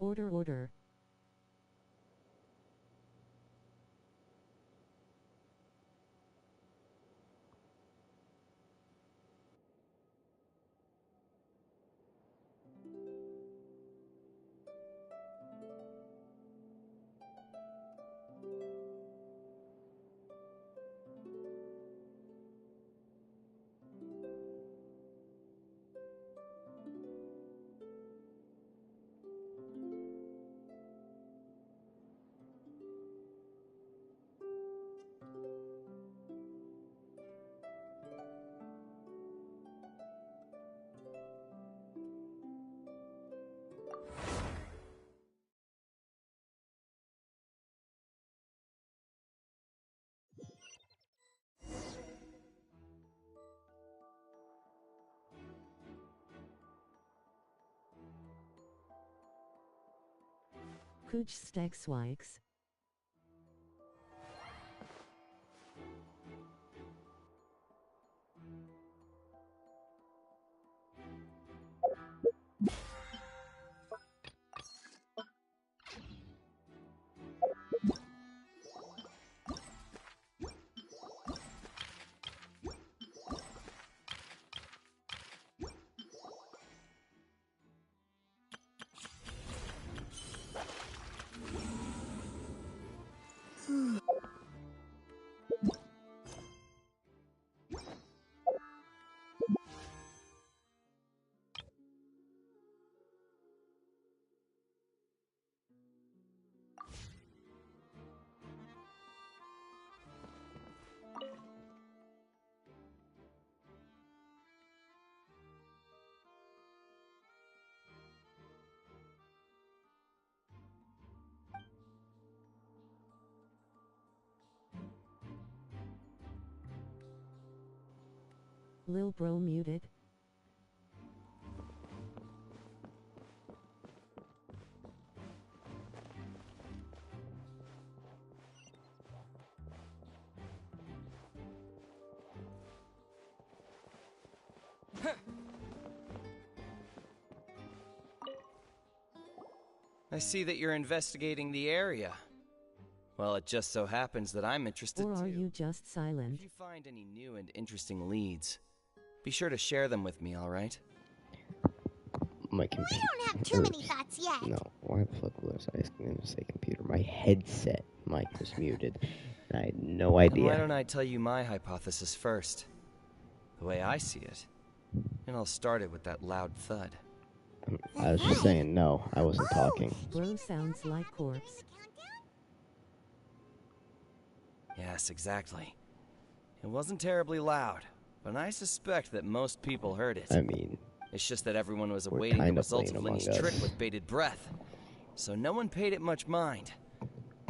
Order, order. Kuj stek swikes. Lil bro muted. I see that you're investigating the area. Well, it just so happens that I'm interested too. Or are you just silent? If you find any new and interesting leads, be sure to share them with me, alright? My computer. I don't have too many thoughts yet. No, why the fuck was I going to say computer? My headset mic was muted, and I had no idea. Why don't I tell you my hypothesis first? The way I see it. And I'll start it with that loud thud. I was just saying no, I wasn't talking. Bro sounds like corpse. Yes, exactly. It wasn't terribly loud, but I suspect that most people heard it. I mean, it's just that everyone was we're awaiting the kind of results of playing Lenny's Among trick Us. with bated breath, so no one paid it much mind.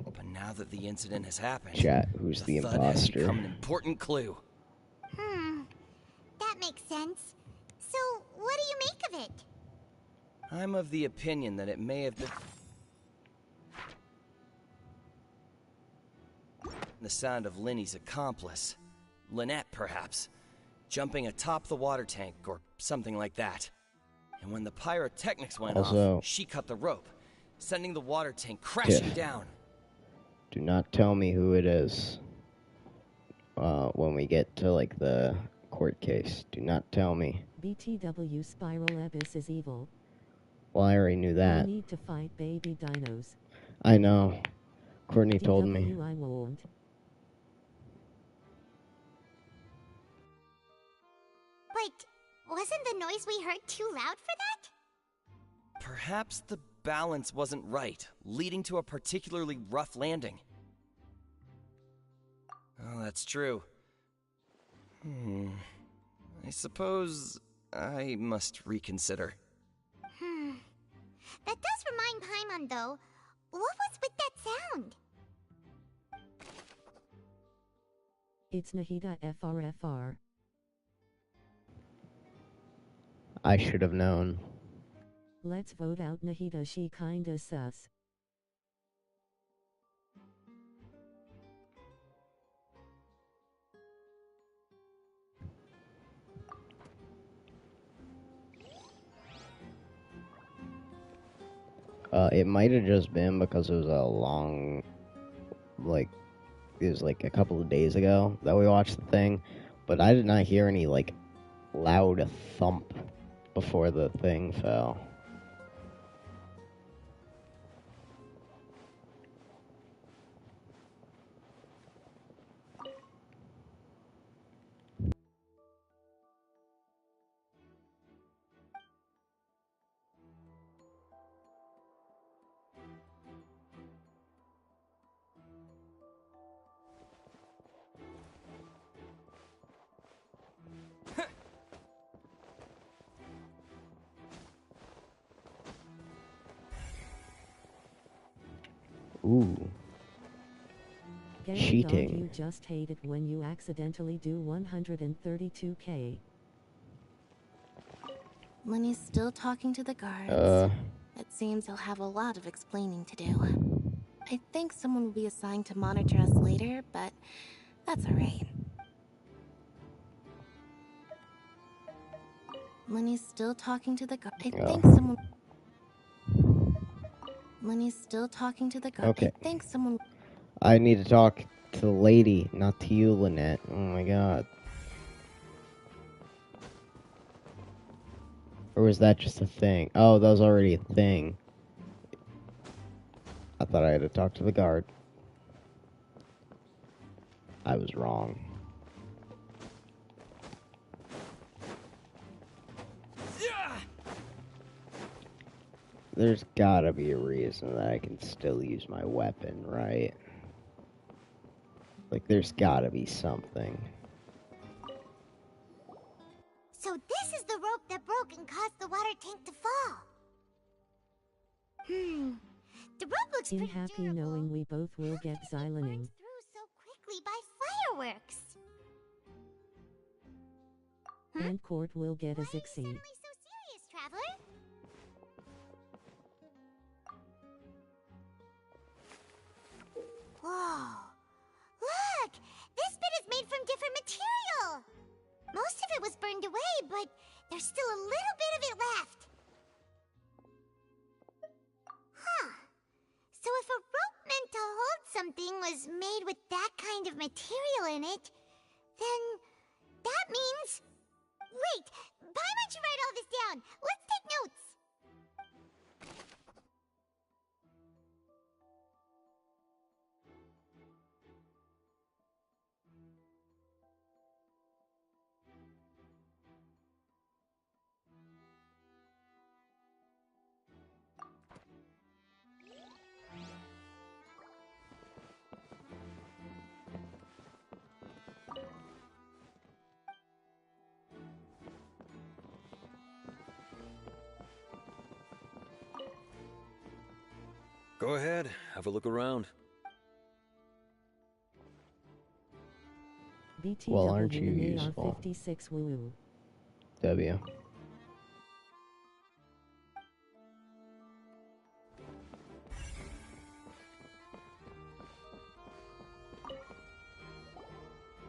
But now that the incident has happened, Chat, who's the thud has imposter? become an important clue. That makes sense. So, what do you make of it? I'm of the opinion that it may have been the sound of Lenny's accomplice, Lynette perhaps, jumping atop the water tank or something like that. And when the pyrotechnics went off, she cut the rope, sending the water tank crashing down. Do not tell me who it is. When we get to like the court case, do not tell me. BTW Spiral Abyss is evil. Well, I already knew that. We need to fight baby dinos. I know. Courtney told me. I won't. But wasn't the noise we heard too loud for that? Perhaps the balance wasn't right, leading to a particularly rough landing. Oh, that's true. I suppose I must reconsider. That does remind Paimon, though. What was with that sound? It's Nahida FRFR. I should have known. Let's vote out Nahida, she kinda sus. It might have just been because it was a long, like, it was like a couple of days ago that we watched the thing, but I did not hear any, like, loud thump before the thing fell. Ooh. Cheating. Dog, you just hate it when you accidentally do 132k. Lenny's still talking to the guards. It seems he'll have a lot of explaining to do. I think someone will be assigned to monitor us later, but that's alright. Lenny's still talking to the guards. I think someone... Lenny's still talking to the guards. Okay. I think someone... I need to talk to the lady, not to you, Lynette. Oh my god. Or was that just a thing? Oh, that was already a thing. I thought I had to talk to the guard. I was wrong. There's gotta be a reason that I can still use my weapon, right? Like, there's gotta be something. So this is the rope that broke and caused the water tank to fall. The rope looks pretty happy durable. knowing we both will get Xyloning. Through so quickly by fireworks. And Court will get a Why are you Zixie. suddenly so serious, Traveler? Whoa! Look! This bit is made from different material! Most of it was burned away, but there's still a little bit of it left. Huh. So if a rope meant to hold something was made with that kind of material in it, then that means... Wait! Why don't you write all this down? Let's take notes! Go ahead, have a look around. BTW Well, aren't you and useful? AR-56 woo. W.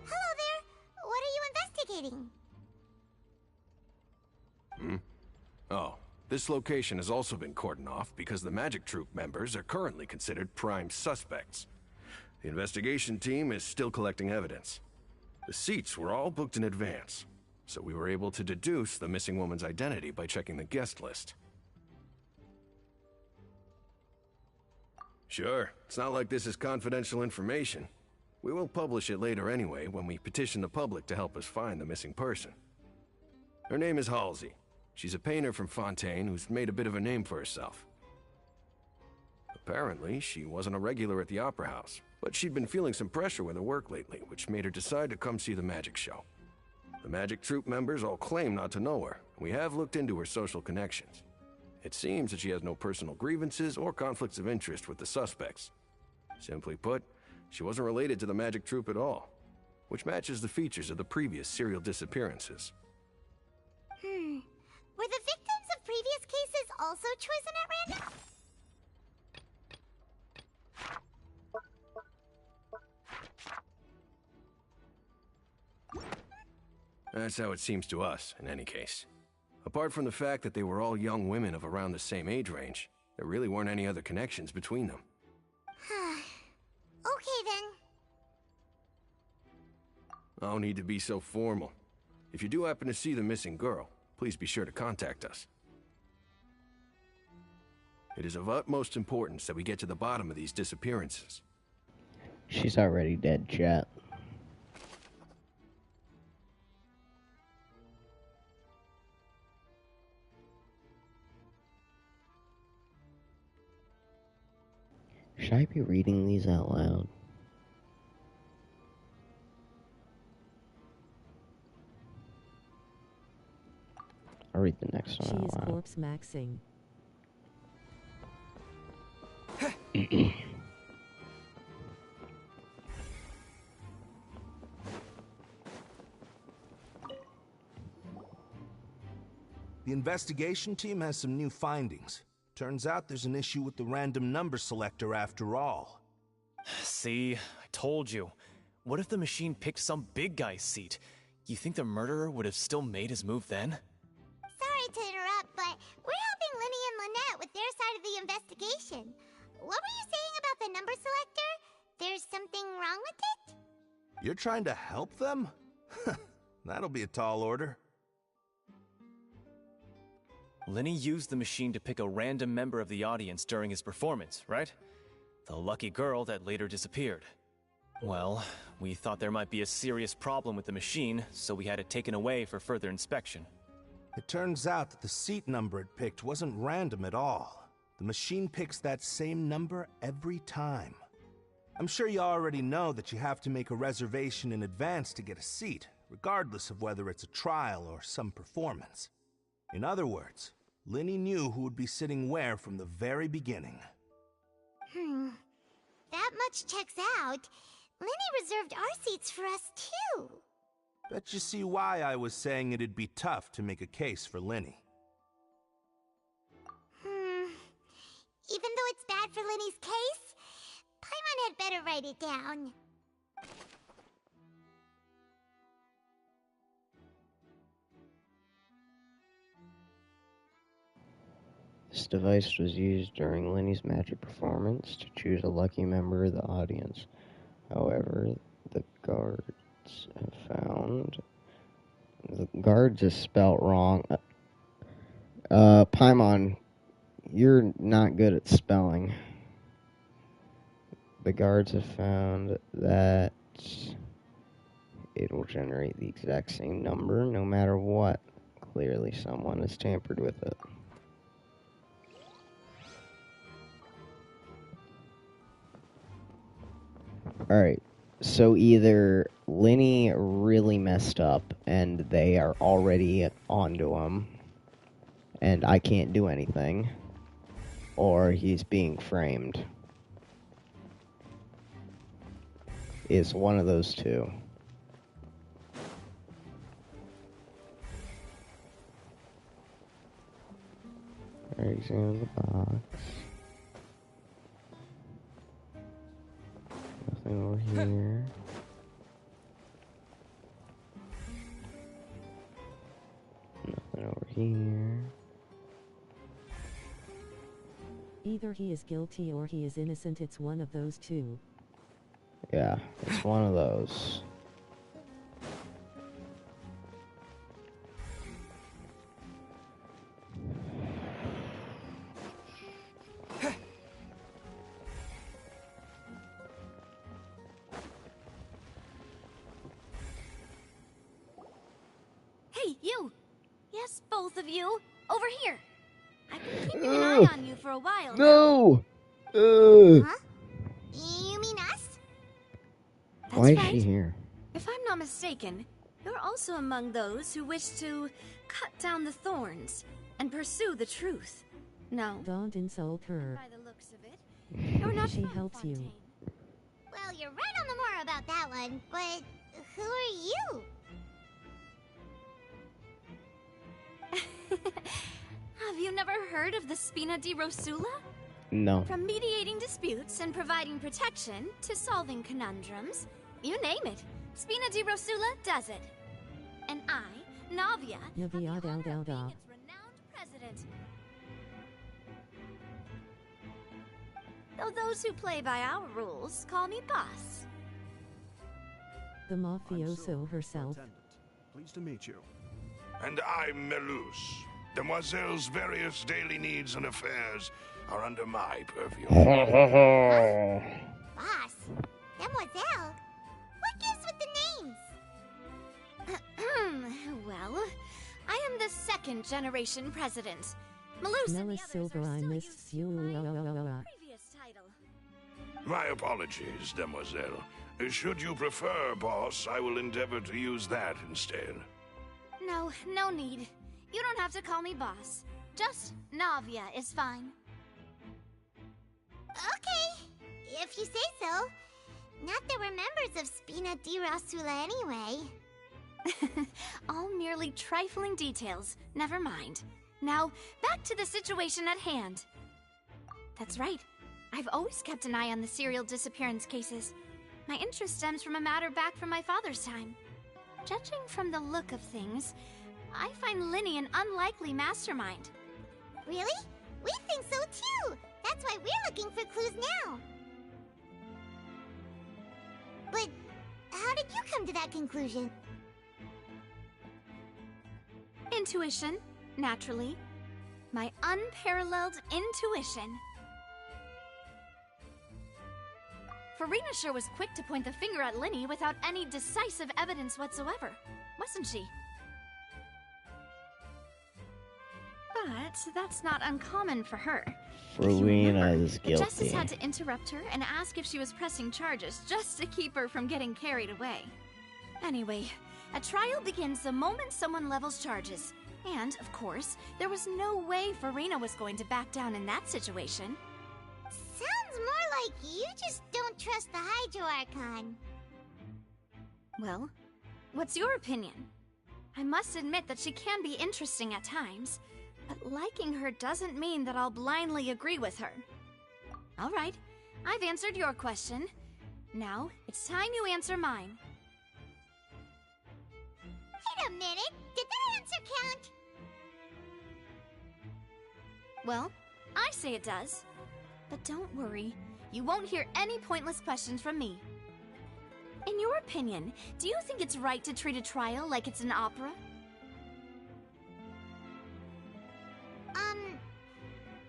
Hello there! What are you investigating? Oh, this location has also been cordoned off because the Magic Troop members are currently considered prime suspects. The investigation team is still collecting evidence. The seats were all booked in advance, so we were able to deduce the missing woman's identity by checking the guest list. Sure, it's not like this is confidential information. We will publish it later anyway when we petition the public to help us find the missing person. Her name is Halsey. She's a painter from Fontaine who's made a bit of a name for herself. Apparently, she wasn't a regular at the Opera House, but she'd been feeling some pressure with her work lately, which made her decide to come see the magic show. The Magic Troop members all claim not to know her. We have looked into her social connections. It seems that she has no personal grievances or conflicts of interest with the suspects. Simply put, she wasn't related to the Magic Troop at all, which matches the features of the previous serial disappearances. Were the victims of previous cases also chosen at random? That's how it seems to us, in any case. Apart from the fact that they were all young women of around the same age range, There really weren't any other connections between them. Okay then. No need to be so formal. If you do happen to see the missing girl, please be sure to contact us. It is of utmost importance that we get to the bottom of these disappearances. She's already dead, chat. Should I be reading these out loud? I'll read the next one She out is loud. corpse maxing. The investigation team has some new findings. Turns out there's an issue with the random number selector after all. See, I told you. What if the machine picked some big guy's seat? You think the murderer would have still made his move then? Sorry to interrupt, but we're helping Linny and Lynette with their side of the investigation. What were you saying about the number selector? There's something wrong with it? You're trying to help them? That'll be a tall order. Linny used the machine to pick a random member of the audience during his performance, right? The lucky girl that later disappeared. Well, we thought there might be a serious problem with the machine, so we had it taken away for further inspection. It turns out that the seat number it picked wasn't random at all. The machine picks that same number every time. I'm sure you already know that you have to make a reservation in advance to get a seat, regardless of whether it's a trial or some performance. In other words, Linny knew who would be sitting where from the very beginning. That much checks out. Linny reserved our seats for us too. Bet you see why I was saying it'd be tough to make a case for Linny. Even though it's bad for Linny's case, Paimon had better write it down. This device was used during Linny's magic performance to choose a lucky member of the audience. However, the guards have found... The guards is spelt wrong. Paimon, you're not good at spelling. The guards have found that it will generate the exact same number no matter what. Clearly someone has tampered with it. Alright, so either Linny really messed up and they are already onto him and I can't do anything, or he's being framed. It's one of those two. Alright, examine the box. Nothing over here. Nothing over here. Either he is guilty or he is innocent. It's one of those two. Yeah, it's one of those. Hey, you! Yes, both of you! Over here! I've been keeping an eye on you for a while. No! Huh? You mean us? That's Why is right. she here? If I'm not mistaken, you're also among those who wish to cut down the thorns and pursue the truth. No. Don't insult her. By the looks of it, you're not She from helps you. Fontaine. Well, you're right on the more about that one, but who are you? Have you never heard of the Spina di Rosula? No. From mediating disputes and providing protection to solving conundrums, you name it, Spina di Rosula does it. And I, Navia, have the honor of being its renowned president. though those who play by our rules call me boss. The mafioso herself. Pleased to meet you. And I'm Melus. Demoiselle's various daily needs and affairs are under my purview. Boss? Demoiselle? What gives with the names? Well, I am the second generation president. Melus and the Nellis others Silver, are I still miss using you. my previous title. My apologies, Demoiselle. Should you prefer, boss, I will endeavor to use that instead. No, no need. You don't have to call me boss. Just Navia is fine. Okay, if you say so. Not that we're members of Spina di Rasula anyway. All merely trifling details. Never mind. Now, back to the situation at hand. That's right. I've always kept an eye on the serial disappearance cases. My interest stems from a matter back from my father's time. Judging from the look of things, I find Linny an unlikely mastermind. Really? We think so too! That's why we're looking for clues now. But how did you come to that conclusion? Intuition, naturally. My unparalleled intuition. Farina sure was quick to point the finger at Linny without any decisive evidence whatsoever, wasn't she? But that's not uncommon for her. Farina is the justice guilty. had to interrupt her and ask if she was pressing charges just to keep her from getting carried away. Anyway, a trial begins the moment someone levels charges. And, of course, there was no way Farina was going to back down in that situation. Sounds more like you just don't trust the Hydro Archon. Well, what's your opinion? I must admit that she can be interesting at times, but liking her doesn't mean that I'll blindly agree with her. All right, I've answered your question. Now, it's time you answer mine. Wait a minute, did that answer count? Well, I say it does. But don't worry, you won't hear any pointless questions from me. In your opinion, do you think it's right to treat a trial like it's an opera?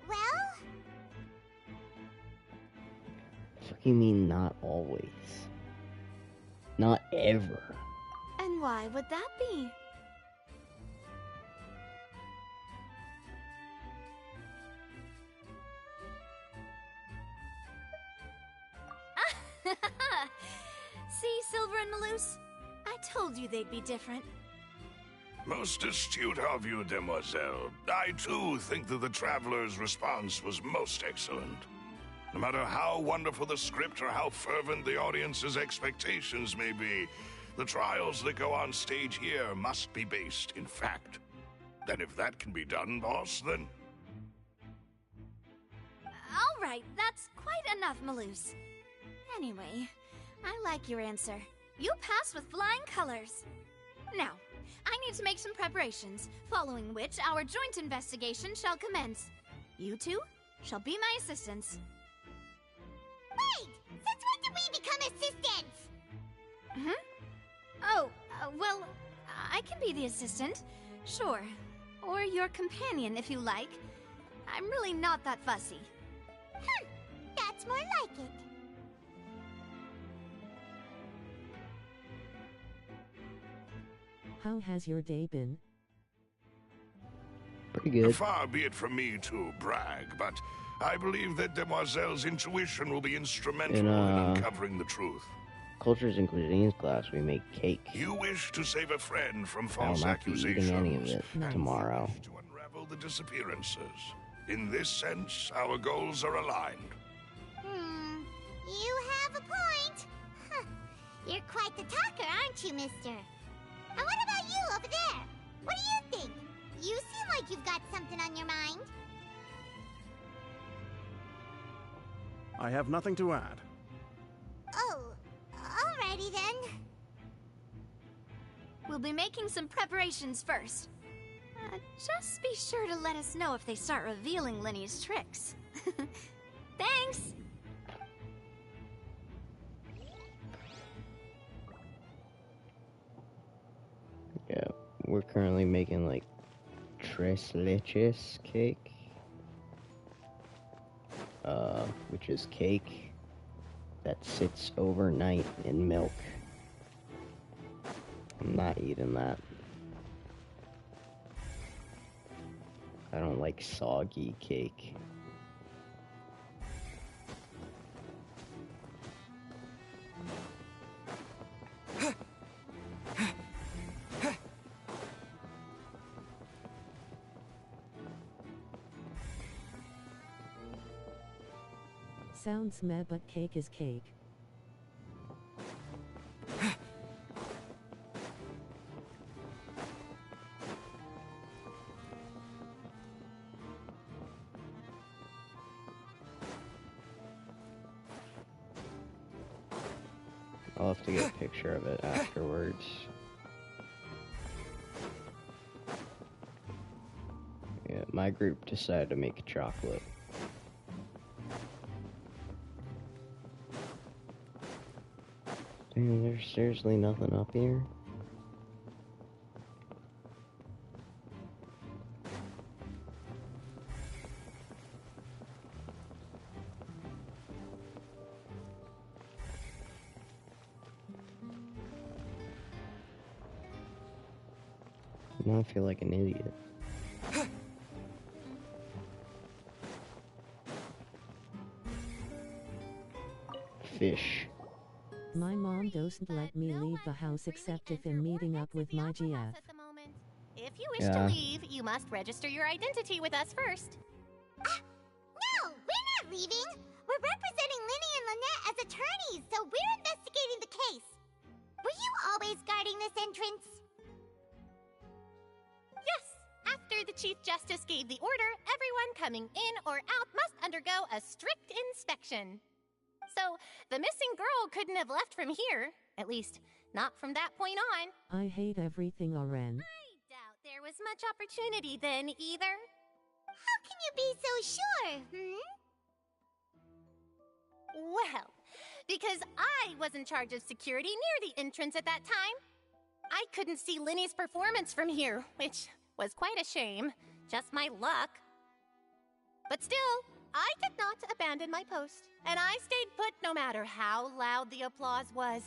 Well? What do you mean, not always? Not ever. And why would that be? See, Silver and Melus? I told you they'd be different. Most astute of you, Demoiselle. I, too, think that the Traveler's response was most excellent. No matter how wonderful the script or how fervent the audience's expectations may be, the trials that go on stage here must be based in fact. And if that can be done, boss, then... All right, that's quite enough, Melus. Anyway, I like your answer. You pass with flying colors. Now, I need to make some preparations, following which our joint investigation shall commence. You two shall be my assistants. Wait! Since when did we become assistants? Oh, well, I can be the assistant, sure. Or your companion, if you like. I'm really not that fussy. That's more like it. How has your day been? Pretty good. Far be it from me to brag, but I believe that Demoiselle's intuition will be instrumental in uncovering the truth. Cultures and Cuisines class, we make cake. You wish to save a friend from I'll false not be accusations. eating any of it tomorrow. To unravel the disappearances. In this sense, our goals are aligned. You have a point. Huh. You're quite the talker, aren't you, mister? And what about you over there? What do you think? You seem like you've got something on your mind. I have nothing to add. Oh, alrighty then. We'll be making some preparations first. Just be sure to let us know if they start revealing Linny's tricks. Thanks! we're currently making like tres leches cake, which is cake that sits overnight in milk. I'm not eating that. I don't like soggy cake. Sounds meh, but cake is cake. I'll have to get a picture of it afterwards. Yeah, my group decided to make chocolate. Damn, there's seriously nothing up here? Now I feel like an idiot. Fish. My mom doesn't let me leave the house except if I'm meeting up with my GF. If you wish to leave, you must register your identity with us first. No, we're not leaving. We're representing Linny and Lynette as attorneys, so we're investigating the case. Were you always guarding this entrance? Yes. After the Chief Justice gave the order, everyone coming in or out must undergo a strict inspection. So, the missing girl couldn't have left from here. At least, not from that point on. I hate everything, Oren. I doubt there was much opportunity then, either. How can you be so sure, Well, because I was in charge of security near the entrance at that time. I couldn't see Linny's performance from here, which was quite a shame. Just my luck. But still, I did not abandon my post, and I stayed put no matter how loud the applause was.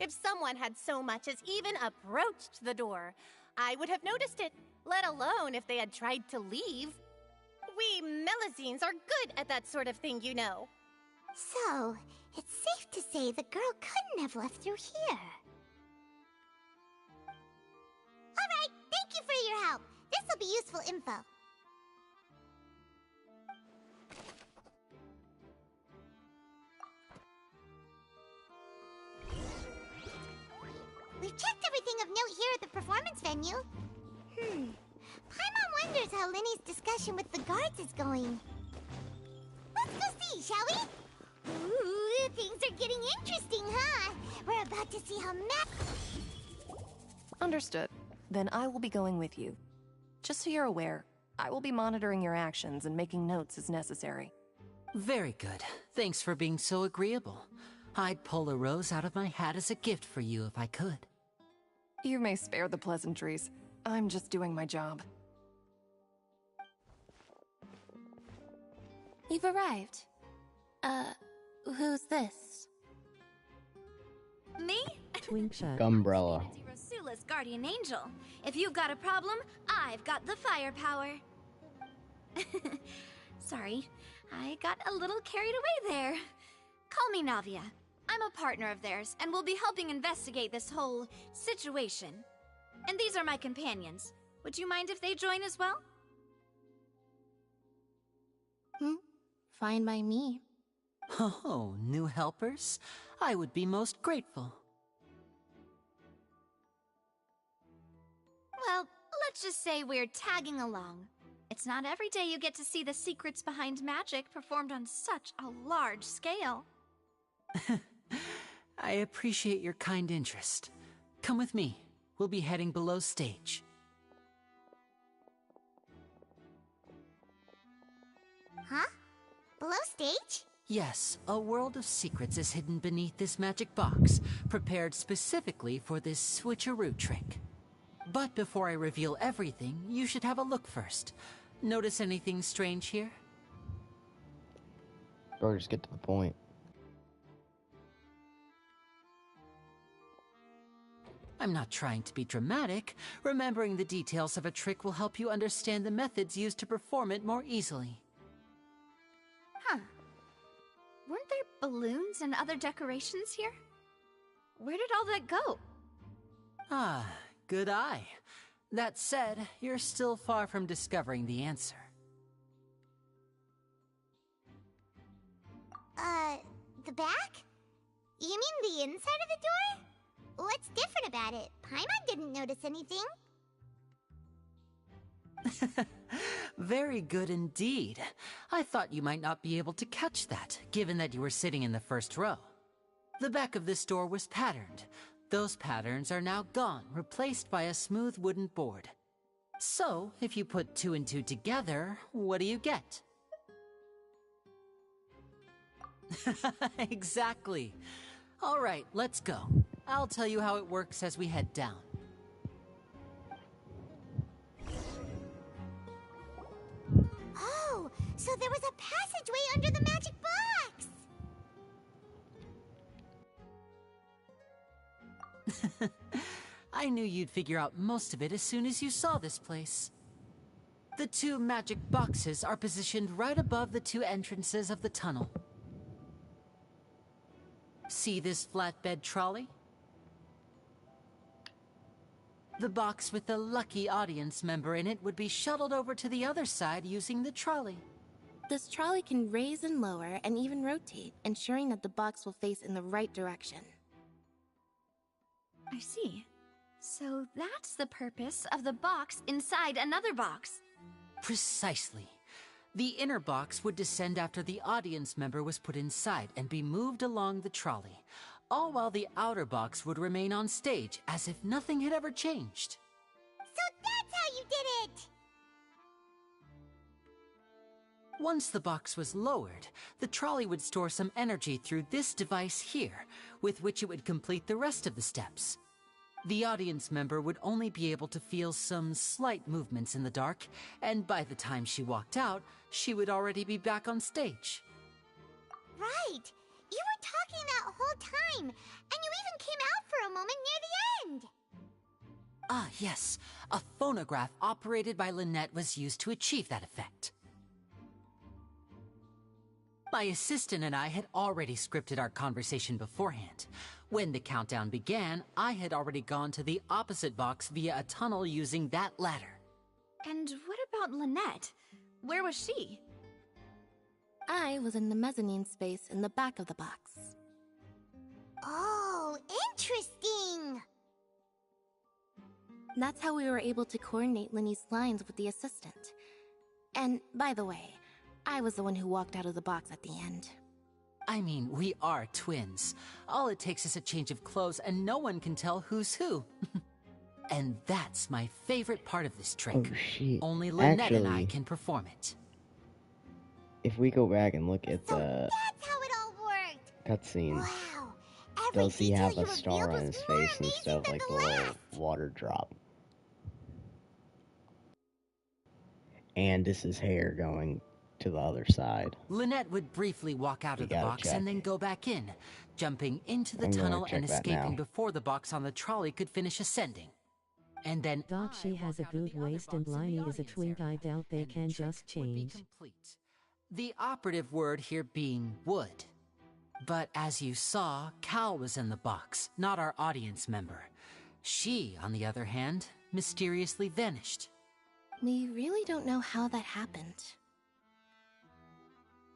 If someone had so much as even approached the door, I would have noticed it, let alone if they had tried to leave. We Melazines are good at that sort of thing, you know. So, it's safe to say the girl couldn't have left through here. Alright, thank you for your help. This will be useful info. We've checked everything of note here at the performance venue. Paimon wonders how Linny's discussion with the guards is going. Let's go see, shall we? Ooh, things are getting interesting, huh? We're about to see how Understood. Then I will be going with you. Just so you're aware, I will be monitoring your actions and making notes as necessary. Very good. Thanks for being so agreeable. I'd pull a rose out of my hat as a gift for you if I could. You may spare the pleasantries. I'm just doing my job. You've arrived. Who's this? Me? Twinkshot. Umbrella. Rasula's guardian angel. If you've got a problem, I've got the firepower. Sorry, I got a little carried away there. Call me Navia. I'm a partner of theirs, and we'll be helping investigate this whole situation. And these are my companions. Would you mind if they join as well? Fine by me. Oh, new helpers? I would be most grateful. Well, let's just say we're tagging along. It's not every day you get to see the secrets behind magic performed on such a large scale. I appreciate your kind interest. Come with me. We'll be heading below stage. Huh? Below stage? Yes, a world of secrets is hidden beneath this magic box, prepared specifically for this switcheroo trick. But before I reveal everything, you should have a look first. Notice anything strange here? Or just get to the point. I'm not trying to be dramatic. Remembering the details of a trick will help you understand the methods used to perform it more easily. Huh. Weren't there balloons and other decorations here? Where did all that go? Ah, good eye. That said, you're still far from discovering the answer. The back? You mean the inside of the door? What's different about it? Paimon didn't notice anything. Very good indeed. I thought you might not be able to catch that, given that you were sitting in the first row. The back of this door was patterned. Those patterns are now gone, replaced by a smooth wooden board. So, if you put 2 and 2 together, what do you get? Exactly. All right, let's go. I'll tell you how it works as we head down. Oh, so there was a passageway under the magic box! I knew you'd figure out most of it as soon as you saw this place. The 2 magic boxes are positioned right above the 2 entrances of the tunnel. See this flatbed trolley? The box with the lucky audience member in it would be shuttled over to the other side using the trolley. This trolley can raise and lower and even rotate, ensuring that the box will face in the right direction. I see. So that's the purpose of the box inside another box. Precisely. The inner box would descend after the audience member was put inside and be moved along the trolley, all while the outer box would remain on stage as if nothing had ever changed. So that's how you did it! Once the box was lowered, the trolley would store some energy through this device here, with which it would complete the rest of the steps. The audience member would only be able to feel some slight movements in the dark, and by the time she walked out, she would already be back on stage. Right! You were talking that whole time, and you even came out for a moment near the end! Ah, yes. A phonograph operated by Lynette was used to achieve that effect. My assistant and I had already scripted our conversation beforehand. When the countdown began, I had already gone to the opposite box via a tunnel using that ladder. And what about Lynette? Where was she? I was in the mezzanine space in the back of the box. Oh, interesting! That's how we were able to coordinate Linny's lines with the assistant. And, by the way, I was the one who walked out of the box at the end. I mean, we are twins. All it takes is a change of clothes and no one can tell who's who. And that's my favorite part of this trick. Oh, shit. Only Lynette Actually, and I can perform it. If we go back and look at the That's how it all worked! cutscene, Wow! does he have a star on his face instead of like the little water drop? And this is hair going to the other side. Lynette would briefly walk out of the box and then go back in, jumping into the tunnel and escaping before the box on the trolley could finish ascending. And then Doc, she has a good waist and Liney is a twink. I doubt they can just change. The operative word here being would. But as you saw, Cal was in the box, not our audience member. She, on the other hand, mysteriously vanished. We really don't know how that happened.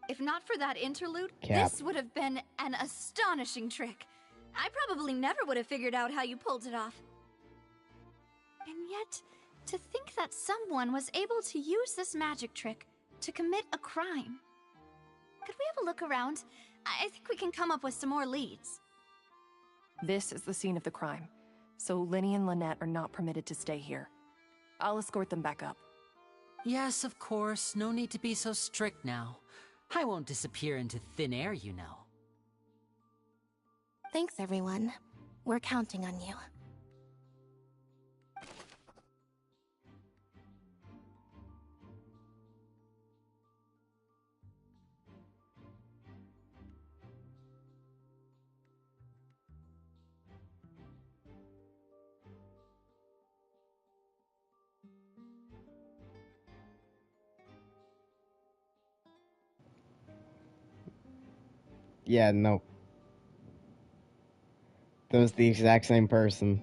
If not for that interlude, Cap. this would have been an astonishing trick. I probably never would have figured out how you pulled it off. And yet, to think that someone was able to use this magic trick to commit a crime. Could we have a look around? I think we can come up with some more leads. This is the scene of the crime, so Linny and Lynette are not permitted to stay here. I'll escort them back up. Yes, of course. No need to be so strict now. I won't disappear into thin air, you know. Thanks, everyone. We're counting on you. Yeah, no. That was the exact same person.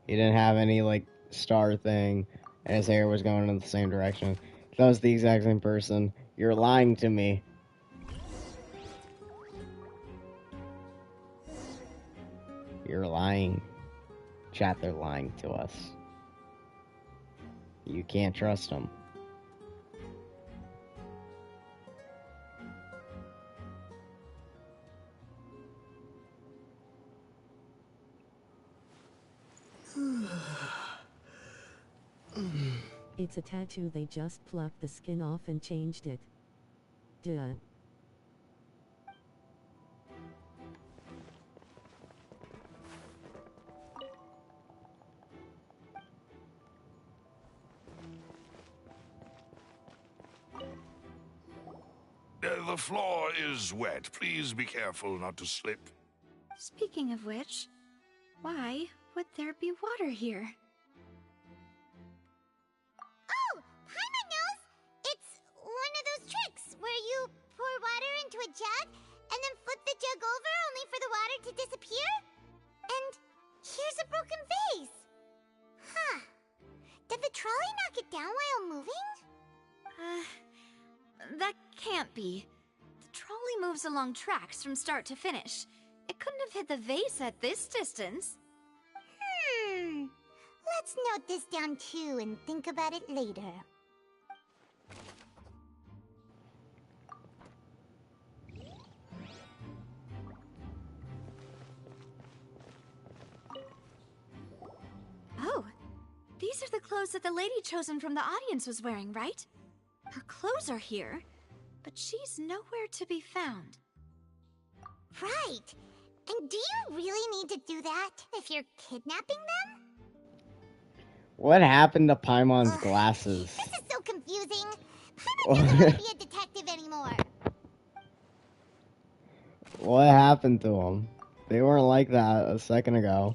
He didn't have any, like, star thing, and his hair was going in the same direction. That was the exact same person. You're lying to me. You're lying. Chat, they're lying to us. You can't trust them. It's a tattoo, they just plucked the skin off and changed it. Duh. The floor is wet. Please be careful not to slip. Speaking of which, why would there be water here? Oh, Paimon knows! It's one of those tricks where you pour water into a jug and then flip the jug over only for the water to disappear? And here's a broken vase. Huh. Did the trolley knock it down while moving? That can't be. The trolley moves along tracks from start to finish. It couldn't have hit the vase at this distance. Let's note this down too and think about it later. Oh, these are the clothes that the lady chosen from the audience was wearing, right? Her clothes are here, but she's nowhere to be found. Right. And do you really need to do that if you're kidnapping them? What happened to Paimon's glasses? This is so confusing. Paimon doesn't want to be a detective anymore. What happened to them? They weren't like that a second ago.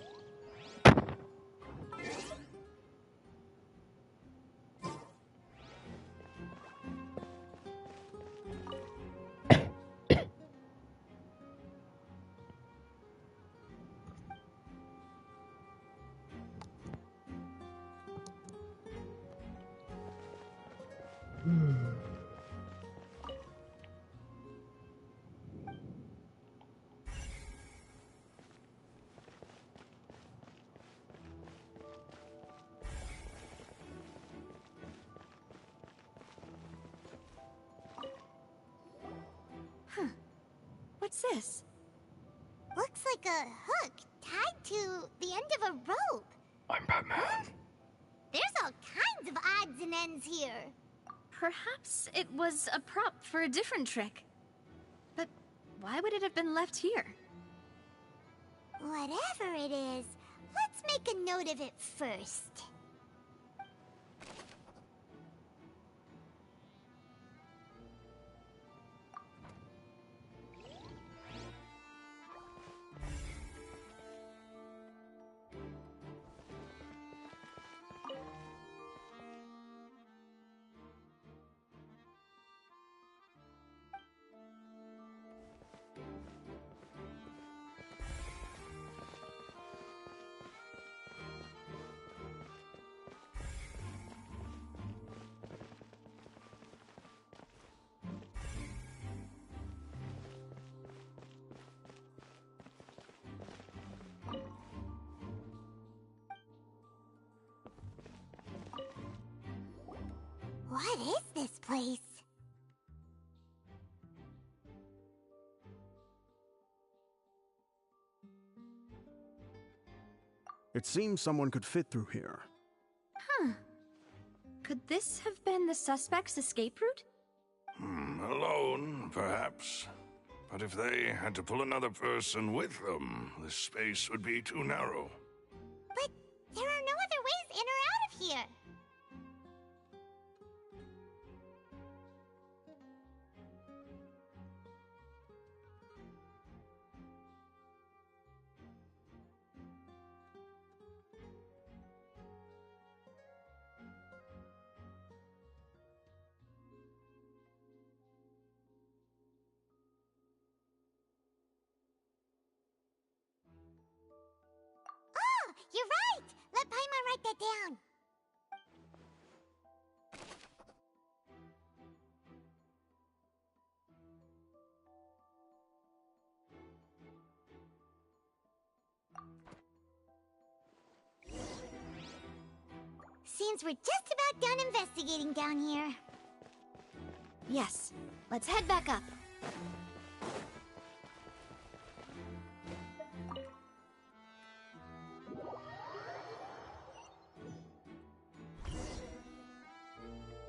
Huh. What's this? Looks like a hook tied to the end of a rope. I'm Batman. There's all kinds of odds and ends here. Perhaps it was a prop for a different trick. But why would it have been left here? Whatever it is, let's make a note of it first. What is this place? It seems someone could fit through here. Huh. Could this have been the suspect's escape route? Alone, perhaps. But if they had to pull another person with them, the space would be too narrow. But there are no other ways in or out of here. get down. Seems we're just about done investigating down here. Yes, let's head back up.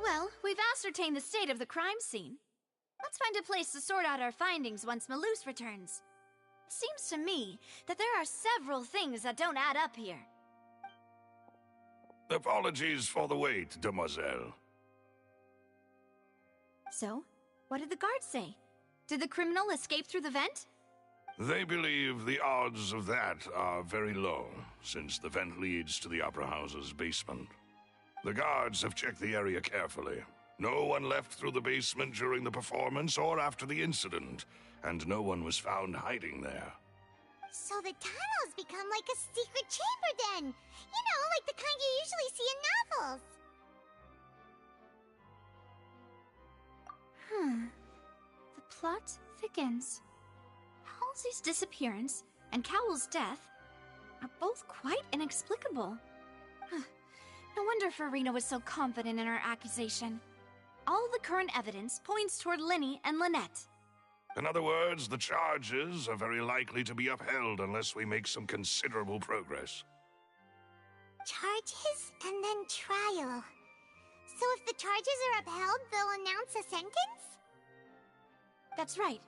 Well, we've ascertained the state of the crime scene. Let's find a place to sort out our findings once Malus returns. It seems to me that there are several things that don't add up here. Apologies for the wait, demoiselle. So, what did the guards say? Did the criminal escape through the vent? They believe the odds of that are very low, since the vent leads to the Opera House's basement. The guards have checked the area carefully. No one left through the basement during the performance or after the incident, and no one was found hiding there. So the tunnel's become like a secret chamber then! You know, like the kind you usually see in novels! The plot thickens. Halsey's disappearance and Cowell's death are both quite inexplicable. No wonder Farina was so confident in her accusation. All the current evidence points toward Linny and Lynette. In other words, the charges are very likely to be upheld unless we make some considerable progress. Charges and then trial. So if the charges are upheld, they'll announce a sentence? That's right.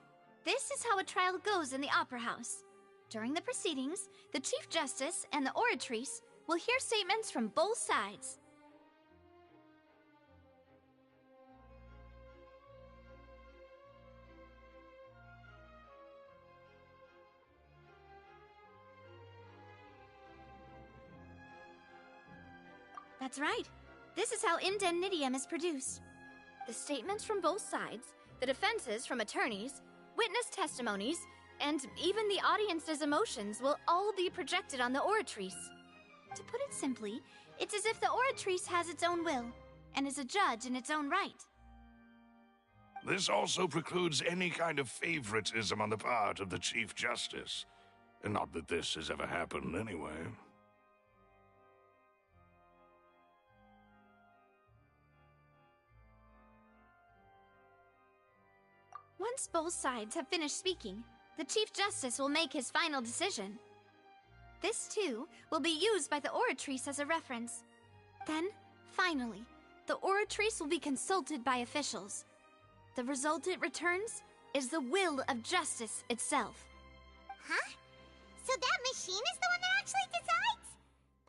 This is how a trial goes in the Opera House. During the proceedings, the Chief Justice and the Oratrice will hear statements from both sides. That's right. This is how indemnitium is produced. The statements from both sides, the defenses from attorneys, witness testimonies, and even the audience's emotions will all be projected on the Oratrice. To put it simply, it's as if the Oratrice has its own will, and is a judge in its own right. This also precludes any kind of favoritism on the part of the Chief Justice. And not that this has ever happened anyway. Once both sides have finished speaking, the Chief Justice will make his final decision. This, too, will be used by the Oratrice as a reference. Then, finally, the Oratrice will be consulted by officials. The result it returns is the will of justice itself. Huh? So that machine is the one that actually decides?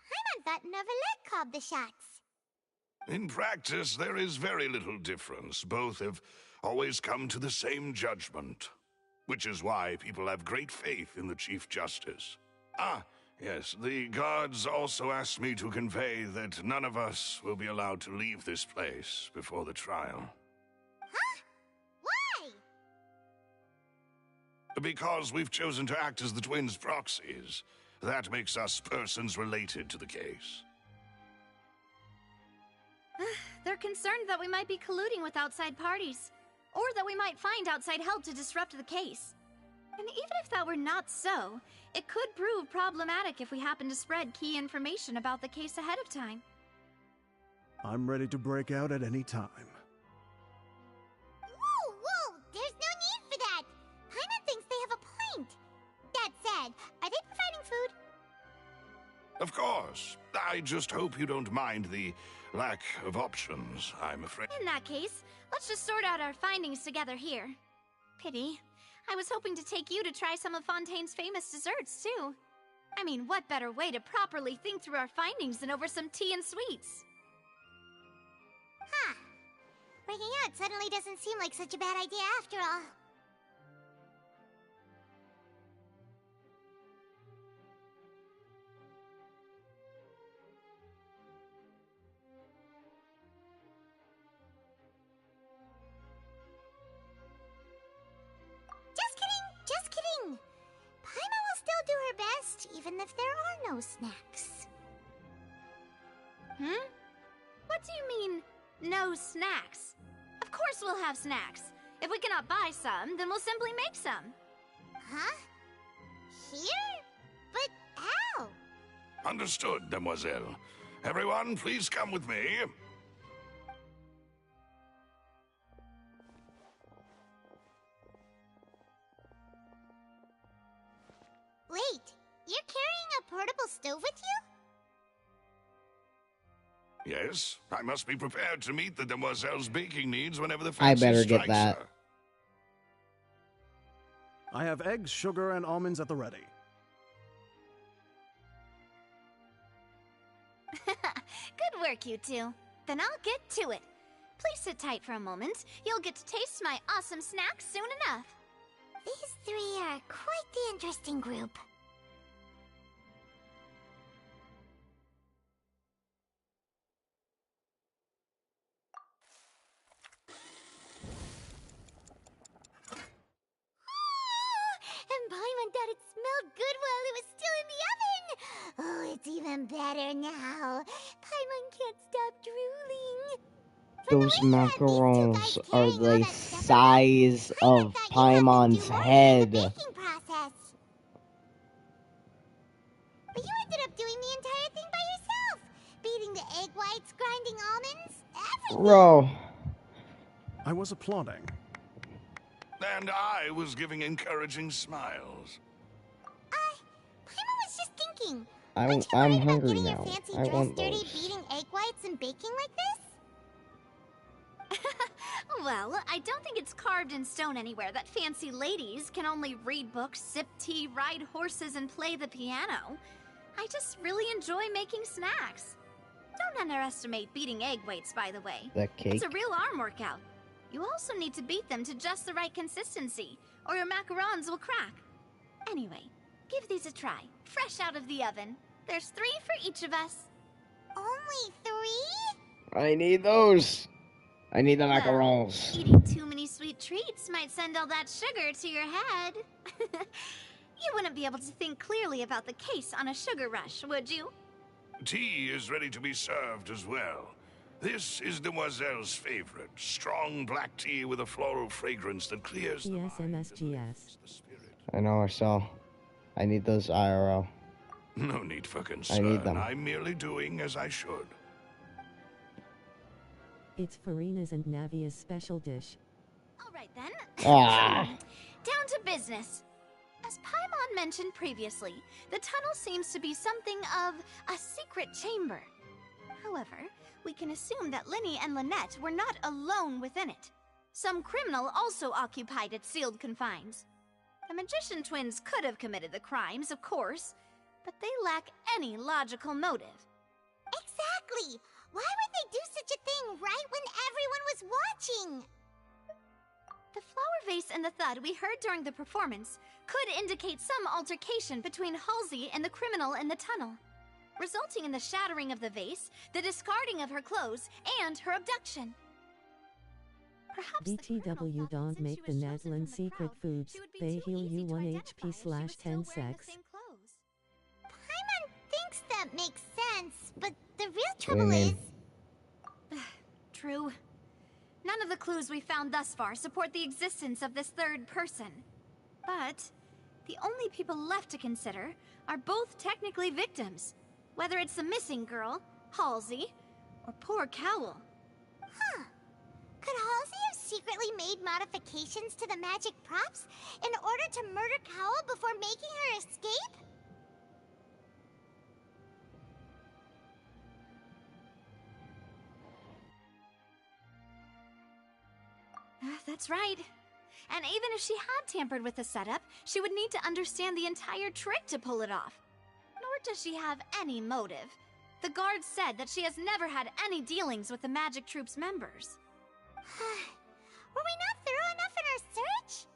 Paimon thought Neuvillette called the shots. In practice, there is very little difference. Both have always come to the same judgment, which is why people have great faith in the Chief Justice. Ah, yes, the guards also asked me to convey that none of us will be allowed to leave this place before the trial. Huh? Why? Because we've chosen to act as the twins' proxies. That makes us persons related to the case. They're concerned that we might be colluding with outside parties, or that we might find outside help to disrupt the case. And even if that were not so, it could prove problematic if we happen to spread key information about the case ahead of time. I'm ready to break out at any time. Whoa! There's no need for that! Paimon thinks they have a point. That said, are they providing food? Of course. I just hope you don't mind the lack of options, I'm afraid. In that case, let's just sort out our findings together here. Pity. I was hoping to take you to try some of Fontaine's famous desserts, too. I mean, what better way to properly think through our findings than over some tea and sweets? Huh. Breaking out suddenly doesn't seem like such a bad idea after all. Just kidding! Paimon will still do her best, even if there are no snacks. What do you mean, no snacks? Of course we'll have snacks. If we cannot buy some, then we'll simply make some. Huh? Here? But how? Understood, Demoiselle. Everyone, please come with me. Wait, you're carrying a portable stove with you? Yes, I must be prepared to meet the Demoiselle's baking needs whenever the I fancy better get strikes that. her. I have eggs, sugar, and almonds at the ready. Good work, you two. Then I'll get to it. Please sit tight for a moment. You'll get to taste my awesome snacks soon enough. These three are quite the interesting group. And Paimon thought it smelled good while it was still in the oven. Oh, it's even better now. Paimon can't stop drooling. Those macarons are the size of Paimon's head. Process. But you ended up doing the entire thing by yourself. Beating the egg whites, grinding almonds, everything. Bro. I was applauding. And I was giving encouraging smiles. Paimon was just thinking. I'm hungry now. Fancy I dress want dirty, those. beating egg whites and baking like this? Well, I don't think it's carved in stone anywhere that fancy ladies can only read books, sip tea, ride horses, and play the piano. I just really enjoy making snacks. Don't underestimate beating egg whites, by the way. The cake. It's a real arm workout. You also need to beat them to just the right consistency, or your macarons will crack. Anyway, give these a try, fresh out of the oven. There's 3 for each of us. Only 3? I need those. I need the Well, macarons. eating too many sweet treats might send all that sugar to your head. You wouldn't be able to think clearly about the case on a sugar rush, would you? Tea is ready to be served as well. This is Demoiselle's favorite, strong black tea with a floral fragrance that clears the mind and lifts the spirit. I know, I saw. I need those IRL. No need for concern. I need them. I'm merely doing as I should. It's Farina's and Navia's special dish. All right then. Ah. Down to business. As Paimon mentioned previously, the tunnel seems to be something of a secret chamber. However, we can assume that Linny and Lynette were not alone within it. Some criminal also occupied its sealed confines. The magician twins could have committed the crimes, of course, but they lack any logical motive. Exactly! Why would they do such a thing right when everyone was watching? The flower vase and the thud we heard during the performance could indicate some altercation between Halsey and the criminal in the tunnel, resulting in the shattering of the vase, the discarding of her clothes, and her abduction. Perhaps BTW don't make the Nazlan secret foods, they heal you 1 HP / 10 sex. Paimon thinks that makes sense, but the real trouble is... True. None of the clues we found thus far support the existence of this third person. But the only people left to consider are both technically victims, whether it's the missing girl, Halsey, or poor Cowell. Huh. Could Halsey have secretly made modifications to the magic props in order to murder Cowell before making her escape? That's right. And even if she had tampered with the setup, she would need to understand the entire trick to pull it off. Nor does she have any motive. The guard said that she has never had any dealings with the Magic Troop's members. Were we not thorough enough in our search?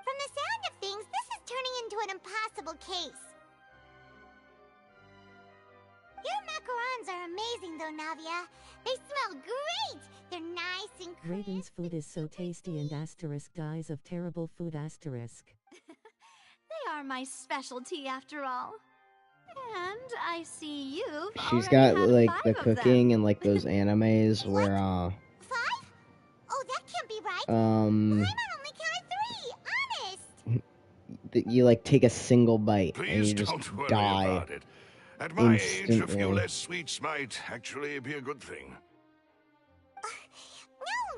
From the sound of things, this is turning into an impossible case. Your macarons are amazing though, Navia. They smell great! They're nice and crisp. Raiden's food is so tasty and asterisk dies of terrible food asterisk. They are my specialty after all. And I see you've She's already got had like 5 the of cooking them. and like those animes where 5? Oh, that can't be right. Paimon only counted 3, honest. you like take a single bite and Please you just don't worry die about it. At my age, a few instantly. less sweets might actually be a good thing.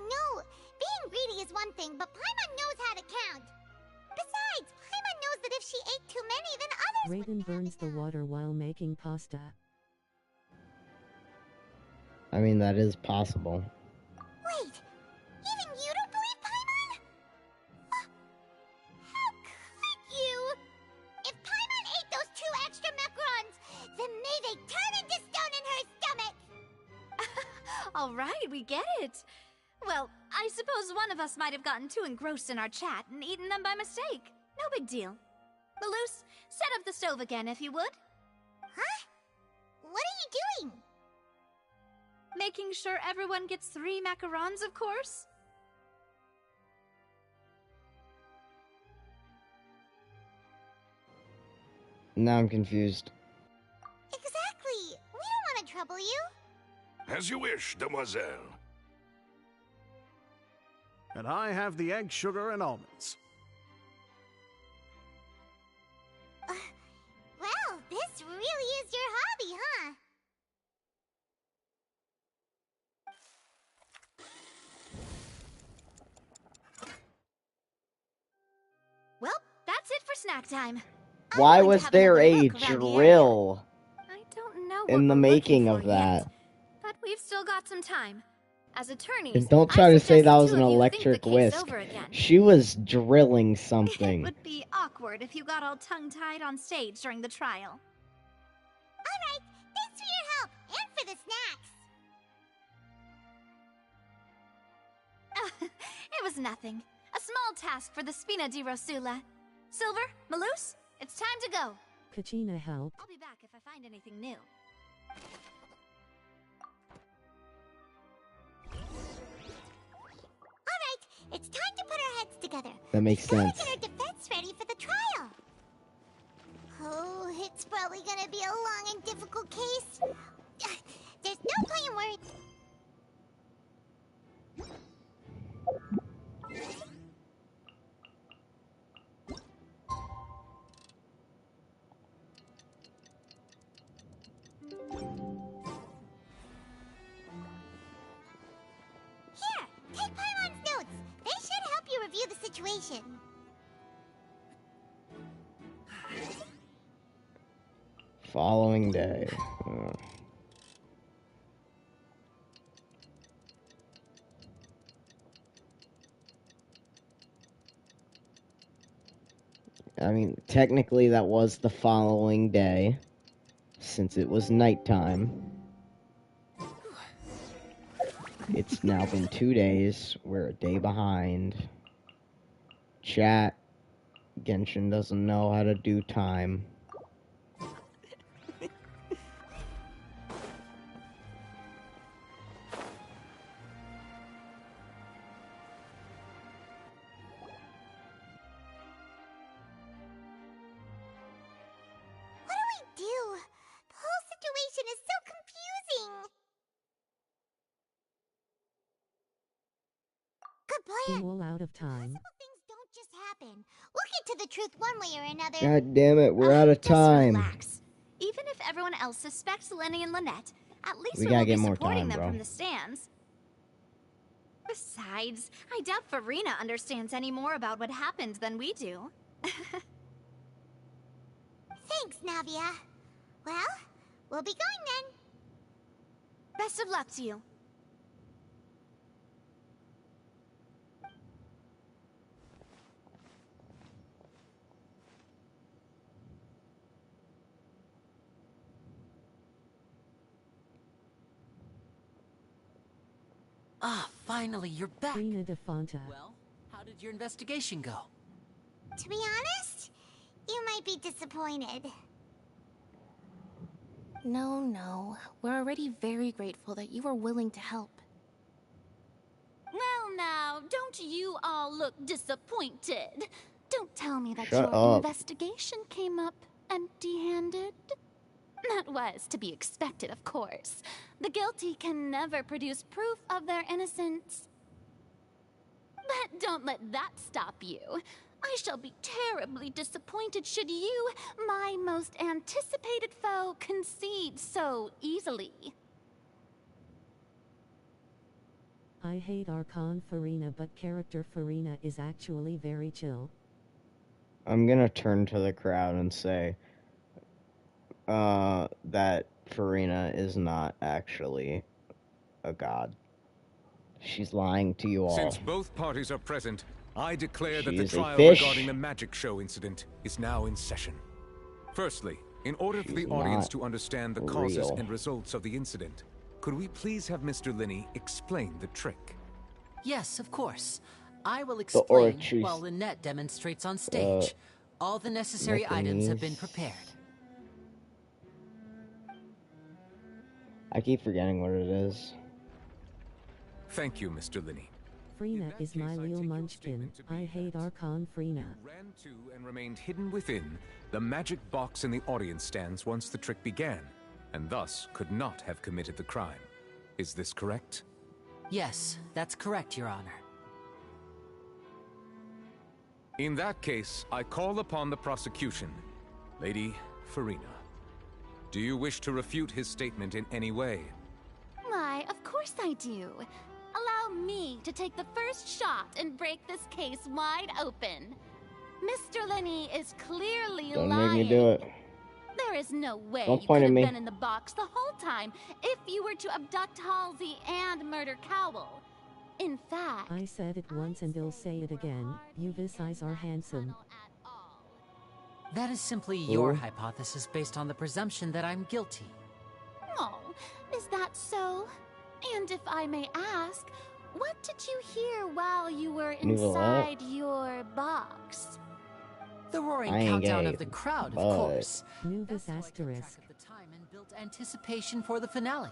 No. Being greedy is one thing, but Paimon knows how to count. Besides, Paimon knows that if she ate too many, then others Raiden burns the water while making pasta. I mean, that is possible. Wait, even you don't believe Paimon? How could you? If Paimon ate those 2 extra macarons, then may they turn into stone in her stomach! All right, we get it. Well, I suppose one of us might have gotten too engrossed in our chat and eaten them by mistake. No big deal. Malus, set up the stove again if you would. Huh? What are you doing? Making sure everyone gets 3 macarons, of course. Now I'm confused. Exactly. We don't want to trouble you. As you wish, demoiselle. And I have the egg, sugar, and almonds. Well, this really is your hobby, huh? Well, that's it for snack time. Why was there a drill I don't know in the making of that? But we've still got some time. As attorneys, And don't try to say that was an two of you think electric the case whisk. over again. She was drilling It something. would be awkward if you got all tongue-tied on stage during the trial. Alright, thanks for your help, and for the snacks. It was nothing. A small task for the Spina di Rosula. Silver, Malus, it's time to go. Kachina helped. I'll be back if I find anything new. Alright, it's time to put our heads together. That makes sense. Get our defense ready for the trial. Oh, it's probably gonna be a long and difficult case. There's no point in worrying. Here, take Paimon's notes. They should help you review the situation. Following day. I mean, technically that was the following day, since it was nighttime. It's now been 2 days. We're a day behind. Chat. Genshin doesn't know how to do time. What do we do? The whole situation is so confusing. Good plan. We're all out of time. Simple things don't just happen. We'll get to the truth one way or another. God damn it, we're out of time. Relax. Even if everyone else suspects Lenny and Lynette, at least We we gotta won't get be more supporting time, them bro. from the stands. Besides, I doubt Farina understands any more about what happened than we do. Thanks, Navia. Well, we'll be going then. Best of luck to you. Ah, finally, you're back. Rina de Fonta. Well, how did your investigation go? To be honest, you might be disappointed. No. We're already very grateful that you were willing to help. Well now, don't you all look disappointed. Don't tell me that Shut your up. investigation came up empty-handed. That was to be expected, of course. The guilty can never produce proof of their innocence. But don't let that stop you. I shall be terribly disappointed should you, my most anticipated foe, concede so easily. I hate Archon Farina, but character Farina is actually very chill. I'm gonna turn to the crowd and say that Farina is not actually a god. She's lying to you all. Since both parties are present, I declare that She the is a trial fish. regarding the magic show incident is now in session. Firstly, in order for She's the audience not to understand the causes real. and results of the incident, could we please have Mr. Linney explain the trick? Yes, of course. I will The explain orchard. while Lynette demonstrates on stage. All the necessary items have been prepared. I keep forgetting what it is. Thank you, Mr. Linney. Frina is my little munchkin. I hate Archon Frina. Ran to and remained hidden within the magic box in the audience stands once the trick began, and thus could not have committed the crime. Is this correct? Yes, that's correct, Your Honor. In that case, I call upon the prosecution. Lady Farina, do you wish to refute his statement in any way? Why, of course I do. Allow me to take the first shot and break this case wide open. Mr. Linney is clearly Don't lying. make me do it. There is no way Don't you point could at have me. been in the box the whole time if you were to abduct Halsey and murder Cowell. In fact, I said it once and I'll say it again. You eyes are handsome. That is simply your hypothesis based on the presumption that I'm guilty. oh, is that so? And if I may ask, what did you hear while you were inside your box? The roaring I ain't countdown gay, of the crowd, but- of course. Nuvis asterisk. At the time and built anticipation for the finale.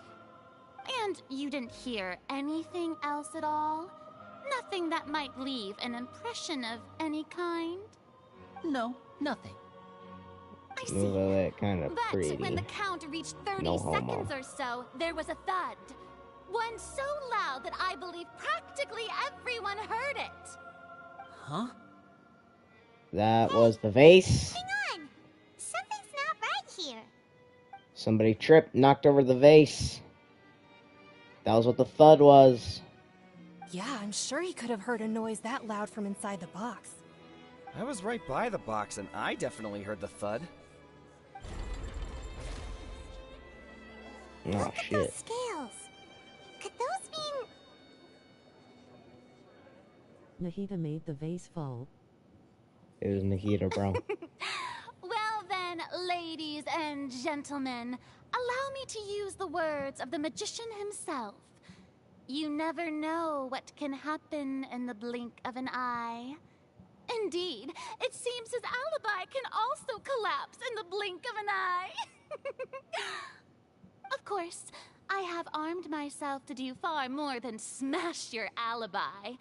And you didn't hear anything else at all? Nothing that might leave an impression of any kind? No, nothing. I see. That kind of But pretty. when the count reached 30 No homo. seconds or so, there was a thud. One so loud that I believe practically everyone heard it. Huh? That was the vase. Hang on! Something's not right here. Somebody tripped, knocked over the vase. That was what the thud was. Yeah, I'm sure he could have heard a noise that loud from inside the box. I was right by the box, and I definitely heard the thud. Oh, Look at shit. those scales. Could those mean... Nahida made the vase fall. It was Nahida, bro. Well then, ladies and gentlemen, allow me to use the words of the magician himself. You never know what can happen in the blink of an eye. Indeed, it seems his alibi can also collapse in the blink of an eye. Of course, I have armed myself to do far more than smash your alibi.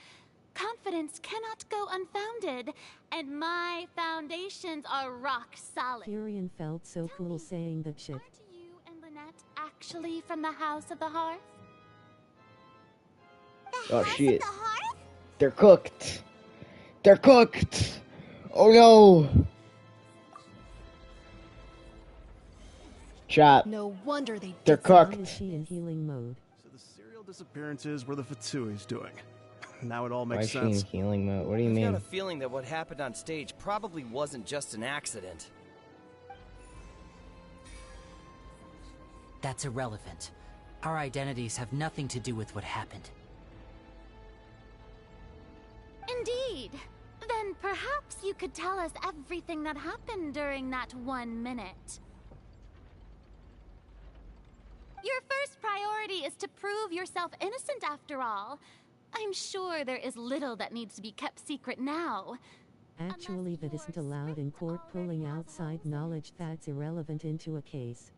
Confidence cannot go unfounded, and my foundations are rock solid. Tyrion felt so cool saying that shit. Aren't you and Lynette actually from the House of the Hearth? Oh, House shit. of the Hearth? They're cooked. They're cooked. Oh, no. Chop. No wonder they They're did something. Why is cooked. she in healing mode? So the serial disappearances were the Fatsui's doing. Now it all Why makes is she in sense. healing mode? What do you I've mean? got a feeling that what happened on stage probably wasn't just an accident. That's irrelevant. Our identities have nothing to do with what happened. Indeed. Then perhaps you could tell us everything that happened during that 1 minute. Your first priority is to prove yourself innocent after all. I'm sure there is little that needs to be kept secret now. Actually, that isn't allowed in court. Pulling outside knowledge that's irrelevant into a case.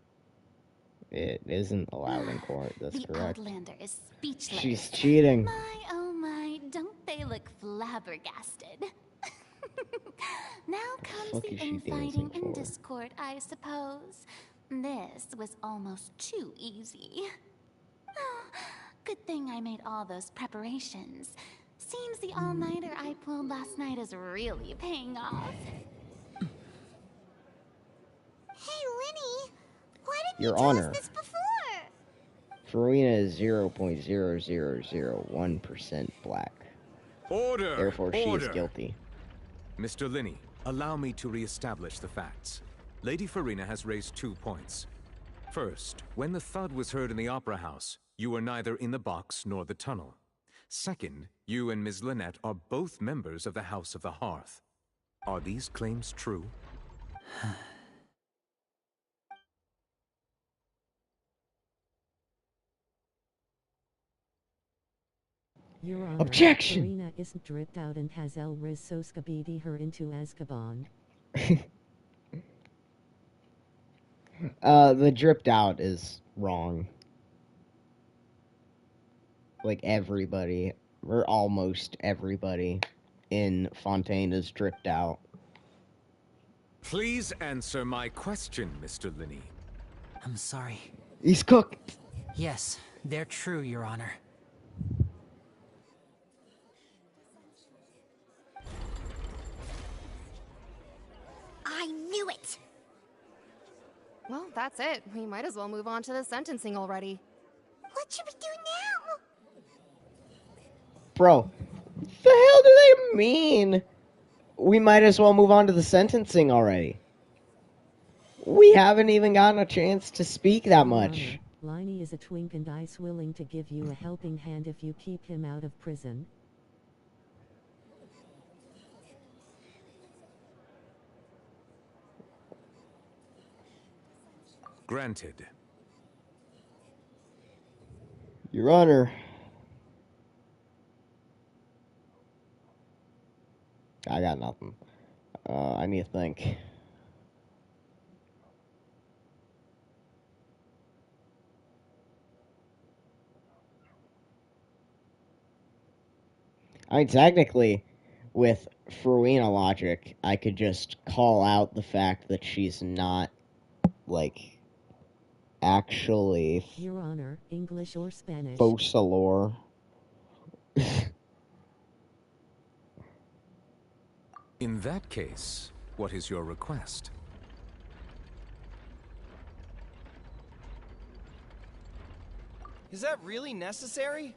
It isn't allowed in court. That's The correct. Outlander is speechless. She's cheating. My, oh my, don't they look flabbergasted? Now comes fuck the is she dancing infighting and for? discord, I suppose. This was almost too easy. Good thing I made all those preparations. Seems the all-nighter I pulled last night is really paying off. Hey, Linny, why didn't Your you tell Honor. us this before? Farina is 0.0001% black. Order! Therefore, she Order. is guilty. Mr. Linney, allow me to re-establish the facts. Lady Farina has raised 2 points. First, when the thud was heard in the Opera House, you were neither in the box nor the tunnel. Second, you and Ms. Lynette are both members of the House of the Hearth. Are these claims true? Your Honor, Objection! Farina isn't dripped out and has El Riz Soskabidi her into Azkaban. The dripped out is wrong. Like everybody, or almost everybody, in Fontaine is dripped out. Please answer my question, Mr. Linney. I'm sorry. He's cooked! Yes, they're true, Your Honor. I knew it! Well, that's it. We might as well move on to the sentencing already. What should we do now? Bro, the hell do they mean? We might as well move on to the sentencing already. We haven't even gotten a chance to speak that much. Liney is a twink and I's willing to give you a helping hand if you keep him out of prison. Granted. Your Honor. I got nothing. I need to think. I mean, technically, with Farina logic, I could just call out the fact that she's not, like, actually... Your Honor, English or Spanish? Focalor. In that case, what is your request? Is that really necessary?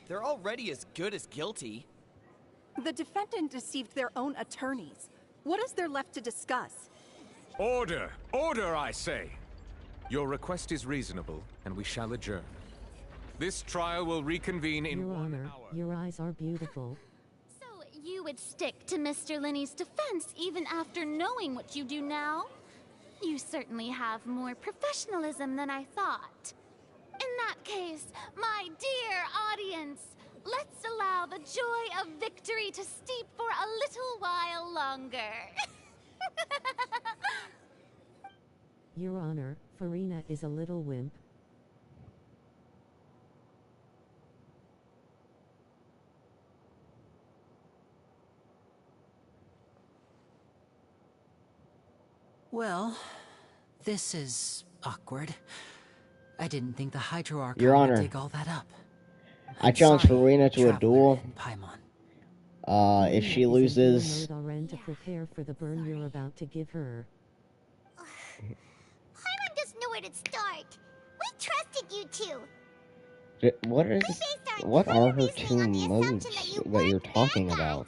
They're already as good as guilty. The defendant deceived their own attorneys. What is there left to discuss? Order! Order, I say! Your request is reasonable, and we shall adjourn. This trial will reconvene in Your 1 Honor, hour. your eyes are beautiful. So you would stick to Mr. Linney's defense even after knowing what you do now? You certainly have more professionalism than I thought. In that case, my dear audience, let's allow the joy of victory to steep for a little while longer. Your Honor, Farina is a little wimp. Well, this is awkward. I didn't think the Hydroarchon Your Honor, would dig all that up. I challenge Farina to a Traveler duel. and Paimon. If she loses... To prepare for the burn you're about to give her. Paimon doesn't know where to start. We trusted you two. What are her two modes that you're talking about?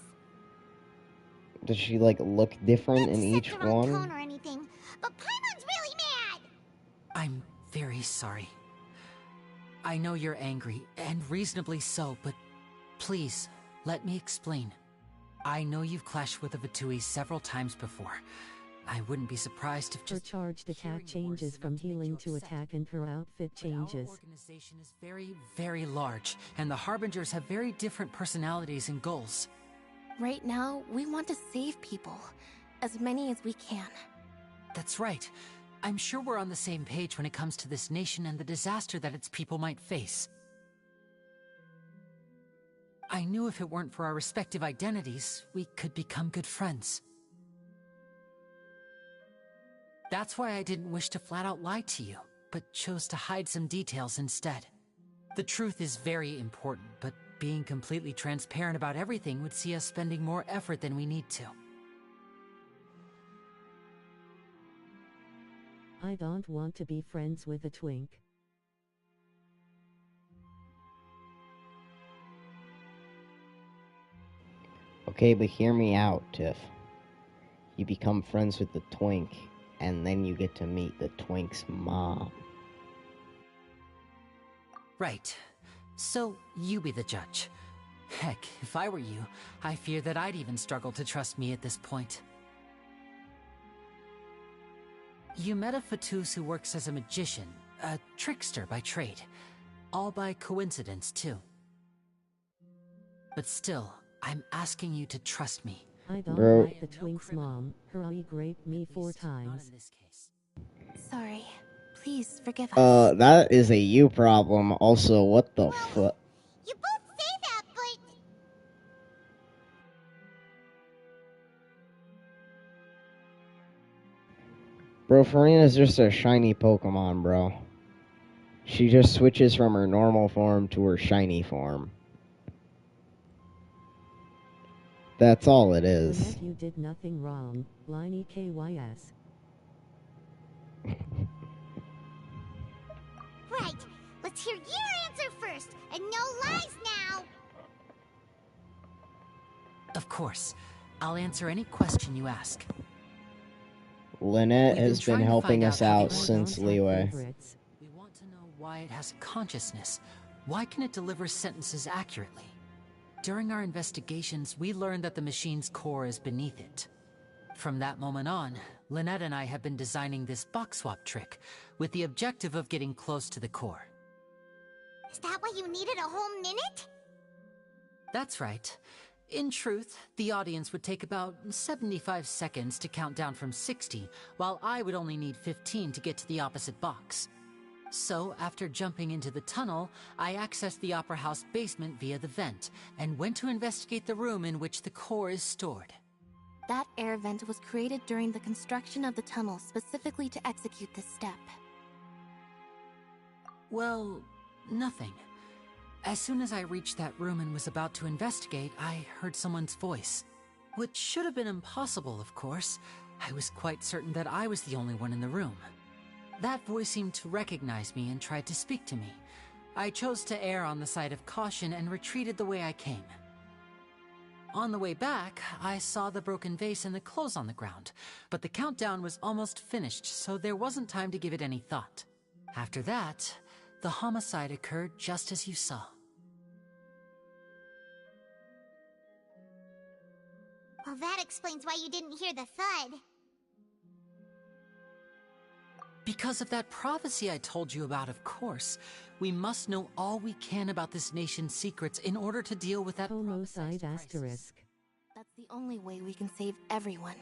Does she, like, look different in each one? Or anything, but Paimon's really mad. I'm very sorry. I know you're angry, and reasonably so, but please, let me explain. I know you've clashed with the Vatui several times before. I wouldn't be surprised if just... Her charged attack changes from healing to attack and her outfit changes. Our organization is very, very large, and the Harbingers have very different personalities and goals. Right now, we want to save people. As many as we can. That's right. I'm sure we're on the same page when it comes to this nation and the disaster that its people might face. I knew if it weren't for our respective identities, we could become good friends. That's why I didn't wish to flat out lie to you, but chose to hide some details instead. The truth is very important, but being completely transparent about everything would see us spending more effort than we need to. I don't want to be friends with a twink. Okay, but hear me out, Tiff. You become friends with the twink, and then you get to meet the twink's mom. Right. So, you be the judge. Heck, if I were you, I fear that I'd even struggle to trust me at this point. You met a Fatus who works as a magician, a trickster by trade. All by coincidence, too. But still, I'm asking you to trust me. I don't like the twink's mom. Her eye raped me 4 times. Sorry. Please forgive us. That is a you problem. Also, what the fuck? You both say that, but... Bro, Farina's just a shiny Pokemon, bro. She just switches from her normal form to her shiny form. That's all it is. You did nothing wrong, Liney KYS. Right. Let's hear your answer first, and no lies now. Of course. I'll answer any question you ask. Lynette has been helping us out since Leeway. We want to know why it has consciousness. Why can it deliver sentences accurately? During our investigations, we learned that the machine's core is beneath it. From that moment on, Lynette and I have been designing this box swap trick with the objective of getting close to the core. Is that why you needed a whole minute? That's right. In truth, the audience would take about 75 seconds to count down from 60, while I would only need 15 to get to the opposite box. So, after jumping into the tunnel, I accessed the Opera House basement via the vent, and went to investigate the room in which the core is stored. That air vent was created during the construction of the tunnel specifically to execute this step. Well, nothing. As soon as I reached that room and was about to investigate, I heard someone's voice. Which should have been impossible, of course. I was quite certain that I was the only one in the room. That voice seemed to recognize me and tried to speak to me. I chose to err on the side of caution and retreated the way I came. On the way back, I saw the broken vase and the clothes on the ground, but the countdown was almost finished, so there wasn't time to give it any thought. After that, the homicide occurred just as you saw. Well, that explains why you didn't hear the thud. Because of that prophecy I told you about, of course. We must know all we can about this nation's secrets in order to deal with that homicide asterisk. That's the only way we can save everyone.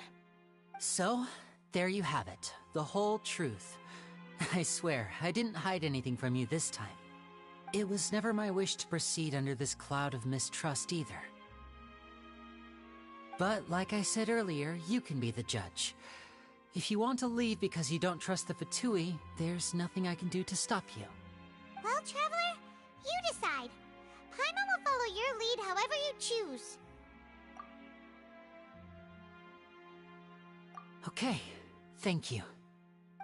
So, there you have it. The whole truth. I swear, I didn't hide anything from you this time. It was never my wish to proceed under this cloud of mistrust either. But, like I said earlier, you can be the judge. If you want to leave because you don't trust the Fatui, there's nothing I can do to stop you. Well, Traveler, you decide. Paimon will follow your lead however you choose. Okay, thank you.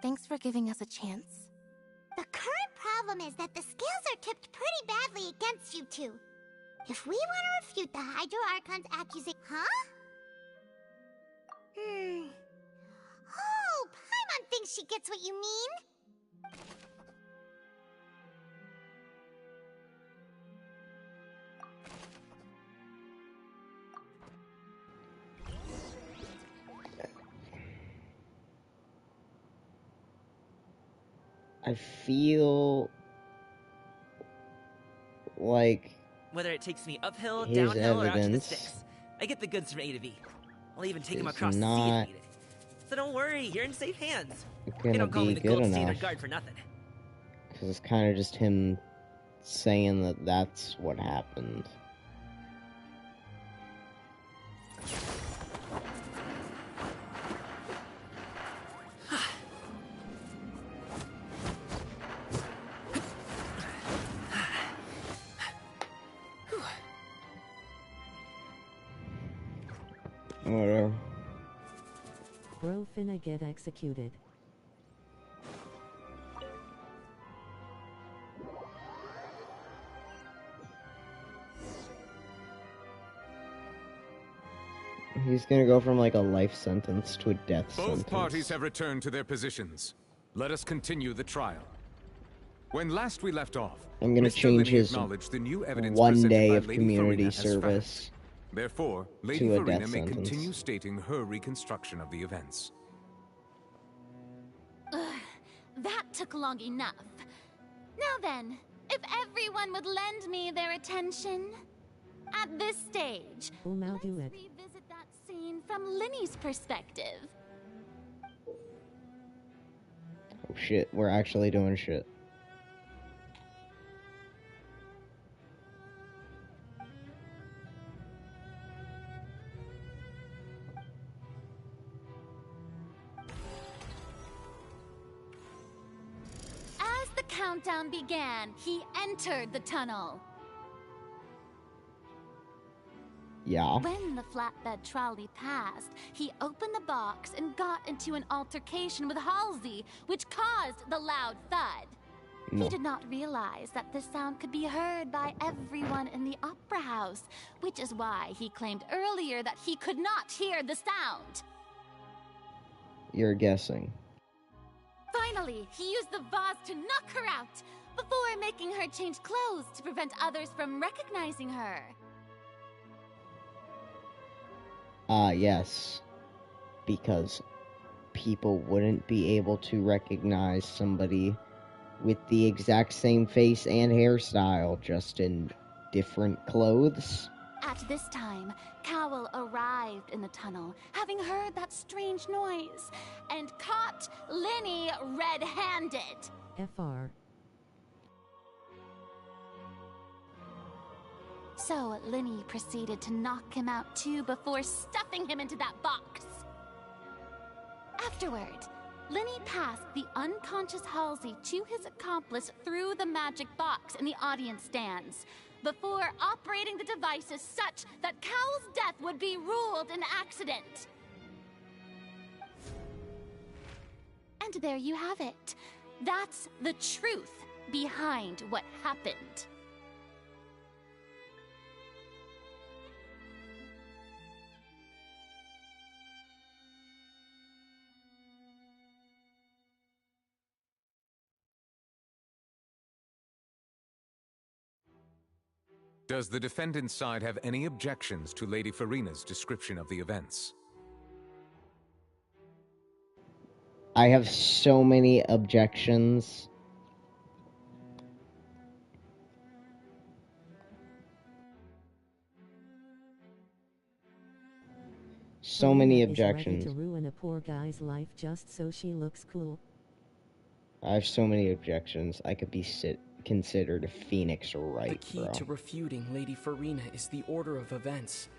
Thanks for giving us a chance. The current problem is that the scales are tipped pretty badly against you two. If we want to refute the Hydro Archon's accusation... Huh? Oh, Paimon thinks she gets what you mean. I feel like whether it takes me uphill, his downhill, or out to the evidence sticks, I get the goods from A to B. I'll even take him is across the sea if not needed. So don't worry, you're in safe hands. They gonna don't call me be the good gold standard enough. guard for nothing. Because it's kind of just him saying that that's what happened. Whatever. Bro finna get executed. He's gonna go from like a life sentence to a death sentence. Both parties have returned to their positions. Let us continue the trial. When last we left off, I'm gonna Mr. change Linney his acknowledged the new evidence 1 presented day by of Lady community Farina as service fact. Therefore, Lady to a Farina death may sentence. continue stating her reconstruction of the events. Ugh, that took long enough. Now then, if everyone would lend me their attention. At this stage, We'll now do it. revisit that scene from Linny's perspective. Oh shit, we're actually doing shit. As the countdown began, he entered the tunnel. Yeah. When the flatbed trolley passed, he opened the box and got into an altercation with Halsey, which caused the loud thud. No. He did not realize that this sound could be heard by everyone in the opera house, which is why he claimed earlier that he could not hear the sound. You're guessing. Finally, he used the vase to knock her out, before making her change clothes to prevent others from recognizing her. Yes. Because people wouldn't be able to recognize somebody with the exact same face and hairstyle, just in different clothes. At this time, Cowell arrived in the tunnel, having heard that strange noise, and caught Linny red-handed. FR. So Linny proceeded to knock him out too before stuffing him into that box. Afterward, Linny passed the unconscious Halsey to his accomplice through the magic box in the audience stands, before operating the devices such that Cowell's death would be ruled an accident. And there you have it. That's the truth behind what happened. Does the defendant's side have any objections to Lady Farina's description of the events? I have so many objections. So many objections. Is ready to ruin a poor guy's life just so she looks cool. I have so many objections. I could be considered a Phoenix Wright, The key to refuting Lady Farina is the order of events,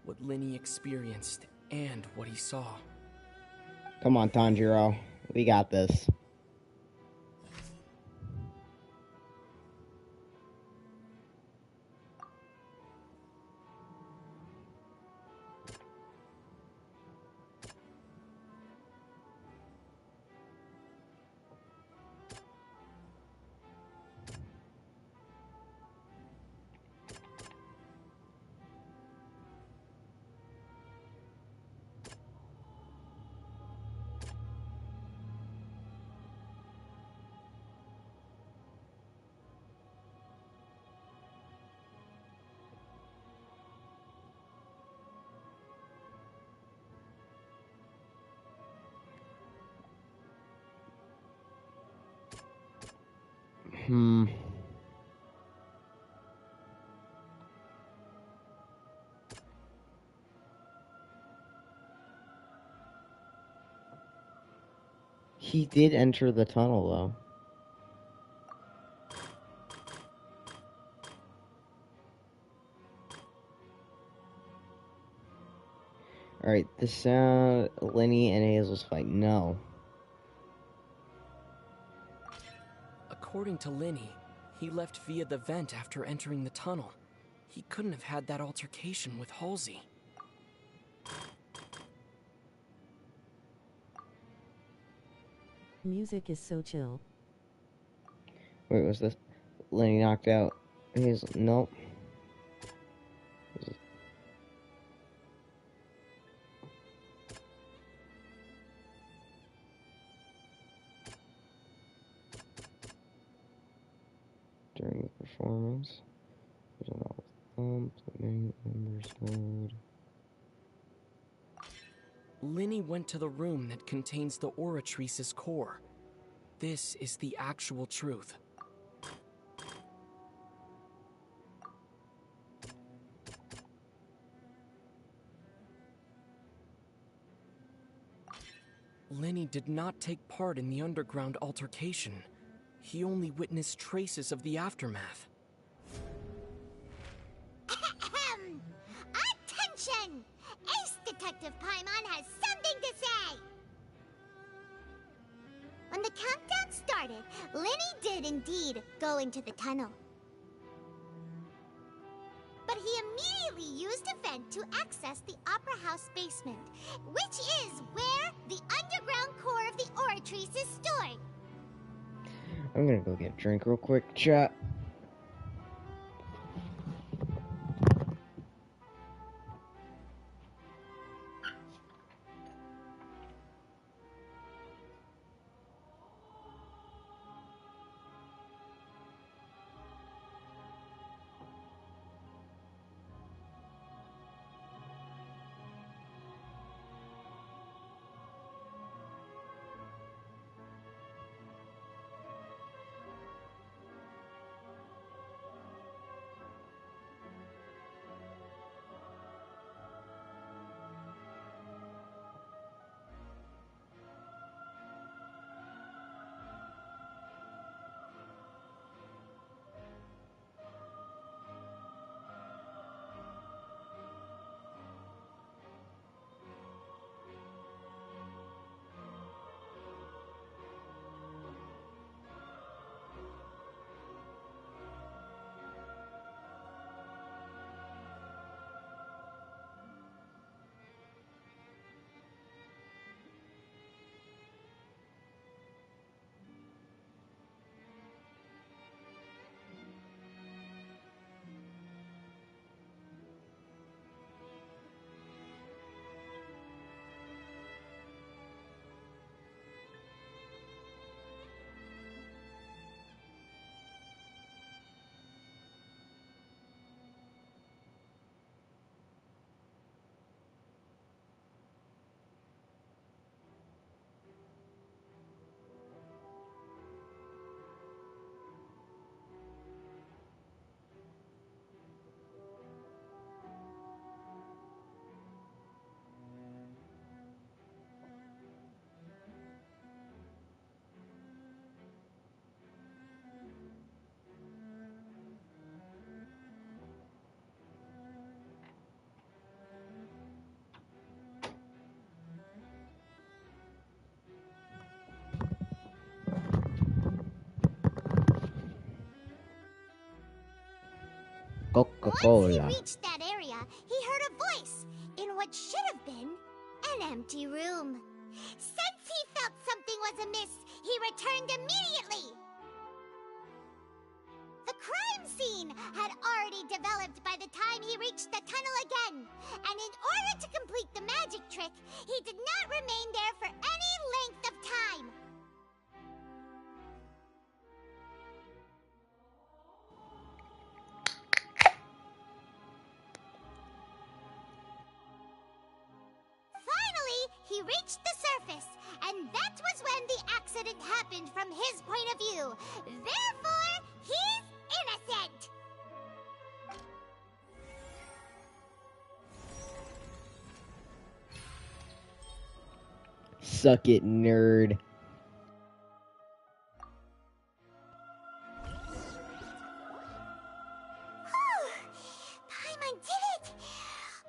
what Linny experienced, and what he saw. Come on, Tanjiro. We got this. He did enter the tunnel, though. Alright, the sound Linny and Hazel's fight. No. According to Linny, he left via the vent after entering the tunnel. He couldn't have had that altercation with Halsey. Music is so chill. Wait, was this Lenny knocked out? He's nope. During the performance, there's an all thump, the main members heard. Linny went to the room that contains the Oratrice's core. This is the actual truth. Lenny did not take part in the underground altercation. He only witnessed traces of the aftermath. Attention! Ace Detective Paimon has something to say! When the countdown started, Lenny did indeed go into the tunnel. But he immediately used a vent to access the Opera House basement, which is where the underground core of the Oratrice is stored. I'm gonna go get a drink real quick, chat. Coca-Cola. Once he reached that area, he heard a voice in what should have been an empty room. Since he felt something was amiss, he returned immediately. The crime scene had already developed by the time he reached the tunnel again, and in order to complete the magic trick, he did not remain there for any length of time. Finally, he reached the surface, and that was when the accident happened from his point of view. Therefore, he's innocent! Suck it, nerd. Paimon did it!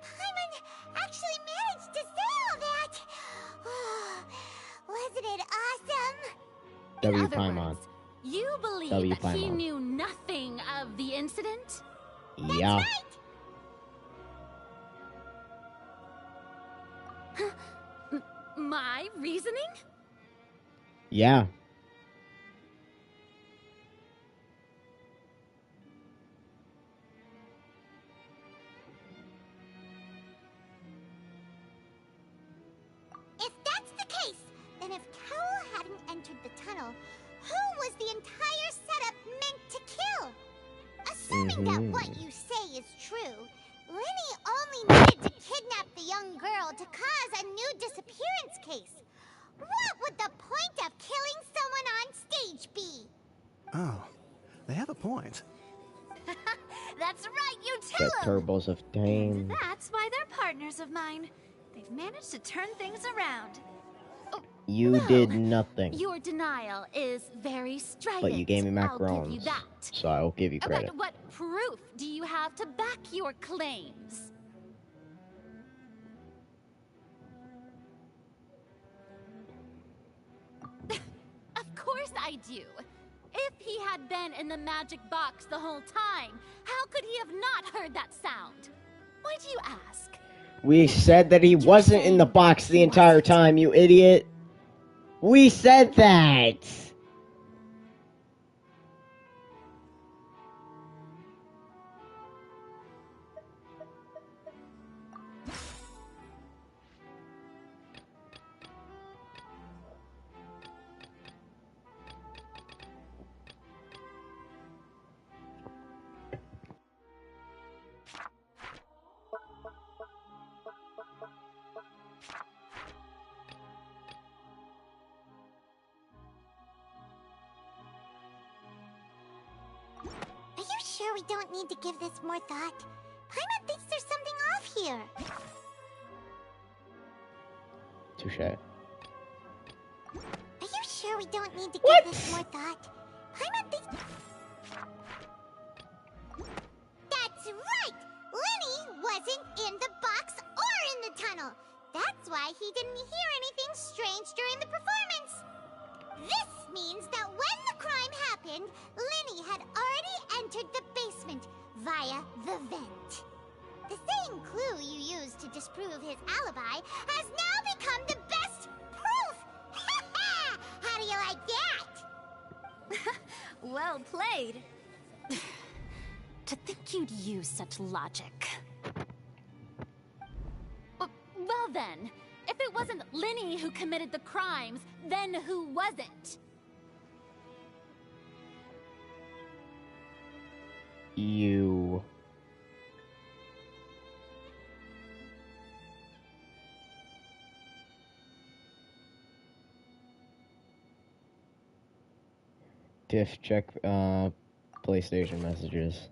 Paimon actually managed to say all that! Wasn't it awesome? W Paimon. You believe W that he Paimon. knew nothing of the incident? Yeah. My reasoning? Yeah. If that's the case, then if Cowell hadn't entered the tunnel, who was the entire setup meant to kill? Assuming that what you say is true, Lenny only needed to kidnap the young girl to cause a new disappearance case. What would the point of killing someone on stage be? Oh, they have a point. That's right, you tell Get them! turbos of Tame. And that's why they're partners of mine. They've managed to turn things around. You did nothing. Your denial is very strident. But you gave me I'll give you macarons. that. So I will give you credit. But what proof do you have to back your claims? Of course I do. If he had been in the magic box the whole time, how could he have not heard that sound? Why do you ask? We said that he wasn't in the box the entire time, you idiot. We said that. Are you sure we don't need to give this more thought? Paimon thinks there's something off here. Touché. Are you sure we don't need to give this more thought? Paimon thinks... That's right! Lenny wasn't in the box or in the tunnel. That's why he didn't hear anything strange during the performance. This means that when the crime happened, Lenny had already entered the basement via the vent. The same clue you used to disprove his alibi has now become the best proof! How do you like that? Well played. To think you'd use such logic. Well then, if it wasn't Lenny who committed the crimes, then who was it? You. Diff, check PlayStation messages.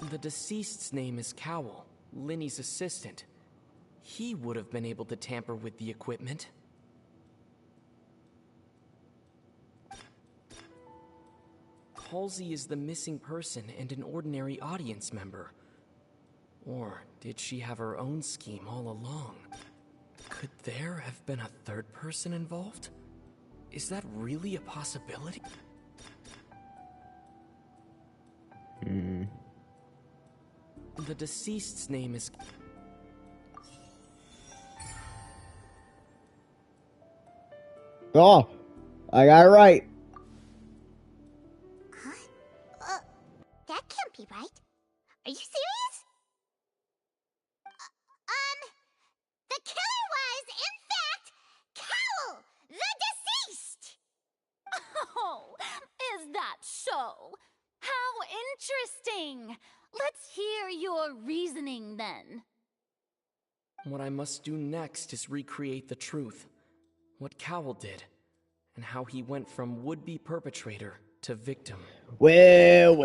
The deceased's name is Cowell, Lenny's assistant. He would have been able to tamper with the equipment. Halsey is the missing person and an ordinary audience member. Or did she have her own scheme all along? Could there have been a third person involved? Is that really a possibility? The deceased's name is... Oh, I got it right. Huh? That can't be right. Are you serious? The killer was, in fact, Cowell, the deceased! Oh, is that so? How interesting! Let's hear your reasoning then. What I must do next is recreate the truth. What Cowell did, and how he went from would-be perpetrator to victim. Well.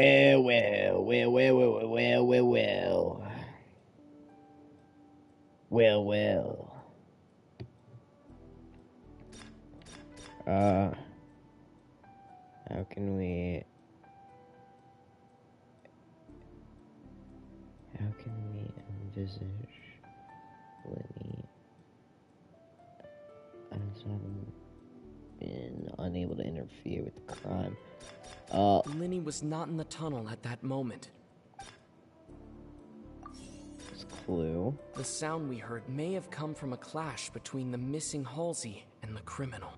How can we envisage Lenny as having been unable to interfere with the crime? Lenny was not in the tunnel at that moment. Clue. The sound we heard may have come from a clash between the missing Halsey and the criminal.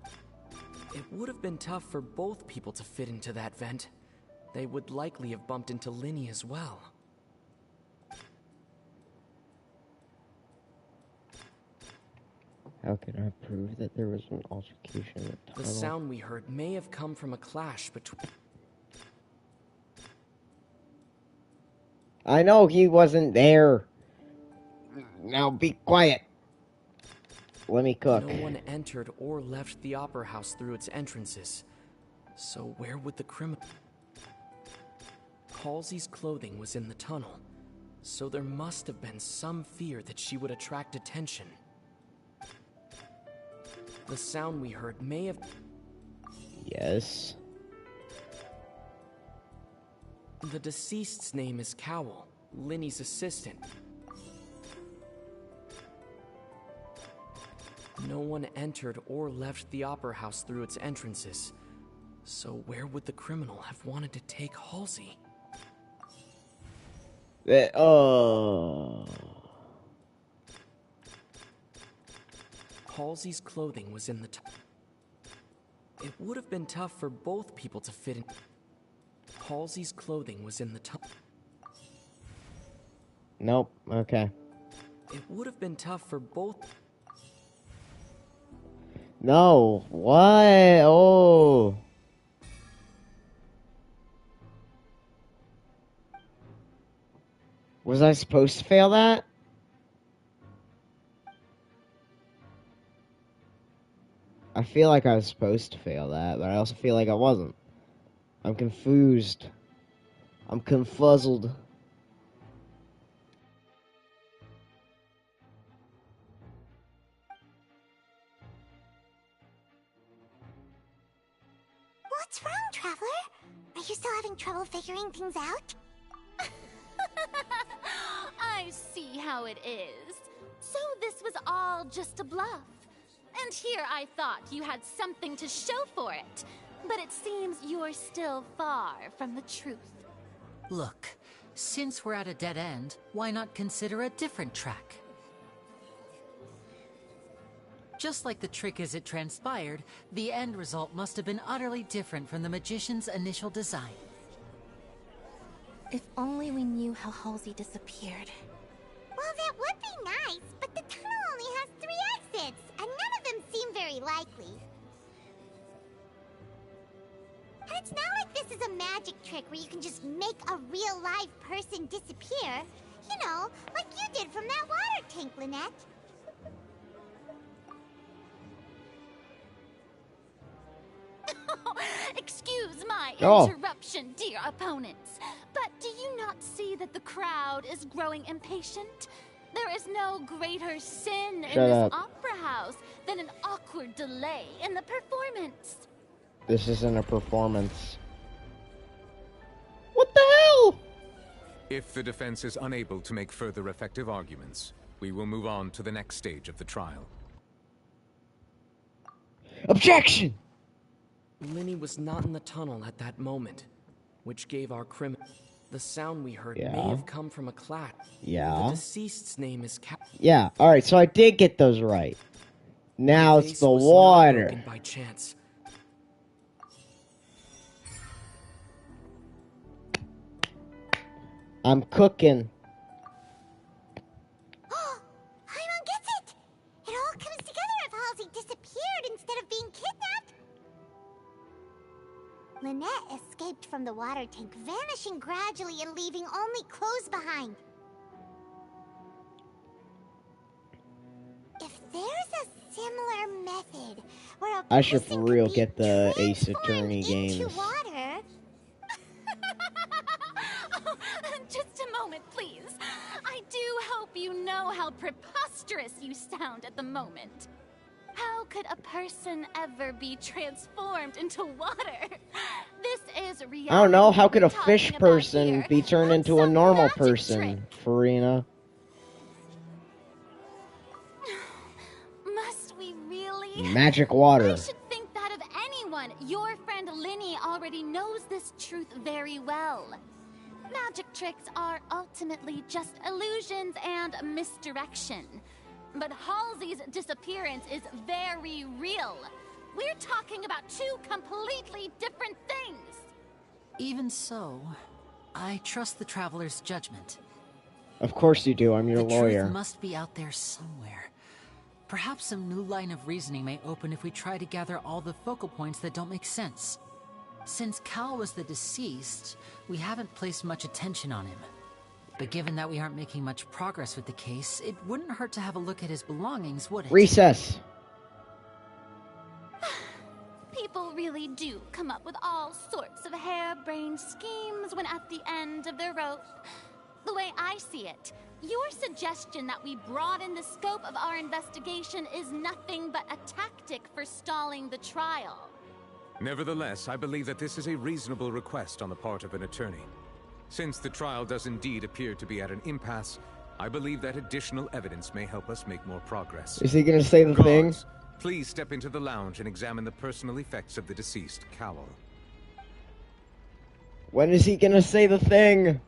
It would have been tough for both people to fit into that vent. They would likely have bumped into Lenny as well. How can I prove that there was an altercation in the tunnel? The sound we heard may have come from a clash between... I know he wasn't there. Now be quiet. Let me cook. No one entered or left the opera house through its entrances. So where would the criminal... Halsey's clothing was in the tunnel, so there must have been some fear that she would attract attention. The sound we heard may have... Yes. The deceased's name is Cowell, Lenny's assistant. No one entered or left the opera house through its entrances. So where would the criminal have wanted to take Halsey? Halsey's clothing was in the It would have been tough for both people to fit in. Halsey's clothing was in the Nope, okay. It would have been tough for both. No, what? Oh. Was I supposed to fail that? I feel like I was supposed to fail that, but I also feel like I wasn't. I'm confused. I'm confuzzled. What's wrong, Traveler? Are you still having trouble figuring things out? I see how it is. So this was all just a bluff. And here I thought you had something to show for it. But it seems you're still far from the truth. Look, since we're at a dead end, why not consider a different track? Just like the trick as it transpired, the end result must have been utterly different from the magician's initial design. If only we knew how Halsey disappeared. Well, that would be nice, but the tunnel only has 3 exits, and none of them seem very likely. And it's not like this is a magic trick where you can just make a real live person disappear. You know, like you did from that water tank, Lynette. Excuse my interruption, dear opponents. But do you not see that the crowd is growing impatient? There is no greater sin in this opera house than an awkward delay in the performance. This isn't a performance. What the hell? If the defense is unable to make further effective arguments, we will move on to the next stage of the trial. Objection! Lenny was not in the tunnel at that moment, which gave our criminal... The sound we heard may have come from a clash. Yeah. The deceased's name is Yeah, alright, so I did get those right. Now it's the water. By chance. I'm cooking. Paimon gets it! It all comes together if Halsey disappeared instead of being kidnapped. Lynette escaped from from the water tank, vanishing gradually and leaving only clothes behind. If there's a similar method where a I should for person real could be get the Ace transformed Attorney into games. water. Just a moment, please. I do hope you know how preposterous you sound at the moment. How could a person ever be transformed into water? This is reality. I don't know. How could a we're fish talking about person here, be turned not into a some normal magic person, Farina? Must we really? Magic water. I should think that of anyone. Your friend Linny already knows this truth very well. Magic tricks are ultimately just illusions and misdirection. But Halsey's disappearance is very real. We're talking about two completely different things. Even so, I trust the Traveler's judgment. Of course you do. I'm your The lawyer. truth must be out there somewhere. Perhaps some new line of reasoning may open if we try to gather all the focal points that don't make sense. Since Cal was the deceased, we haven't placed much attention on him. But given that we aren't making much progress with the case, it wouldn't hurt to have a look at his belongings, would it? Recess. People really do come up with all sorts of harebrained schemes when at the end of their rope. The way I see it, your suggestion that we broaden the scope of our investigation is nothing but a tactic for stalling the trial. Nevertheless, I believe that this is a reasonable request on the part of an attorney. Since the trial does indeed appear to be at an impasse, I believe that additional evidence may help us make more progress. Is he gonna say the thing? Guards, please step into the lounge and examine the personal effects of the deceased Cowell. When is he gonna say the thing?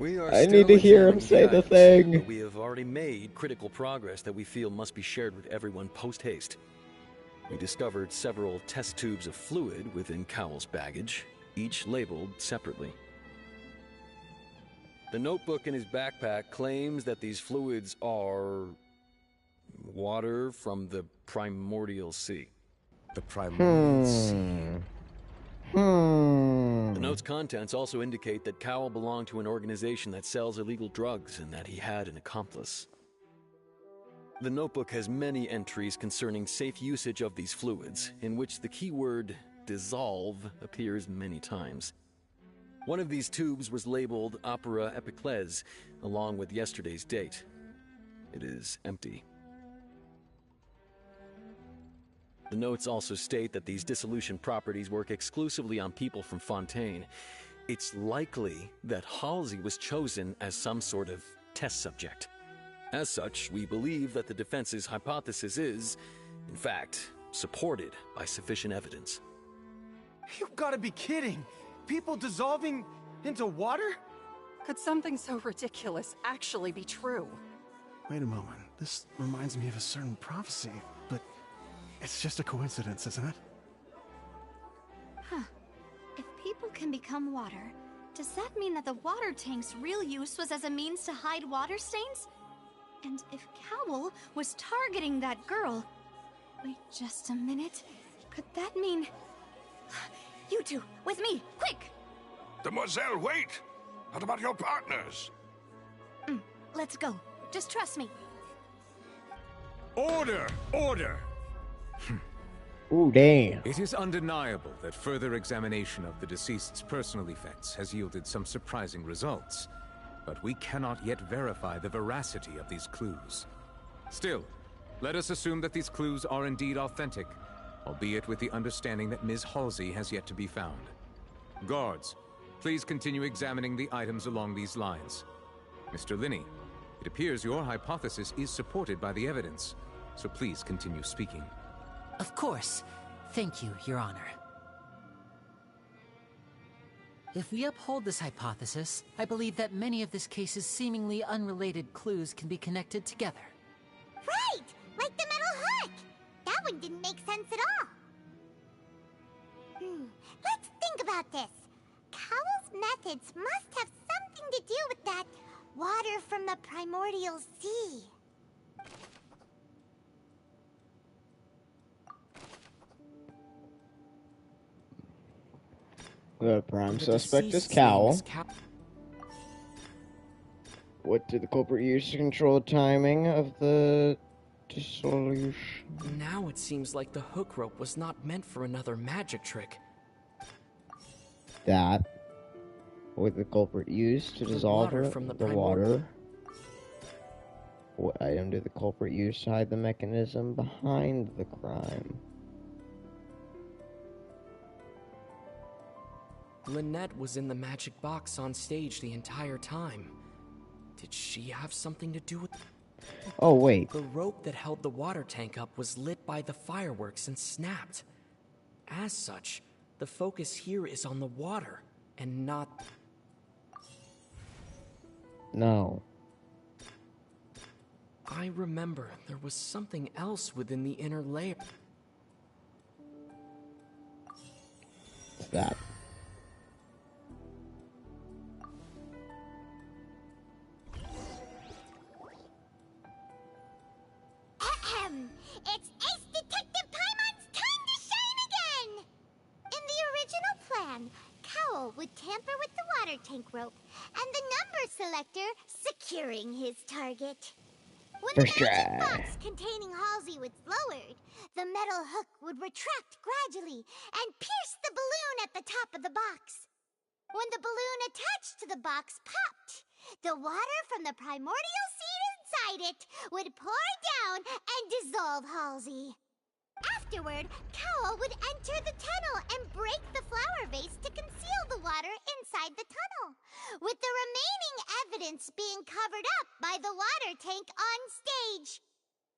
I still need to hear him examining say the items, thing. but we have already made critical progress that we feel must be shared with everyone post-haste. We discovered several test tubes of fluid within Cowell's baggage, each labeled separately. The notebook in his backpack claims that these fluids are water from the primordial sea. The primordial sea. The note's contents also indicate that Cowell belonged to an organization that sells illegal drugs and that he had an accomplice. The notebook has many entries concerning safe usage of these fluids, in which the keyword dissolve appears many times. One of these tubes was labeled Opera Epiclese, along with yesterday's date. It is empty. The notes also state that these dissolution properties work exclusively on people from Fontaine. It's likely that Halsey was chosen as some sort of test subject. As such, we believe that the defense's hypothesis is, in fact, supported by sufficient evidence. You've got to be kidding! People dissolving into water? Could something so ridiculous actually be true? Wait a moment. This reminds me of a certain prophecy, but it's just a coincidence, isn't it? Huh. If people can become water, does that mean that the water tank's real use was as a means to hide water stains? And if Cowell was targeting that girl... Wait just a minute. Could that mean... You two, with me, quick! Demoiselle, wait! What about your partners? Let's go. Just trust me. Order! Order! Ooh, damn. It is undeniable that further examination of the deceased's personal effects has yielded some surprising results, but we cannot yet verify the veracity of these clues. Still, let us assume that these clues are indeed authentic, albeit with the understanding that Ms. Halsey has yet to be found. Guards, please continue examining the items along these lines. Mr. Linney, it appears your hypothesis is supported by the evidence, so please continue speaking. Of course. Thank you, Your Honor. If we uphold this hypothesis, I believe that many of this case's seemingly unrelated clues can be connected together. Right! Like the metal hook! That one didn't make sense at all. Let's think about this. Cowell's methods must have something to do with that water from the primordial sea. The prime suspect is Cowl. What did the culprit use to control the timing of the dissolution? Now it seems like the hook rope was not meant for another magic trick. That. What did the culprit use to dissolve the water? What item did the culprit use to hide the mechanism behind the crime? Lynette was in the magic box on stage the entire time. Did she have something to do with... Oh, wait. The rope that held the water tank up was lit by the fireworks and snapped. As such, the focus here is on the water, and not... No. I remember there was something else within the inner layer. What's that? It's Ace Detective Paimon's time to shine again! In the original plan, Cowl would tamper with the water tank rope and the number selector securing his target. When the magic box containing Halsey was lowered, the metal hook would retract gradually and pierce the balloon at the top of the box. When the balloon attached to the box popped, the water from the primordial seed inside it would pour down and dissolve Halsey. Afterward, Cowl would enter the tunnel and break the flower vase to conceal the water inside the tunnel, with the remaining evidence being covered up by the water tank on stage.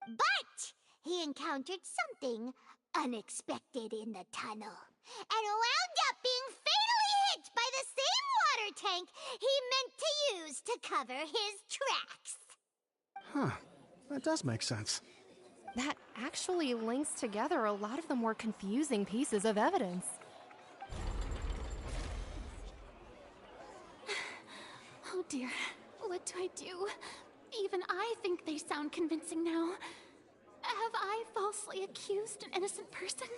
But he encountered something unexpected in the tunnel, and wound up being fatally hit by the same water tank he meant to use to cover his tracks. Huh. That does make sense. That actually links together a lot of the more confusing pieces of evidence. Oh dear, what do I do? Even I think they sound convincing now. Have I falsely accused an innocent person?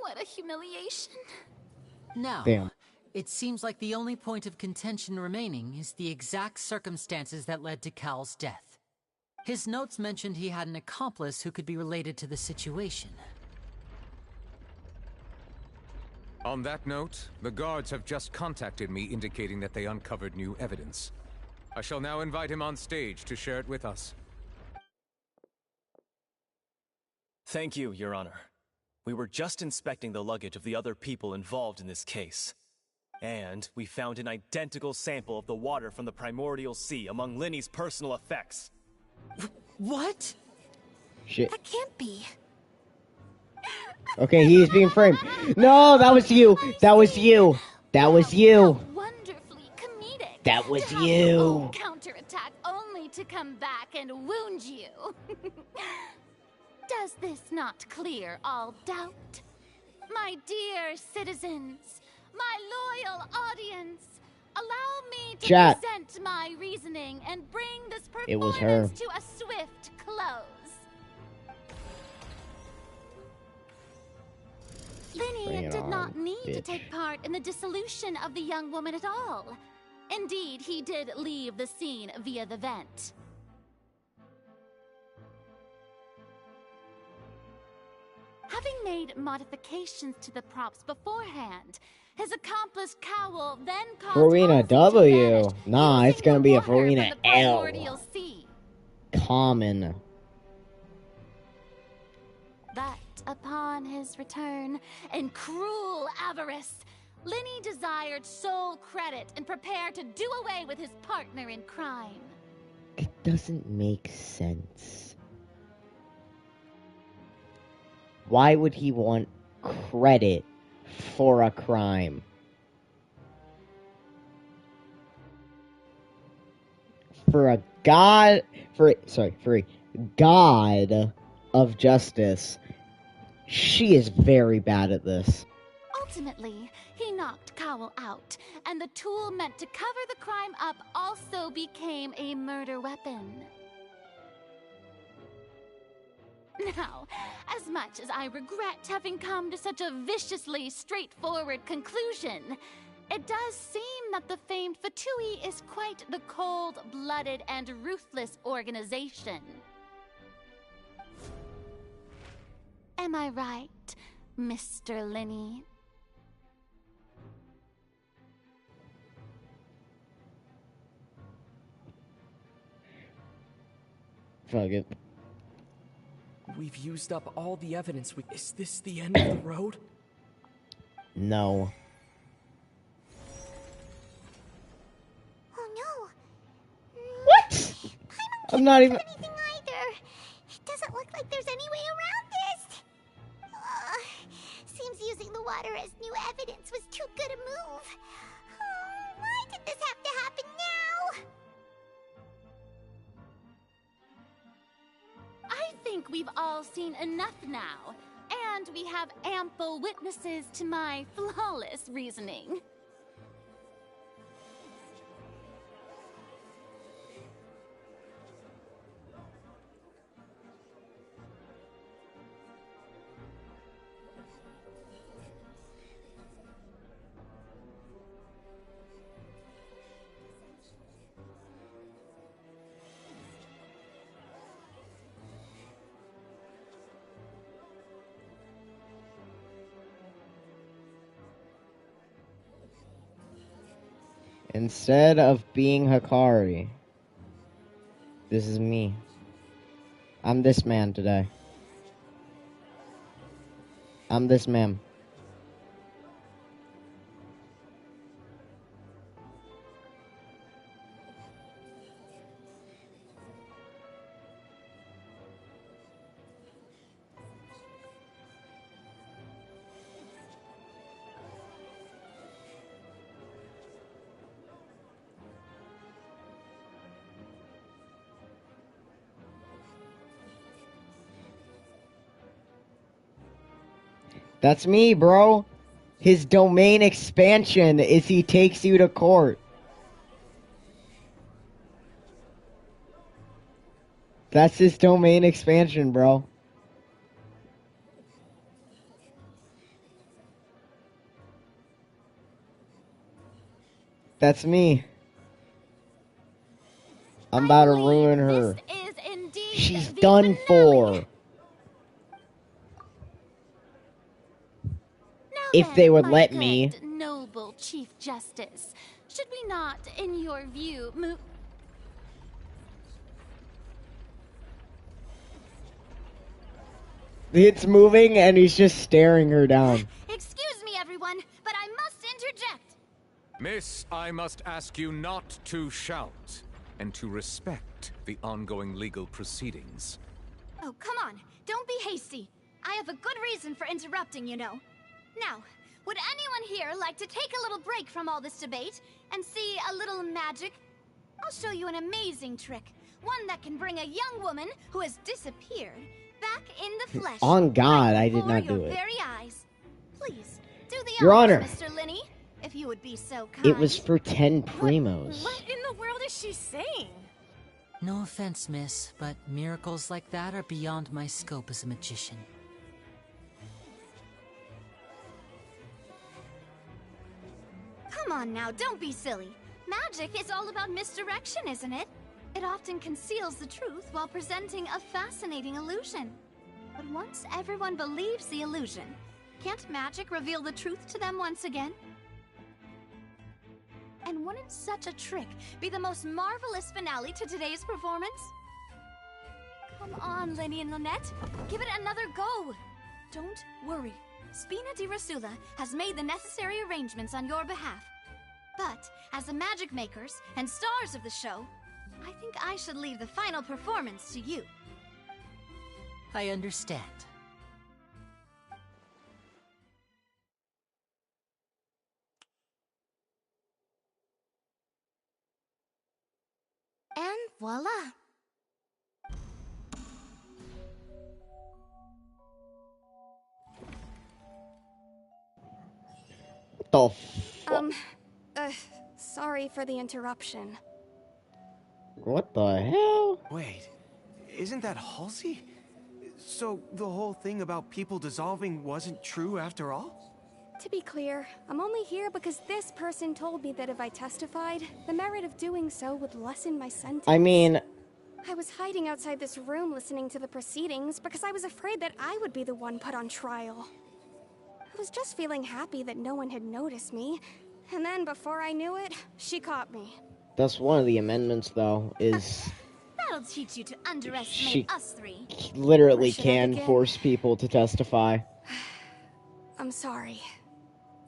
What a humiliation. No. Damn. It seems like the only point of contention remaining is the exact circumstances that led to Cowl's death. His notes mentioned he had an accomplice who could be related to the situation. On that note, the guards have just contacted me indicating that they uncovered new evidence. I shall now invite him on stage to share it with us. Thank you, Your Honor. We were just inspecting the luggage of the other people involved in this case. And we found an identical sample of the water from the primordial sea among Linny's personal effects. What? Shit. That can't be. Okay, he is being framed. No, that was you. That was you. That was you. Wonderfully comedic. That was you. Counterattack only to come back and wound you. Does this not clear all doubt? My dear citizens, my loyal audience, allow me to present my reasoning and bring this performance to a swift close. Linny did not need to take part in the dissolution of the young woman at all. Indeed, he did leave the scene via the vent. Having made modifications to the props beforehand, his accomplice Cowl then caused Farina W. Nah, it's gonna be a from the Farina L. primordial sea. Common. But upon his return, in cruel avarice, Linny desired sole credit and prepared to do away with his partner in crime. It doesn't make sense. Why would he want credit for a crime? For a god of justice, she is very bad at this. Ultimately, he knocked Cowl out, and the tool meant to cover the crime up also became a murder weapon. Now, as much as I regret having come to such a viciously straightforward conclusion, it does seem that the famed Fatui is quite the cold-blooded and ruthless organization. Am I right, Mr. Linney? Fuck it. We've used up all the evidence. Is this the end of the road? No. Oh no. What? I'm not even. Anything either. It doesn't look like there's any way around this. Seems using the water as new evidence was too good a move. Why did this have to happen now? I think we've all seen enough now, and we have ample witnesses to my flawless reasoning. Instead of being Hikari, this is me. I'm this man today. I'm this man. That's me, bro. His domain expansion is he takes you to court. That's his domain expansion, bro. That's me. I'm about to ruin her. She's done for. If they would let me. Noble Chief Justice, should we not, in your view, move? It's moving and he's just staring her down. Excuse me, everyone, but I must interject. Miss, I must ask you not to shout and to respect the ongoing legal proceedings. Oh, come on. Don't be hasty. I have a good reason for interrupting, you know. Now, would anyone here like to take a little break from all this debate and see a little magic? I'll show you an amazing trick. One that can bring a young woman who has disappeared back in the flesh. On God, I did before not your do it. very eyes. Please, do the Your honors, Honor. Mr. Linney, if you would be so kind. It was for 10 primos. What in the world is she saying? No offense, miss, but miracles like that are beyond my scope as a magician. Come on now, don't be silly. Magic is all about misdirection, isn't it? It often conceals the truth while presenting a fascinating illusion. But once everyone believes the illusion, can't magic reveal the truth to them once again? And wouldn't such a trick be the most marvelous finale to today's performance? Come on, Lenny and Lynette. Give it another go. Don't worry. Spina di Rasula has made the necessary arrangements on your behalf. But, as the magic makers and stars of the show, I think I should leave the final performance to you. I understand. And voila. The Sorry for the interruption. What the hell? Wait, isn't that Halsey? So the whole thing about people dissolving wasn't true after all? To be clear, I'm only here because this person told me that if I testified, the merit of doing so would lessen my sentence. I mean... I was hiding outside this room listening to the proceedings because I was afraid that I would be the one put on trial. I was just feeling happy that no one had noticed me, and then before I knew it, she caught me. That's one of the amendments, though, is... That'll teach you to underestimate us three. Literally can force people to testify. I'm sorry.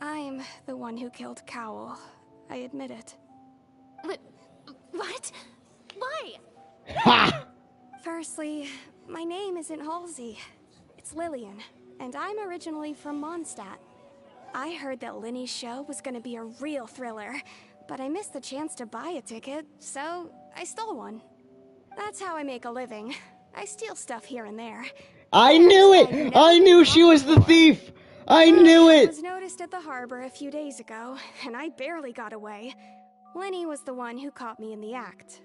I'm the one who killed Cowl. I admit it. What? Why? Ha! Firstly, my name isn't Halsey. It's Lillian, and I'm originally from Mondstadt. I heard that Linny's show was gonna be a real thriller, but I missed the chance to buy a ticket, so I stole one. That's how I make a living. I steal stuff here and there. I knew it! I knew she was the thief! I knew it! I was noticed at the harbor a few days ago, and I barely got away. Lenny was the one who caught me in the act.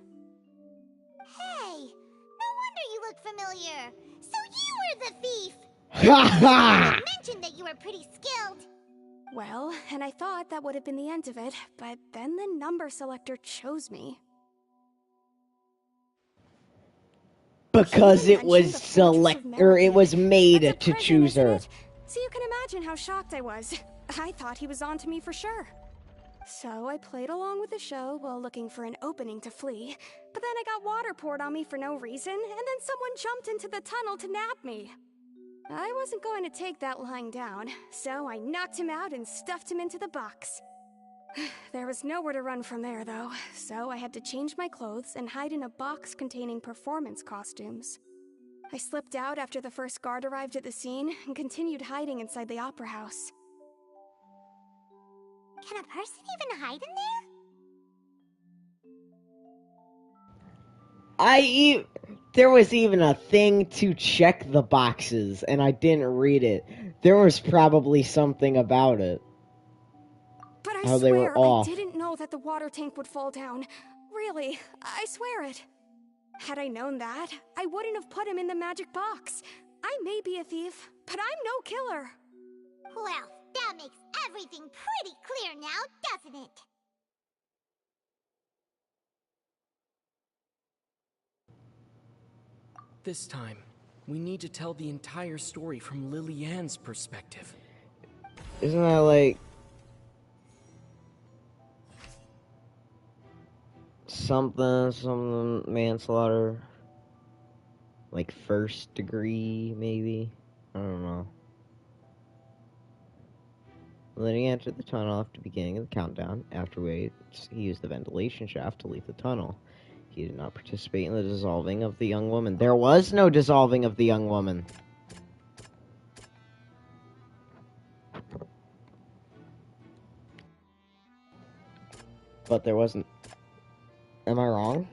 Hey, no wonder you look familiar. So you were the thief. Ha! You mentioned that you were pretty skilled. Well, and I thought that would have been the end of it, but then the number selector chose me. Because it was it was made to choose her. So you can imagine how shocked I was. I thought he was on to me for sure. So I played along with the show while looking for an opening to flee, but then I got water poured on me for no reason, and then someone jumped into the tunnel to nab me. I wasn't going to take that lying down, so I knocked him out and stuffed him into the box. There was nowhere to run from there, though, so I had to change my clothes and hide in a box containing performance costumes. I slipped out after the first guard arrived at the scene and continued hiding inside the opera house. Can a person even hide in there? There was even a thing to check the boxes, and I didn't read it. There was probably something about it. But I How swear, they were off. I didn't know that the water tank would fall down. Really, I swear it. Had I known that, I wouldn't have put him in the magic box. I may be a thief, but I'm no killer. Well, that makes everything pretty clear now, doesn't it? This time, we need to tell the entire story from Lily-Ann's perspective. Isn't that like... something manslaughter? Like first degree, maybe? I don't know. Lenny entered the tunnel after the beginning of the countdown. Afterwards, he used the ventilation shaft to leave the tunnel. He did not participate in the dissolving of the young woman. There was no dissolving of the young woman. But there wasn't... Am I wrong?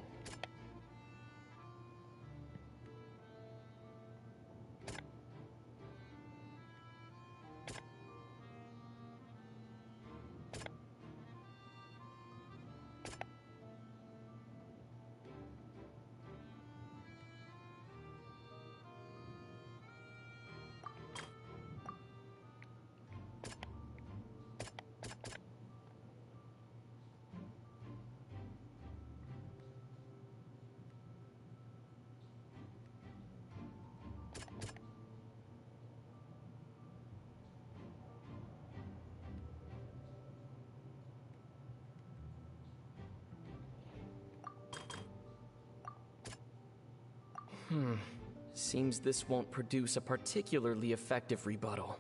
Seems this won't produce a particularly effective rebuttal.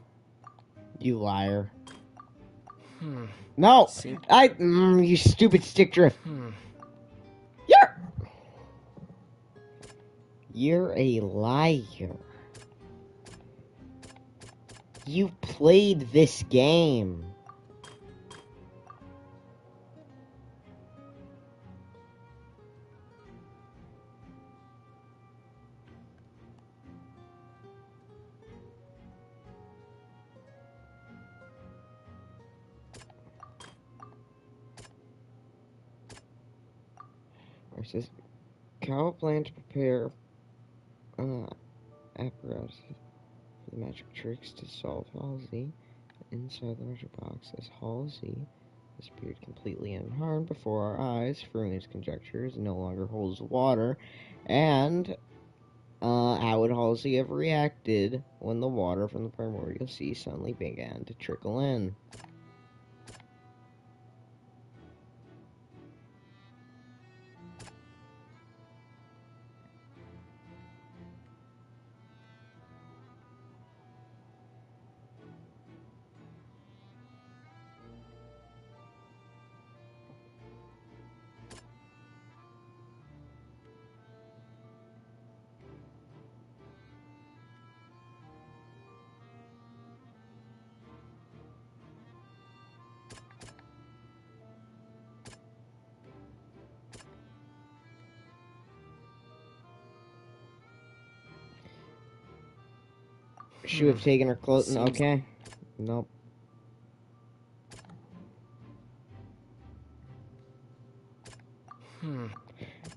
You liar. No! You stupid stick drift. You're a liar. You played this game. It says, Cal planned to prepare apparatus for the magic tricks to solve Halsey. Inside the magic box, as Halsey disappeared completely unharmed before our eyes, Farina's conjectures no longer holds water, and how would Halsey have reacted when the water from the primordial sea suddenly began to trickle in? Should we have taken her clothes? Okay. Nope.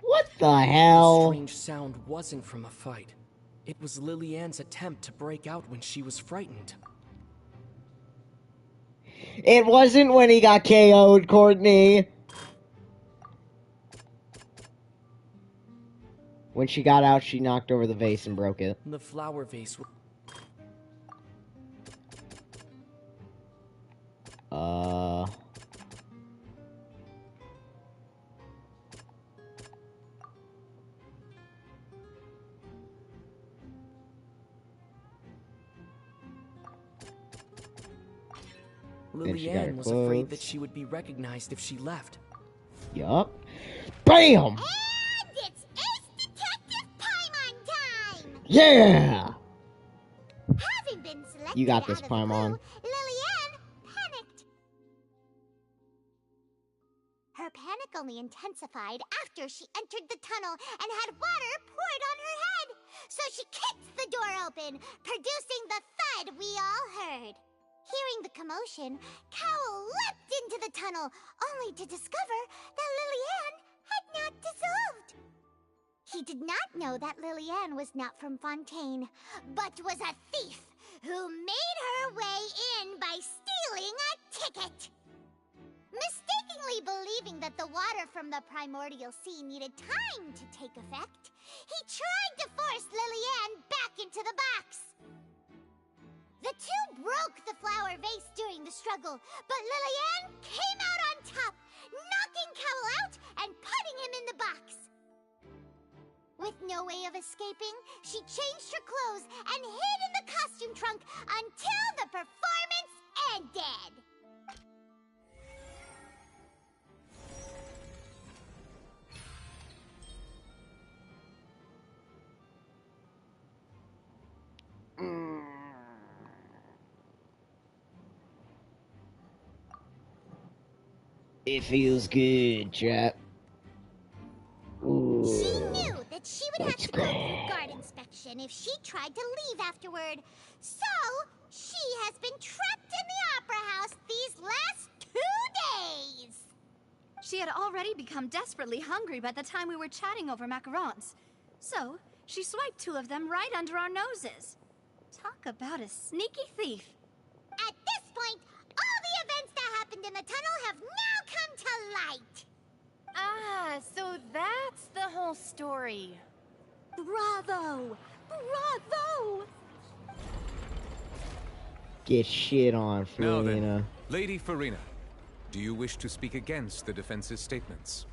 What the hell? The strange sound wasn't from a fight. It was Lily-Ann's attempt to break out when she was frightened. It wasn't when he got KO'd, Courtney. When she got out, she knocked over the vase and broke it. The flower vase. Lily-Ann was afraid that she would be recognized if she left. Yup. BAM! And it's Ace Detective Paimon time! Yeah! Having been selected You got this, out of the Paimon. blue, Lily-Ann panicked. Her panic only intensified after she entered the tunnel and had water poured on her head. So she kicked the door open, producing the thud we all heard. Hearing the commotion, Cowell leapt into the tunnel, only to discover that Lily-Ann had not dissolved. He did not know that Lily-Ann was not from Fontaine, but was a thief who made her way in by stealing a ticket. Mistakenly believing that the water from the primordial sea needed time to take effect, he tried to force Lily-Ann back into the box. The two broke the flower vase during the struggle, but Lily-Ann came out on top, knocking Cowell out and putting him in the box. With no way of escaping, she changed her clothes and hid in the costume trunk until the performance ended. It feels good, chap. Ooh. She knew that she would have to go through guard inspection if she tried to leave afterward. So, she has been trapped in the Opera House these last 2 days. She had already become desperately hungry by the time we were chatting over macarons. So, she swiped 2 of them right under our noses. Talk about a sneaky thief. At this point, all the events that happened in the tunnel have now come to light. Ah, so that's the whole story. Bravo! Bravo! Get shit on, Now Farina. then, Lady Farina, do you wish to speak against the defense's statements?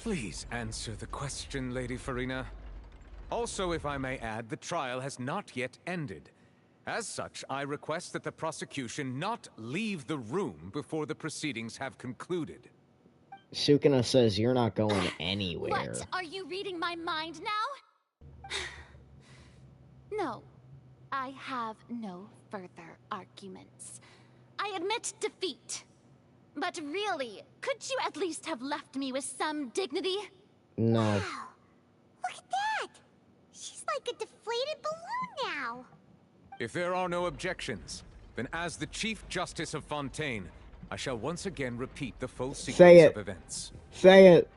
Please answer the question, Lady Farina. Also, if I may add, the trial has not yet ended. As such, I request that the prosecution not leave the room before the proceedings have concluded. Sukuna says you're not going anywhere. What? Are you reading my mind now? No. I have no further arguments. I admit defeat. But really, could you at least have left me with some dignity? No. Wow. Look at that! She's like a deflated balloon now. If there are no objections, then as the Chief Justice of Fontaine, I shall once again repeat the full sequence of events. Say it.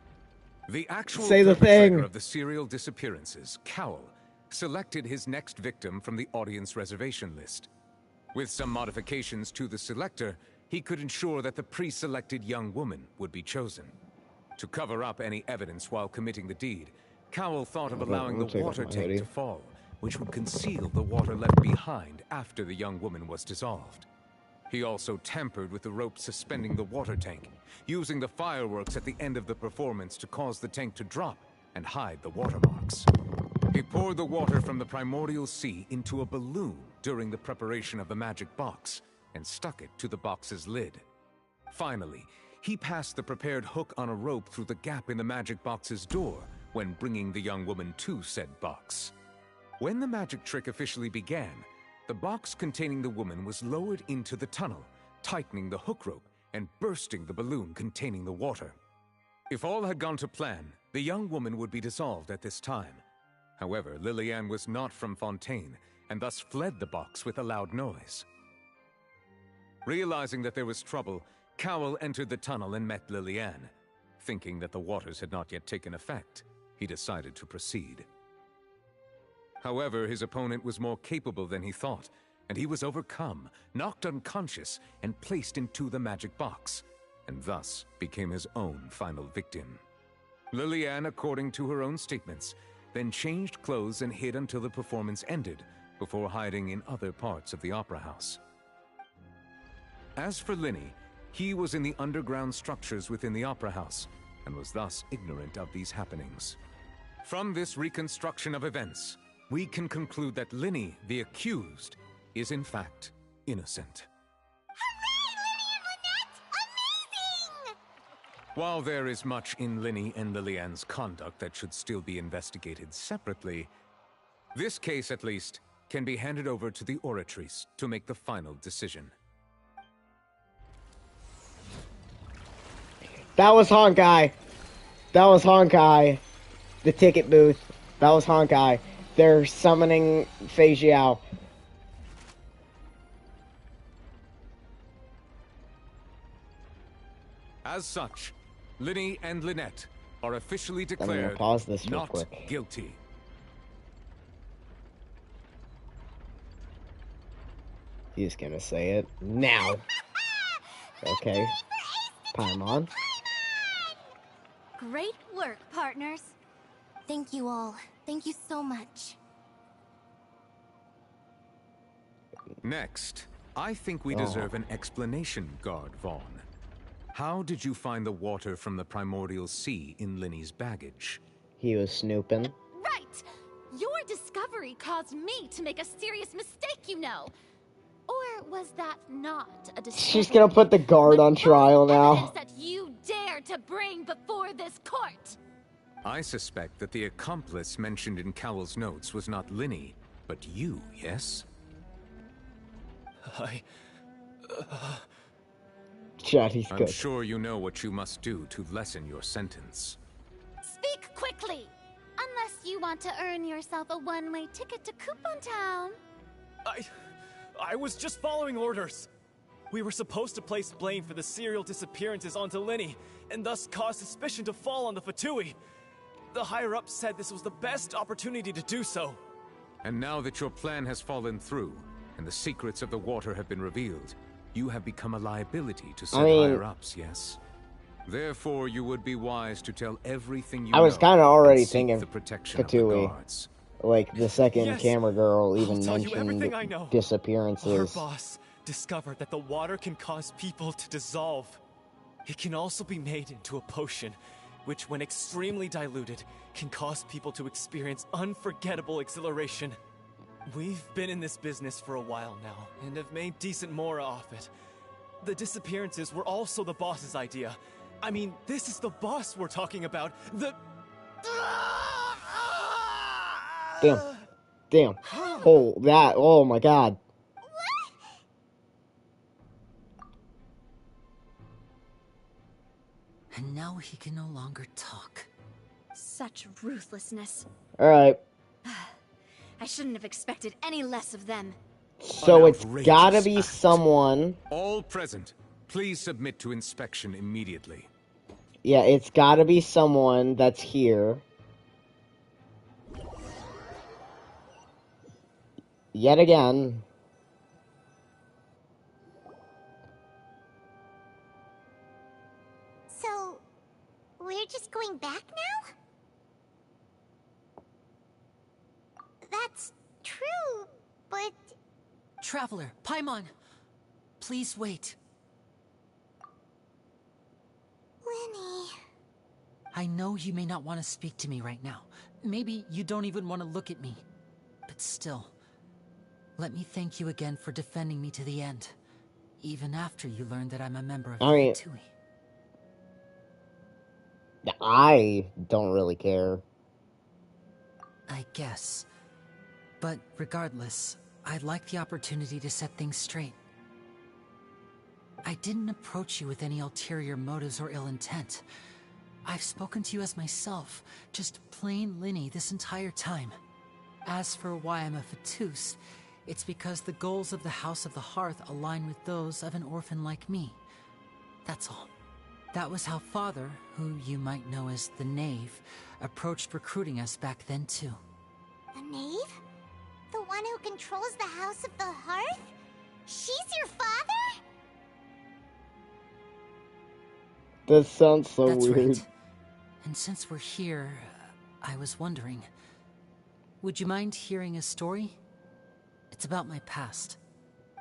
The actual Say the perpetrator thing. of the serial disappearances, Cowell, selected his next victim from the audience reservation list. With some modifications to the selector, he could ensure that the pre-selected young woman would be chosen. To cover up any evidence while committing the deed, Cowell thought of allowing the water tank to fall, which would conceal the water left behind after the young woman was dissolved. He also tampered with the rope suspending the water tank, using the fireworks at the end of the performance to cause the tank to drop and hide the watermarks. He poured the water from the primordial sea into a balloon during the preparation of the magic box and stuck it to the box's lid. Finally, he passed the prepared hook on a rope through the gap in the magic box's door when bringing the young woman to said box. When the magic trick officially began, the box containing the woman was lowered into the tunnel, tightening the hook rope and bursting the balloon containing the water. If all had gone to plan, the young woman would be dissolved at this time. However, Lillian was not from Fontaine, and thus fled the box with a loud noise. Realizing that there was trouble, Cowell entered the tunnel and met Lillian. Thinking that the waters had not yet taken effect, he decided to proceed. However, his opponent was more capable than he thought, and he was overcome, knocked unconscious, and placed into the magic box, and thus became his own final victim. Lillian, according to her own statements, then changed clothes and hid until the performance ended, before hiding in other parts of the opera house. As for Linny, he was in the underground structures within the opera house, and was thus ignorant of these happenings. From this reconstruction of events, we can conclude that Linny, the accused, is in fact innocent. While there is much in Linny and Lillian's conduct that should still be investigated separately, this case, at least, can be handed over to the Oratrice to make the final decision. That was Honkai. That was Honkai. The ticket booth. That was Honkai. They're summoning Fei Xiao. As such, Linny and Lynette are officially I'm gonna declared pause this real not quick. guilty. He's gonna say it now. Okay. Paimon. Great work, partners. Thank you all. Thank you so much. Next, I think we deserve an explanation, Guard Vaughn. How did you find the water from the primordial sea in Linny's baggage? He was snooping. Right! Your discovery caused me to make a serious mistake, you know. Or was that not a discovery? She's gonna put the guard on trial now. That you dare to bring before this court. I suspect that the accomplice mentioned in Cowell's notes was not Linny, but you, yes? Chad, he's I'm good. sure you know what you must do to lessen your sentence. Speak quickly! Unless you want to earn yourself a one-way ticket to Coupon Town. I was just following orders. We were supposed to place blame for the serial disappearances onto Linny, and thus cause suspicion to fall on the Fatui. The higher-ups said this was the best opportunity to do so. And now that your plan has fallen through, and the secrets of the water have been revealed, you have become a liability to said higher-ups, yes? Therefore, you would be wise to tell everything you know. I was kind of already and seek thinking the protection of the Fatui. guards. Like, the second Yes. camera girl even I'll tell you everything mentioned I know. disappearances. Our boss discovered that the water can cause people to dissolve. It can also be made into a potion, which when extremely diluted, can cause people to experience unforgettable exhilaration. We've been in this business for a while now, and have made decent mora off it. The disappearances were also the boss's idea. I mean, this is the boss we're talking about. Damn. Damn. Oh my god. And now he can no longer talk. Such ruthlessness. Alright. I shouldn't have expected any less of them. So it's gotta be someone. All present, please submit to inspection immediately. Yeah, it's gotta be someone that's here. Yet again. So, we're just going back now? That's true, but... Traveler, Paimon, please wait. Lenny... I know you may not want to speak to me right now. Maybe you don't even want to look at me. But still, let me thank you again for defending me to the end. Even after you learned that I'm a member of the Fatui. I don't really care. I guess. But regardless, I'd like the opportunity to set things straight. I didn't approach you with any ulterior motives or ill intent. I've spoken to you as myself, just plain Linny this entire time. As for why I'm a Fatus, it's because the goals of the House of the Hearth align with those of an orphan like me. That's all. That was how Father, who you might know as the Knave, approached recruiting us back then too. The Knave? The one who controls the House of the Hearth? She's your father? That sounds so That's weird. Right. And since we're here, I was wondering, would you mind hearing a story? It's about my past.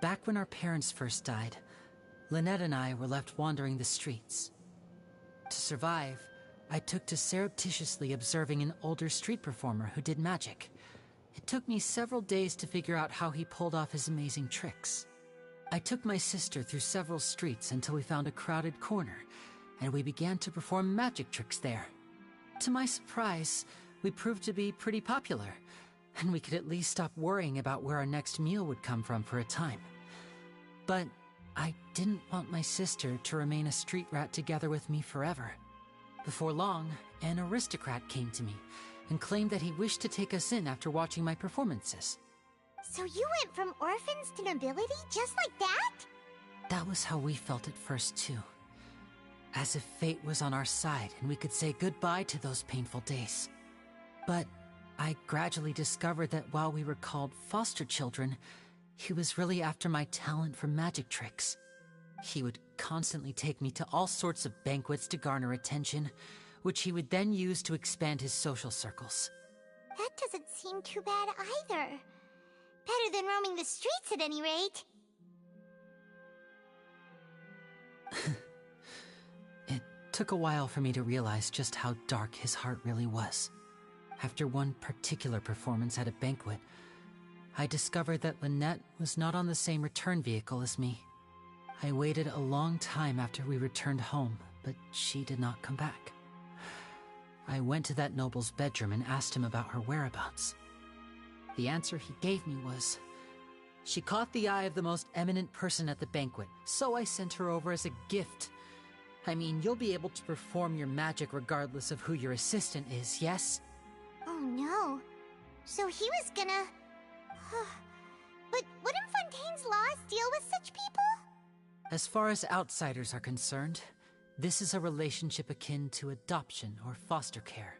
Back when our parents first died, Lynette and I were left wandering the streets. To survive, I took to surreptitiously observing an older street performer who did magic. It took me several days to figure out how he pulled off his amazing tricks. I took my sister through several streets until we found a crowded corner, and we began to perform magic tricks there. To my surprise, we proved to be pretty popular, and we could at least stop worrying about where our next meal would come from for a time. But I didn't want my sister to remain a street rat together with me forever. Before long, an aristocrat came to me and claimed that he wished to take us in after watching my performances. So you went from orphans to nobility just like that? That was how we felt at first too. As if fate was on our side and we could say goodbye to those painful days. But I gradually discovered that while we were called foster children, he was really after my talent for magic tricks. He would constantly take me to all sorts of banquets to garner attention, which he would then use to expand his social circles. That doesn't seem too bad either. Better than roaming the streets at any rate. It took a while for me to realize just how dark his heart really was. After one particular performance at a banquet, I discovered that Lynette was not on the same return vehicle as me. I waited a long time after we returned home, but she did not come back. I went to that noble's bedroom and asked him about her whereabouts. The answer he gave me was, she caught the eye of the most eminent person at the banquet, so I sent her over as a gift. I mean, you'll be able to perform your magic regardless of who your assistant is, yes? Oh no. So he was gonna... But wouldn't Fontaine's laws deal with such people? As far as outsiders are concerned, this is a relationship akin to adoption or foster care,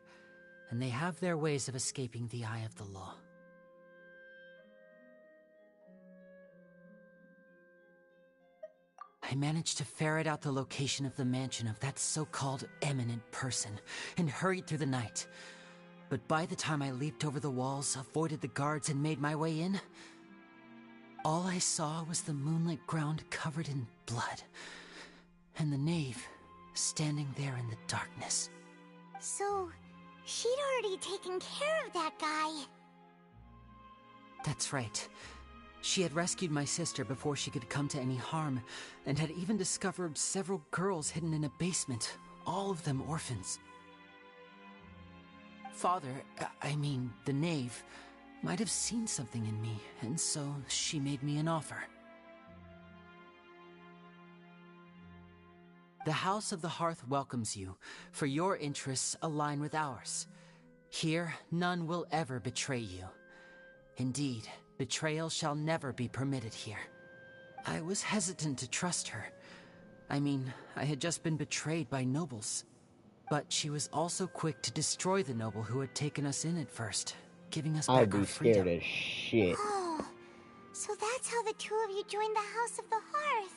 and they have their ways of escaping the eye of the law. I managed to ferret out the location of the mansion of that so-called eminent person and hurried through the night. But by the time I leaped over the walls, avoided the guards, and made my way in, all I saw was the moonlit ground covered in blood, and the knave standing there in the darkness. So, she'd already taken care of that guy. That's right. She had rescued my sister before she could come to any harm, and had even discovered several girls hidden in a basement, all of them orphans. Father, I mean, the knave, might have seen something in me, and so she made me an offer. The House of the Hearth welcomes you, for your interests align with ours. Here, none will ever betray you. Indeed, betrayal shall never be permitted here. I was hesitant to trust her. I mean, I had just been betrayed by nobles. But she was also quick to destroy the noble who had taken us in at first, giving us I'd back our be freedom. scared as shit. Oh, so that's how the two of you joined the House of the Hearth.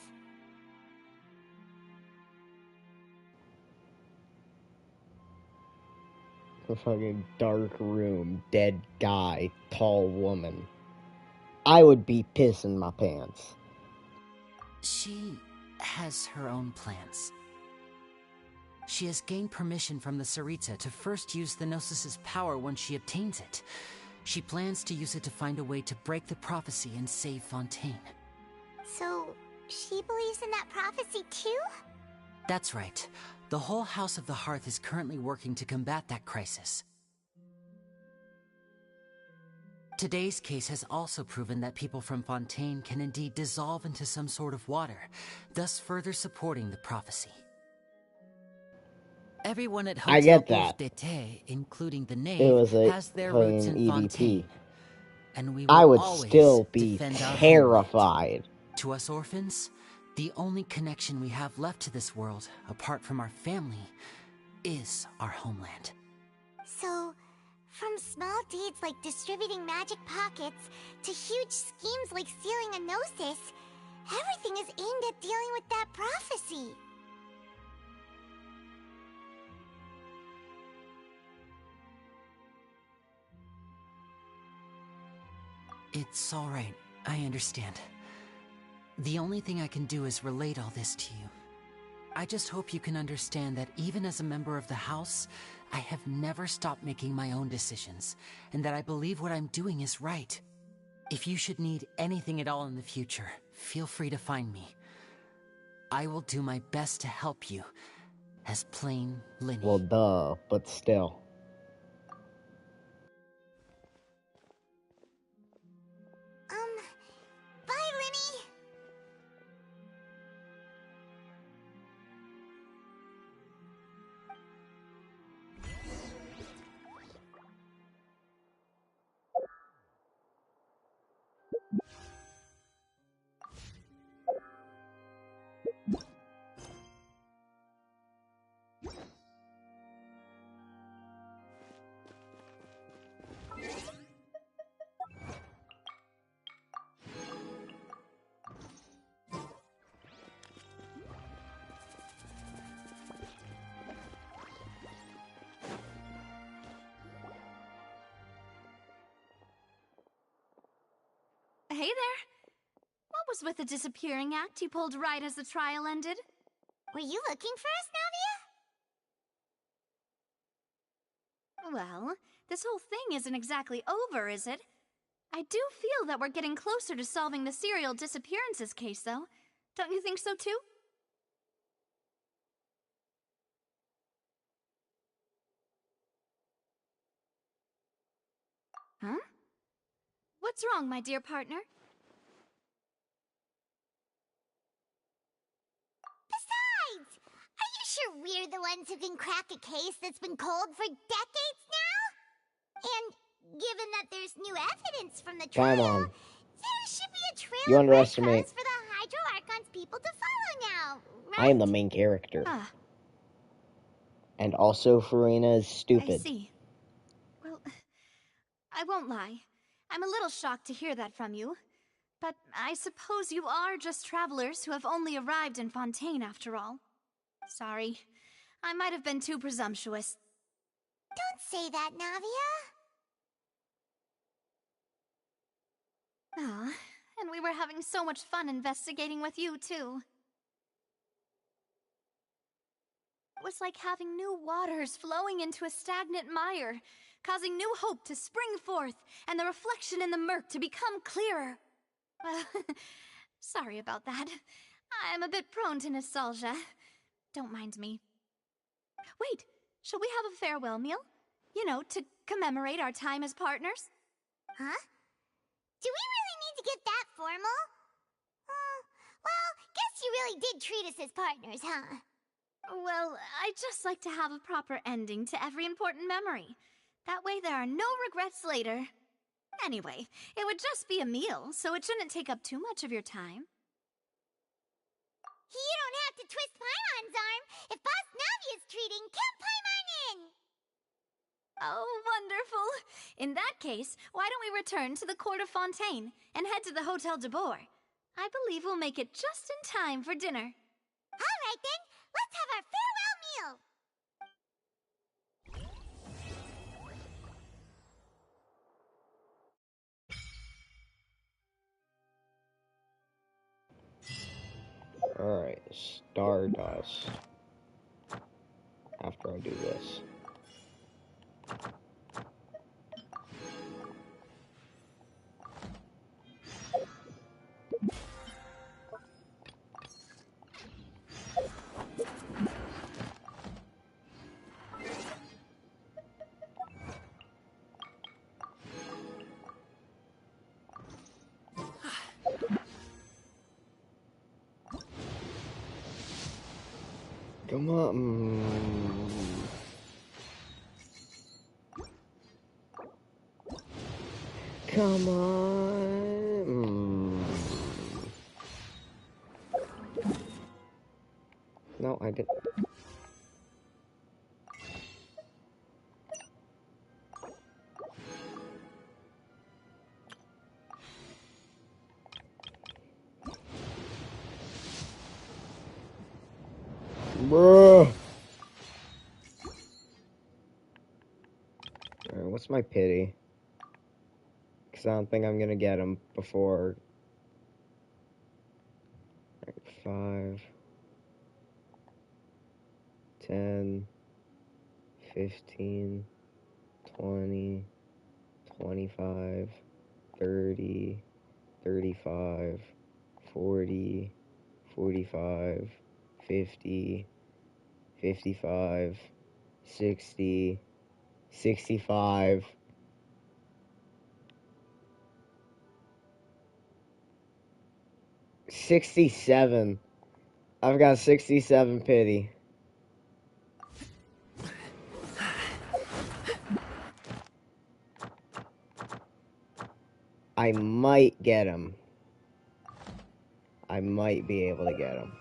A fucking dark room, dead guy, tall woman. I would be pissing my pants. She has her own plans. She has gained permission from the Tsaritsa to first use the Gnosis' power when she obtains it. She plans to use it to find a way to break the prophecy and save Fontaine. So, she believes in that prophecy too? That's right. The whole House of the Hearth is currently working to combat that crisis. Today's case has also proven that people from Fontaine can indeed dissolve into some sort of water, thus further supporting the prophecy. Everyone at I get Hotel that. D'été, including the It knave, was a has their roots in fucking Fontaine. EVP. And we will I would always still be defend our terrified. To us orphans, the only connection we have left to this world, apart from our family, is our homeland. So, from small deeds like distributing magic pockets to huge schemes like stealing a Gnosis, everything is aimed at dealing with that prophecy. It's all right. I understand. The only thing I can do is relate all this to you. I just hope you can understand that even as a member of the House, I have never stopped making my own decisions, and that I believe what I'm doing is right. If you should need anything at all in the future, feel free to find me. I will do my best to help you, as plain Linny. Well, duh, but still. Bye, Linny! Hey there. What was with the disappearing act you pulled right as the trial ended? Were you looking for us, Navia? Well, this whole thing isn't exactly over, is it? I do feel that we're getting closer to solving the serial disappearances case, though. Don't you think so, too? Huh? What's wrong, my dear partner? Besides, are you sure we're the ones who can crack a case that's been cold for decades now? And given that there's new evidence from the trial, Come on. there should be a trail You of underestimate. breadcrumbs for the Hydro Archon's people to follow now, right? I am the main character. Ah. And also, Farina is stupid. I see. Well, I won't lie. I'm a little shocked to hear that from you. But I suppose you are just travelers who have only arrived in Fontaine after all. Sorry. I might have been too presumptuous. Don't say that, Navia. Ah, and we were having so much fun investigating with you, too. It was like having new waters flowing into a stagnant mire, causing new hope to spring forth, and the reflection in the murk to become clearer. Well, sorry about that. I'm a bit prone to nostalgia. Don't mind me. Wait, shall we have a farewell meal? You know, to commemorate our time as partners? Huh? Do we really need to get that formal? Well, guess you really did treat us as partners, huh? Well, I'd just like to have a proper ending to every important memory. That way there are no regrets later. Anyway, it would just be a meal, so it shouldn't take up too much of your time. You don't have to twist Paimon's arm. If Boss Navi is treating, Camp Paimon Oh, wonderful. In that case, why don't we return to the Court of Fontaine and head to the Hotel de Boer? I believe we'll make it just in time for dinner. All right then, let's have our farewell meal. Alright, Stardust. After I do this. Come on. Come on. No, I didn't. Bro. Alright, what's my pity? Because I don't think I'm gonna get him before. Right, 5, 10, 15, 20, 25, 30, 35, 40, 45, 50, 55, 60, 65. 67. I've got 67 pity. I might get him. I might be able to get him.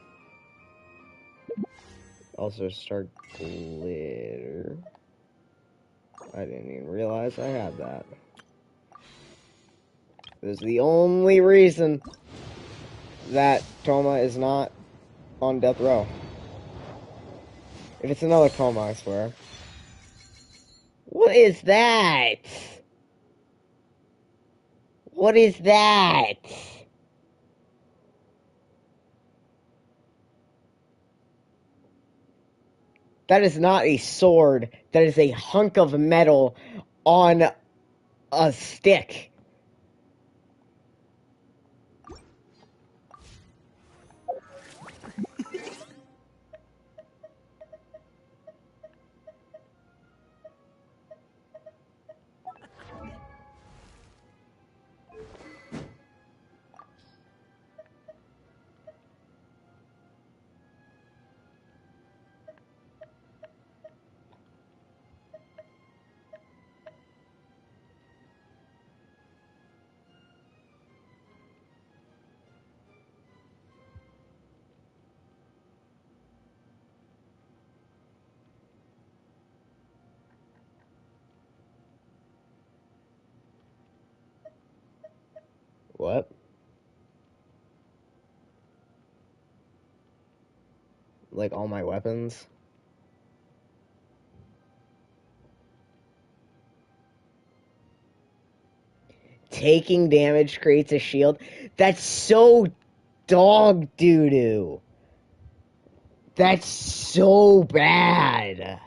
Also, start glitter. I didn't even realize I had that. This is the only reason that Toma is not on death row. If it's another Toma, I swear. What is that? What is that? That is not a sword. That is a hunk of metal on a stick. What? Like all my weapons? Taking damage creates a shield? That's so dog doo-doo. That's so bad.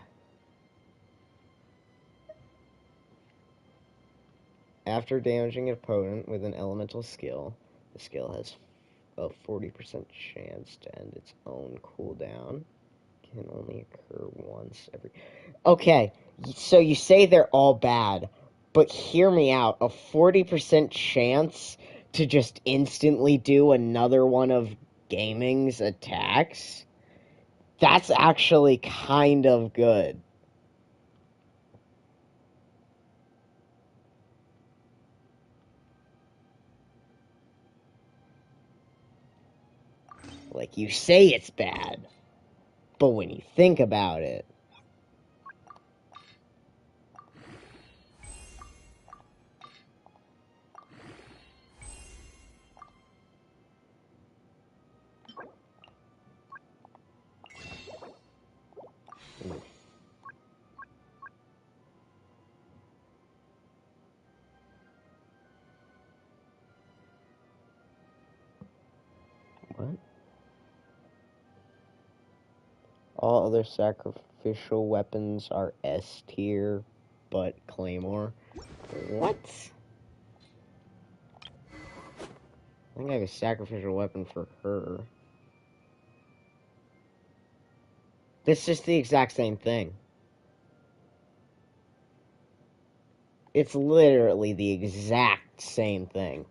After damaging an opponent with an elemental skill, the skill has a 40% chance to end its own cooldown. Can only occur once every... Okay, so you say they're all bad, but hear me out. A 40% chance to just instantly do another one of gaming's attacks? That's actually kind of good. Like, you say it's bad, but when you think about it... All other sacrificial weapons are S tier, but Claymore. What? I think I have a sacrificial weapon for her. It's just the exact same thing. It's literally the exact same thing.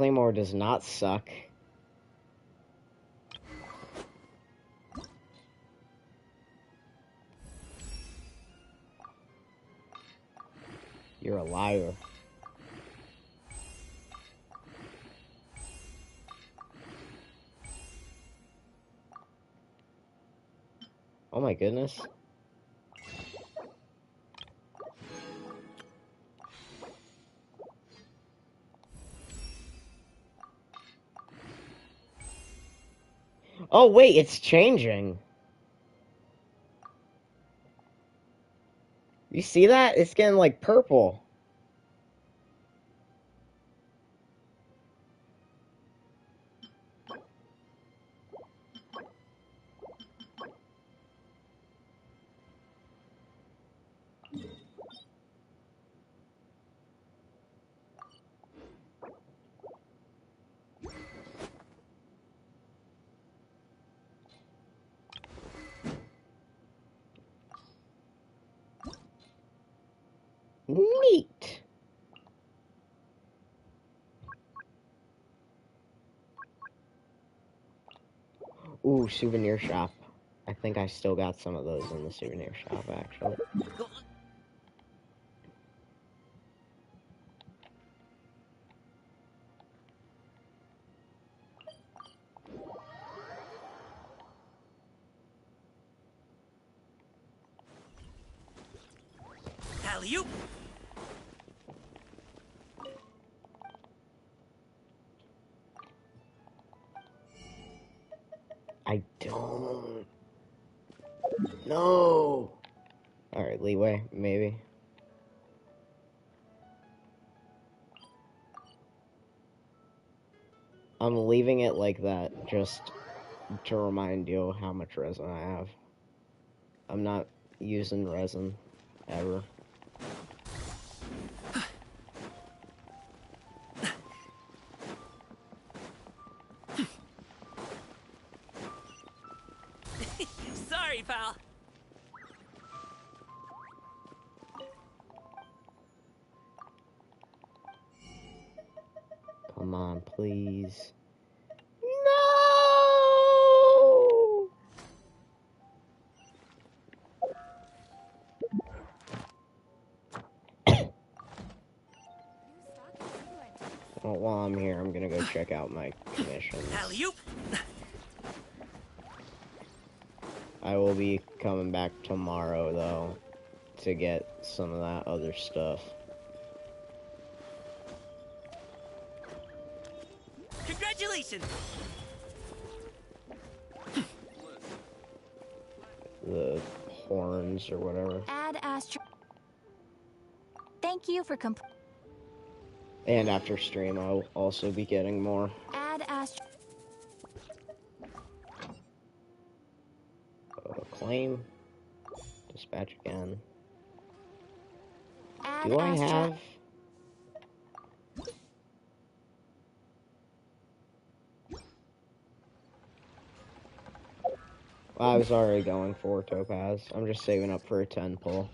Claymore does not suck. You're a liar. Oh my goodness. Oh wait, it's changing. You see that? It's getting like purple. Neat. Ooh, souvenir shop. I think I still got some of those in the souvenir shop, actually. Alley-oop! I don't... No! Alright, leeway, maybe. I'm leaving it like that, just to remind you how much resin I have. I'm not using resin, ever. Sorry, pal. Come on, please. Well, while I'm here, I'm gonna go check out my commissions. Alley-oop! I will be coming back tomorrow, though, to get some of that other stuff. Congratulations! The horns or whatever. Add Astro. Thank you for And after stream, I'll also be getting more. Add Astro. Claim. Dispatch again. Add Do I Astro. have... Well, I was already going for Topaz. I'm just saving up for a 10 pull.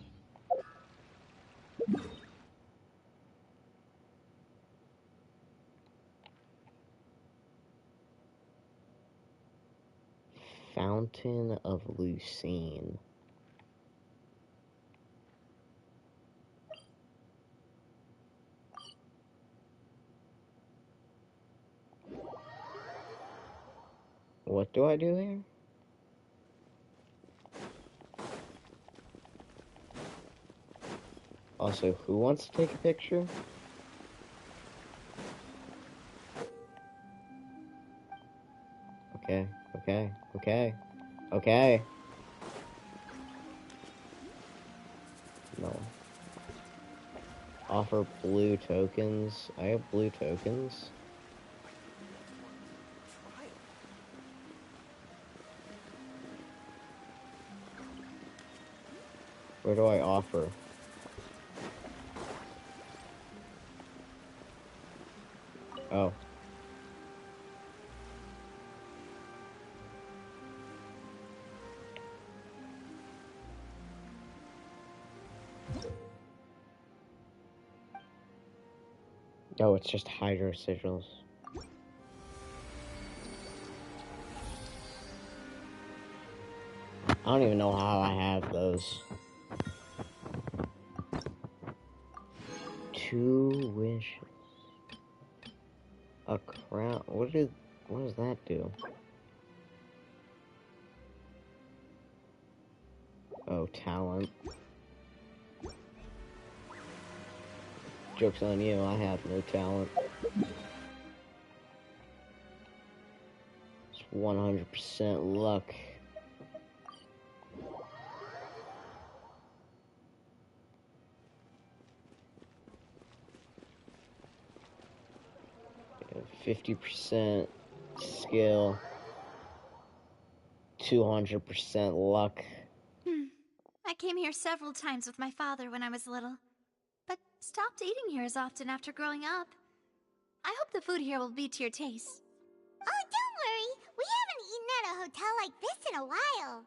Fountain of Lucine. What do I do here? Also, who wants to take a picture? Okay. No. Offer blue tokens. I have blue tokens. Where do I offer? Oh. Oh, it's just hydro sigils. I don't even know how I have those. 2 wishes. A crown. What does that do? Oh, talent. Joke's on you, I have no talent. It's 100% luck. And 50% skill. 200% luck. I came here several times with my father when I was little, but stopped eating here as often after growing up. I hope the food here will be to your taste. Oh, don't worry. We haven't eaten at a hotel like this in a while.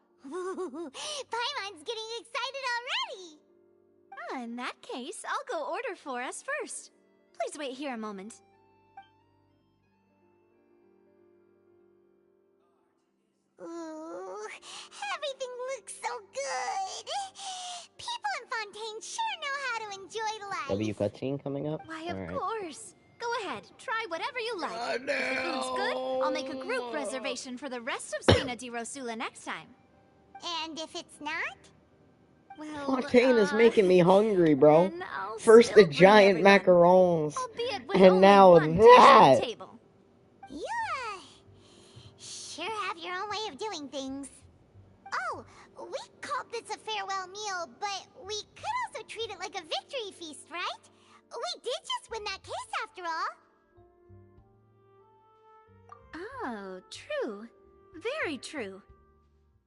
Paimon's getting excited already. In that case, I'll go order for us first. Please wait here a moment. Ooh, everything looks so good. People in Fontaine sure know how to enjoy life. W cutscene coming up? Why, of Alright. course. Go ahead, try whatever you like. If the food's good, I'll make a group reservation for the rest of Spina di Rosula next time. And if it's not? Well, Fontaine is making me hungry, bro. First the giant macarons, and now that. You, sure have your own way of doing things. Oh, we called this a farewell meal, but we could also treat it like a victory feast, right? We did just win that case after all. Oh, true. Very true.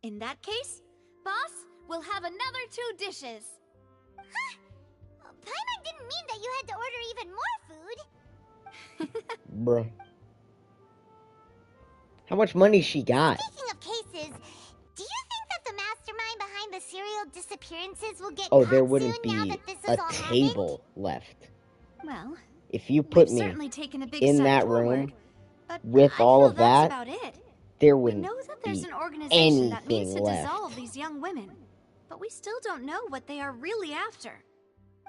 In that case, boss, we'll have another 2 dishes. Huh? Paimon didn't mean that you had to order even more food. Bruh. How much money she got? Speaking of cases, do you think that the mastermind behind the serial disappearances will get Oh, there caught wouldn't soon now be that this a is all table left. Well, If you put we've me certainly taken a big in step that forward, room but with I all feel of that's that, about it. there We wouldn't know that there's be an organization that needs anything to left. dissolve these young women, but we still don't know what they are really after.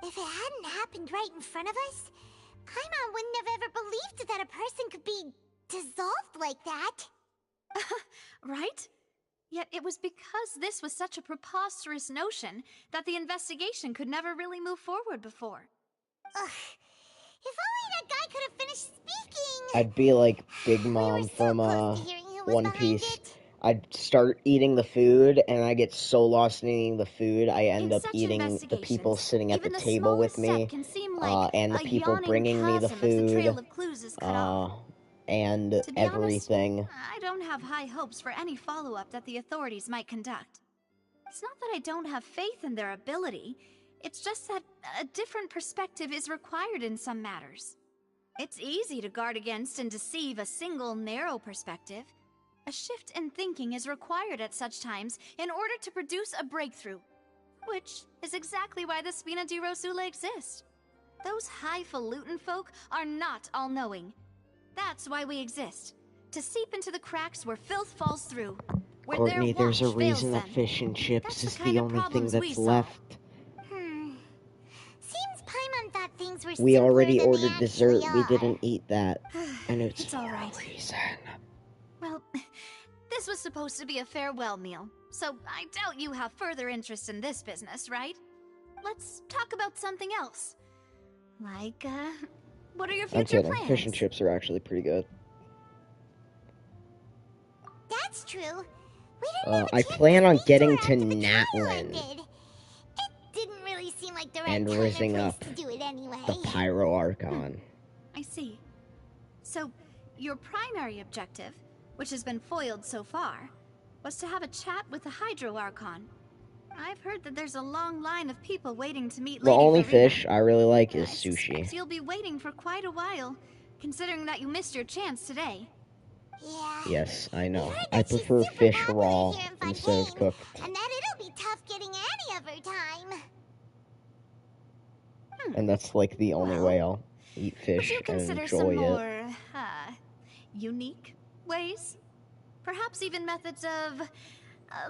If it hadn't happened right in front of us, Paimon wouldn't have ever believed that a person could be dissolved like that. Right? Yet it was because this was such a preposterous notion that the investigation could never really move forward before. Ugh. If only that guy could have finished speaking! I'd be like Big Mom from One Piece. I'd start eating the food, and I get so lost in eating the food, I end up eating the people sitting at the table with me, and the people bringing me the food, and everything. I don't have high hopes for any follow-up that the authorities might conduct. It's not that I don't have faith in their ability, it's just that a different perspective is required in some matters. It's easy to guard against and deceive a single narrow perspective. A shift in thinking is required at such times in order to produce a breakthrough, which is exactly why the Spina di Rosula exist. Those highfalutin folk are not all-knowing. That's why we exist, to seep into the cracks where filth falls through. Where Courtney, their there's a watch reason fails that them. fish and chips is kind the of only thing problems we that's solve. left. Seems Paimon thought things were We simpler already than ordered they dessert, actually we are. didn't eat that. And it's all right. reason. Well, this was supposed to be a farewell meal, so I doubt you have further interest in this business, right? Let's talk about something else. Like, what are your I'm future kidding. plans? Fish and chips are actually pretty good. that's true. We didn't have a I chance plan to on speak to getting her to after the trial Natlin ended. It didn't really seem like the right and time or rizzing place up to do it anyway. the Pyro Archon. I see. So, your primary objective, which has been foiled so far, was to have a chat with the Hydro Archon. I've heard that there's a long line of people waiting to meet The Lady only Farina. fish I really like is I sushi. suspect you'll be waiting for quite a while, considering that you missed your chance today. Yeah. Yes, I know. I prefer fish raw instead of cooked. And that it'll be tough getting any of her time. And that's like the only way I'll eat Would fish you and consider enjoy some it. more, unique ways? Perhaps even methods of,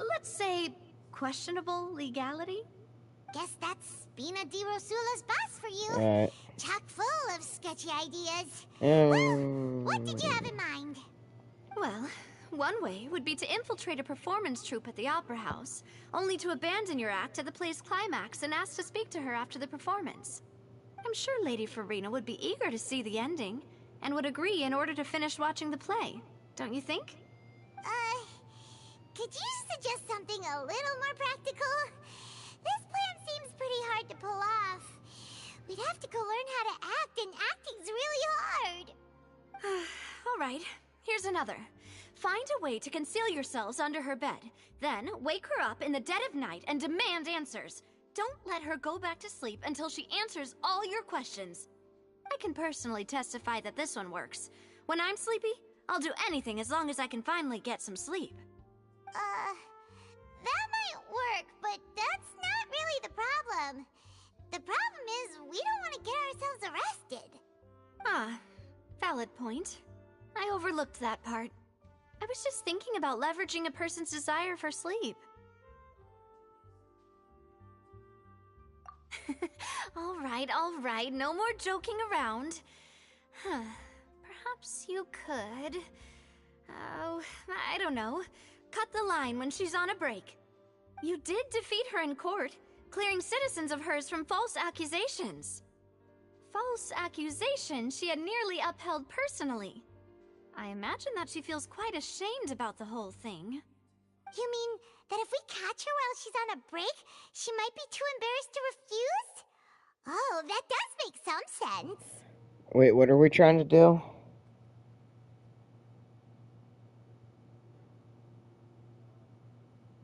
let's say, questionable legality? Guess that's Spina di Rosula's boss for you. Right. Chock full of sketchy ideas. Well, what did you have in mind? Well, one way would be to infiltrate a performance troupe at the Opera House, only to abandon your act at the play's climax and ask to speak to her after the performance. I'm sure Lady Farina would be eager to see the ending, and would agree in order to finish watching the play, don't you think? Could you suggest something a little more practical? This plan seems pretty hard to pull off. We'd have to go learn how to act, and acting's really hard. All right, here's another. Find a way to conceal yourselves under her bed. Then, wake her up in the dead of night and demand answers. Don't let her go back to sleep until she answers all your questions. I can personally testify that this one works. When I'm sleepy, I'll do anything as long as I can finally get some sleep. That might work, but that's not really the problem. The problem is we don't want to get ourselves arrested. Ah, valid point. I overlooked that part. I was just thinking about leveraging a person's desire for sleep. All right, no more joking around. Perhaps you could... Oh, I don't know. Cut the line when she's on a break. You did defeat her in court, clearing citizens of hers from false accusations. False accusations she had nearly upheld personally. I imagine that she feels quite ashamed about the whole thing. You mean that if we catch her while she's on a break, she might be too embarrassed to refuse? Oh, that does make some sense. Wait, what are we trying to do?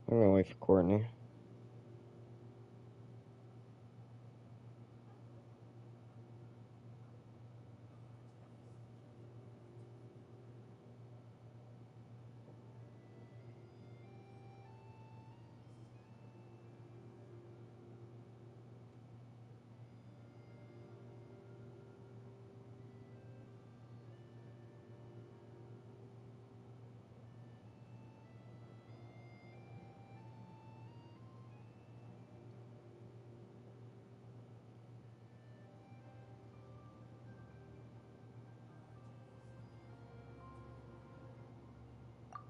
I'm gonna wait for Courtney.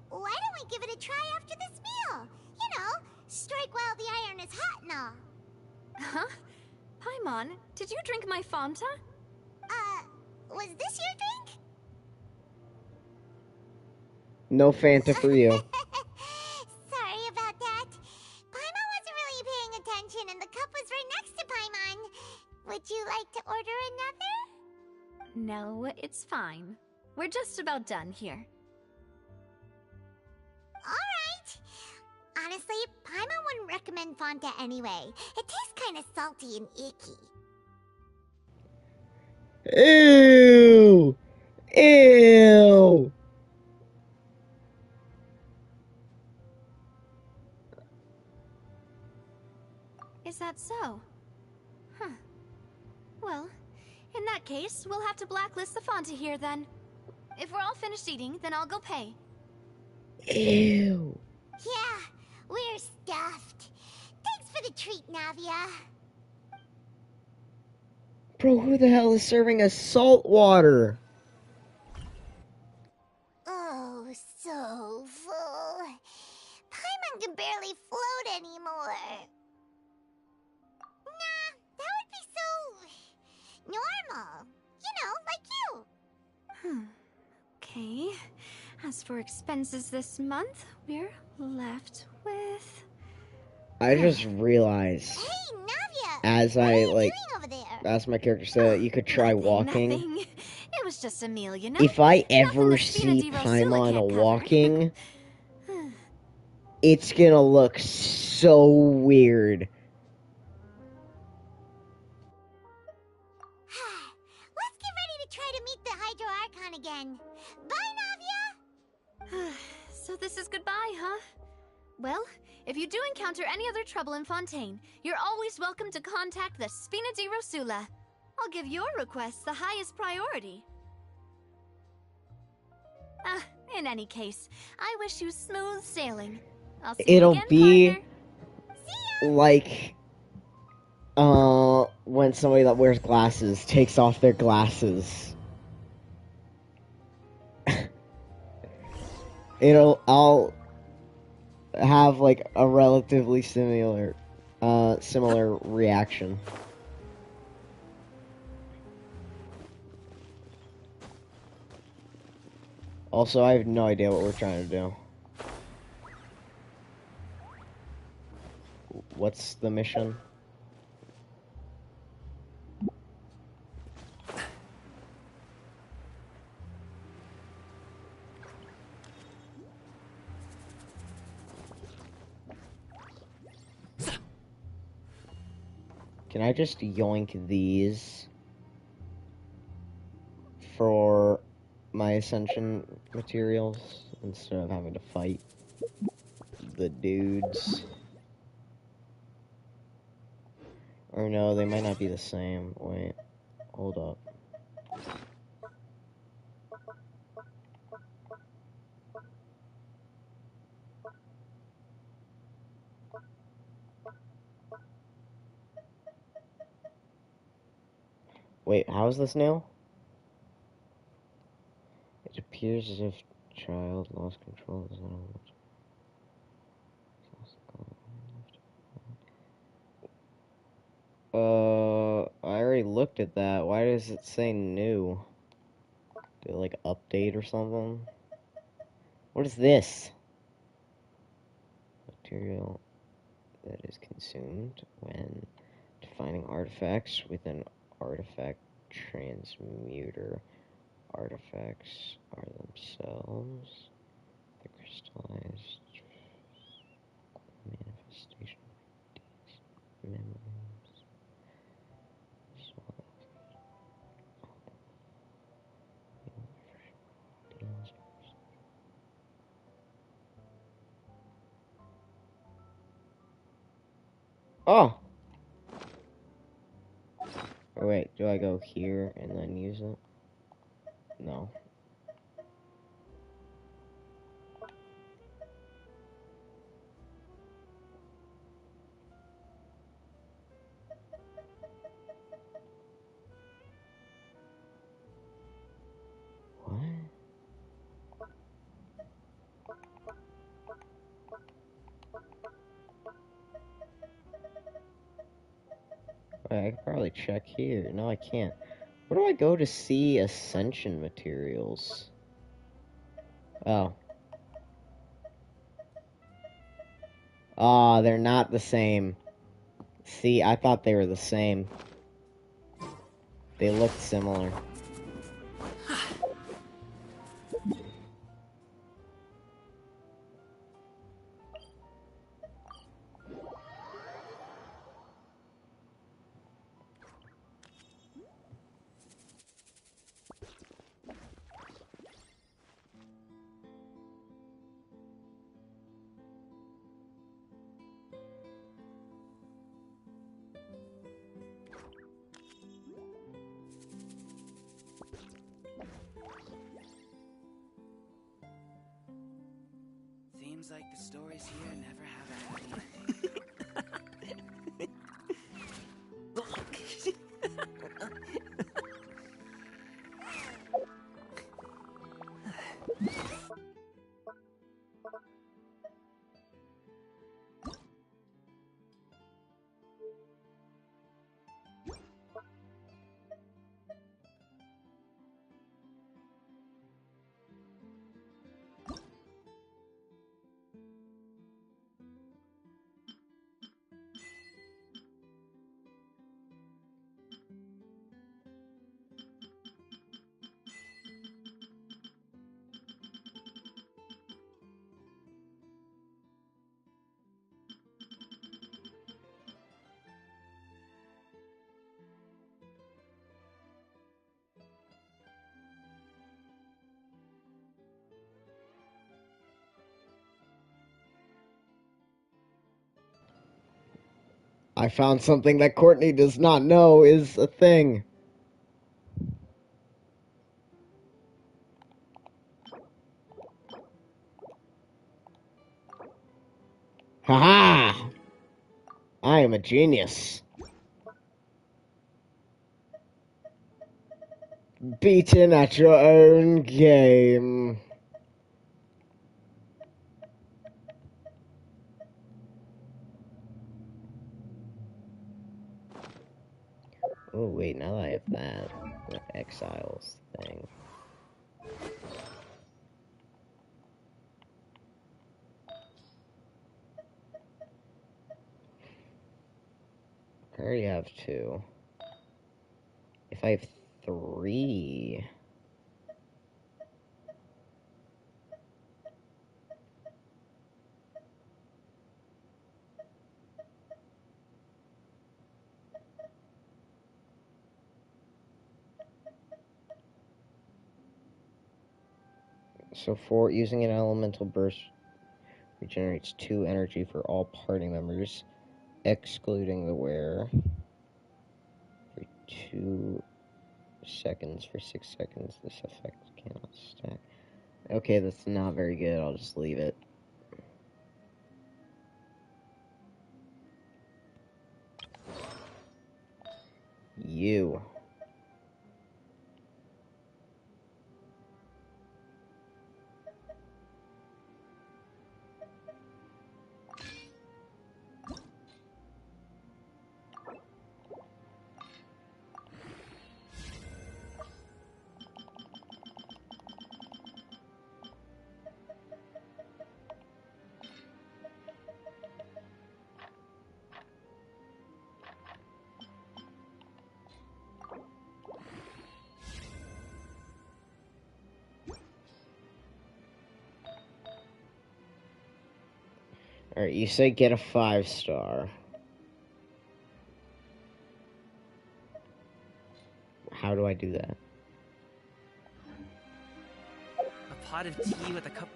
Why don't we give it a try after this meal? You know, strike while the iron is hot and all. Huh? Paimon, did you drink my Fanta? Was this your drink? No Fanta for you. Sorry about that. Paimon wasn't really paying attention and the cup was right next to Paimon. Would you like to order another? No, it's fine. We're just about done here. Alright. Honestly, Paimon wouldn't recommend Fanta anyway. It tastes kind of salty and icky. Ew! Ew! Is that so? Huh. Well, in that case, we'll have to blacklist the Fanta here then. If we're all finished eating, then I'll go pay. Ew. Yeah, we're stuffed. Thanks for the treat, Navia. Bro, who the hell is serving us salt water? Oh, so full. Paimon can barely float anymore. Nah, that would be so... normal. You know, like you. Okay. As for expenses this month, we're left with... I just realized, as my character said, you could try walking. Nothing. It was just a meal, you know? If I ever see Paimon walking, it's gonna look so weird. Let's get ready to try to meet the Hydro Archon again. Bye, Navia! So this is goodbye, huh? Well, if you do encounter any other trouble in Fontaine, you're always welcome to contact the Spina di Rosula. I'll give your requests the highest priority. In any case, I wish you smooth sailing. I'll see you again, It'll be like when somebody that wears glasses takes off their glasses. I'll have like a relatively similar reaction. Also, I have no idea what we're trying to do. What's the mission? Can I just yoink these for my ascension materials instead of having to fight the dudes? Or no, they might not be the same. Wait, hold up. Wait, how is this new? It appears as if child lost control of his own. I already looked at that. Why does it say new? Did it, like, update or something? What is this? Material that is consumed when defining artifacts with an artifact transmuter. Artifacts are themselves the crystallized manifestation of ideas, memories. Oh! Oh wait, do I go here and then use it? No. What? Wait, I could probably check here. No, I can't. Where do I go to see ascension materials? Oh. Ah, they're not the same. See, I thought they were the same. They looked similar. Seems like the stories here never have a happy ending. I found something that Courtney does not know is a thing. Haha! I am a genius. Beaten at your own game. Oh wait, now that I have that, the Exiles thing. I already have 2. If I have 3... So using an elemental burst regenerates 2 energy for all party members, excluding the wearer, for 2 seconds. For 6 seconds, this effect cannot stack. Okay, that's not very good. I'll just leave it. You. Alright, you say get a 5-star. How do I do that? A pot of tea with a cup.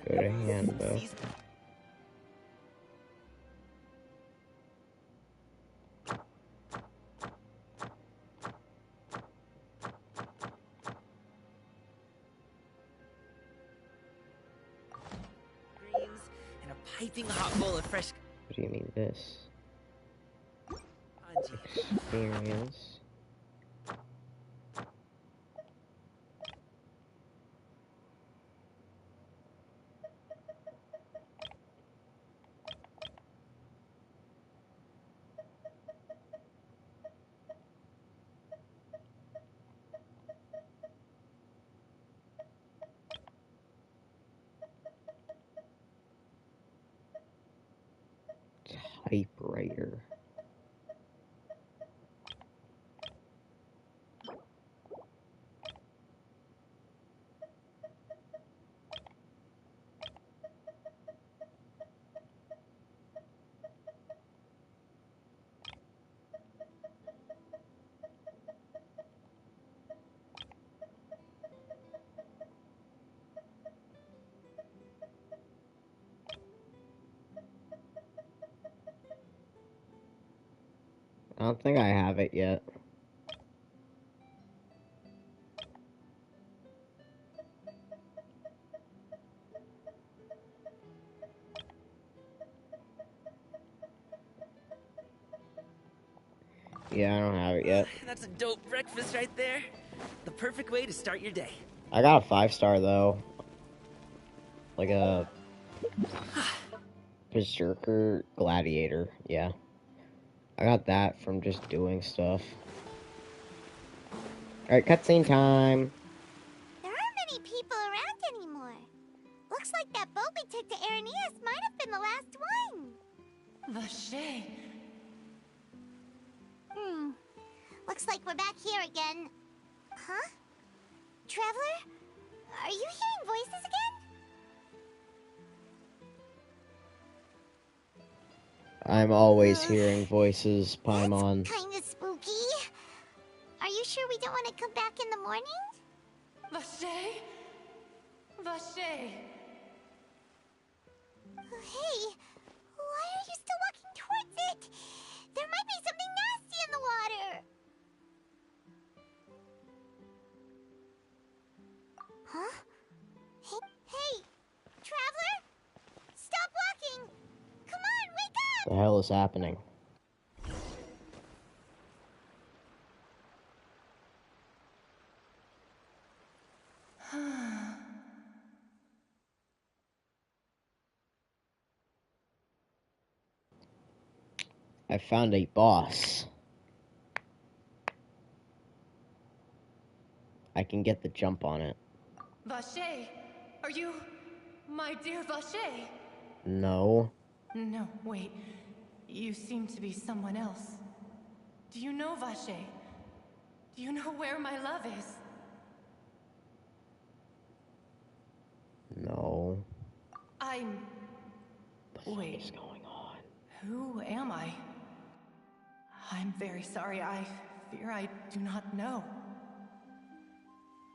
Go to handbook. Piping hot bowl of fresh. What do you mean this? Experience. Typewriter. I don't think I have it yet. Yeah, I don't have it yet. That's a dope breakfast right there. The perfect way to start your day. I got a 5-star though. Like a Berserker Gladiator, yeah. I got that from just doing stuff. Alright, cutscene time. There aren't many people around anymore. Looks like that boat we took to Araneas might have been the last one. Vache. Looks like we're back here again. Huh? Traveler? Are you hearing voices again? I'm always hearing voices, Paimon. Kinda spooky. Are you sure we don't want to come back in the morning? Vache? Vache. Hey, why are you still walking towards it? There might be something nasty in the water. Huh? Hey, traveler? Stop walking! Come on, wake up! The hell is happening? I found a boss. I can get the jump on it. Vache, are you my dear Vache? No. No, wait. You seem to be someone else. Do you know Vache? Do you know where my love is? No. Wait. What is going on? Who am I? I'm very sorry. I fear I do not know.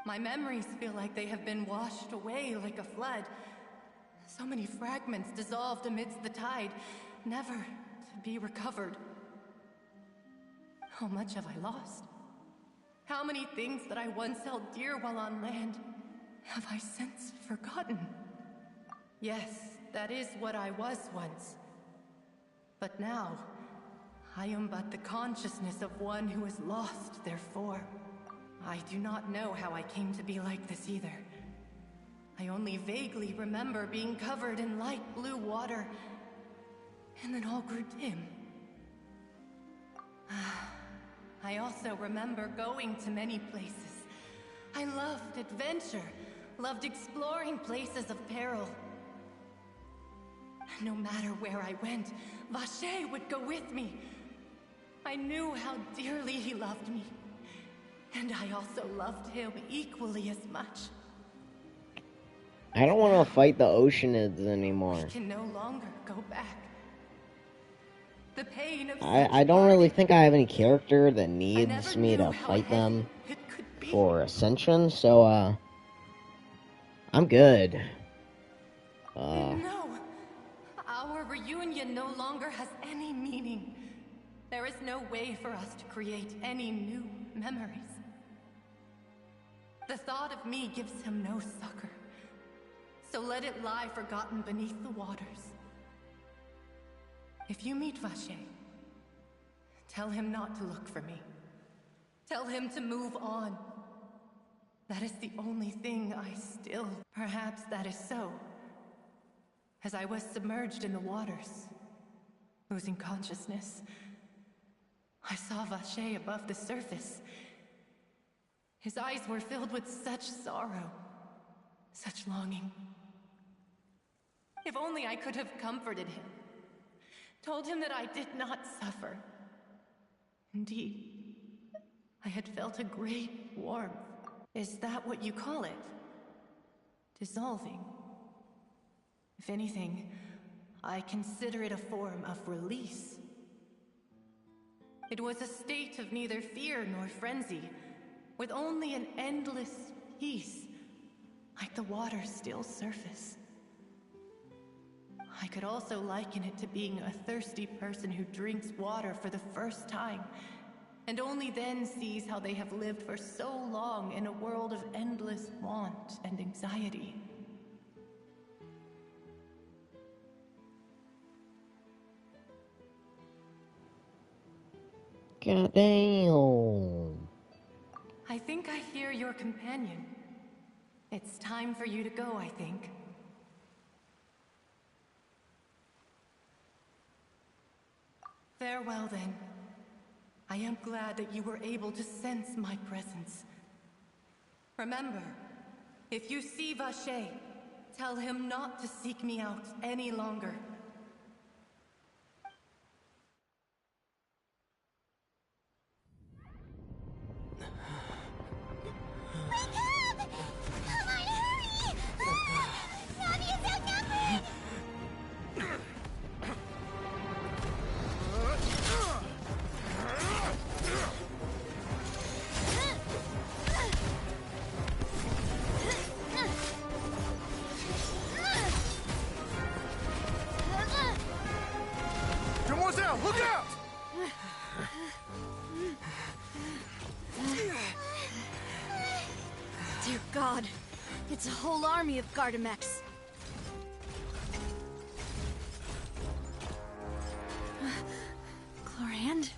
My memories feel like they have been washed away like a flood. So many fragments dissolved amidst the tide, never to be recovered. How much have I lost? How many things that I once held dear while on land have I since forgotten? Yes, that is what I was once. But now, I am but the consciousness of one who is lost, therefore. I do not know how I came to be like this either. I only vaguely remember being covered in light blue water, and then all grew dim. I also remember going to many places. I loved adventure, loved exploring places of peril. No matter where I went, Vache would go with me. I knew how dearly he loved me, and I also loved him equally as much. I don't want to fight the Oceanids anymore. I can no longer go back. The pain of I don't really think I have any character that needs me to fight them for Ascension, so, I'm good. No! Our reunion no longer has any meaning. There is no way for us to create any new memories. The thought of me gives him no succor. So let it lie forgotten beneath the waters. If you meet Vache, tell him not to look for me. Tell him to move on. That is the only thing I still... Perhaps that is so. As I was submerged in the waters, losing consciousness, I saw Vache above the surface. His eyes were filled with such sorrow, such longing. If only I could have comforted him, told him that I did not suffer. Indeed, I had felt a great warmth. Is that what you call it? Dissolving? If anything, I consider it a form of release. It was a state of neither fear nor frenzy, with only an endless peace, like the water's still surface. I could also liken it to being a thirsty person who drinks water for the first time, and only then sees how they have lived for so long in a world of endless want and anxiety. God damn. I think I hear your companion. It's time for you to go, I think. Farewell, then. I am glad that you were able to sense my presence. Remember, if you see Vache, tell him not to seek me out any longer. God. It's a whole army of Gardamex. Chlorand?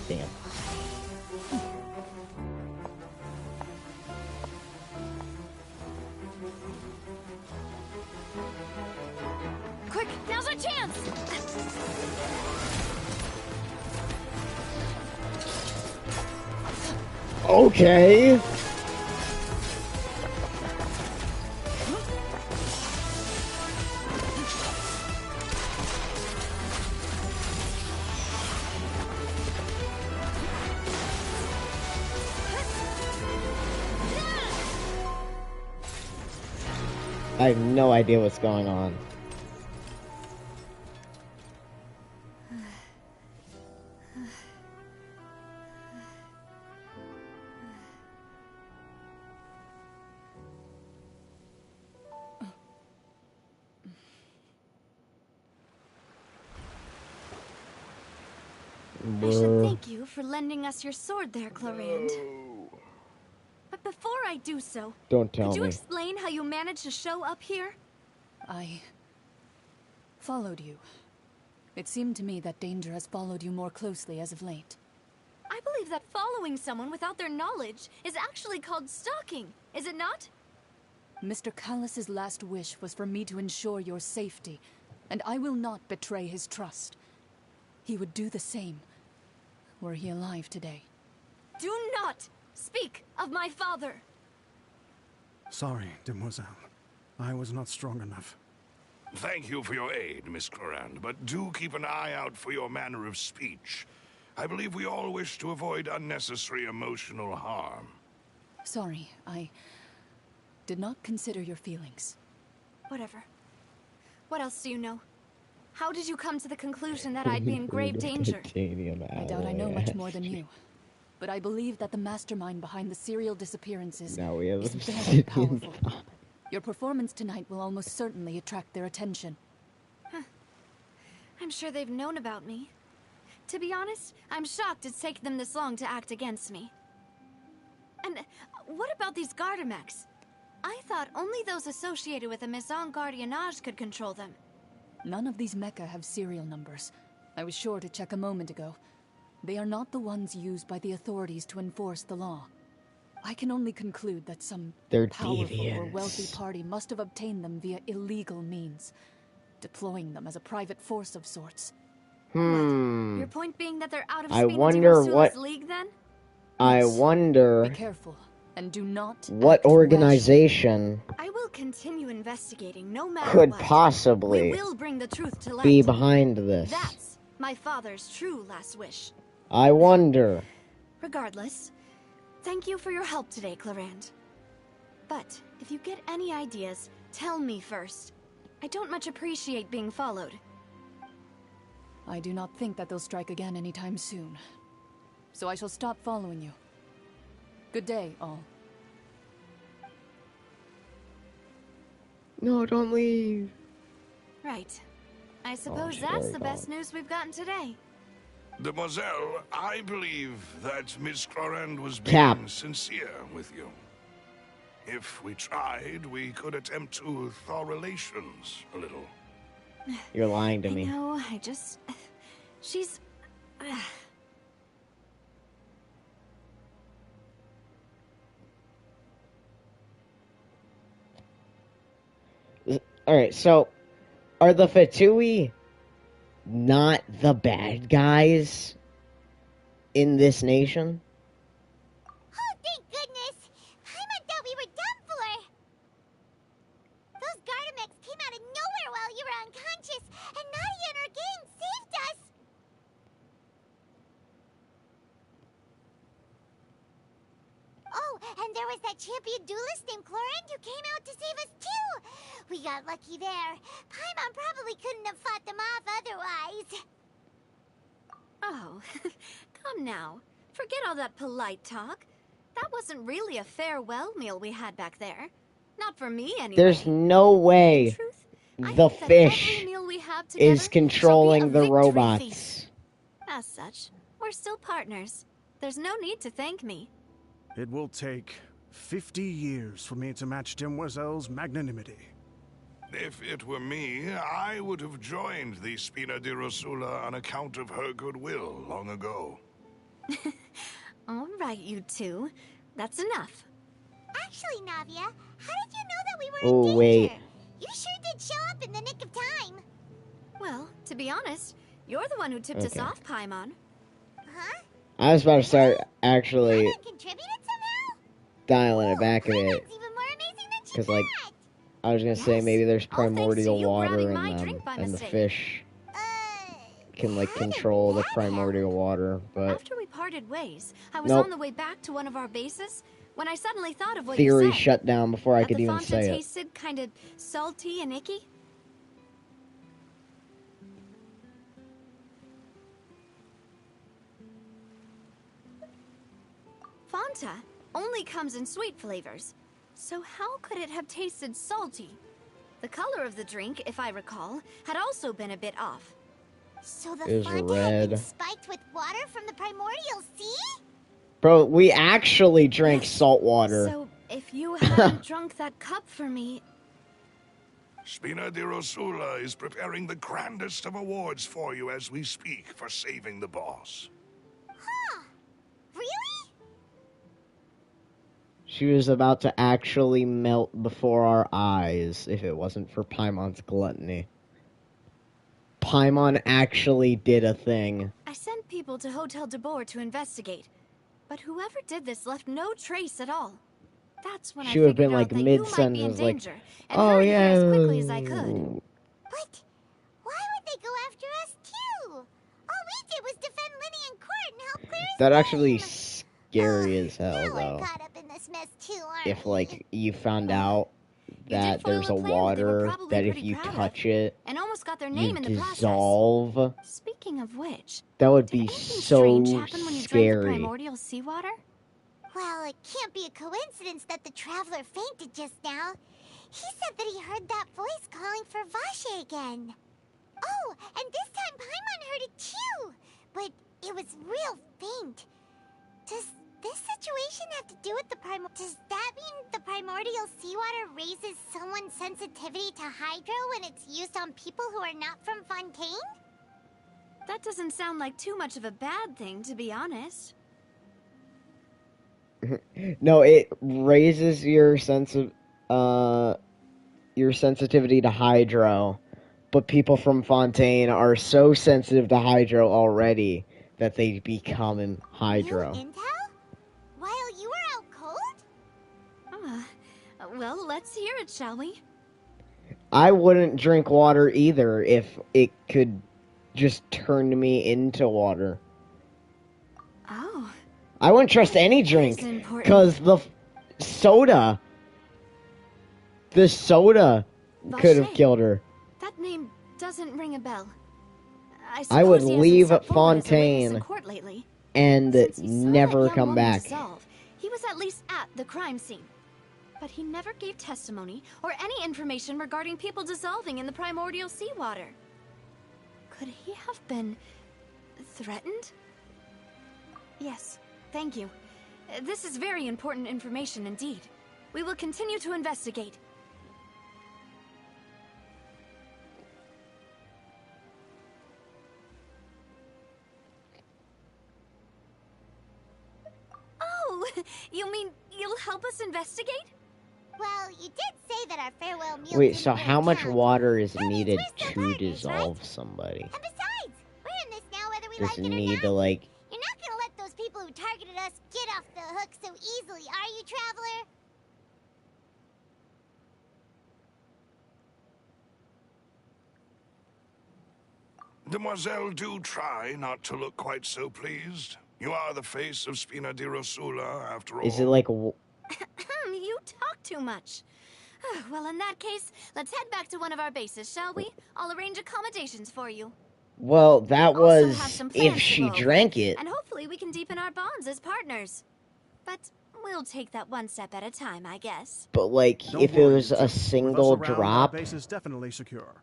Damn. Quick, now's our chance! Okay. I have no idea what's going on. I should thank you for lending us your sword there, Chlorand. But before I do so, Don't tell could you me. explain how you managed to show up here? I followed you. It seemed to me that danger has followed you more closely as of late. I believe that following someone without their knowledge is actually called stalking, is it not? Mr. Callus's last wish was for me to ensure your safety, and I will not betray his trust. He would do the same, were he alive today. Do not speak of my father! Sorry, demoiselle. I was not strong enough. Thank you for your aid, Miss Chlorand, but do keep an eye out for your manner of speech. I believe we all wish to avoid unnecessary emotional harm. Sorry, I did not consider your feelings. Whatever. What else do you know? How did you come to the conclusion that I'd be in grave danger? I doubt I know much more than you. But I believe that the mastermind behind the serial disappearances Now we have is very powerful. Your performance tonight will almost certainly attract their attention. Huh. I'm sure they've known about me. To be honest, I'm shocked it's taken them this long to act against me. And what about these Gardamex? I thought only those associated with the Maison Gardiennage could control them. None of these mecha have serial numbers. I was sure to check a moment ago. They are not the ones used by the authorities to enforce the law. I can only conclude that some powerful or wealthy party must have obtained them via illegal means, deploying them as a private force of sorts. Your point being that they're out of I Spina wonder Dimosula's what- league, then? I wonder Be careful and do not what organization I will continue investigating no matter could what. possibly We will bring the truth to light. be behind this. That's my father's true last wish. I wonder. Regardless, thank you for your help today, Chlorand. But if you get any ideas, tell me first. I don't much appreciate being followed. I do not think that they'll strike again anytime soon. So I shall stop following you. Good day, all. No, don't leave. Right. I suppose that's the best news we've gotten today. Demoiselle, I believe that Miss Chlorand was being sincere with you. If we tried, we could attempt to thaw relations a little. You're lying to me. No, I just... She's... Alright, so are the Fatui not the bad guys in this nation? Oh, thank goodness! Paimon thought we were done for! Those Gardamex came out of nowhere while you were unconscious, and Nadia and her gang saved us! Oh, and there was that champion duelist named Chlorand who came out to save us too! We got lucky there. Paimon probably couldn't have fought them off otherwise. Oh, come now. Forget all that polite talk. That wasn't really a farewell meal we had back there. Not for me, anyway. There's no way the fish meal we have is controlling the victory robots. feast. As such, we're still partners. There's no need to thank me. It will take 50 years for me to match Demoiselle's magnanimity. If it were me, I would have joined the Spina di Rosula on account of her goodwill long ago. All right, you two. That's enough. Actually, Navia, how did you know that we were Oh, in wait. danger? You sure did show up in the nick of time. Well, to be honest, you're the one who tipped us Okay. off, Paimon. Huh? I was about to start actually Contributed somehow? dialing it back a bit. Even more amazing than she Because, like, I was going to say maybe there's primordial you water grabbing in my them, drink by and the mistake. fish can, like, control the primordial water, but After we parted ways, I was Nope. on the way back to one of our bases when I suddenly thought of what theory you said. shut down before I That could the even Fanta say it. tasted kind of salty and icky. Fanta only comes in sweet flavors, so how could it have tasted salty? The color of the drink, if I recall, had also been a bit off. So the It was Fanta had been red. spiked with water from the primordial sea? Bro, we actually drank salt water. So if you hadn't drunk that cup for me, Spina di Rosula is preparing the grandest of awards for you as we speak for saving the boss. Huh. Really? She was about to actually melt before our eyes if it wasn't for Paimon's gluttony. Paimon actually did a thing. I sent people to Hotel de Boer to investigate, but whoever did this left no trace at all. That's when She I would have been figured like out that you might be in mid-sentence, like, danger, and oh hurried yeah. here as quickly as I could. But why would they go after us too? All we did was defend Linny in court and help clear his That name. actually scary as hell, Now we're though. caught up in this mess too, aren't If, we? like, you found out that foil there's a a plan that they were water probably that if pretty you proud of, touch it, and almost got their you name in the process. dissolve. Speaking of which, That would be anything so strange happen when you drank the scary. primordial seawater? Well, it can't be a coincidence that the traveler fainted just now. He said that he heard that voice calling for Vache again. Oh, and this time Paimon heard it too, but it was real faint. Does this situation have to do with the Does that mean the primordial seawater raises someone's sensitivity to hydro when it's used on people who are not from Fontaine? That doesn't sound like too much of a bad thing, to be honest. No, it raises your your sensitivity to hydro, but people from Fontaine are so sensitive to hydro already that they become in hydro. New intel? While you were out cold? Well, let's hear it, shall we? I wouldn't drink water either if it could just turn me into water. Oh. I wouldn't trust any drink, because the soda could have Vache. killed her. That name doesn't ring a bell. I would suppose he hasn't leave stepped forward as a witness Fontaine in court lately. and Since he saw that never young come woman back. dissolve, he was at least at the crime scene. But he never gave testimony or any information regarding people dissolving in the primordial seawater. Could he have been threatened? Yes, thank you. This is very important information indeed. We will continue to investigate. Oh, you mean you'll help us investigate? Well, you did say that our farewell meal Wait, didn't so really how much count. water is needed we're still to partners, dissolve somebody? And besides, we're in this now whether we Does like it it or need not. to, like... You're not gonna let those people who targeted us get off the hook so easily, are you, Traveler? Demoiselle, do try not to look quite so pleased. You are the face of Spina di Rosula, after all. Is it like... You talk too much. Well, in that case, let's head back to one of our bases, shall we? I'll arrange accommodations for you. Well, that We also was have some plans if to she go over, drank it. And hopefully we can deepen our bonds as partners. But we'll take that one step at a time, I guess. But, like, Don't if it worry, was a With single us around, our drop, base is definitely secure.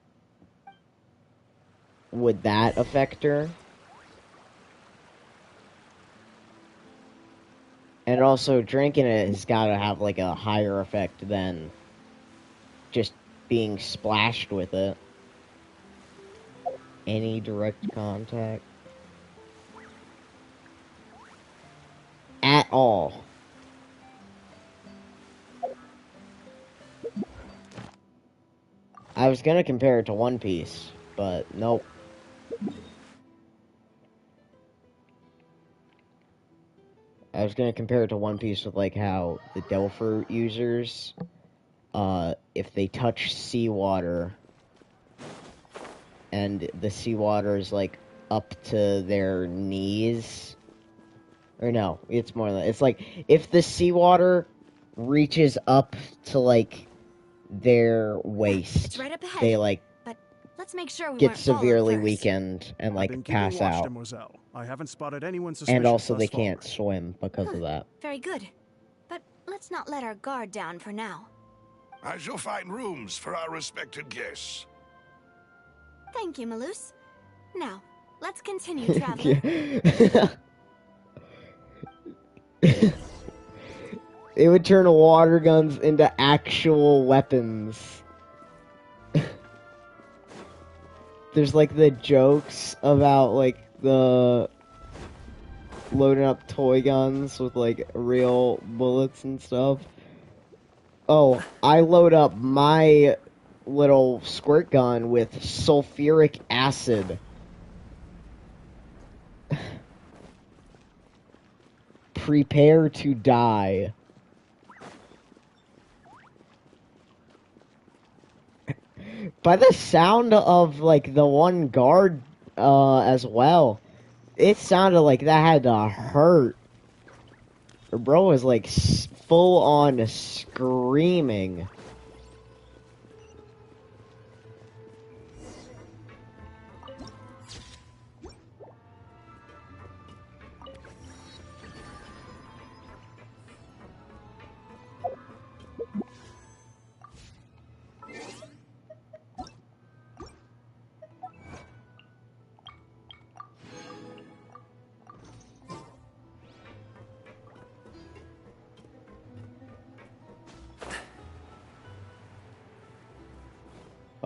would that affect her? And also, drinking it has got to have, like, a higher effect than just being splashed with it. Any direct contact. At all. I was gonna compare it to One Piece, but nope. I was gonna compare it to One Piece with, like, how the Devil Fruit users, if they touch seawater, and the seawater is, like, up to their knees, or no, it's more than that. It's like, if the seawater reaches up to, like, their waist, It's right up ahead, they, like, but let's make sure we get weren't followed severely first. weakened and, I've like, been keeping pass watch, out. Demoiselle. I haven't spotted anyone suspicious And also thus they far. can't swim because of that. Very good. But let's not let our guard down for now. I shall find rooms for our respected guests. Thank you, Malus. Now, let's continue traveling. They would turn water guns into actual weapons. There's, like, the jokes about, like, the loading up toy guns with, like, real bullets and stuff. Oh, I load up my little squirt gun with sulfuric acid. Prepare to die. By the sound of, like, the one guard, as well, it sounded like that had to hurt. Bro was, like, full on screaming.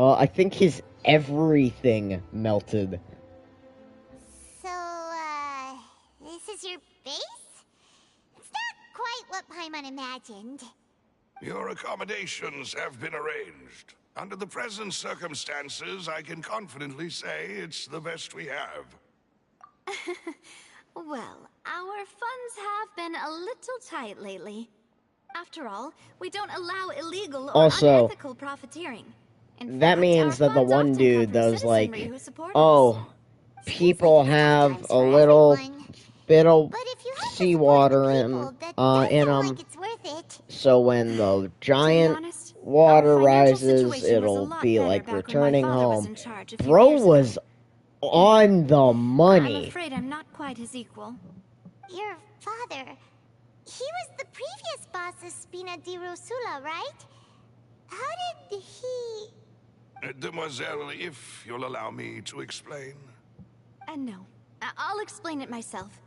I think his everything melted. So, this is your base? It's not quite what Paimon imagined. Your accommodations have been arranged. Under the present circumstances, I can confidently say it's the best we have. Well, our funds have been a little tight lately. After all, we don't allow illegal or unethical profiteering. That means that the one dude that was like, oh, people have a little bit of seawater in them, so when the giant water rises, it'll be like returning home. Bro was on the money. I'm afraid I'm not quite his equal. Your father, he was the previous boss of Spina di Rosula, right? How did he... Demoiselle, if you'll allow me to explain. No, I'll explain it myself.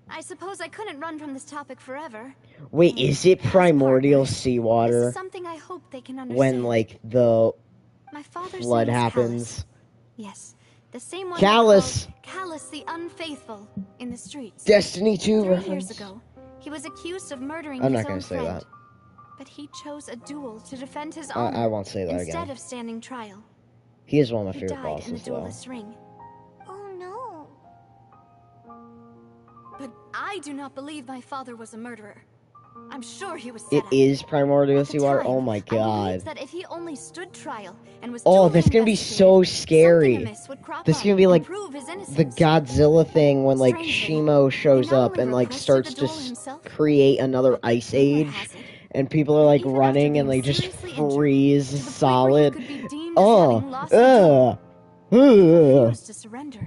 I suppose I couldn't run from this topic forever. Wait, is it primordial seawater? This is something I hope they can understand. When, like, the My father's flood name is happens? Callus. Yes, the same one Callus! Callus the Unfaithful in the streets. Destiny 2 3 reference. years ago, he was accused of murdering I'm his not gonna own say friend. that. But he chose a duel to defend his honor I won't say that instead again. of standing trial. He is one of my He favorite died in the bosses, though. duelist's ring. Oh no. But I do not believe my father was a murderer. I'm sure he was set It up. is primordial At the seawater? time, Oh my I god. believed that if he only stood trial and was Oh, duly that's gonna be so scary. This is gonna be like the Godzilla thing when, like, Shimo shows up and, like, starts to create another ice age. And people are, like, running and they just freeze solid. Refused to surrender.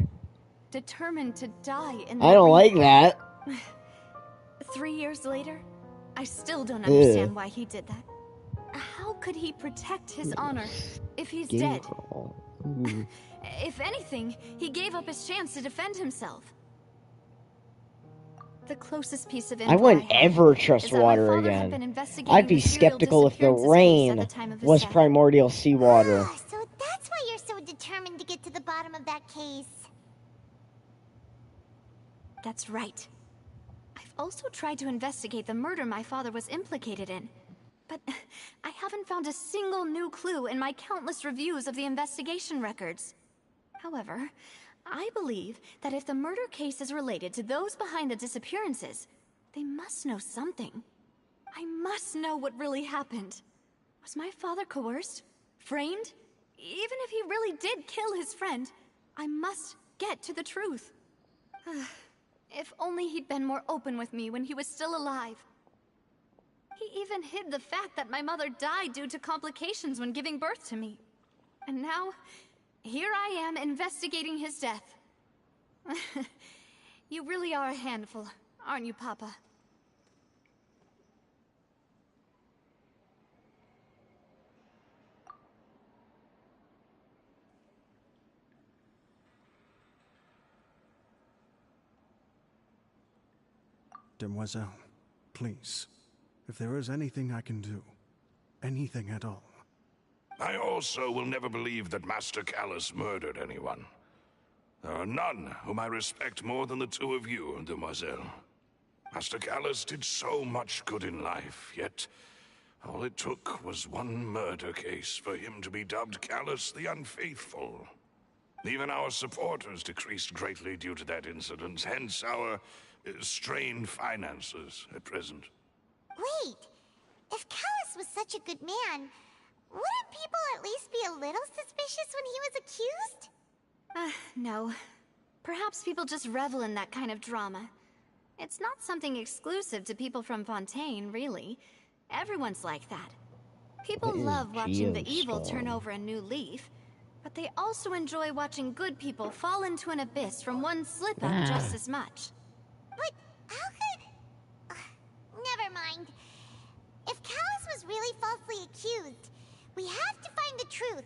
Determined to die in the I don't ring. like that. 3 years later, I still don't understand why he did that. How could he protect his honor if he's dead? If anything, he gave up his chance to defend himself. The closest piece of I info wouldn't had ever trust is that my water father had been again. investigating I'd be the serial skeptical if the disappearances case at rain the time of his was death. primordial seawater. Ah, so that's why you're so determined to get to the bottom of that case. That's right. I've also tried to investigate the murder my father was implicated in, but I haven't found a single new clue in my countless reviews of the investigation records. However, I believe that if the murder case is related to those behind the disappearances, they must know something. I must know what really happened. Was my father coerced? Framed? Even if he really did kill his friend, I must get to the truth. If only he'd been more open with me when he was still alive. He even hid the fact that my mother died due to complications when giving birth to me. And now, here I am investigating his death. You really are a handful, aren't you, Papa? Demoiselle, please, if there is anything I can do, anything at all. I also will never believe that Master Callus murdered anyone. There are none whom I respect more than the two of you, Demoiselle. Master Callus did so much good in life, yet all it took was one murder case for him to be dubbed Callus the Unfaithful. Even our supporters decreased greatly due to that incident, hence our strained finances at present. Wait, if Callus was such a good man, wouldn't people at least be a little suspicious when he was accused? No. Perhaps people just revel in that kind of drama. It's not something exclusive to people from Fontaine, really. Everyone's like that. People love watching the evil turn over a new leaf, but they also enjoy watching good people fall into an abyss from one slip-up just as much. But how could... never mind. If Callus was really falsely accused, we have to find the truth.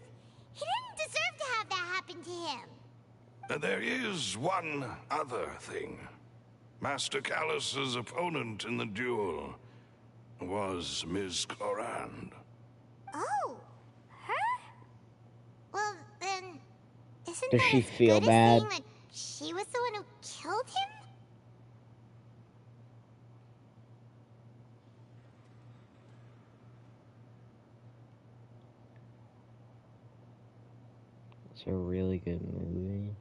He didn't deserve to have that happen to him. There is one other thing. Master Callus's opponent in the duel was Ms. Clorand. Oh, her? Well, then, isn't Does that she as feel good as bad? saying that she was the one who killed him? It's a really good movie.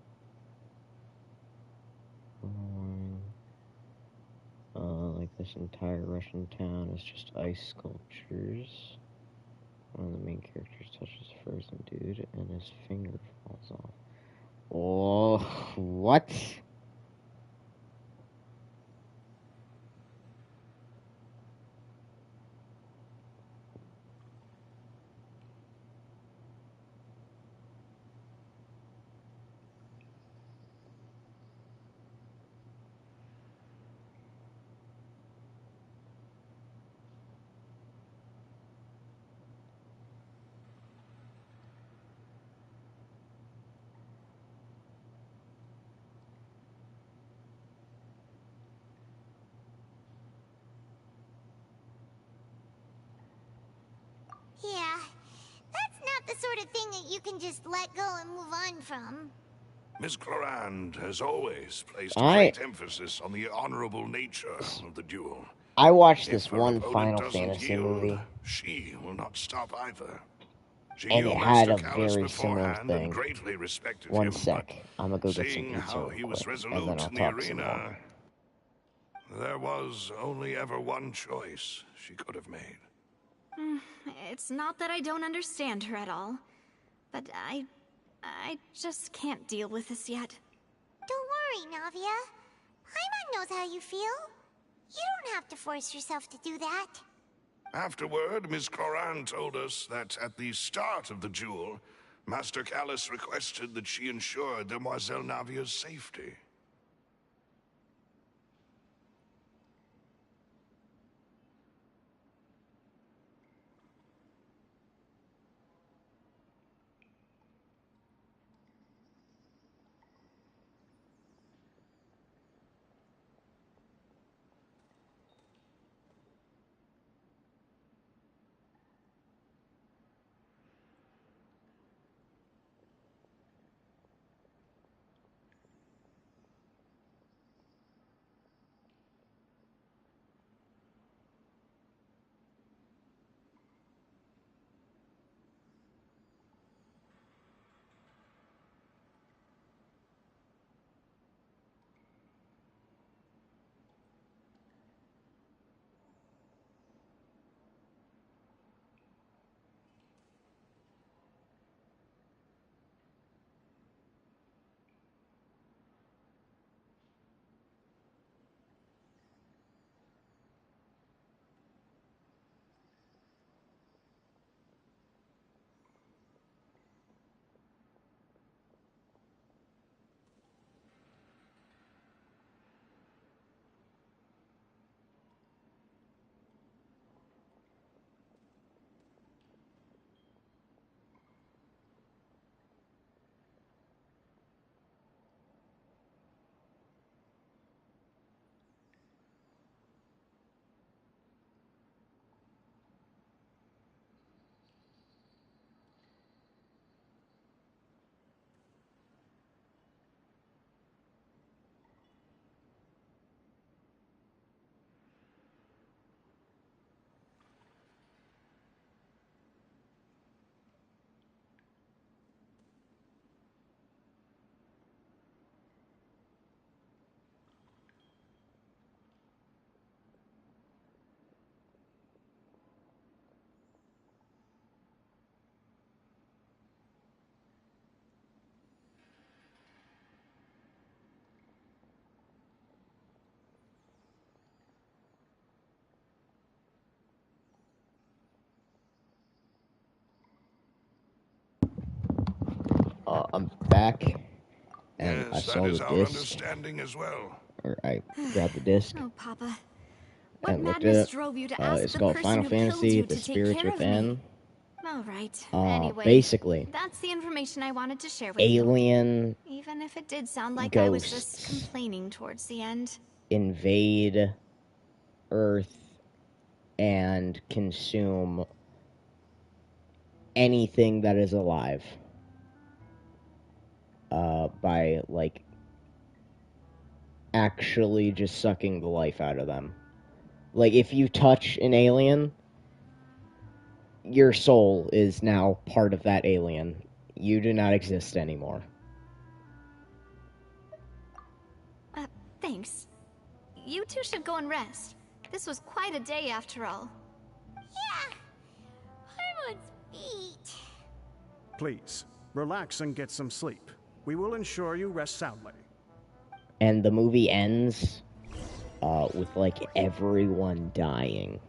Like this entire Russian town is just ice sculptures. One of the main characters touches a frozen dude and his finger falls off. Oh, what? Yeah, that's not the sort of thing that you can just let go and move on from. Ms. Clorand has always placed great emphasis on the honorable nature of the duel. I watched If this her one opponent Final doesn't Fantasy yield, movie, she will not stop either. She and knew it had Master a Callus very similar beforehand and thing. greatly respected One him, sec, I'm gonna go get some seeing pizza how real he was quick, and resolute then I'll in the talk some arena, more. there was only ever one choice she could have made. It's not that I don't understand her at all, but I just can't deal with this yet. Don't worry, Navia. Paimon knows how you feel. You don't have to force yourself to do that. Afterward, Ms. Clorand told us that at the start of the duel, Master Callus requested that she ensure Demoiselle Navia's safety. I'm back, and Yes, I saw that is the our disc. understanding as well. Or I grabbed the disc Oh, Papa. What and looked madness at it. drove you to ask It's the called person Final who killed Fantasy: you The to take Spirits care of Within. me? All right. Anyway, Basically, that's the information I wanted to share with you. alien Even if it did sound like I was just ghosts complaining towards the end. invade Earth and consume anything that is alive. By, like, actually just sucking the life out of them. Like, if you touch an alien, your soul is now part of that alien. You do not exist anymore. Thanks. You two should go and rest. This was quite a day after all. Yeah. Harmon's beat. Please, relax and get some sleep. We will ensure you rest soundly. And the movie ends with, like, everyone dying.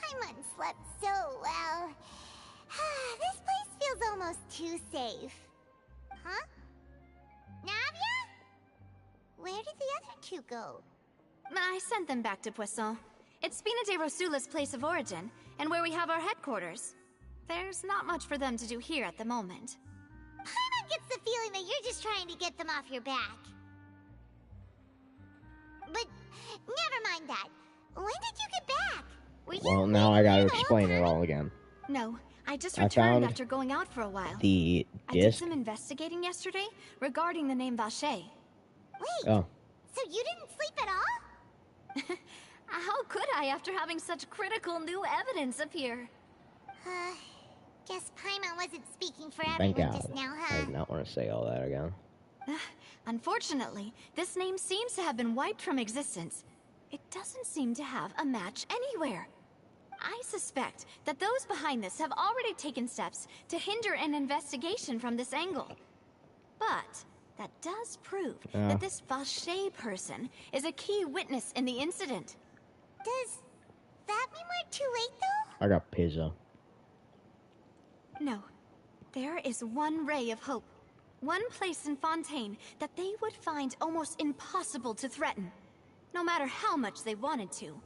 Paimon slept so well. This place feels almost too safe. Huh? Navia? Where did the other two go? I sent them back to Poisson. It's Spina de Rosula's place of origin, and where we have our headquarters. There's not much for them to do here at the moment. Paimon gets the feeling that you're just trying to get them off your back. But never mind that. When did you get back? Well, now I gotta explain it all again. No, I just I returned found after going out for a while. The I did disc. some investigating yesterday regarding the name Vacher. Wait, Oh. so you didn't sleep at all? How could I after having such critical new evidence appear? Guess Paimon wasn't speaking for Thank everyone God. just now, I huh? did not want to say all that again. Unfortunately, this name seems to have been wiped from existence. It doesn't seem to have a match anywhere. I suspect that those behind this have already taken steps to hinder an investigation from this angle. But that does prove that this Vacher person is a key witness in the incident. Does that mean we're too late, though? I got pizza. No. There is one ray of hope. One place in Fontaine that they would find almost impossible to threaten, no matter how much they wanted to.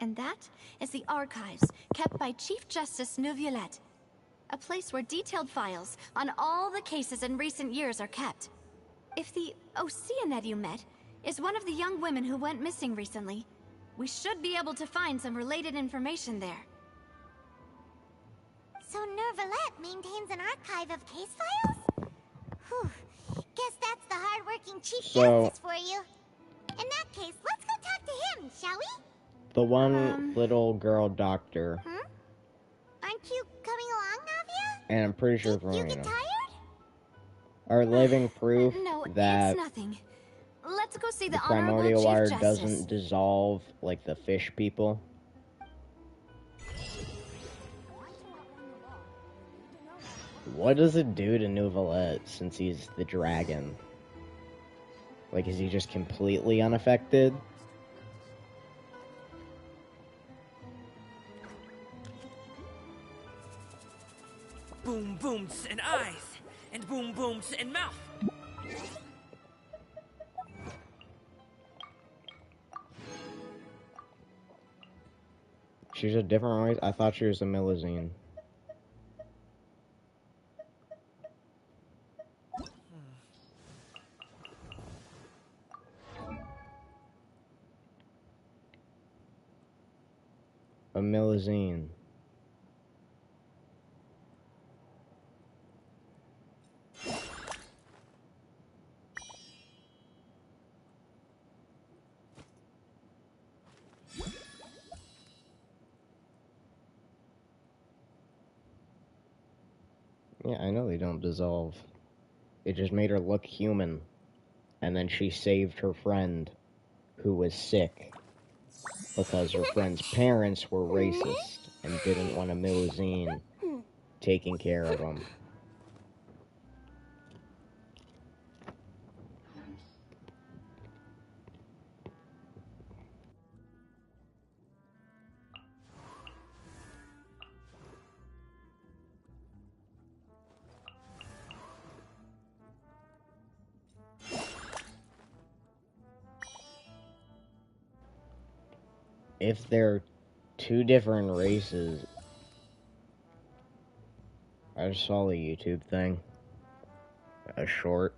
And that is the archives kept by Chief Justice Nuh Uh, a place where detailed files on all the cases in recent years are kept. If the Oceanid you met is one of the young women who went missing recently, we should be able to find some related information there. So Nuh maintains an archive of case files? Whew. Guess that's the hard-working Chief Justice for you. In that case, let's go talk to him, shall we? The one little girl doctor. Aren't you coming along, Navia? And I'm pretty sure it's You get Verena. tired? Are living proof No, that it's nothing. Let's go see the the Honorable primordial Chief water Justice. doesn't dissolve like the fish people. What does it do to Nuh since he's the dragon? Like, is he just completely unaffected? Boom booms and eyes, and boom booms and mouth. She's a different race? I thought she was a Milazine. A Milazine. Yeah, I know they don't dissolve. It just made her look human. And then she saved her friend, who was sick, because her friend's parents were racist and didn't want a Milazine taking care of him. if they're two different races... I just saw the YouTube thing. A short.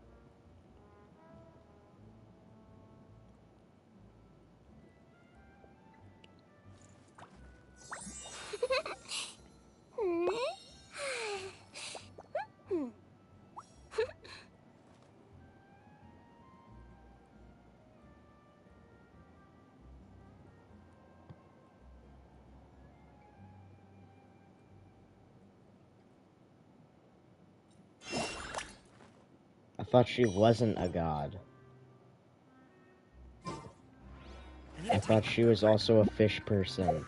I thought she wasn't a god. I thought she was also a fish person.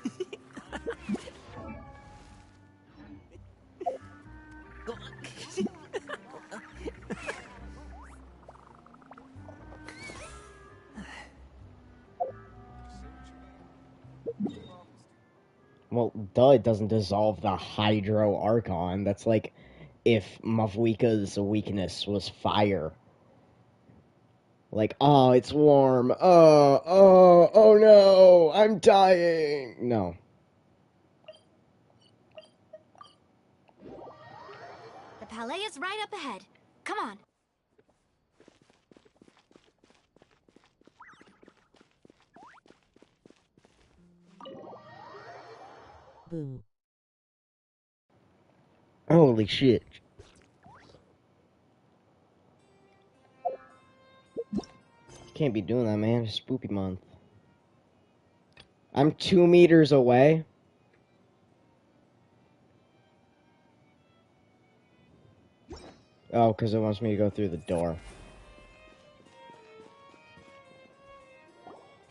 Well, duh, it doesn't dissolve the Hydro Archon. That's like if Mavuika's weakness was fire. Like, oh, it's warm. Oh no, I'm dying. No. The palais is right up ahead. Come on. Boo. Holy shit. Can't be doing that, man. It's spooky month. I'm 2 meters away. Oh, because it wants me to go through the door.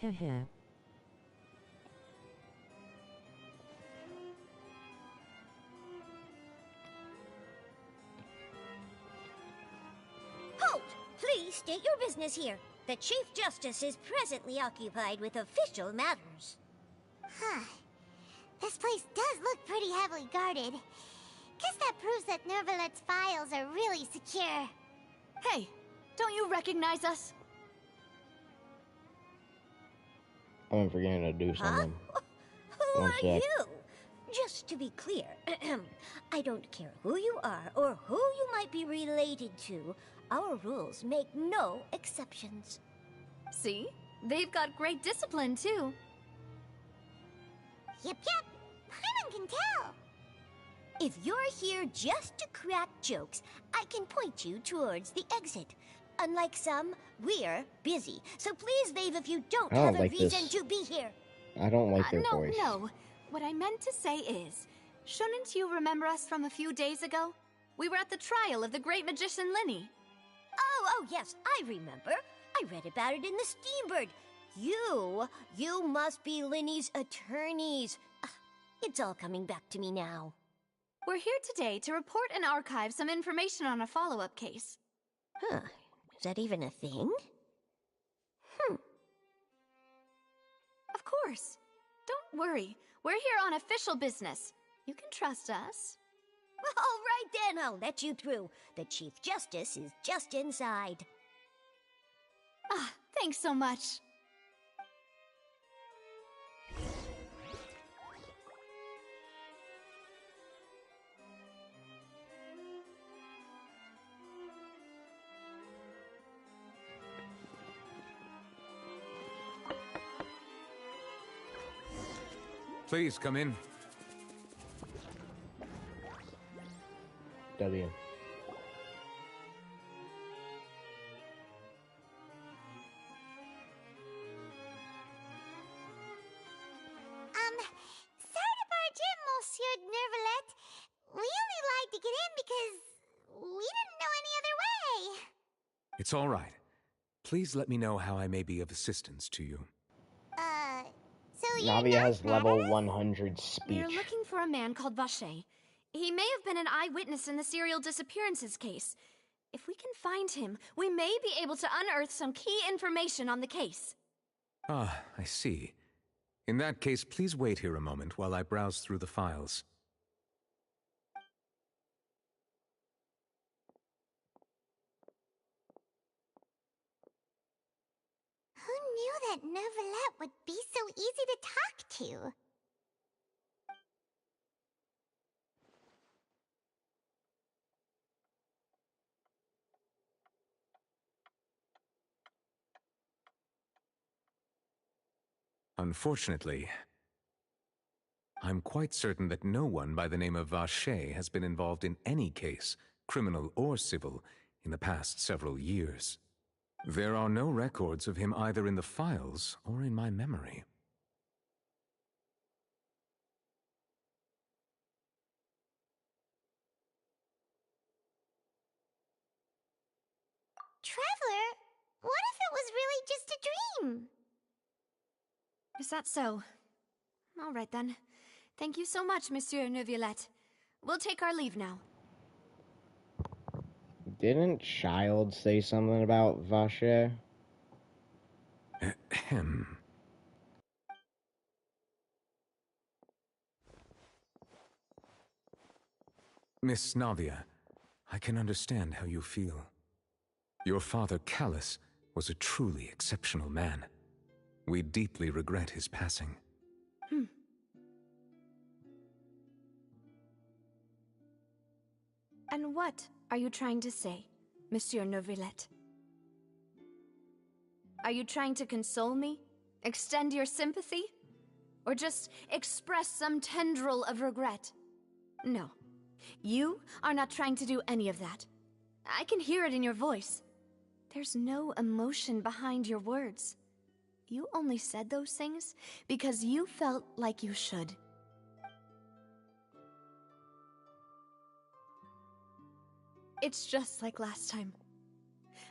Heh. Halt! Please state your business here. The Chief Justice is presently occupied with official matters. Huh. This place does look pretty heavily guarded. Guess that proves that Nervalet's files are really secure. Hey, don't you recognize us? I'm forgetting to do something. Who One are sec. you? Just to be clear, I don't care who you are or who you might be related to. Our rules make no exceptions. See? They've got great discipline, too. Yep. Paimon can tell. If you're here just to crack jokes, I can point you towards the exit. Unlike some, we're busy. So please leave if you don't have a reason to be here. I don't like their voice. No. What I meant to say is, shouldn't you remember us from a few days ago? We were at the trial of the great magician Linny. Oh, yes, I remember. I read about it in the Steambird. You must be Linny's attorneys. It's all coming back to me now. We're here today to report and archive some information on a follow-up case. Huh. Is that even a thing? Of course. Don't worry. We're here on official business. You can trust us. All right then, I'll let you through. The Chief Justice is just inside. Thanks so much. Please come in. W. Sorry to barge in, Monsieur Nervalet. We only lied to get in because we didn't know any other way. It's all right. Please let me know how I may be of assistance to you. So Navi has level 100 speech. We're looking for a man called Vache. He may have been an eyewitness in the serial disappearances case. If we can find him, we may be able to unearth some key information on the case. Ah, I see. In that case, please wait here a moment while I browse through the files. Who knew that Neuvillette would be so easy to talk to. Unfortunately, I'm quite certain that no one by the name of Vacher has been involved in any case, criminal or civil, in the past several years. There are no records of him either in the files or in my memory. Traveler, what if it was really just a dream? Is that so? All right then. Thank you so much, Monsieur Neuvillette. We'll take our leave now. Didn't Child say something about Vacher? Ahem. Miss Navia, I can understand how you feel. Your father, Callus, was a truly exceptional man. We deeply regret his passing. And what are you trying to say, Monsieur Neuvillette? Are you trying to console me? Extend your sympathy? Or just express some tendril of regret? No. You are not trying to do any of that. I can hear it in your voice. There's no emotion behind your words. You only said those things because you felt like you should. It's just like last time.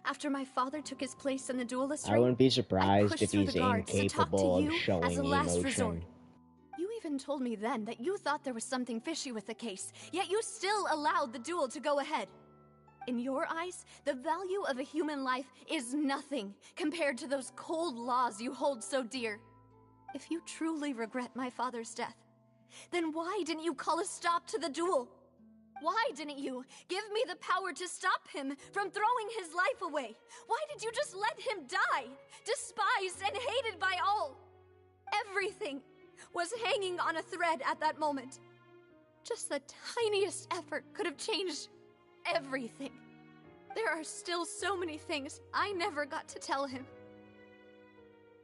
After my father took his place in the duelist ring, I wouldn't be surprised if through he's the guards to talk to incapable of you showing as a last resort. emotion. You even told me then that you thought there was something fishy with the case, yet you still allowed the duel to go ahead. In your eyes, the value of a human life is nothing compared to those cold laws you hold so dear. If you truly regret my father's death, then why didn't you call a stop to the duel? Why didn't you give me the power to stop him from throwing his life away? Why did you just let him die, despised and hated by all? Everything was hanging on a thread at that moment. Just the tiniest effort could have changed everything. There are still so many things I never got to tell him.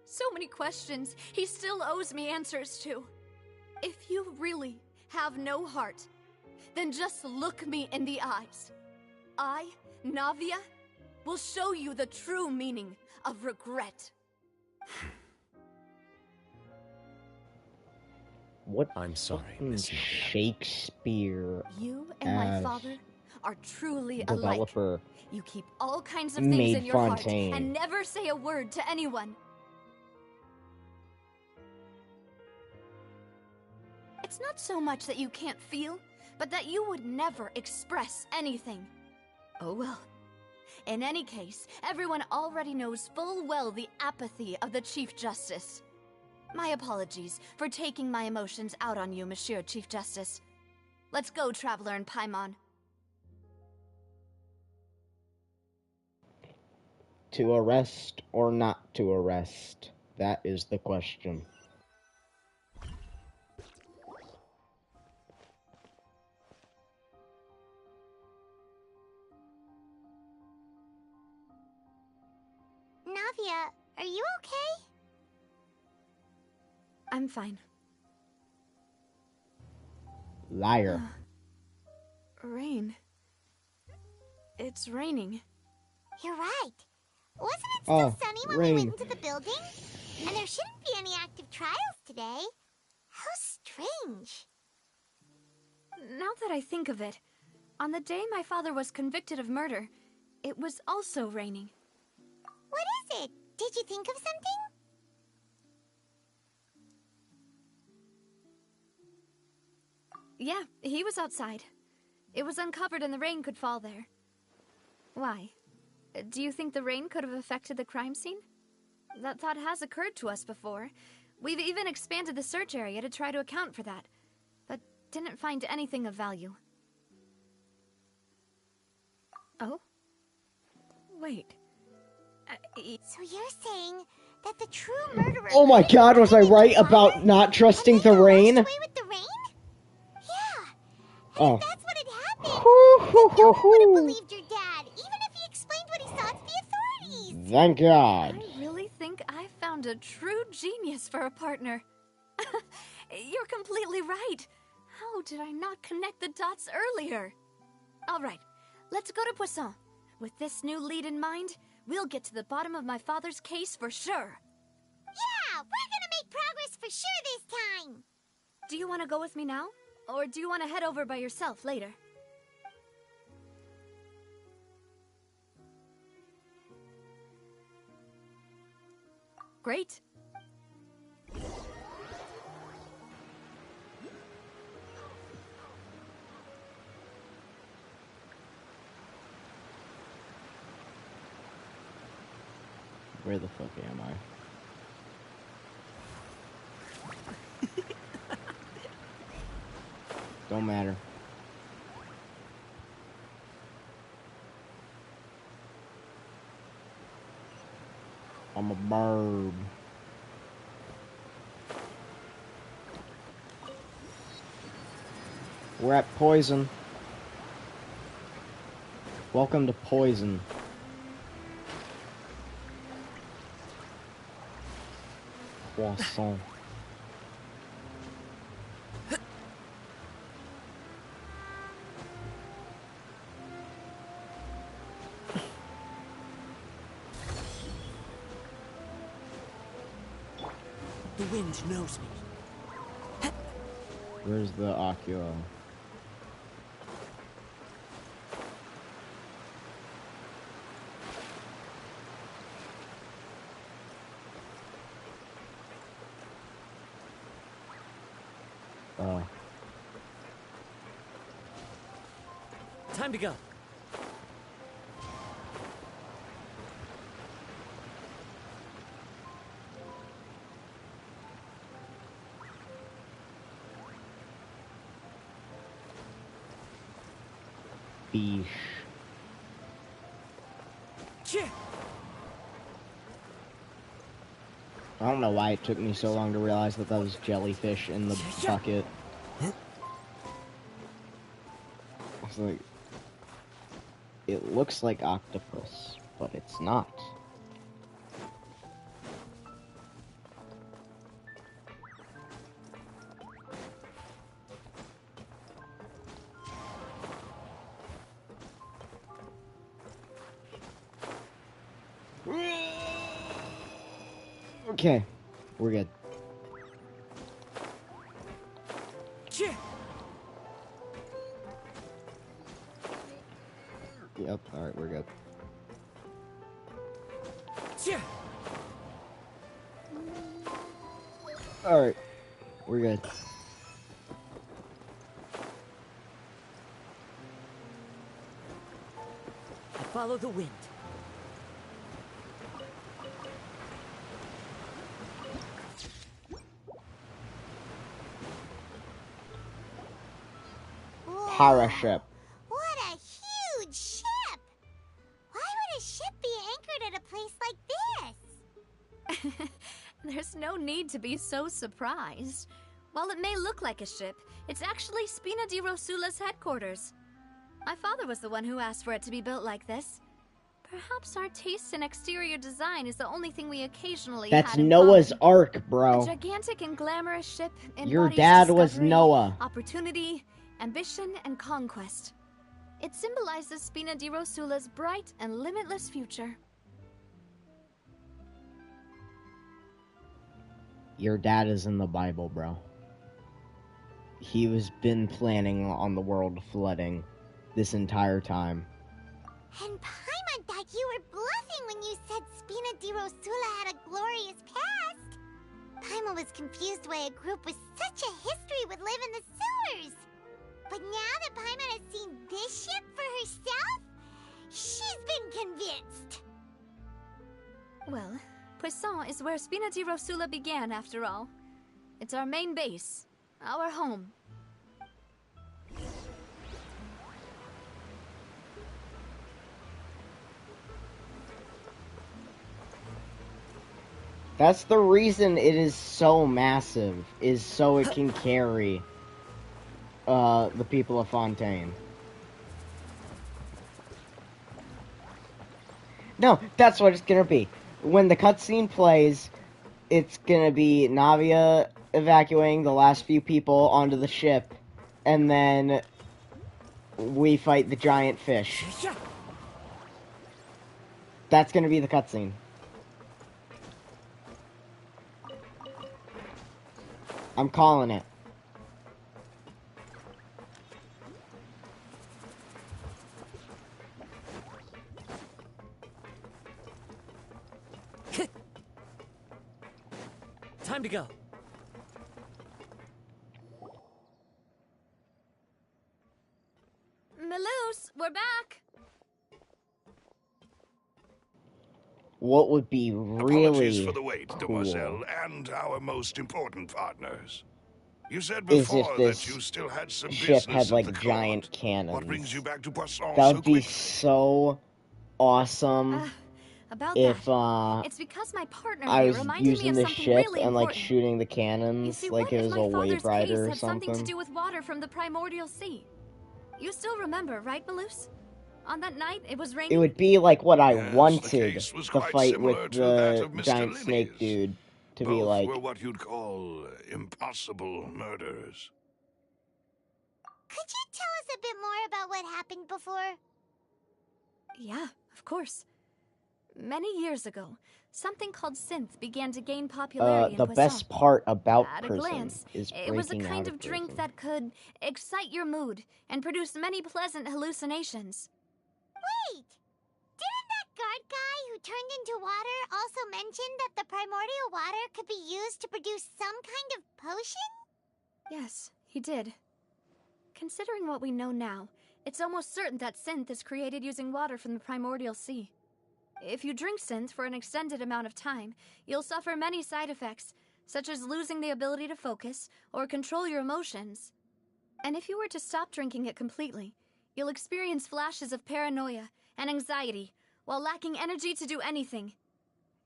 So many questions he still owes me answers to. If you really have no heart, then just look me in the eyes. I, Navia, will show you the true meaning of regret. What? I'm sorry, Miss Shakespeare. You and my father are truly developer alike. You keep all kinds of things in your heart Fontaine. and never say a word to anyone. It's not so much that you can't feel, but that you would never express anything. Oh well. In any case, everyone already knows full well the apathy of the Chief Justice. My apologies for taking my emotions out on you, Monsieur Chief Justice. Let's go, Traveler and Paimon. To arrest or not to arrest? That is the question. Navia, are you okay? I'm fine. Liar. Rain. It's raining. You're right. Wasn't it still sunny when we rain. went into the building? And there shouldn't be any active trials today. How strange. Now that I think of it, on the day my father was convicted of murder, it was also raining. What is it? Did you think of something? Yeah, he was outside. It was uncovered and the rain could fall there. Why? Do you think the rain could have affected the crime scene? That thought has occurred to us before. We've even expanded the search area to try to account for that, but didn't find anything of value. Oh? Wait. So you're saying that the true murderer... Oh my god, was I right about not trusting the rain? Away with the rain? Yeah. Oh. That's what had happened. No one would have believed your dad, even if he explained what he saw to the authorities. Thank God. I really think I found a true genius for a partner. You're completely right. How did I not connect the dots earlier? All right, let's go to Poisson. With this new lead in mind, we'll get to the bottom of my father's case for sure. Yeah, we're gonna make progress for sure this time. Do you want to go with me now? Or do you want to head over by yourself later? Great. Where the fuck am I? Don't matter. I'm a bird. We're at Poison. Welcome to Poison. Poisson. The wind knows me. Where's the Akio? Oh. Time to go. Fish. I don't know why it took me so long to realize that that was jellyfish in the bucket. It's like, it looks like octopus, but it's not. Okay, we're good. Yep, alright, we're good. Alright, we're good. Follow the wind. Paraship. What a huge ship! Why would a ship be anchored at a place like this? There's no need to be so surprised. While it may look like a ship, it's actually Spina di Rosula's headquarters. My father was the one who asked for it to be built like this. Perhaps our taste in exterior design is the only thing we occasionally That's had in Noah's common. Ark, bro. A gigantic and glamorous ship embodies Your dad was discovery, Noah. opportunity, ambition, and conquest. It symbolizes Spina di Rosula's bright and limitless future. Your dad is in the Bible, bro. He was been planning on the world flooding this entire time. And Paimon thought you were bluffing when you said Spina di Rosula had a glorious past. Paimon was confused why a group with such a history would live in the sewers. But now that Paimon has seen this ship for herself, she's been convinced. Well, Poisson is where Spina di Rosula began, after all. It's our main base, our home. That's the reason it is so massive, is so it can carry the people of Fontaine. No, that's what it's gonna be. When the cutscene plays, it's gonna be Navia evacuating the last few people onto the ship, and then we fight the giant fish. That's gonna be the cutscene. I'm calling it. Time to go. Maloose, we're back. What would be really Apologies for the wait, cool Demoiselle, and our most important partners. You said is if before this that you still had some ship business had like at the giant court. cannons. What brings you back to Poisson That so would be quickly? so awesome. About If that, it's because my partner I here was reminded me using of the something ship really and like important. shooting the You cannons see, like what it if was my a father's wave rider case or had something to something. do with water from the primordial sea? You still remember, right, Maloose? On that night, it was raining. It would be like what I Yes, the wanted case was the quite fight with similar to that of the Mr. giant snake Linney's. dude to Both be like. were what you'd call impossible murders. Could you tell us a bit more about what happened before? Yeah, of course. Many years ago, something called synth began to gain popularity in The Poisson. best part about At a prison glance, is it was a breaking kind out of drink prison. that could excite your mood and produce many pleasant hallucinations. Wait! Didn't that guard guy who turned into water also mention that the primordial water could be used to produce some kind of potion? Yes, he did. Considering what we know now, it's almost certain that synth is created using water from the primordial sea. If you drink synth for an extended amount of time, you'll suffer many side effects, such as losing the ability to focus or control your emotions. And if you were to stop drinking it completely, you'll experience flashes of paranoia and anxiety while lacking energy to do anything.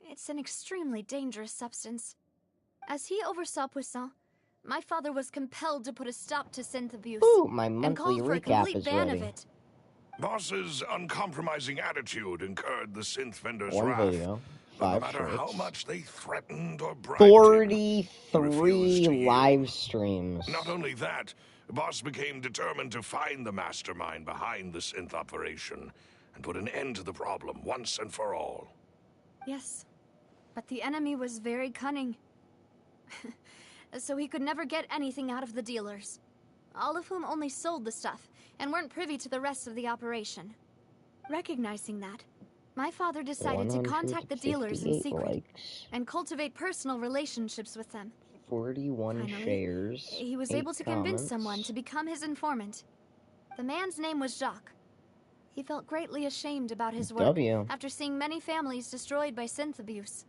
It's an extremely dangerous substance. As he oversaw Poisson, my father was compelled to put a stop to synth abuse. Ooh, my and monthly called for a recap complete is ban ready. of it. Boss's uncompromising attitude incurred the synth vendor's One wrath. video, But no 5 matter how shirts, much they threatened or bribed him, he 43 refused to yield. live streams. Not only that, Boss became determined to find the mastermind behind the synth operation and put an end to the problem once and for all. Yes, but the enemy was very cunning. So he could never get anything out of the dealers, all of whom only sold the stuff and weren't privy to the rest of the operation. Recognizing that, my father decided to contact the dealers in 158 secret likes, and cultivate personal relationships with them. 41 Finally, shares, he was 8 able to convince comments. someone to become his informant. The man's name was Jacques. He felt greatly ashamed about his work W. after seeing many families destroyed by synth abuse.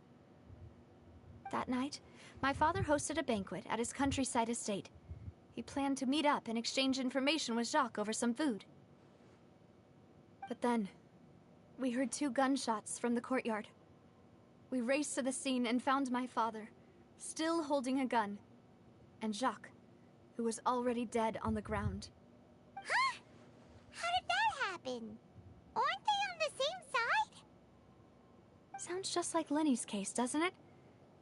That night, my father hosted a banquet at his countryside estate. He planned to meet up and exchange information with Jacques over some food. But then, we heard 2 gunshots from the courtyard. We raced to the scene and found my father, still holding a gun, and Jacques, who was already dead on the ground. Huh? How did that happen? Aren't they on the same side? Sounds just like Lenny's case, doesn't it?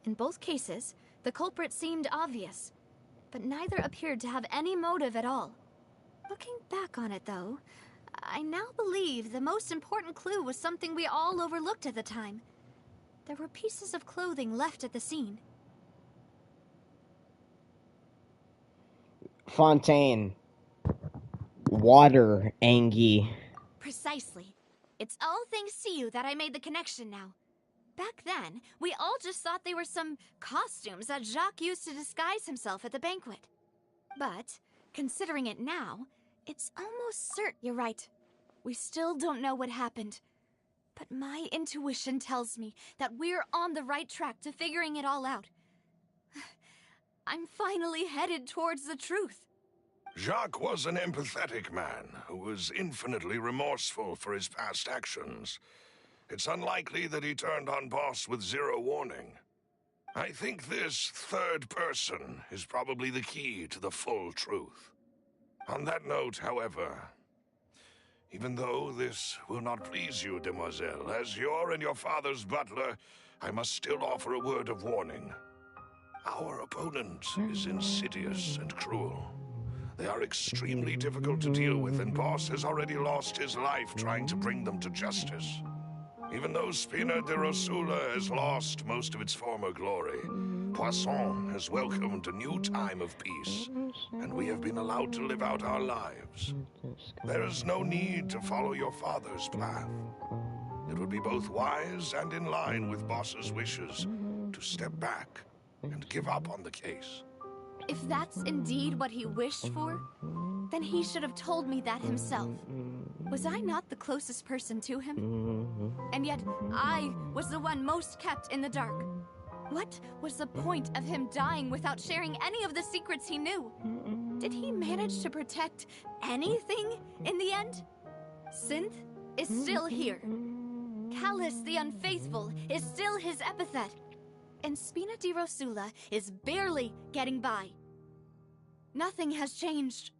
In both cases, the culprit seemed obvious, but neither appeared to have any motive at all. Looking back on it, though, I now believe the most important clue was something we all overlooked at the time. There were pieces of clothing left at the scene. Fontaine. Water, Angie. Precisely. It's all thanks to you that I made the connection now. Back then, we all just thought they were some costumes that Jacques used to disguise himself at the banquet. But, considering it now, it's almost certain you're right. We still don't know what happened. But my intuition tells me that we're on the right track to figuring it all out. I'm finally headed towards the truth. Jacques was an empathetic man who was infinitely remorseful for his past actions. It's unlikely that he turned on Boss with zero warning. I think this third person is probably the key to the full truth. On that note, however, even though this will not please you, demoiselle, as your and your father's butler, I must still offer a word of warning. Our opponent is insidious and cruel. They are extremely difficult to deal with, and Boss has already lost his life trying to bring them to justice. Even though Spina de Rosula has lost most of its former glory, Poisson has welcomed a new time of peace, and we have been allowed to live out our lives. There is no need to follow your father's path. It would be both wise and in line with Boss's wishes to step back and give up on the case. If that's indeed what he wished for, then he should have told me that himself. Was I not the closest person to him? And yet, I was the one most kept in the dark. What was the point of him dying without sharing any of the secrets he knew? Did he manage to protect anything in the end? Synth is still here. Callus the Unfaithful is still his epithet. And Spina di Rosula is barely getting by. Nothing has changed.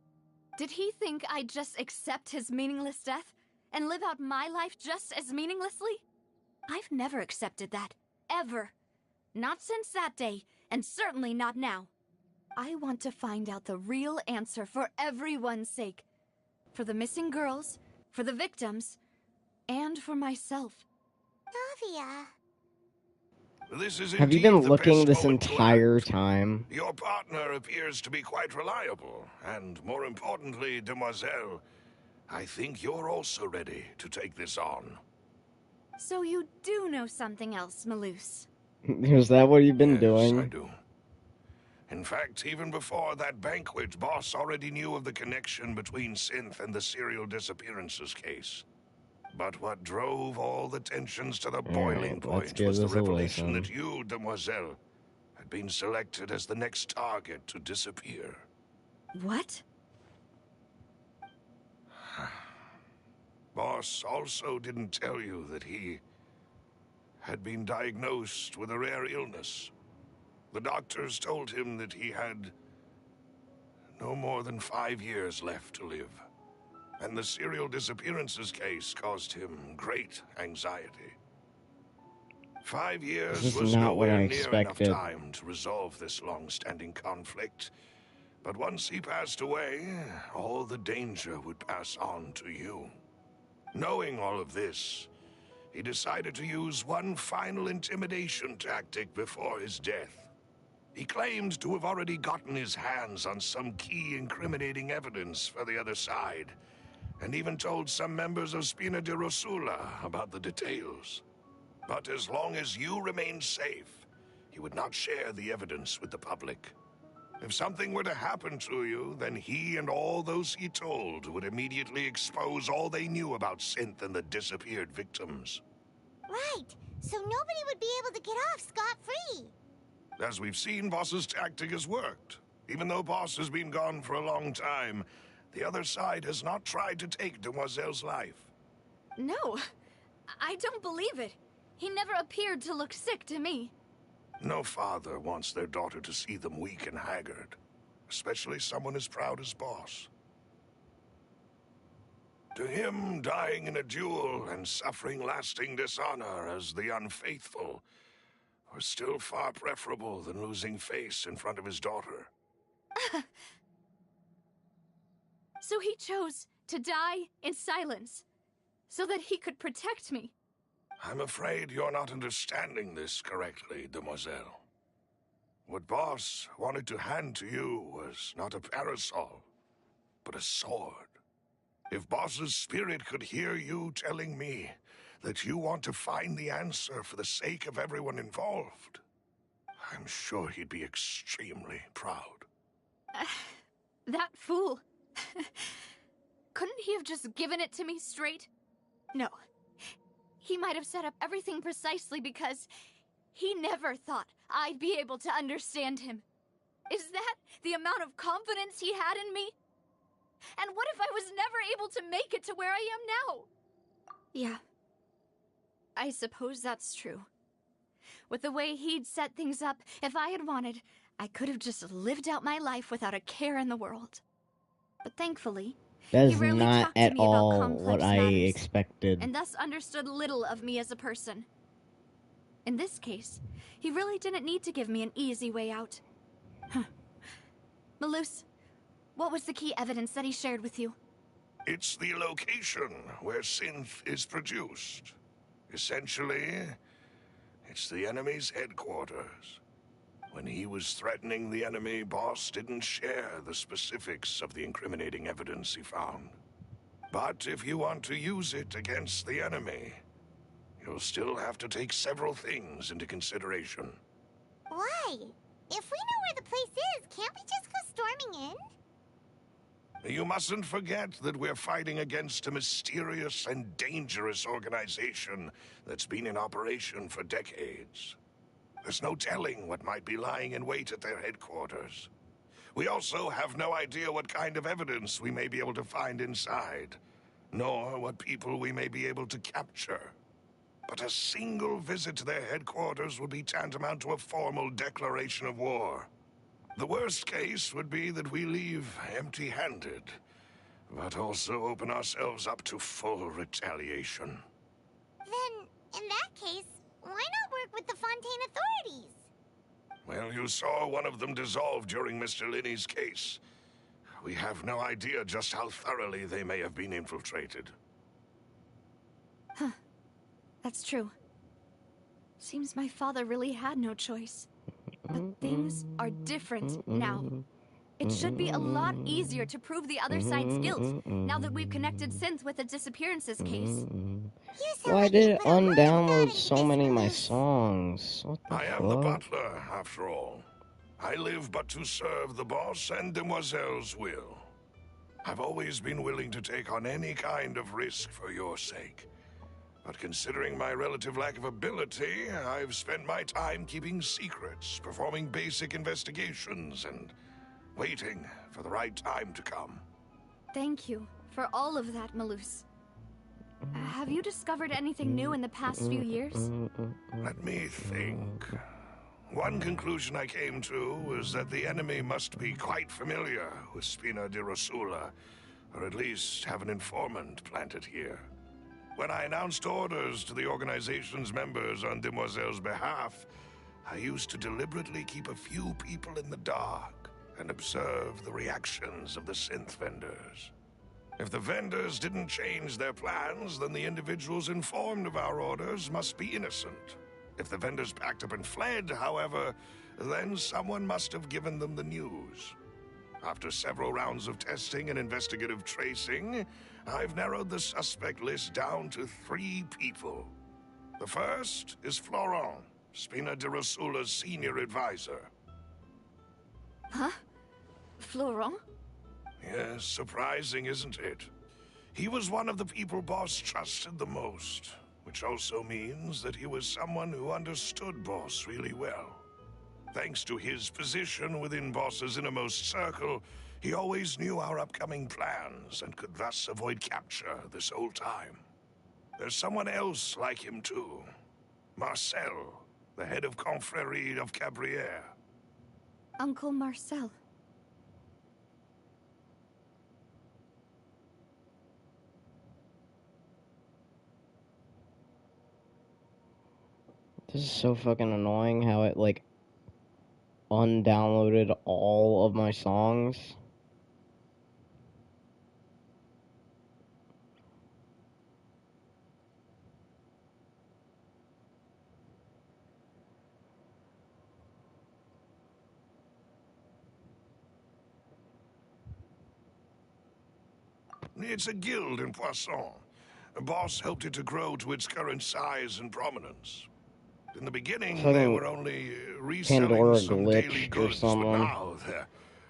Did he think I'd just accept his meaningless death and live out my life just as meaninglessly? I've never accepted that. Ever. Not since that day, and certainly not now. I want to find out the real answer for everyone's sake. For the missing girls, for the victims, and for myself. Navia. This is Have you indeed been the looking best this moment to entire act. time? Your partner appears to be quite reliable, and more importantly, demoiselle, I think you're also ready to take this on. So you do know something else, Maloose. Is that what you've been doing? Yes, I do. In fact, even before that banquet, Boss already knew of the connection between Synth and the serial disappearances case. But what drove all the tensions to the boiling point was the revelation that you, demoiselle, had been selected as the next target to disappear. What? Boss also didn't tell you that he had been diagnosed with a rare illness. The doctors told him that he had no more than 5 years left to live. And the serial disappearances case caused him great anxiety. 5 years was nowhere near enough time to resolve this long-standing conflict. But once he passed away, all the danger would pass on to you. Knowing all of this, he decided to use one final intimidation tactic before his death. He claimed to have already gotten his hands on some key incriminating evidence for the other side, and even told some members of Spina de Rosula about the details. But as long as you remained safe, he would not share the evidence with the public. If something were to happen to you, then he and all those he told would immediately expose all they knew about Synth and the disappeared victims. Right, so nobody would be able to get off scot-free. As we've seen, Boss's tactic has worked. Even though Boss has been gone for a long time, the other side has not tried to take Demoiselle's life. No, I don't believe it. He never appeared to look sick to me. No father wants their daughter to see them weak and haggard, especially someone as proud as Boss. To him, dying in a duel and suffering lasting dishonor as the unfaithful was still far preferable than losing face in front of his daughter. So he chose to die in silence, so that he could protect me. I'm afraid you're not understanding this correctly, demoiselle. What Boss wanted to hand to you was not a parasol, but a sword. If Boss's spirit could hear you telling me that you want to find the answer for the sake of everyone involved, I'm sure he'd be extremely proud. That fool. Couldn't he have just given it to me straight? No. He might have set up everything precisely because he never thought I'd be able to understand him. Is that the amount of confidence he had in me? And what if I was never able to make it to where I am now? Yeah. I suppose that's true. With the way he'd set things up, if I had wanted, I could have just lived out my life without a care in the world. But thankfully, that he is rarely not talked to at me about all complex what I matters, expected. and thus understood little of me as a person. In this case, he really didn't need to give me an easy way out. Huh. Malus, what was the key evidence that he shared with you? It's the location where synth is produced. Essentially, it's the enemy's headquarters. When he was threatening the enemy, Boss didn't share the specifics of the incriminating evidence he found. But if you want to use it against the enemy, you'll still have to take several things into consideration. Why? If we know where the place is, can't we just go storming in? You mustn't forget that we're fighting against a mysterious and dangerous organization that's been in operation for decades. There's no telling what might be lying in wait at their headquarters. We also have no idea what kind of evidence we may be able to find inside, nor what people we may be able to capture. But a single visit to their headquarters would be tantamount to a formal declaration of war. The worst case would be that we leave empty-handed, but also open ourselves up to full retaliation. Then, in that case, why not work with the Fontaine authorities? Well, you saw one of them dissolve during Mr. Linney's case. We have no idea just how thoroughly they may have been infiltrated. Huh. That's true. Seems my father really had no choice. But things are different now. It should be a lot easier to prove the other side's guilt, now that we've connected Synth with the disappearances case. Why did it undownload so many of my songs? What the I am the butler, after all. I live but to serve the boss and Demoiselle's will. I've always been willing to take on any kind of risk for your sake. But considering my relative lack of ability, I've spent my time keeping secrets, performing basic investigations, and waiting for the right time to come. Thank you for all of that, Malus. Have you discovered anything new in the past few years? Let me think. One conclusion I came to was that the enemy must be quite familiar with Spina di Rosula, or at least have an informant planted here. When I announced orders to the organization's members on Demoiselle's behalf, I used to deliberately keep a few people in the dark and observe the reactions of the synth vendors. If the vendors didn't change their plans, then the individuals informed of our orders must be innocent. If the vendors packed up and fled, however, then someone must have given them the news. After several rounds of testing and investigative tracing, I've narrowed the suspect list down to 3 people. The first is Florent, Spina di Rosula's senior advisor. Huh? Florent? Yes, surprising, isn't it? He was one of the people Boss trusted the most, which also means that he was someone who understood Boss really well. Thanks to his position within Boss's innermost circle, he always knew our upcoming plans and could thus avoid capture this whole time. There's someone else like him too. Marcel, the head of Confrérie of Cabrières. Uncle Marcel. This is so fucking annoying how it, like, undownloaded all of my songs. It's a guild in Poisson. Boss helped it to grow to its current size and prominence. In the beginning, they were only reselling Pandora some daily glitched or goods, but something. now they're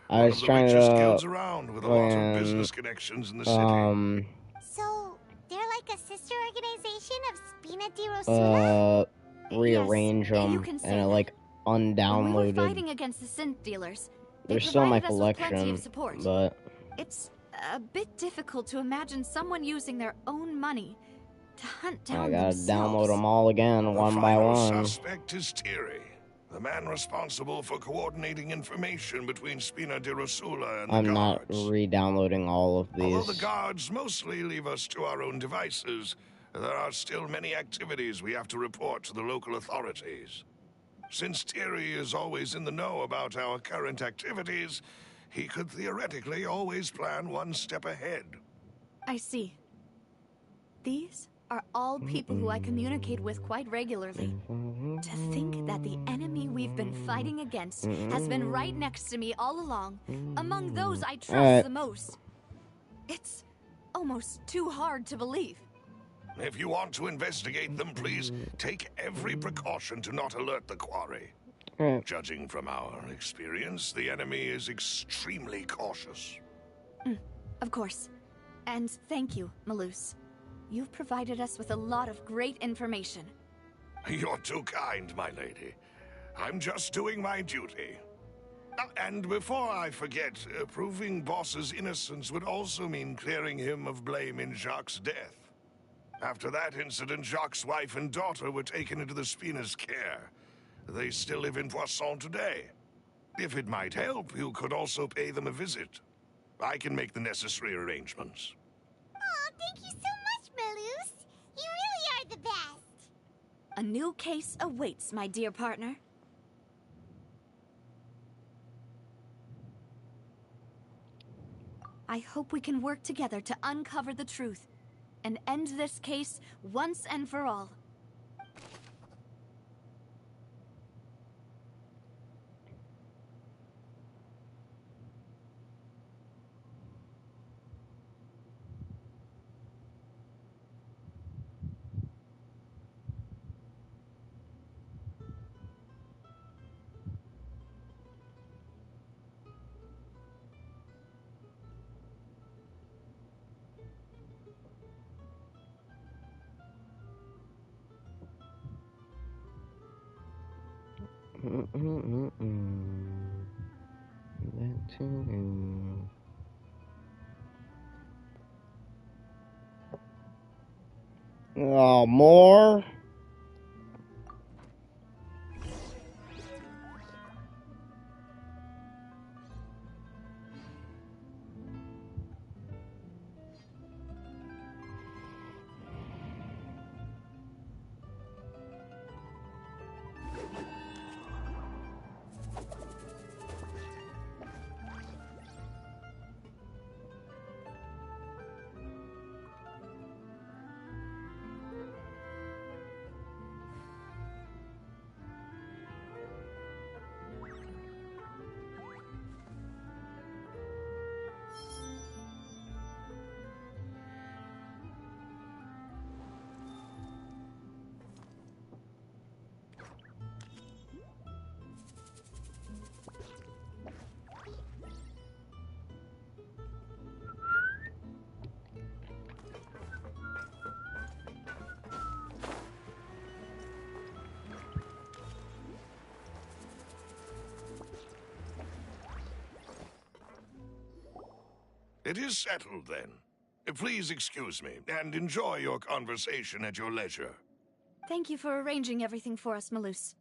I one was of the trying richest to guilds around with a lot of business connections in the city. So, they're like a sister organization of Spina di Rosula? Rearrange them and it, like, When we were undownloaded. fighting against the synth dealers, they There's still my provided us with plenty collection, of support. but It's a bit difficult to imagine someone using their own money To hunt down I gotta themselves. download them all again, one by The one. final suspect is Thierry, the man responsible for coordinating information between Spina di Rosula and the I'm not guards. re-downloading all of these. Although the guards mostly leave us to our own devices, there are still many activities we have to report to the local authorities. Since Thierry is always in the know about our current activities, he could theoretically always plan one step ahead. I see. These are all people who I communicate with quite regularly. To think that the enemy we've been fighting against has been right next to me all along, among those I trust the most. It's almost too hard to believe. If you want to investigate them, please take every precaution to not alert the quarry. Judging from our experience, the enemy is extremely cautious. Of course. And thank you, Malus. You've provided us with a lot of great information. You're too kind, my lady. I'm just doing my duty. And before I forget, proving Boss's innocence would also mean clearing him of blame in Jacques' death. After that incident, Jacques' wife and daughter were taken into the Spina's care. They still live in Poisson today. If it might help, you could also pay them a visit. I can make the necessary arrangements. Oh, thank you so much, Malus. You really are the best. A new case awaits, my dear partner. I hope we can work together to uncover the truth and end this case once and for all. Oh, more? It is settled, then. Please excuse me, and enjoy your conversation at your leisure. Thank you for arranging everything for us, Malus.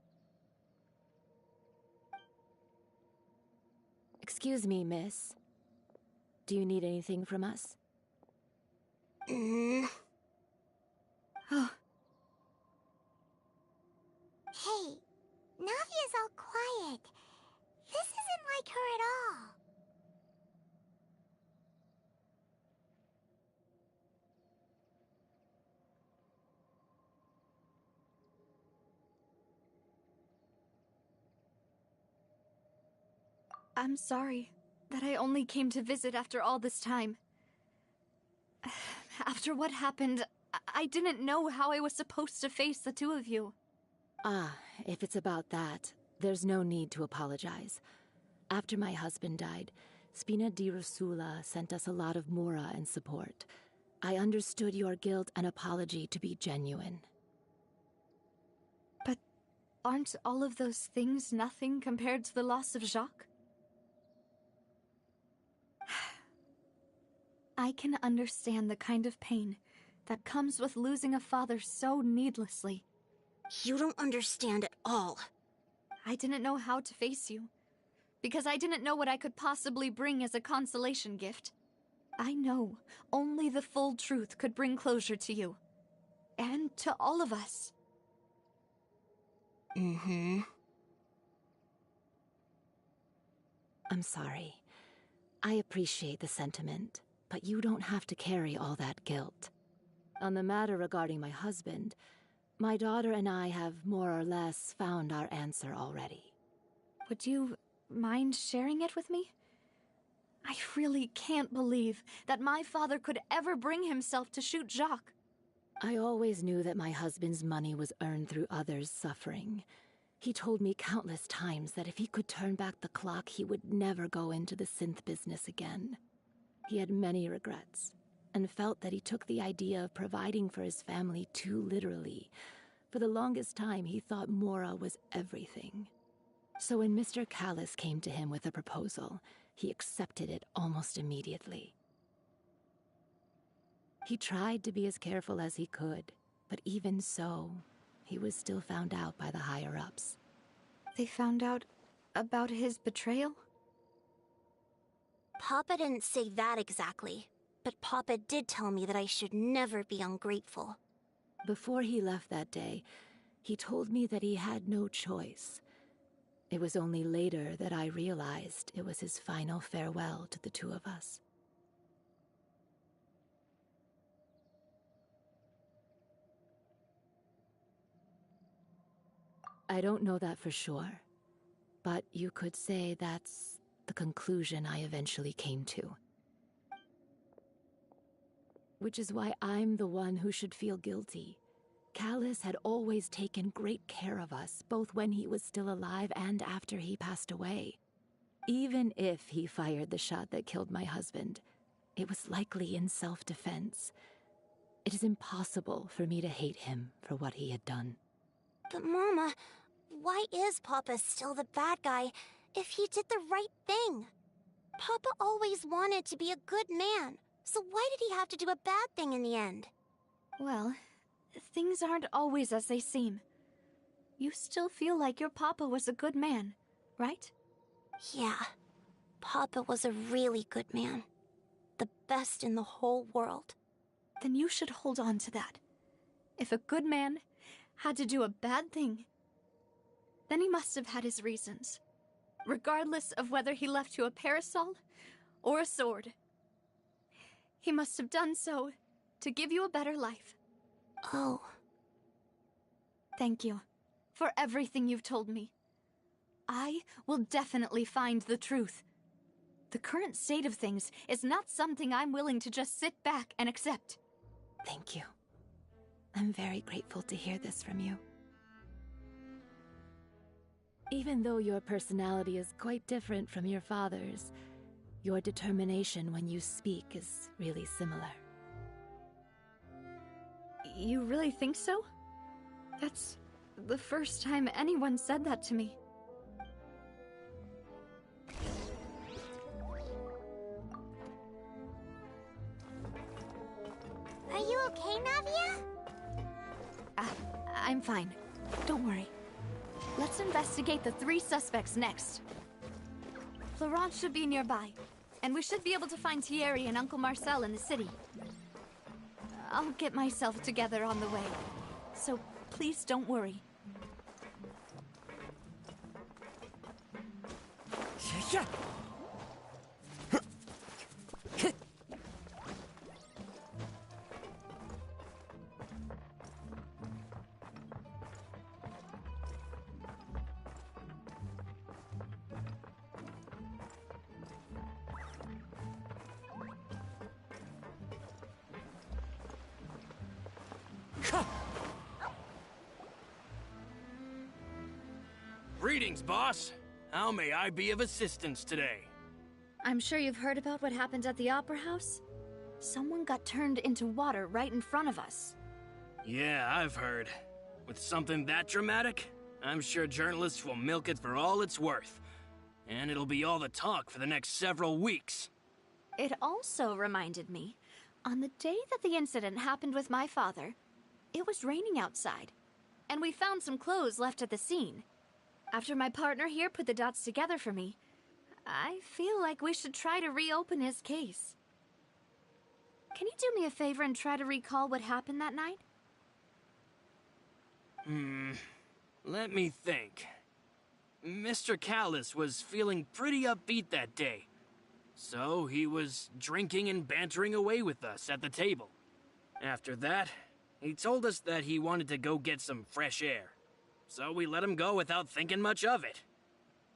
Excuse me, miss. Do you need anything from us? Oh. Hey, Navia's all quiet. This isn't like her at all. I'm sorry that I only came to visit after all this time. After what happened, I didn't know how I was supposed to face the two of you. Ah, if it's about that, there's no need to apologize. After my husband died, Spina di Rosula sent us a lot of mora and support. I understood your guilt and apology to be genuine. But aren't all of those things nothing compared to the loss of Jacques? I can understand the kind of pain that comes with losing a father so needlessly. You don't understand at all. I didn't know how to face you, because I didn't know what I could possibly bring as a consolation gift. I know only the full truth could bring closure to you. And to all of us. I'm sorry. I appreciate the sentiment, but you don't have to carry all that guilt. On the matter regarding my husband, my daughter and I have more or less found our answer already. Would you mind sharing it with me? I really can't believe that my father could ever bring himself to shoot Jacques. I always knew that my husband's money was earned through others' suffering. He told me countless times that if he could turn back the clock, he would never go into the synth business again. He had many regrets, and felt that he took the idea of providing for his family too literally. For the longest time, he thought Mora was everything. So when Mr. Callis came to him with a proposal, he accepted it almost immediately. He tried to be as careful as he could, but even so, he was still found out by the higher-ups. They found out about his betrayal? Papa didn't say that exactly, but Papa did tell me that I should never be ungrateful. Before he left that day, he told me that he had no choice. It was only later that I realized it was his final farewell to the two of us. I don't know that for sure, but you could say that's the conclusion I eventually came to. Which is why I'm the one who should feel guilty. Callis had always taken great care of us, both when he was still alive and after he passed away. Even if he fired the shot that killed my husband, it was likely in self-defense. It is impossible for me to hate him for what he had done. But Mama, why is Papa still the bad guy if he did the right thing? Papa always wanted to be a good man, so why did he have to do a bad thing in the end? Well, things aren't always as they seem. You still feel like your Papa was a good man, right? Yeah, Papa was a really good man. The best in the whole world. Then you should hold on to that. If a good man had to do a bad thing, then he must have had his reasons, regardless of whether he left you a parasol or a sword. He must have done so to give you a better life. Oh. Thank you for everything you've told me. I will definitely find the truth. The current state of things is not something I'm willing to just sit back and accept. Thank you. I'm very grateful to hear this from you. Even though your personality is quite different from your father's, your determination when you speak is really similar. You really think so? That's the first time anyone said that to me. Are you okay, Navia? I'm fine. Don't worry. Let's investigate the 3 suspects next. Florent should be nearby, and we should be able to find Thierry and Uncle Marcel in the city. I'll get myself together on the way, so please don't worry. Greetings, boss. How may I be of assistance today? I'm sure you've heard about what happened at the Opera House. Someone got turned into water right in front of us. Yeah, I've heard. With something that dramatic, I'm sure journalists will milk it for all it's worth. And it'll be all the talk for the next several weeks. It also reminded me On the day that the incident happened with my father, it was raining outside, and we found some clothes left at the scene. After my partner here put the dots together for me, I feel like we should try to reopen his case. Can you do me a favor and try to recall what happened that night? Let me think. Mr. Callus was feeling pretty upbeat that day, so he was drinking and bantering away with us at the table. After that, he told us that he wanted to go get some fresh air, so we let him go without thinking much of it.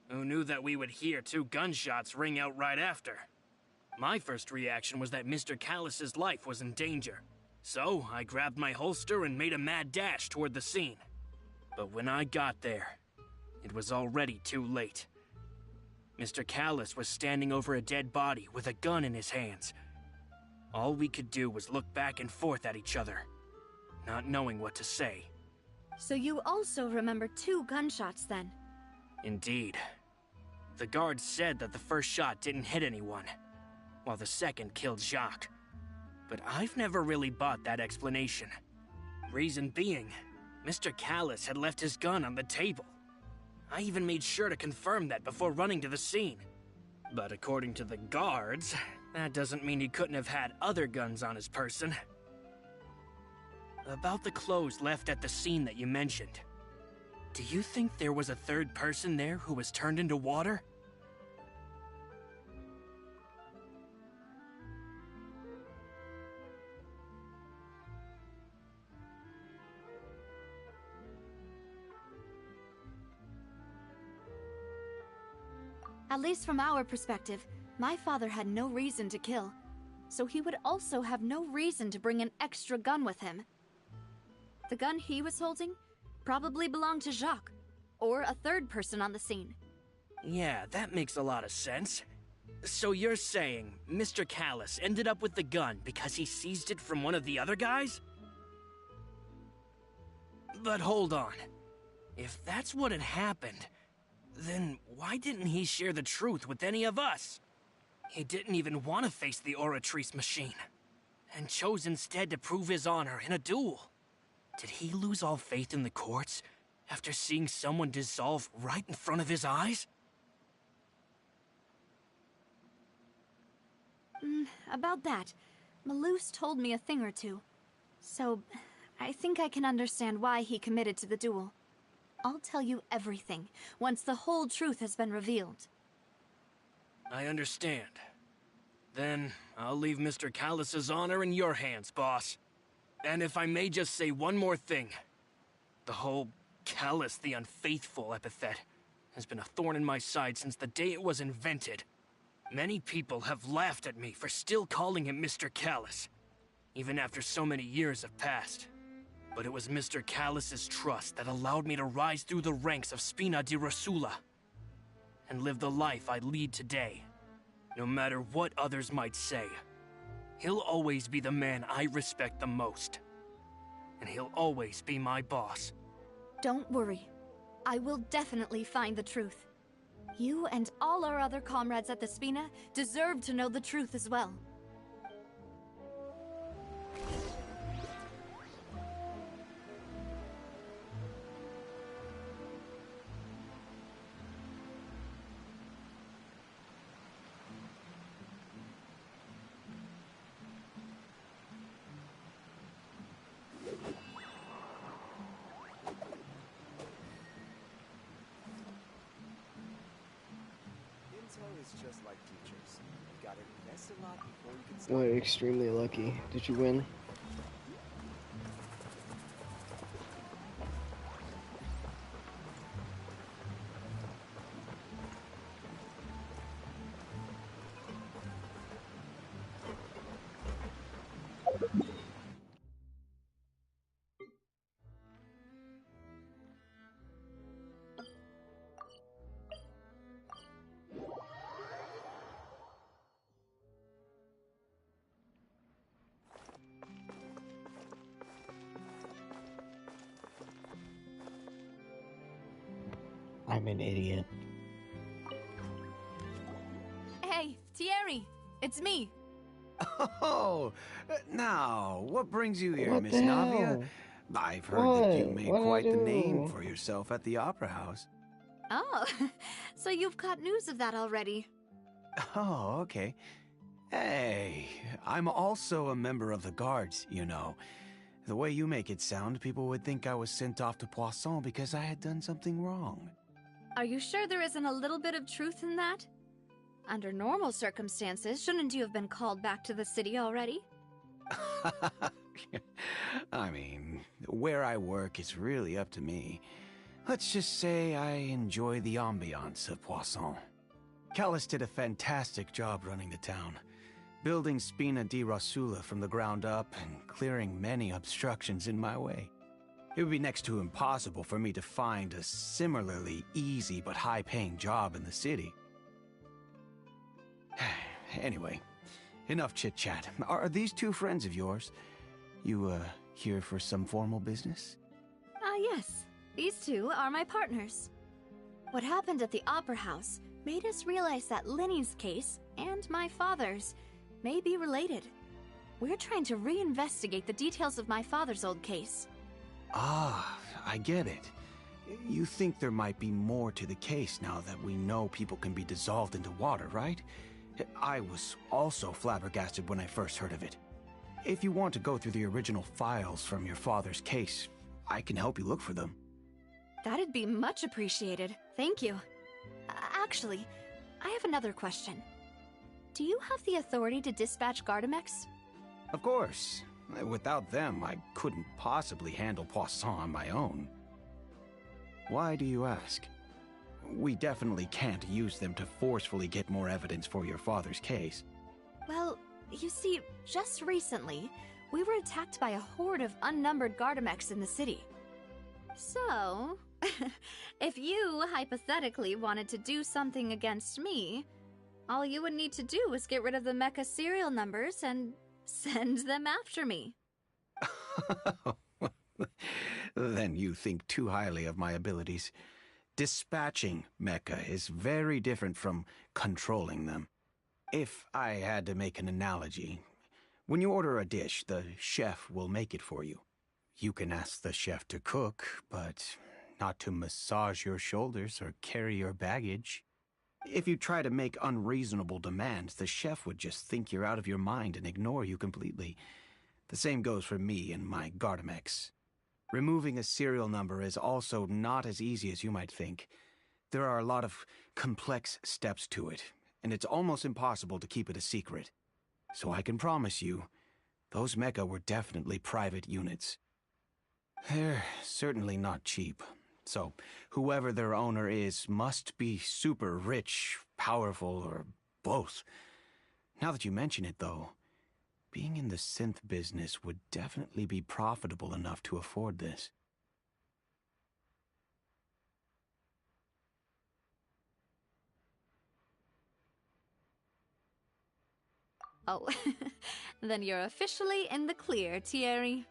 Who knew that we would hear 2 gunshots ring out right after? My first reaction was that Mr. Callus's life was in danger, so I grabbed my holster and made a mad dash toward the scene. But when I got there, it was already too late. Mr. Callus was standing over a dead body with a gun in his hands. All we could do was look back and forth at each other, not knowing what to say. So you also remember 2 gunshots then? Indeed. The guard said that the first shot didn't hit anyone, while the second killed Jacques. But I've never really bought that explanation. Reason being, Mr. Callus had left his gun on the table. I even made sure to confirm that before running to the scene. But according to the guards, that doesn't mean he couldn't have had other guns on his person. About the clothes left at the scene that you mentioned, do you think there was a third person there who was turned into water? At least from our perspective, my father had no reason to kill, so he would also have no reason to bring an extra gun with him. The gun he was holding probably belonged to Jacques, or a third person on the scene. Yeah, that makes a lot of sense. So you're saying Mr. Callus ended up with the gun because he seized it from one of the other guys? But hold on. If that's what had happened, then why didn't he share the truth with any of us? He didn't even want to face the Oratrice machine, and chose instead to prove his honor in a duel. Did he lose all faith in the courts after seeing someone dissolve right in front of his eyes? About that, Malus told me a thing or two, so I think I can understand why he committed to the duel. I'll tell you everything once the whole truth has been revealed. I understand. Then I'll leave Mr. Callus's honor in your hands, boss. And if I may just say one more thing, the whole Callus the Unfaithful epithet has been a thorn in my side since the day it was invented. Many people have laughed at me for still calling him Mr. Callus, even after so many years have passed. But it was Mr. Callus's trust that allowed me to rise through the ranks of Spina di Rosula and live the life I lead today. No matter what others might say, he'll always be the man I respect the most. And he'll always be my boss. Don't worry. I will definitely find the truth. You and all our other comrades at the Spina deserve to know the truth as well. Just like teachers. You gotta invest a lot before you can start. What, extremely lucky. Did you win? I'm an idiot. Hey, Thierry! It's me! Oh, now, what brings you here, What Miss the Navia? hell? I've heard that you What? made What did I quite the name do? for yourself at the Opera House. Oh, so you've caught news of that already. Oh, okay. Hey, I'm also a member of the guards, you know. The way you make it sound, people would think I was sent off to Poisson because I had done something wrong. Are you sure there isn't a little bit of truth in that? Under normal circumstances, shouldn't you have been called back to the city already? I mean, where I work is really up to me. Let's just say I enjoy the ambiance of Poisson. Callis did a fantastic job running the town, building Spina di Rosula from the ground up and clearing many obstructions in my way. It would be next to impossible for me to find a similarly easy but high-paying job in the city. Anyway, enough chit-chat. Are these two friends of yours? You, here for some formal business? Yes. These two are my partners. What happened at the Opera House made us realize that Linny's case and my father's may be related. We're trying to reinvestigate the details of my father's old case. Ah, I get it. You think there might be more to the case now that we know people can be dissolved into water, right? I was also flabbergasted when I first heard of it. If you want to go through the original files from your father's case, I can help you look for them. That'd be much appreciated. Thank you. Actually, I have another question. Do you have the authority to dispatch Gardamex? Of course. Without them, I couldn't possibly handle Poisson on my own. Why do you ask? We definitely can't use them to forcefully get more evidence for your father's case. Well, you see, just recently, we were attacked by a horde of unnumbered Gardamex in the city. So, if you hypothetically wanted to do something against me, all you would need to do was get rid of the mecha serial numbers and send them after me. Then you think too highly of my abilities. Dispatching mecha is very different from controlling them. If I had to make an analogy, when you order a dish, the chef will make it for you. You can ask the chef to cook, but not to massage your shoulders or carry your baggage. If you try to make unreasonable demands, the chef would just think you're out of your mind and ignore you completely. The same goes for me and my Gardamex. Removing a serial number is also not as easy as you might think. There are a lot of complex steps to it, and it's almost impossible to keep it a secret. So I can promise you, those mecha were definitely private units. They're certainly not cheap. So, whoever their owner is must be super rich, powerful, or both. Now that you mention it, though, being in the synth business would definitely be profitable enough to afford this. Oh, then you're officially in the clear, Thierry.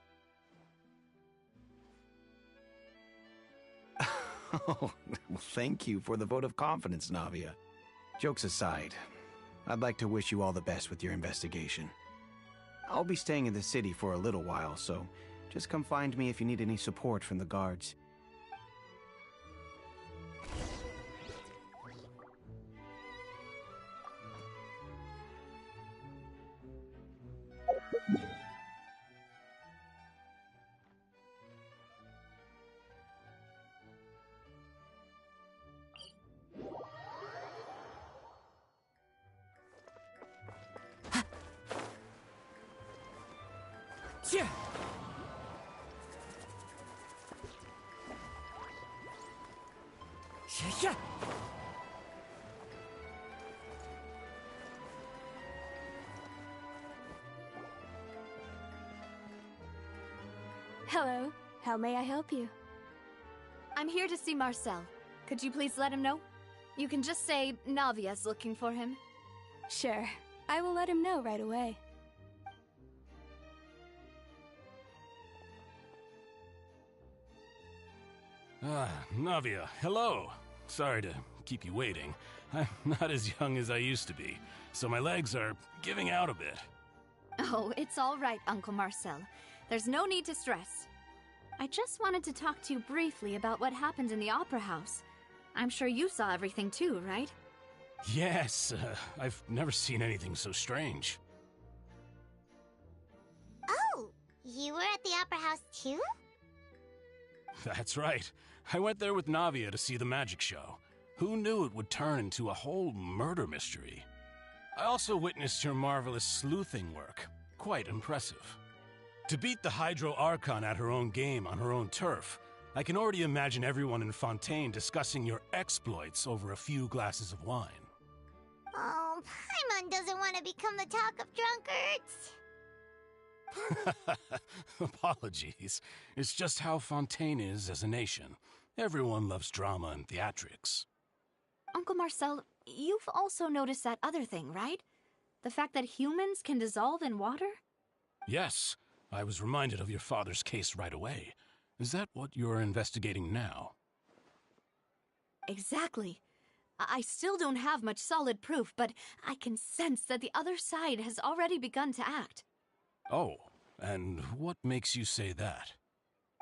Oh, well, thank you for the vote of confidence, Navia. Jokes aside, I'd like to wish you all the best with your investigation. I'll be staying in the city for a little while, so just come find me if you need any support from the guards. Yeah. Yeah. Hello. How may I help you? I'm here to see Marcel. Could you please let him know? You can just say Navia's looking for him. Sure. I will let him know right away. Navia, hello. Sorry to keep you waiting. I'm not as young as I used to be, so my legs are giving out a bit. Oh, it's all right, Uncle Marcel. There's no need to stress. I just wanted to talk to you briefly about what happened in the Opera House. I'm sure you saw everything too, right? Yes, I've never seen anything so strange. Oh, you were at the Opera House too? That's right. I went there with Navia to see the magic show. Who knew it would turn into a whole murder mystery? I also witnessed your marvelous sleuthing work. Quite impressive. To beat the Hydro Archon at her own game on her own turf, I can already imagine everyone in Fontaine discussing your exploits over a few glasses of wine. Oh, Paimon doesn't want to become the talk of drunkards. Apologies. It's just how Fontaine is as a nation. Everyone loves drama and theatrics. Uncle Marcel, you've also noticed that other thing, right? The fact that humans can dissolve in water? Yes, I was reminded of your father's case right away. Is that what you're investigating now? Exactly. I still don't have much solid proof, but I can sense that the other side has already begun to act. Oh, and what makes you say that?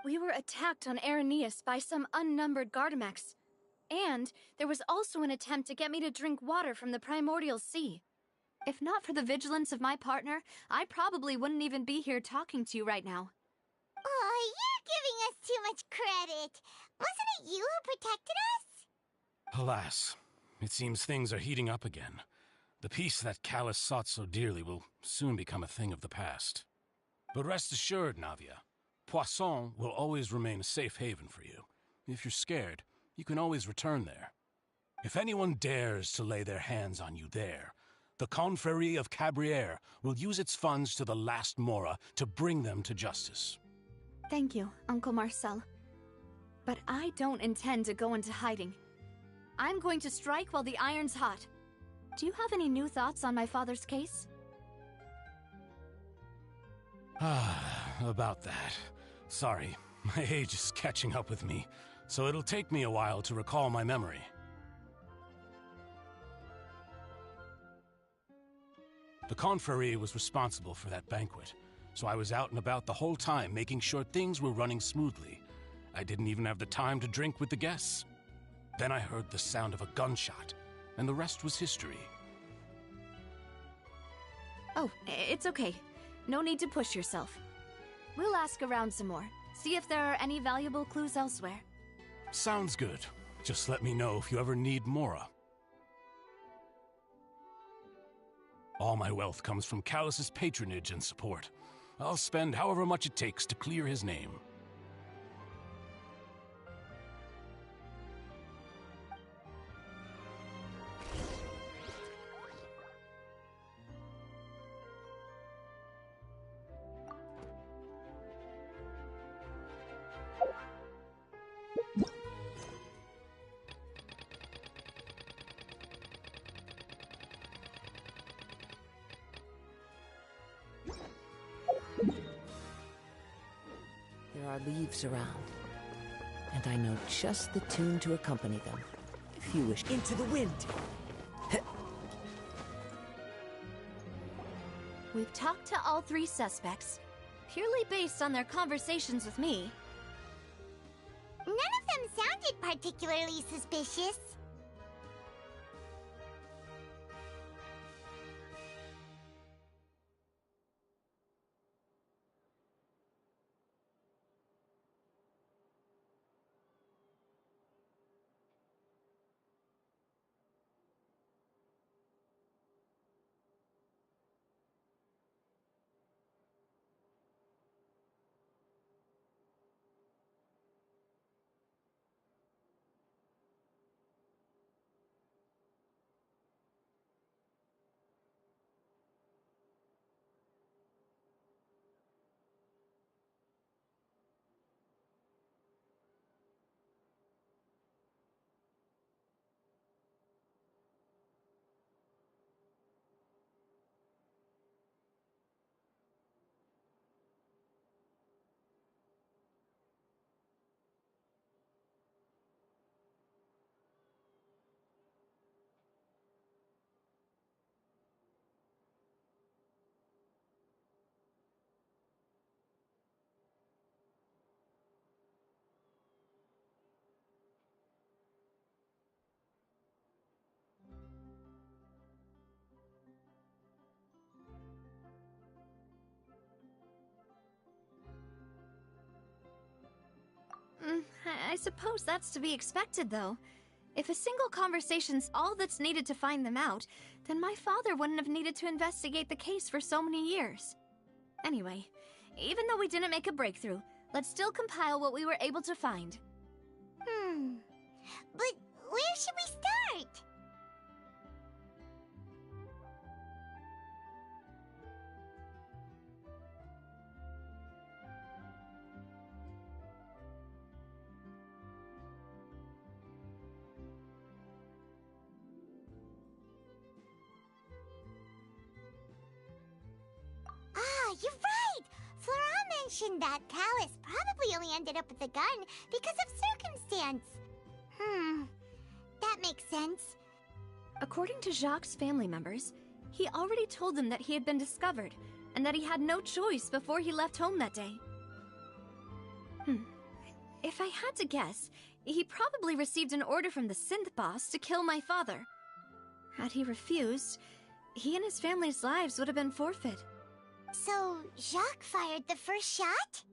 We were attacked on Araneus by some unnumbered Gardamex. And there was also an attempt to get me to drink water from the primordial sea. If not for the vigilance of my partner, I probably wouldn't even be here talking to you right now. Oh, you're giving us too much credit. Wasn't it you who protected us? Alas, it seems things are heating up again. The peace that Callus sought so dearly will soon become a thing of the past. But rest assured, Navia, Poisson will always remain a safe haven for you. If you're scared, you can always return there. If anyone dares to lay their hands on you there, the Confrérie of Cabrières will use its funds to the last Mora to bring them to justice. Thank you, Uncle Marcel. But I don't intend to go into hiding. I'm going to strike while the iron's hot. Do you have any new thoughts on my father's case? About that. Sorry, my age is catching up with me, so it'll take me a while to recall my memory. The Confrérie was responsible for that banquet, so I was out and about the whole time making sure things were running smoothly. I didn't even have the time to drink with the guests. Then I heard the sound of a gunshot, and the rest was history. Oh, it's okay. No need to push yourself. We'll ask around some more, see if there are any valuable clues elsewhere. Sounds good. Just let me know if you ever need Mora. All my wealth comes from Callus's patronage and support. I'll spend however much it takes to clear his name. There are leaves around, and I know just the tune to accompany them. If you wish. Into the wind! We've talked to all three suspects, purely based on their conversations with me. None of them sounded particularly suspicious. I suppose that's to be expected, though. If a single conversation's all that's needed to find them out, then my father wouldn't have needed to investigate the case for so many years. Anyway, even though we didn't make a breakthrough, let's still compile what we were able to find. But where should we start? You're right! Flora mentioned that Callus probably only ended up with the gun because of circumstance. That makes sense. According to Jacques' family members, he already told them that he had been discovered, and that he had no choice before he left home that day. If I had to guess, he probably received an order from the synth boss to kill my father. Had he refused, he and his family's lives would have been forfeit. So, Jacques fired the first shot?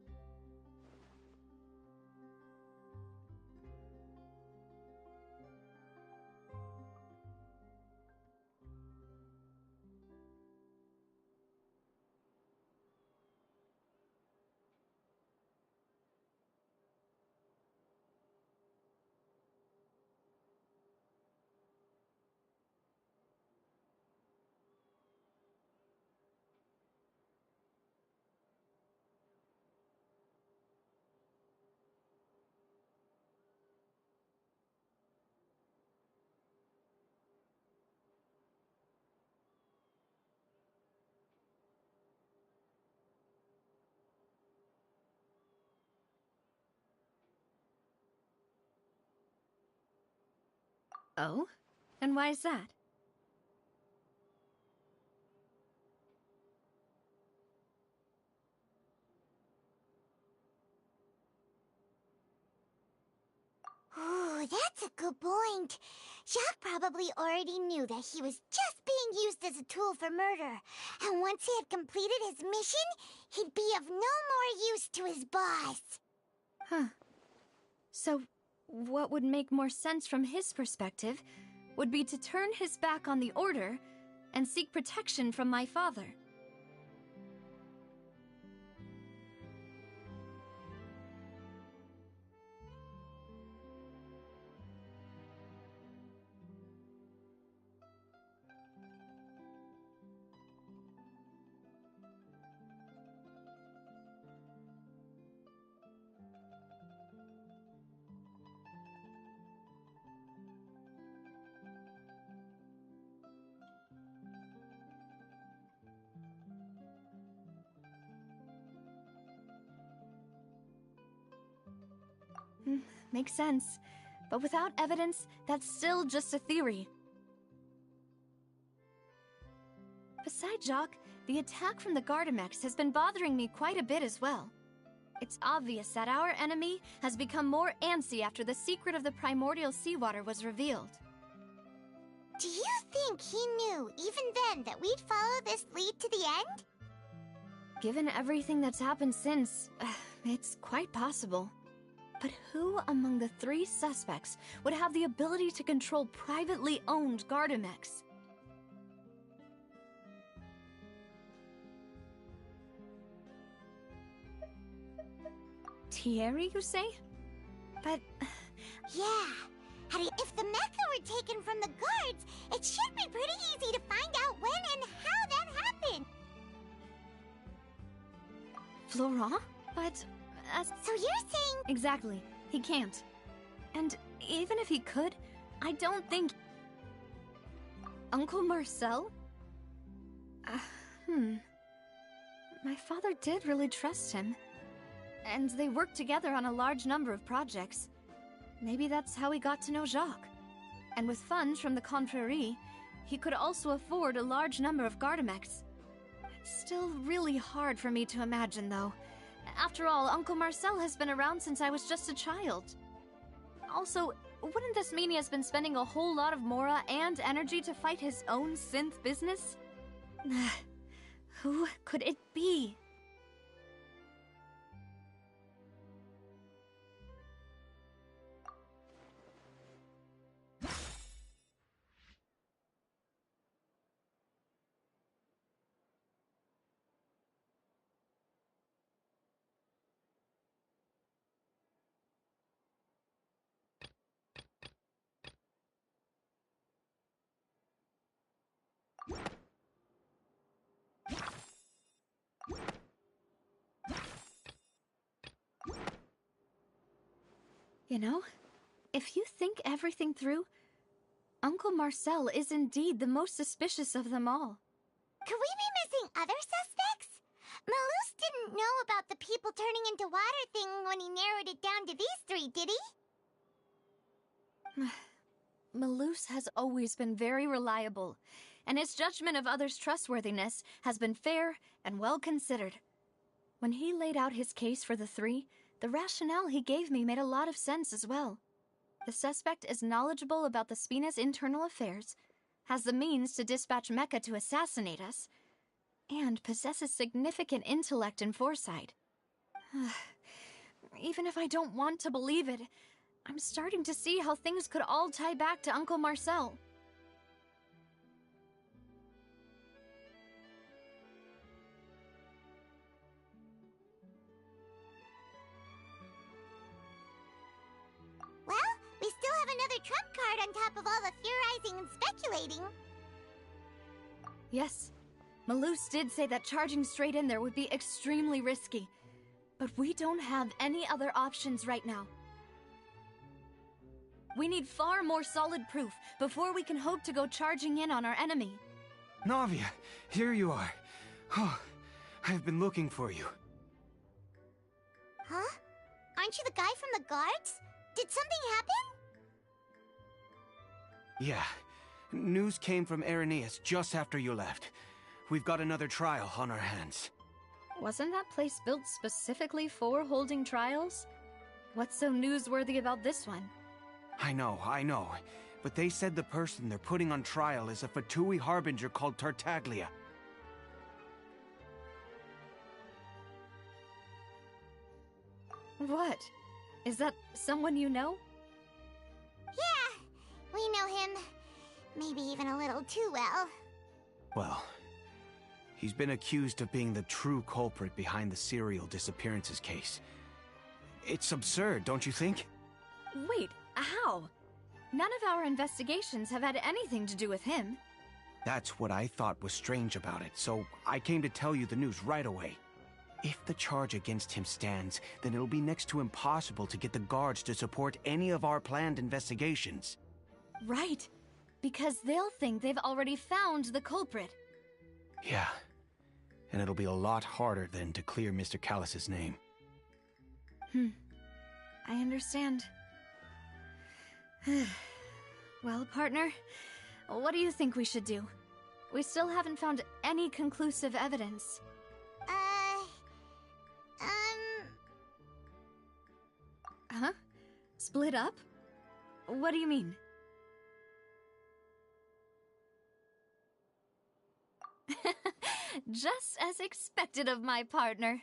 Oh? And why is that? Ooh, that's a good point. Jacques probably already knew that he was just being used as a tool for murder. And once he had completed his mission, he'd be of no more use to his boss. So, what would make more sense from his perspective would be to turn his back on the Order and seek protection from my father. Makes sense. But without evidence, that's still just a theory. Besides Jacques, the attack from the Gardamex has been bothering me quite a bit as well. It's obvious that our enemy has become more antsy after the secret of the primordial seawater was revealed. Do you think he knew, even then, that we'd follow this lead to the end? Given everything that's happened since, it's quite possible. But who among the three suspects would have the ability to control privately owned Gardamex? Thierry, you say? But... Yeah. If the mecha were taken from the guards, it should be pretty easy to find out when and how that happened. Florent? But... So you're saying... Exactly. He can't. And even if he could, I don't think... Uncle Marcel? My father did really trust him. And they worked together on a large number of projects. Maybe that's how he got to know Jacques. And with funds from the Confrérie, he could also afford a large number of Gardamex. It's still really hard for me to imagine, though. After all, Uncle Marcel has been around since I was just a child. Also, wouldn't this mean he has been spending a whole lot of mora and energy to fight his own synth business? Who could it be? You know, if you think everything through, Uncle Marcel is indeed the most suspicious of them all. Could we be missing other suspects? Malus didn't know about the people turning into water thing when he narrowed it down to these three, did he? Malus has always been very reliable, and his judgment of others' trustworthiness has been fair and well considered. When he laid out his case for the three, the rationale he gave me made a lot of sense as well. The suspect is knowledgeable about the Spina's internal affairs, has the means to dispatch Mecha to assassinate us, and possesses significant intellect and foresight. Even if I don't want to believe it, I'm starting to see how things could all tie back to Uncle Marcel. Well, we still have another trump card on top of all the theorizing and speculating. Yes, Malus did say that charging straight in there would be extremely risky, but we don't have any other options right now. We need far more solid proof before we can hope to go charging in on our enemy. Navia, here you are. Oh, I've been looking for you. Huh? Aren't you the guy from the guards? Did something happen? Yeah. News came from Irenaeus just after you left. We've got another trial on our hands. Wasn't that place built specifically for holding trials? What's so newsworthy about this one? I know. But they said the person they're putting on trial is a Fatui harbinger called Tartaglia. What? Is that someone you know? Yeah, we know him. Maybe even a little too well. Well, he's been accused of being the true culprit behind the serial disappearances case. It's absurd, don't you think? Wait, how? None of our investigations have had anything to do with him. That's what I thought was strange about it, so I came to tell you the news right away. If the charge against him stands, then it'll be next to impossible to get the guards to support any of our planned investigations. Right, because they'll think they've already found the culprit. Yeah, and it'll be a lot harder then to clear Mr. Callus's name. I understand. Well, partner, what do you think we should do? We still haven't found any conclusive evidence. Huh? Split up? What do you mean? Just as expected of my partner.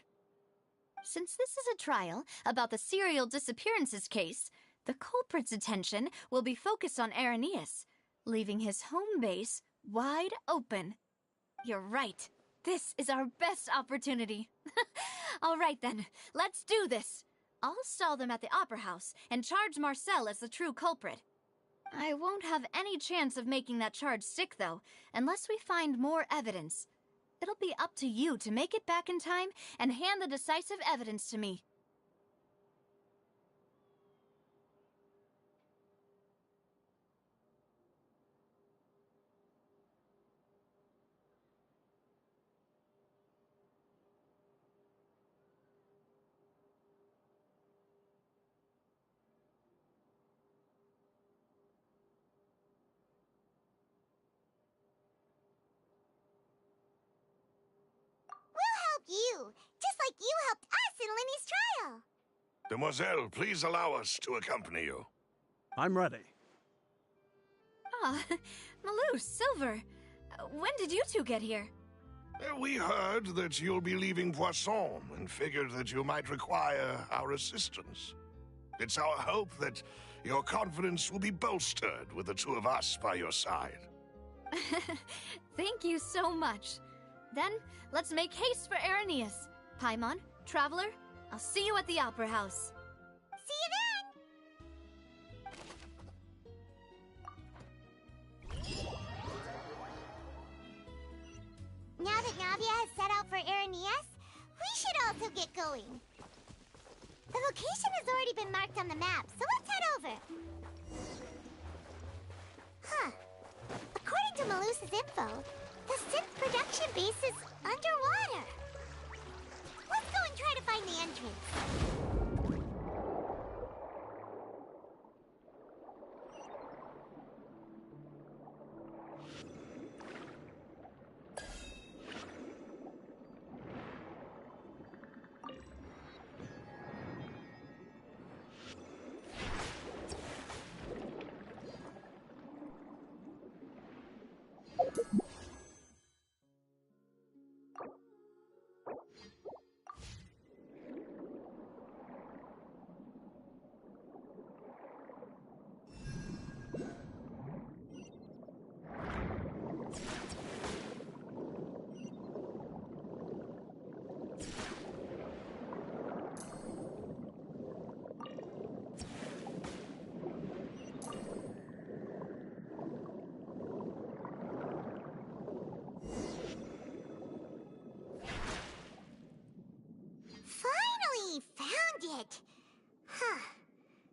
Since this is a trial about the serial disappearances case, the culprit's attention will be focused on Irenaeus, leaving his home base wide open. You're right. This is our best opportunity. All right then, let's do this. I'll stall them at the Opera House and charge Marcel as the true culprit. I won't have any chance of making that charge stick, though, unless we find more evidence. It'll be up to you to make it back in time and hand the decisive evidence to me. You, just like you helped us in Lenny's trial. Demoiselle, please allow us to accompany you. I'm ready. Ah, Malus, Silver, when did you two get here? We heard that you'll be leaving Poisson and figured that you might require our assistance. It's our hope that your confidence will be bolstered with the two of us by your side. Thank you so much. Then, let's make haste for Irenaeus. Paimon, Traveler, I'll see you at the Opera House. See you then! Now that Navia has set out for Irenaeus, we should also get going. The location has already been marked on the map, so let's head over. Huh. According to Malus's info, the synth production base is underwater. Let's go and try to find the entrance. It. Huh.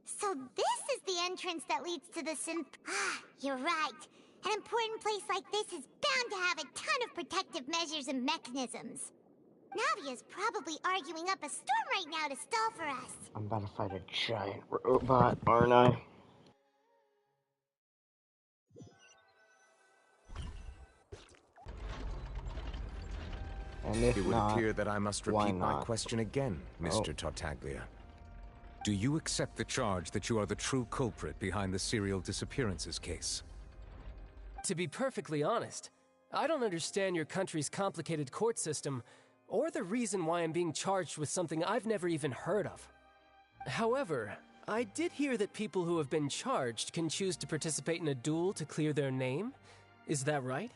So this is the entrance that leads to the synth. Ah, you're right. An important place like this is bound to have a ton of protective measures and mechanisms. Navia's probably arguing up a storm right now to stall for us. I'm about to fight a giant robot, aren't I? And if it would not, appear that I must repeat my question again, Mr. Tartaglia. Do you accept the charge that you are the true culprit behind the serial disappearances case? To be perfectly honest, I don't understand your country's complicated court system, or the reason why I'm being charged with something I've never even heard of. However, I did hear that people who have been charged can choose to participate in a duel to clear their name. Is that right?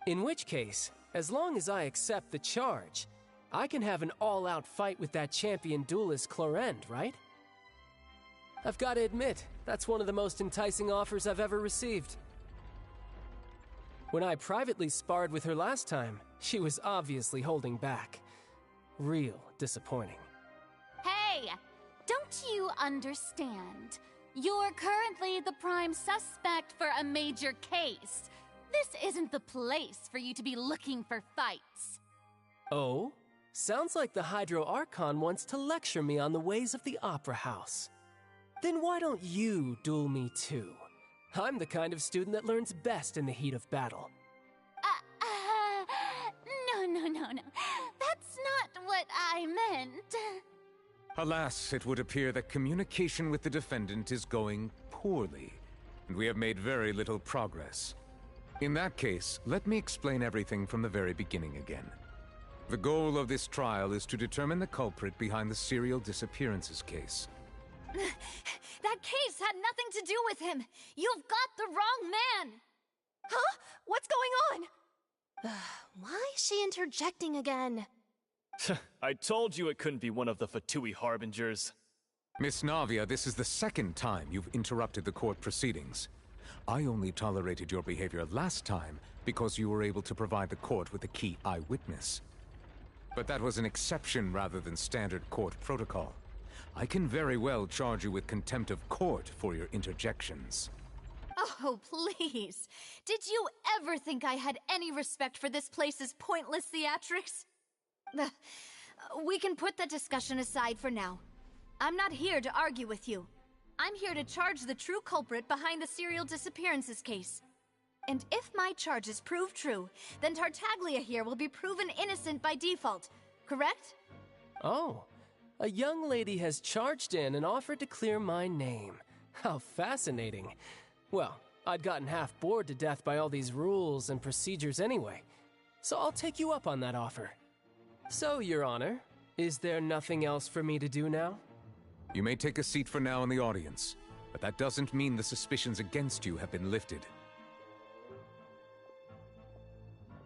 In which case, as long as I accept the charge, I can have an all-out fight with that champion duelist Clorend, right? I've got to admit, that's one of the most enticing offers I've ever received. When I privately sparred with her last time, she was obviously holding back. Real disappointing. Hey! Don't you understand? You're currently the prime suspect for a major case. This isn't the place for you to be looking for fights. Oh? Sounds like the Hydro Archon wants to lecture me on the ways of the Opera House. Then why don't you duel me too? I'm the kind of student that learns best in the heat of battle. No. That's not what I meant. Alas, it would appear that communication with the defendant is going poorly, and we have made very little progress. In that case, let me explain everything from the very beginning again. The goal of this trial is to determine the culprit behind the serial disappearances case. That case had nothing to do with him. You've got the wrong man. Huh? What's going on? Why is she interjecting again? I told you it couldn't be one of the Fatui Harbingers. Miss Navia, this is the second time you've interrupted the court proceedings. I only tolerated your behavior last time because you were able to provide the court with a key eyewitness. But that was an exception rather than standard court protocol. I can very well charge you with contempt of court for your interjections. Oh, please. Did you ever think I had any respect for this place's pointless theatrics? We can put that discussion aside for now. I'm not here to argue with you. I'm here to charge the true culprit behind the serial disappearances case. And if my charges prove true, then Tartaglia here will be proven innocent by default, correct? Oh, a young lady has charged in and offered to clear my name. How fascinating. Well, I'd gotten half bored to death by all these rules and procedures anyway, so I'll take you up on that offer. So, Your Honor, is there nothing else for me to do now? You may take a seat for now in the audience, but that doesn't mean the suspicions against you have been lifted.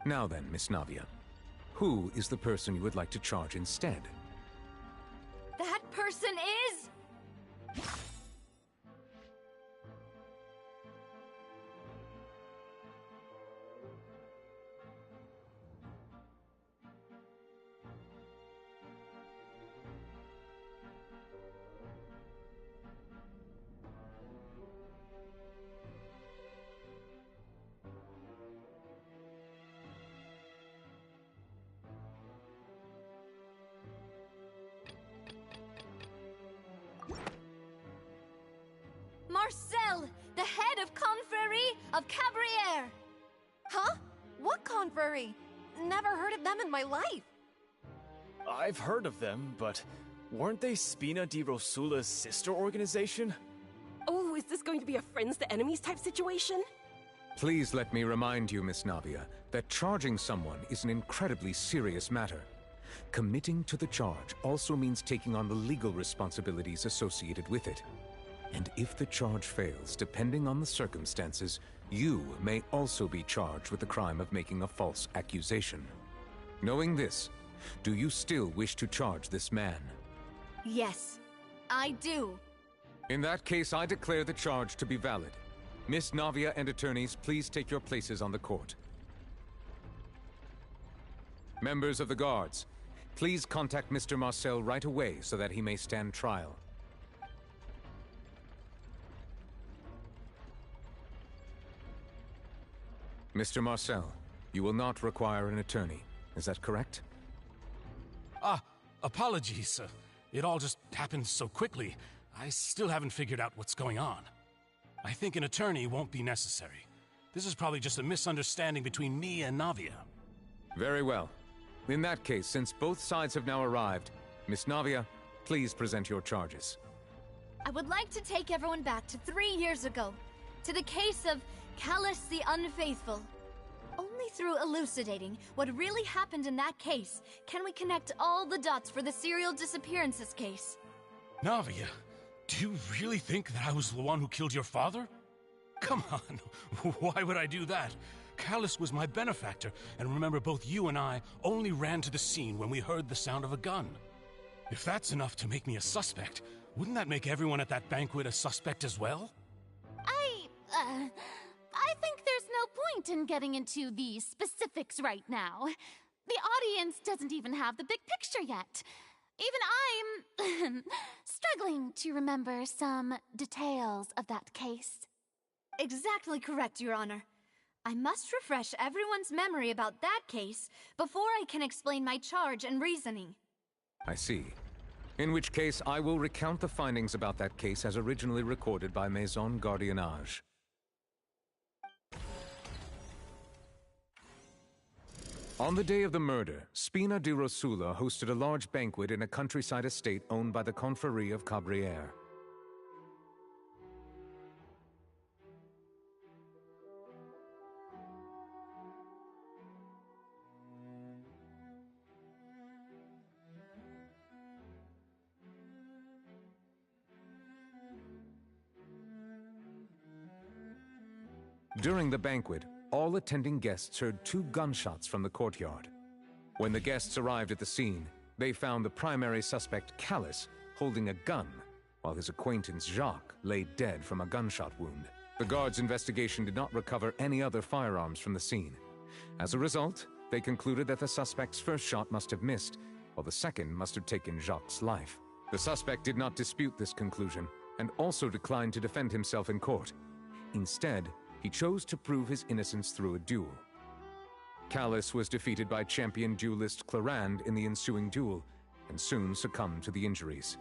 Now then, Miss Navia, who is the person you would like to charge instead? That person is... of Cabriere! Huh? What confrery? Never heard of them in my life. I've heard of them, but weren't they Spina di Rosula's sister organization? Oh, is this going to be a friends to enemies type situation? Please let me remind you, Miss Navia, that charging someone is an incredibly serious matter. Committing to the charge also means taking on the legal responsibilities associated with it. And if the charge fails, depending on the circumstances, you may also be charged with the crime of making a false accusation. Knowing this, do you still wish to charge this man? Yes, I do. In that case, I declare the charge to be valid. Miss Navia and attorneys, please take your places on the court. Members of the guards, please contact Mr. Marcel right away so that he may stand trial. Mr. Marcel, you will not require an attorney. Is that correct? Apologies. It all just happened so quickly. I still haven't figured out what's going on. I think an attorney won't be necessary. This is probably just a misunderstanding between me and Navia. Very well. In that case, since both sides have now arrived, Miss Navia, please present your charges. I would like to take everyone back to 3 years ago, to the case of Callus the Unfaithful. Only through elucidating what really happened in that case can we connect all the dots for the serial disappearances case. Navia, do you really think that I was the one who killed your father? Come on, why would I do that? Callus was my benefactor, and remember, both you and I only ran to the scene when we heard the sound of a gun. If that's enough to make me a suspect, wouldn't that make everyone at that banquet a suspect as well? I think there's no point in getting into the specifics right now. The audience doesn't even have the big picture yet. Even I'm struggling to remember some details of that case. Exactly correct, Your Honor. I must refresh everyone's memory about that case before I can explain my charge and reasoning. I see. In which case, I will recount the findings about that case as originally recorded by Maison Gardiennage. On the day of the murder, Spina di Rosula hosted a large banquet in a countryside estate owned by the Confrérie of Cabriere. During the banquet, all attending guests heard 2 gunshots from the courtyard. When the guests arrived at the scene, they found the primary suspect, Callus, holding a gun, while his acquaintance, Jacques, lay dead from a gunshot wound. The guards' investigation did not recover any other firearms from the scene. As a result, they concluded that the suspect's first shot must have missed, while the second must have taken Jacques' life. The suspect did not dispute this conclusion, and also declined to defend himself in court. Instead, he chose to prove his innocence through a duel. Callus was defeated by champion duelist Clarande in the ensuing duel, and soon succumbed to the injuries.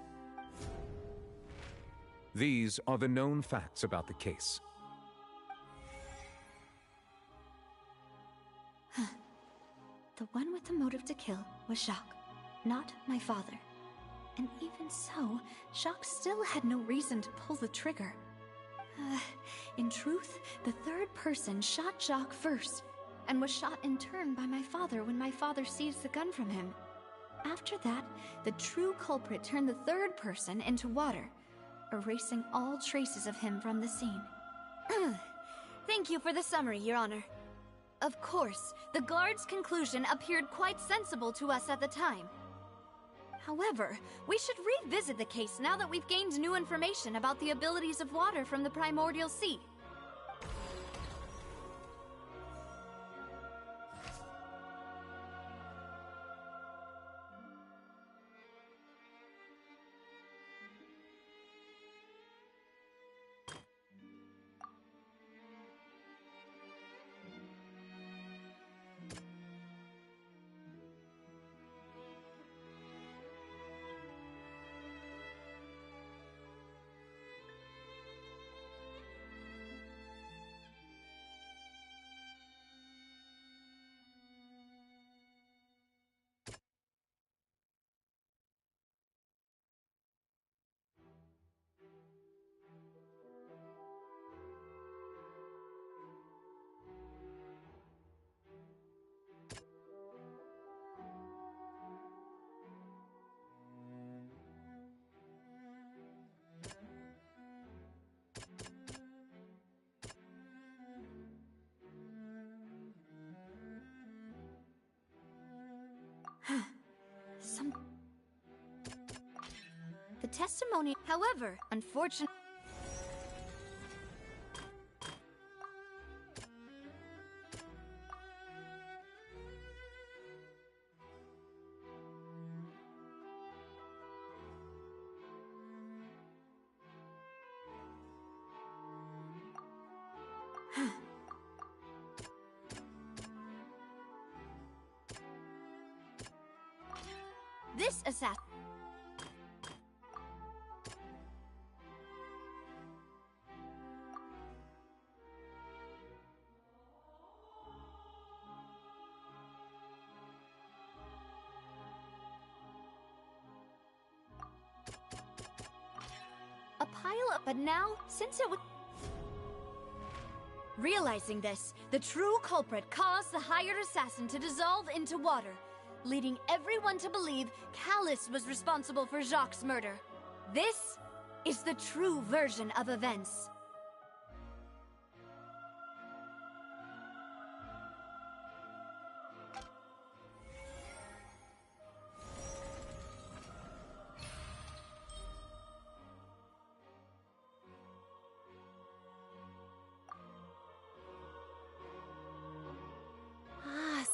These are the known facts about the case. The one with the motive to kill was Jacques, not my father. And even so, Jacques still had no reason to pull the trigger. In truth, the third person shot Jacques first, and was shot in turn by my father when my father seized the gun from him. After that, the true culprit turned the third person into water, erasing all traces of him from the scene. Thank you for the summary, Your Honor. Of course, the guard's conclusion appeared quite sensible to us at the time. However, we should revisit the case now that we've gained new information about the abilities of water from the primordial sea. The testimony, however, unfortunately. This assassin. A pile up, but now, since it was... Realizing this, the true culprit caused the hired assassin to dissolve into water, leading everyone to believe Callus was responsible for Jacques' murder. This is the true version of events.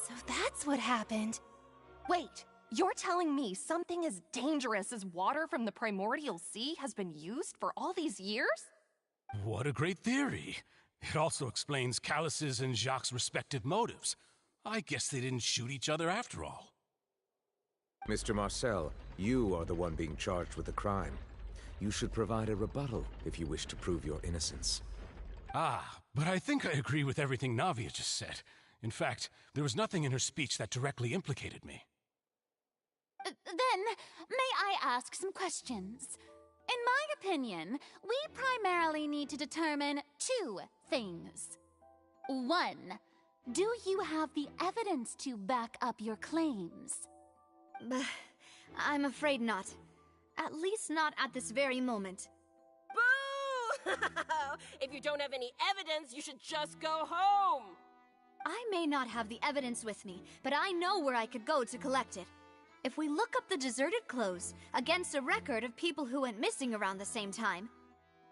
So that's what happened. Wait, you're telling me something as dangerous as water from the primordial sea has been used for all these years? What a great theory. It also explains Callus's and Jacques' respective motives. I guess they didn't shoot each other after all. Mr. Marcel, you are the one being charged with the crime. You should provide a rebuttal if you wish to prove your innocence. Ah, but I think I agree with everything Navia just said. In fact, there was nothing in her speech that directly implicated me. Then, may I ask some questions? In my opinion, we primarily need to determine two things. One, do you have the evidence to back up your claims? I'm afraid not. At least not at this very moment. Boo! If you don't have any evidence, you should just go home! I may not have the evidence with me, but I know where I could go to collect it. If we look up the deserted clothes against a record of people who went missing around the same time,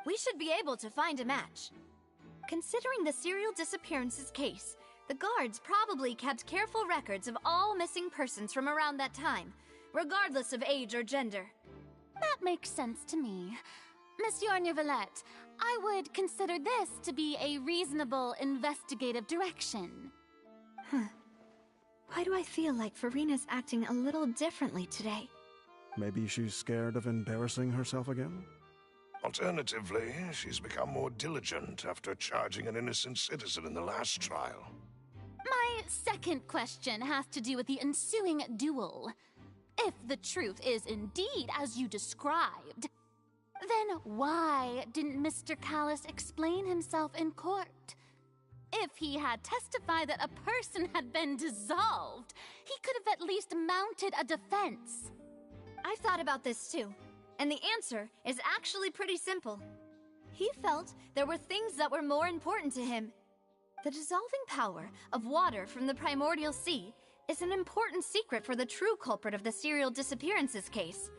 we should be able to find a match. Considering the serial disappearances case, the guards probably kept careful records of all missing persons from around that time, regardless of age or gender. That makes sense to me. Monsieur Neuvillette, I would consider this to be a reasonable investigative direction. Why do I feel like Farina's acting a little differently today? Maybe she's scared of embarrassing herself again? Alternatively, she's become more diligent after charging an innocent citizen in the last trial. My second question has to do with the ensuing duel. If the truth is indeed as you described, then why didn't Mr. Callus explain himself in court? If he had testified that a person had been dissolved, he could have at least mounted a defense. I've thought about this too, and the answer is actually pretty simple. He felt there were things that were more important to him. The dissolving power of water from the primordial sea is an important secret for the true culprit of the serial disappearances case.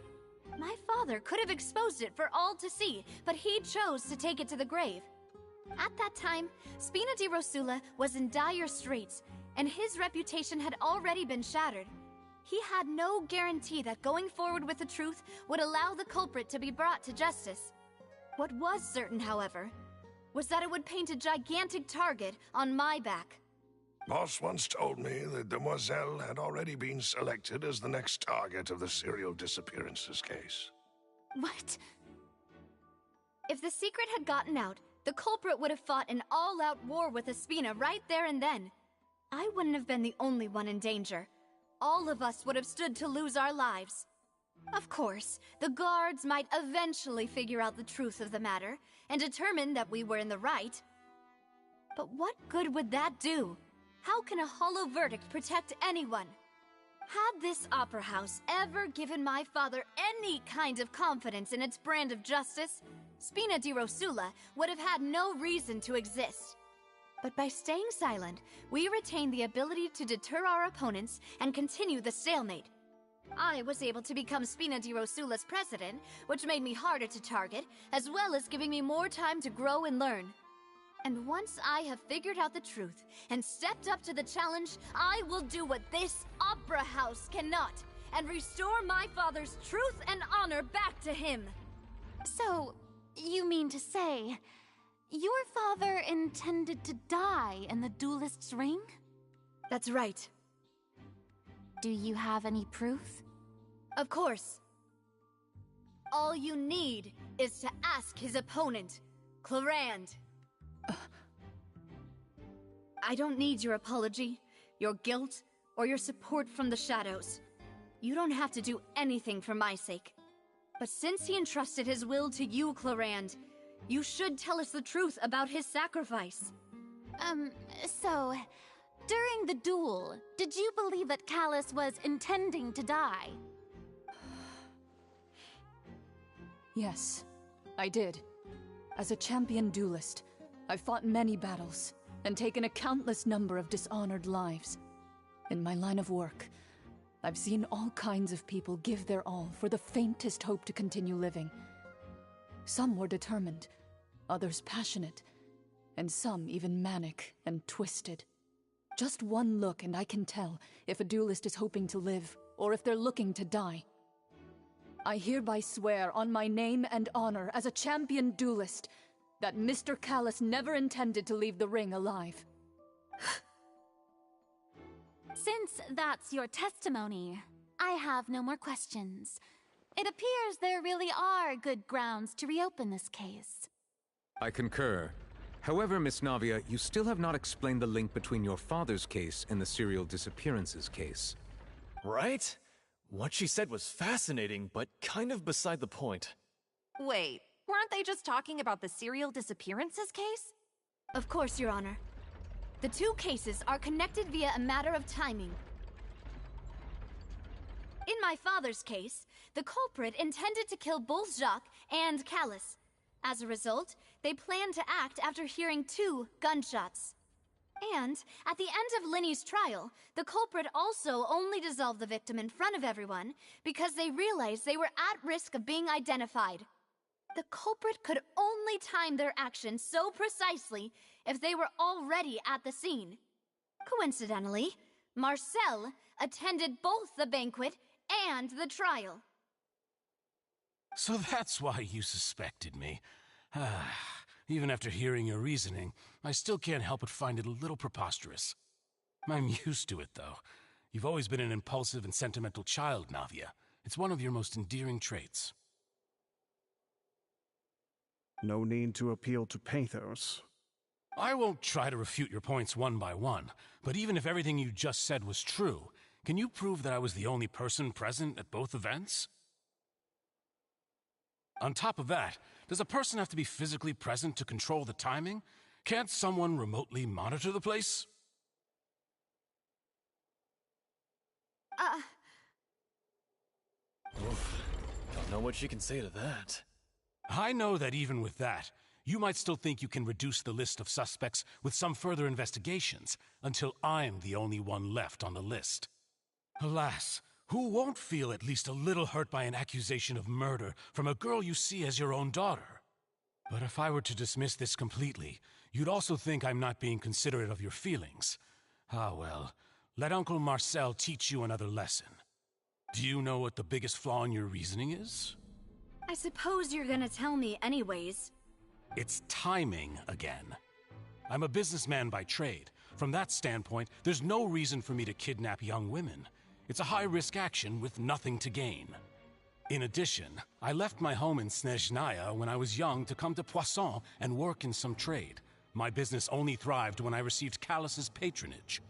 My father could have exposed it for all to see, but he chose to take it to the grave. At that time, Spina di Rosula was in dire straits, and his reputation had already been shattered. He had no guarantee that going forward with the truth would allow the culprit to be brought to justice. What was certain, however, was that it would paint a gigantic target on my back. Boss once told me that Demoiselle had already been selected as the next target of the serial disappearances case. What? If the secret had gotten out, the culprit would have fought an all-out war with Espina right there and then. I wouldn't have been the only one in danger. All of us would have stood to lose our lives. Of course, the guards might eventually figure out the truth of the matter and determine that we were in the right. But what good would that do? How can a hollow verdict protect anyone? Had this opera house ever given my father any kind of confidence in its brand of justice, Spina di Rosula would have had no reason to exist. But by staying silent, we retain the ability to deter our opponents and continue the stalemate. I was able to become Spina di Rosula's president, which made me harder to target, as well as giving me more time to grow and learn. And once I have figured out the truth and stepped up to the challenge, I will do what this opera house cannot, and restore my father's truth and honor back to him. So, you mean to say, your father intended to die in the duelist's ring? That's right. Do you have any proof? Of course. All you need is to ask his opponent, Clarand. I don't need your apology, your guilt, or your support from the shadows. You don't have to do anything for my sake. But since he entrusted his will to you, Clarand, you should tell us the truth about his sacrifice. So, during the duel, did you believe that Callus was intending to die? Yes, I did. As a champion duelist, I've fought many battles and taken a countless number of dishonored lives. In my line of work, I've seen all kinds of people give their all for the faintest hope to continue living. Some were determined, others passionate, and some even manic and twisted. Just one look and I can tell if a duelist is hoping to live or if they're looking to die. I hereby swear on my name and honor as a champion duelist that Mr. Callus never intended to leave the ring alive. Since that's your testimony, I have no more questions. It appears there really are good grounds to reopen this case. I concur. However, Miss Navia, you still have not explained the link between your father's case and the serial disappearances case. Right? What she said was fascinating, but kind of beside the point. Wait, weren't they just talking about the serial disappearances case? Of course, Your Honor. The two cases are connected via a matter of timing. In my father's case, the culprit intended to kill both Jacques and Callus. As a result, they planned to act after hearing 2 gunshots. And, at the end of Linny's trial, the culprit also only dissolved the victim in front of everyone because they realized they were at risk of being identified. The culprit could only time their actions so precisely if they were already at the scene. Coincidentally, Marcel attended both the banquet and the trial. So that's why you suspected me. Even after hearing your reasoning, I still can't help but find it a little preposterous. I'm used to it, though. You've always been an impulsive and sentimental child, Navia. It's one of your most endearing traits. No need to appeal to pathos. I won't try to refute your points one by one, but even if everything you just said was true, can you prove that I was the only person present at both events? On top of that, does a person have to be physically present to control the timing? Can't someone remotely monitor the place? Oof. Don't know what she can say to that. I know that even with that, you might still think you can reduce the list of suspects with some further investigations until I'm the only one left on the list. Alas, who won't feel at least a little hurt by an accusation of murder from a girl you see as your own daughter? But if I were to dismiss this completely, you'd also think I'm not being considerate of your feelings. Ah well, let Uncle Marcel teach you another lesson. Do you know what the biggest flaw in your reasoning is? I suppose you're gonna tell me anyways. It's timing again. I'm a businessman by trade. From that standpoint, there's no reason for me to kidnap young women. It's a high-risk action with nothing to gain. In addition, I left my home in Snezhnaya when I was young to come to Poisson and work in some trade. My business only thrived when I received Callus's patronage.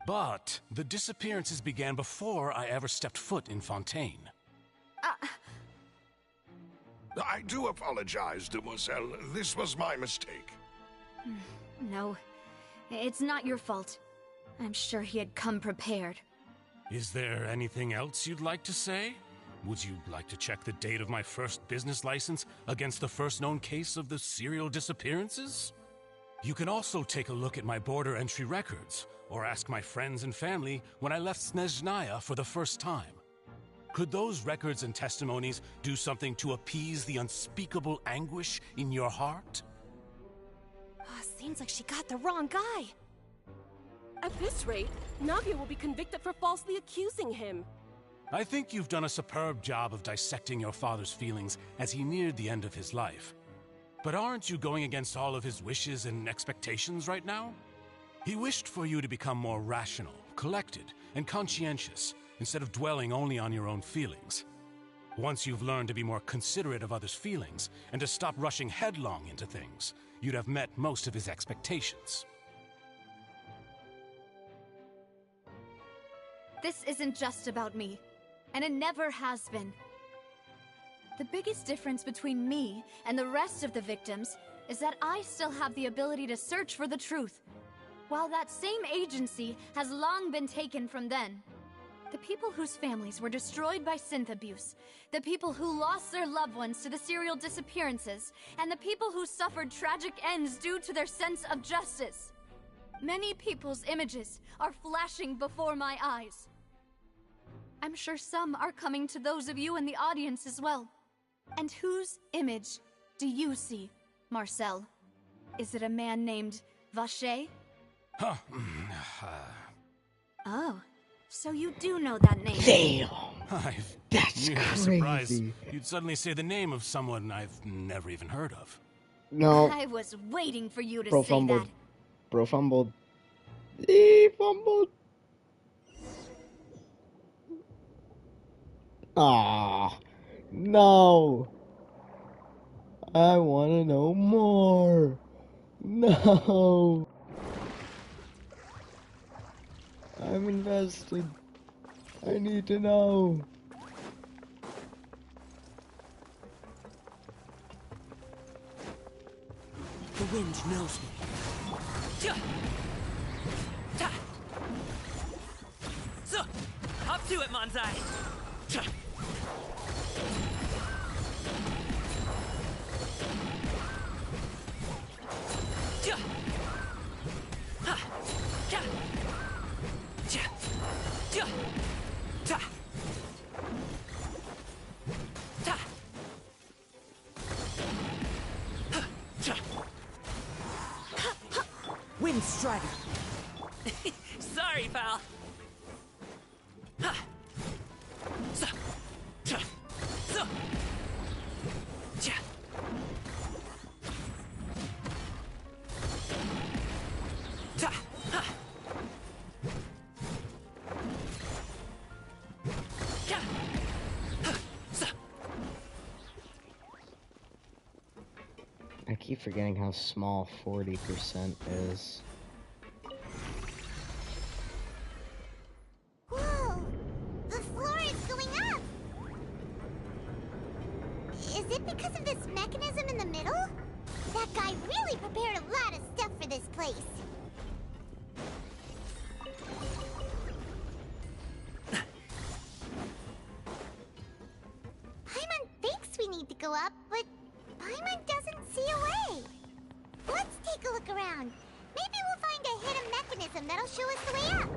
But the disappearances began before I ever stepped foot in Fontaine. I do apologize, demoiselle. This was my mistake. No, it's not your fault. I'm sure he had come prepared. Is there anything else you'd like to say? Would you like to check the date of my first business license against the first known case of the serial disappearances? You can also take a look at my border entry records, or ask my friends and family when I left Snezhnaya for the first time. Could those records and testimonies do something to appease the unspeakable anguish in your heart? Seems like she got the wrong guy. At this rate, Navia will be convicted for falsely accusing him. I think you've done a superb job of dissecting your father's feelings as he neared the end of his life. But aren't you going against all of his wishes and expectations right now? He wished for you to become more rational, collected, and conscientious, instead of dwelling only on your own feelings. Once you've learned to be more considerate of others' feelings, and to stop rushing headlong into things, you'd have met most of his expectations. This isn't just about me, and it never has been. The biggest difference between me and the rest of the victims is that I still have the ability to search for the truth, while that same agency has long been taken from them. The people whose families were destroyed by synth abuse, the people who lost their loved ones to the serial disappearances, and the people who suffered tragic ends due to their sense of justice. Many people's images are flashing before my eyes. I'm sure some are coming to those of you in the audience as well. And whose image do you see, Marcel? Is it a man named Vacher? Huh. Oh, so you do know that name. Damn! That's crazy. Surprised you'd suddenly say the name of someone I've never even heard of. No. I was waiting for you to Bro say fumbled. that. Bro fumbled. He fumbled. Ah, no. I want to know more. No. I'm invested. I need to know. The wind knows me. So, up to it, Manzai. Wind Strider. Sorry, pal. I keep forgetting how small 40% is. Whoa! The floor is going up! Is it because of this mechanism in the middle? That guy really prepared a lot of stuff for this place. Paimon thinks we need to go up, but Paimon doesn't see a way. Let's take a look around. Maybe we'll find a hidden mechanism that'll show us the way up.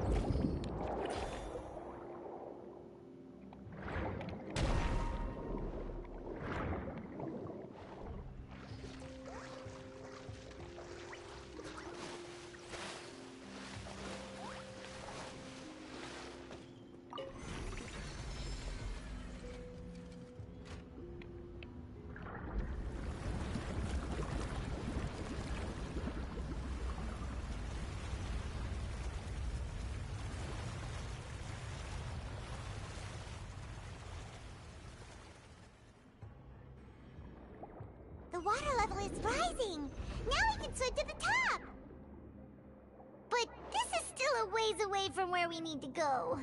The water level is rising. Now we can swim to the top. But this is still a ways away from where we need to go.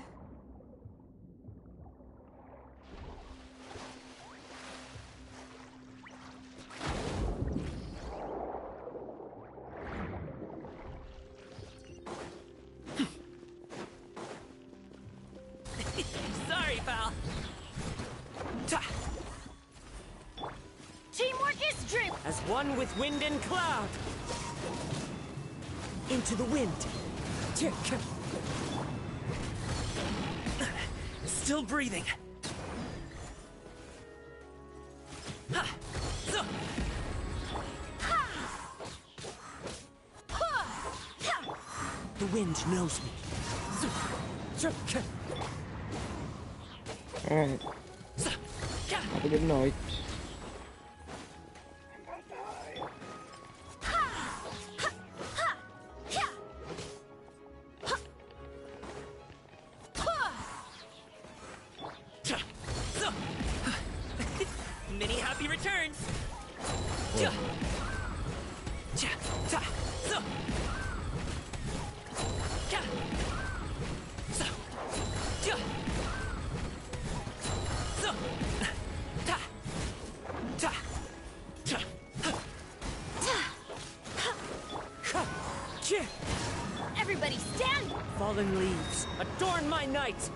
Sorry, pal. Teamwork is dream. As one one with wind and cloud. Into the wind. Still breathing. The wind knows me. Alright. Have a good night. Many happy returns. Everybody stand! Fallen leaves, adorn my night!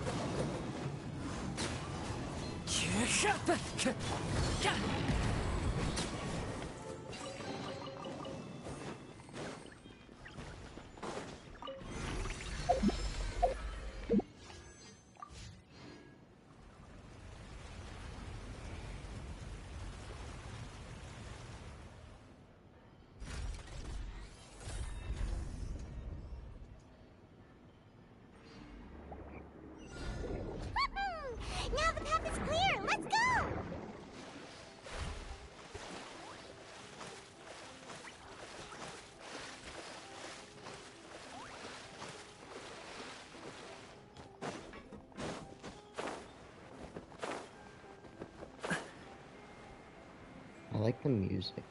Now the path is clear! Let's go! I like the music.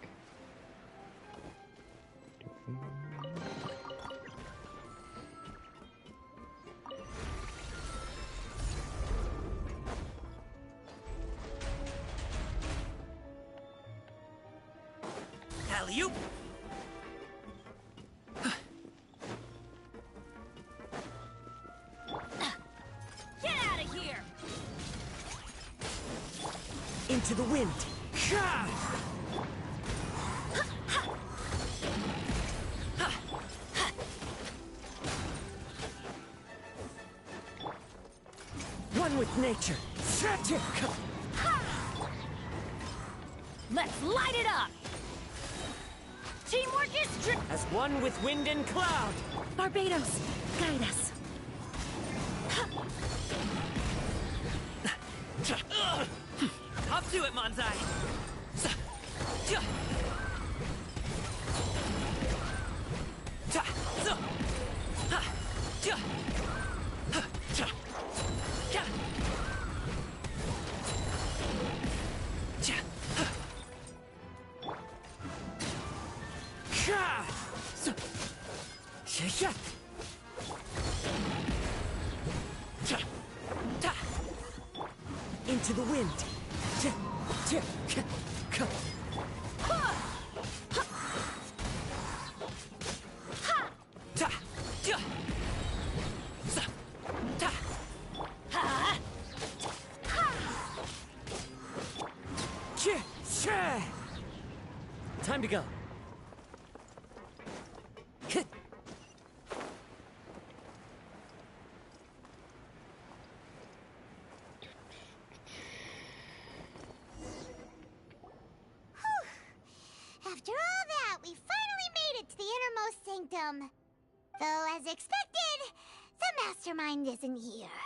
Alley-oop! Get out of here! Into the wind! One with nature! Let's light it up! Teamwork is As one with wind and cloud! Barbados, guide us. Up to it, Manzai! Into the wind. Time to go. After all that, we finally made it to the innermost sanctum. Though, as expected, the mastermind isn't here.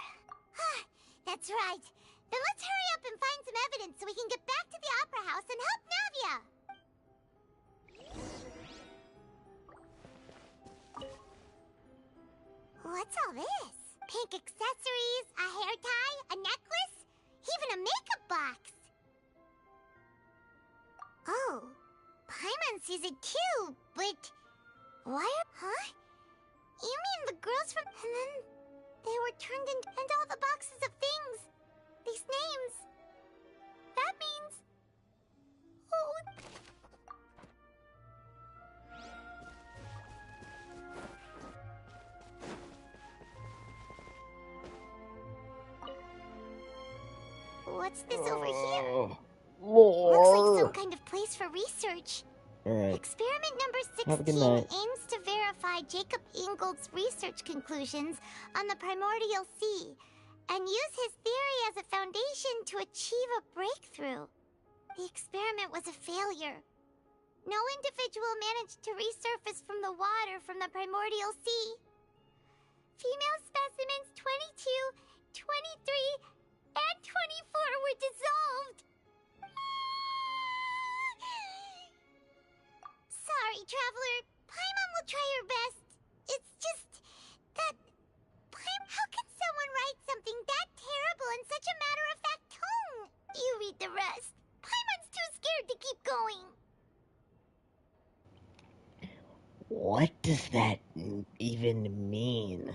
That's right. Then let's hurry up and find some evidence so we can get back to the Opera House and help Navia. What's all this? Pink accessories, a hair tie, a necklace, even a makeup box. Oh, Paimon sees it too, but why huh? You mean the girls from... And then they were turned into... And all the boxes of things. These names. That means... Oh... What's this over here? Lord. Looks like some kind of place for research. I Alright. Experiment number Have a good 16 night. aims to verify Jacob Ingold's research conclusions on the primordial sea and use his theory as a foundation to achieve a breakthrough. The experiment was a failure. No individual managed to resurface from the water from the primordial sea. Female specimens 22, 23, and 24 were dissolved. Sorry, Traveler. Paimon will try her best. It's just that... How can someone write something that terrible in such a matter-of-fact tone? You read the rest. Paimon's too scared to keep going. What does that even mean?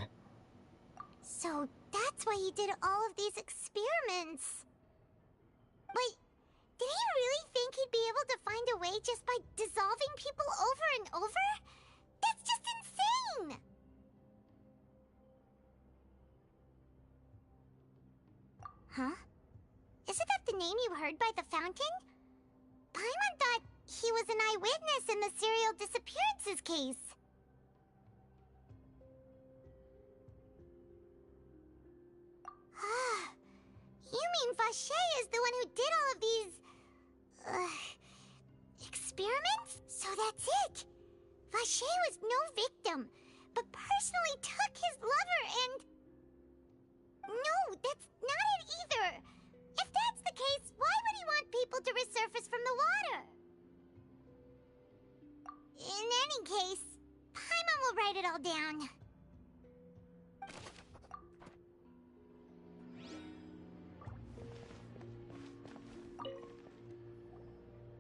So that's why he did all of these experiments. But did he really think he'd be able to find a way just by dissolving people over and over? That's just insane! Huh? Isn't that the name you heard by the fountain? Paimon thought he was an eyewitness in the serial disappearances case. You mean Vache is the one who did all of these... experiments? So that's it! Vache was no victim, but personally took his lover and... No, that's not it either! If that's the case, why would he want people to resurface from the water? In any case, Paimon will write it all down.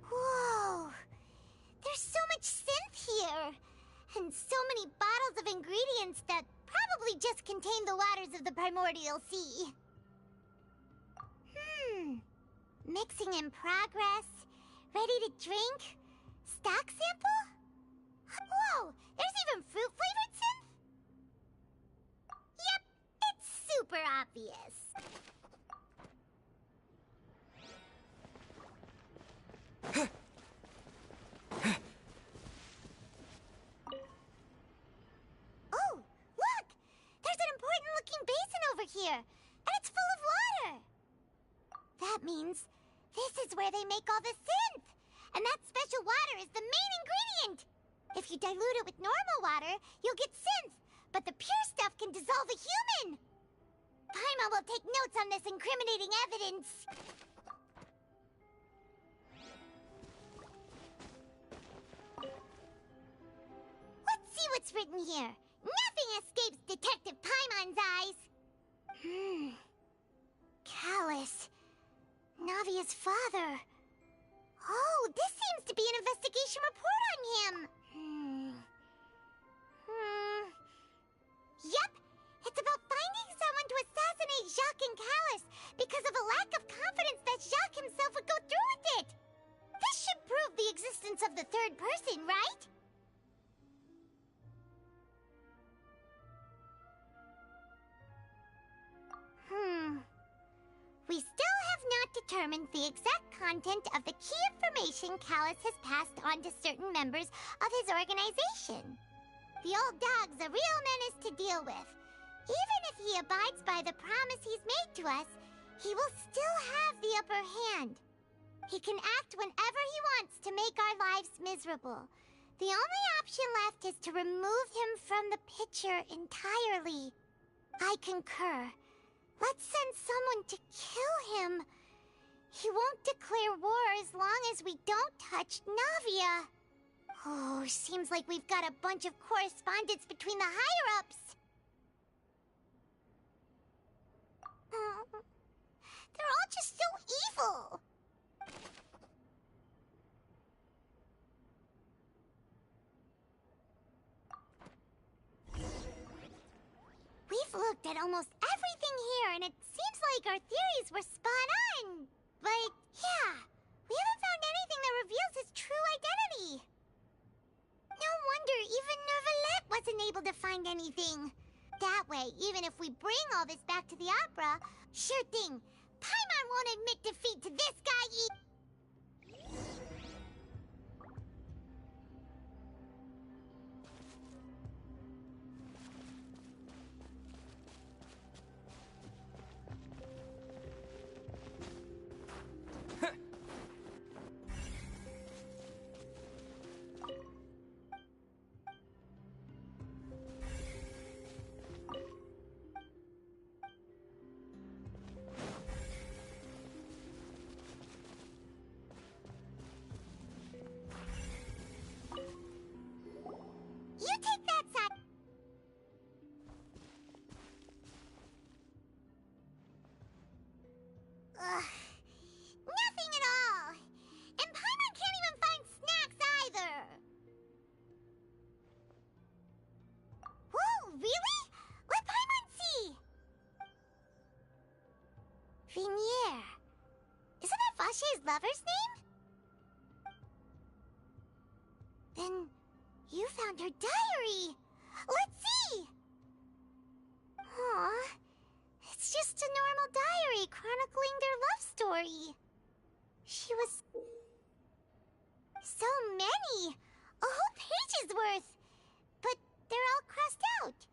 Whoa! There's so much synth here! And so many bottles of ingredients that probably just contain the waters of the primordial sea. Mixing in progress. Ready to drink? Stock sample? Whoa! There's even fruit-flavored synth? Yep, it's super obvious. Oh, look! There's an important-looking basin over here, and it's full of water. That means this is where they make all the synth, and that special water is the main ingredient. If you dilute it with normal water, you'll get synth, but the pure stuff can dissolve a human. Paimon will take notes on this incriminating evidence. Let's see what's written here. Nothing escapes Detective Paimon's eyes. Callus. Navia's father. Oh, this seems to be an investigation report on him. Yep, it's about finding someone to assassinate Jacques and Callus because of a lack of confidence that Jacques himself would go through with it. This should prove the existence of the third person, right? We still have not determined the exact content of the key information Callus has passed on to certain members of his organization. The old dog's a real menace to deal with. Even if he abides by the promise he's made to us, he will still have the upper hand. He can act whenever he wants to make our lives miserable. The only option left is to remove him from the picture entirely. I concur. Let's send someone to kill him. He won't declare war as long as we don't touch Navia. Oh, seems like we've got a bunch of correspondence between the higher-ups. They're all just so evil. We've looked at almost everything here, and it seems like our theories were spot on. But, yeah, we haven't found anything that reveals his true identity. No wonder even Neuvillette wasn't able to find anything. That way, even if we bring all this back to the opera, sure thing, Paimon won't admit defeat to this guy really? Let Paimon see! Vignier. Isn't that Vache's lover's name? Then you found her diary. Let's see! Aw, it's just a normal diary chronicling their love story. She was... so many! A whole page's worth! But they're all crossed out.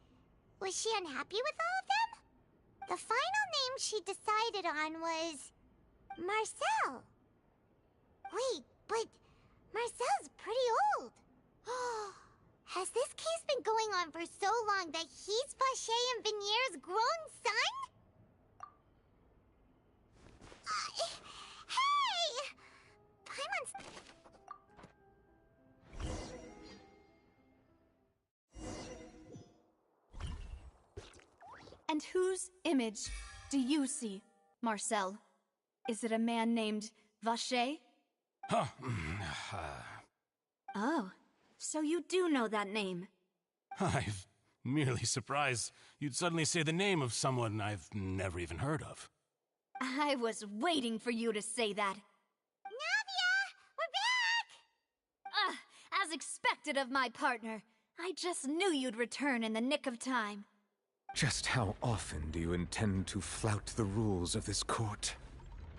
Was she unhappy with all of them? The final name she decided on was... Marcel. Wait, but Marcel's pretty old. Has this case been going on for so long that he's Vache and Vignier's grown son? Hey! Paimon's... And whose image do you see, Marcel? Is it a man named Vache? Huh. Oh, so you do know that name. I'm merely surprised you'd suddenly say the name of someone I've never even heard of. I was waiting for you to say that. Navia! We're back! As expected of my partner. I just knew you'd return in the nick of time. Just how often do you intend to flout the rules of this court?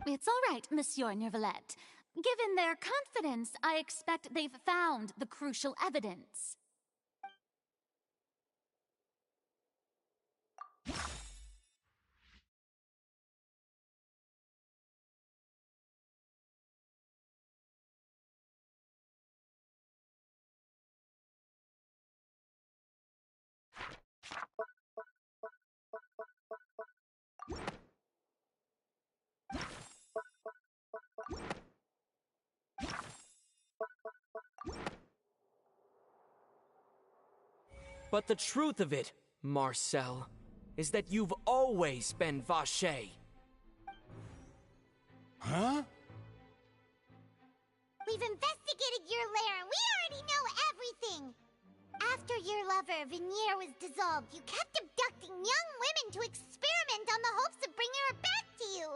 It's all right, Monsieur Nervalette. Given their confidence, I expect they've found the crucial evidence. But the truth of it, Marcel, is that you've always been Vache. Huh? We've investigated your lair and we already know everything! After your lover, Vignier, was dissolved, you kept abducting young women to experiment on the hopes of bringing her back to you!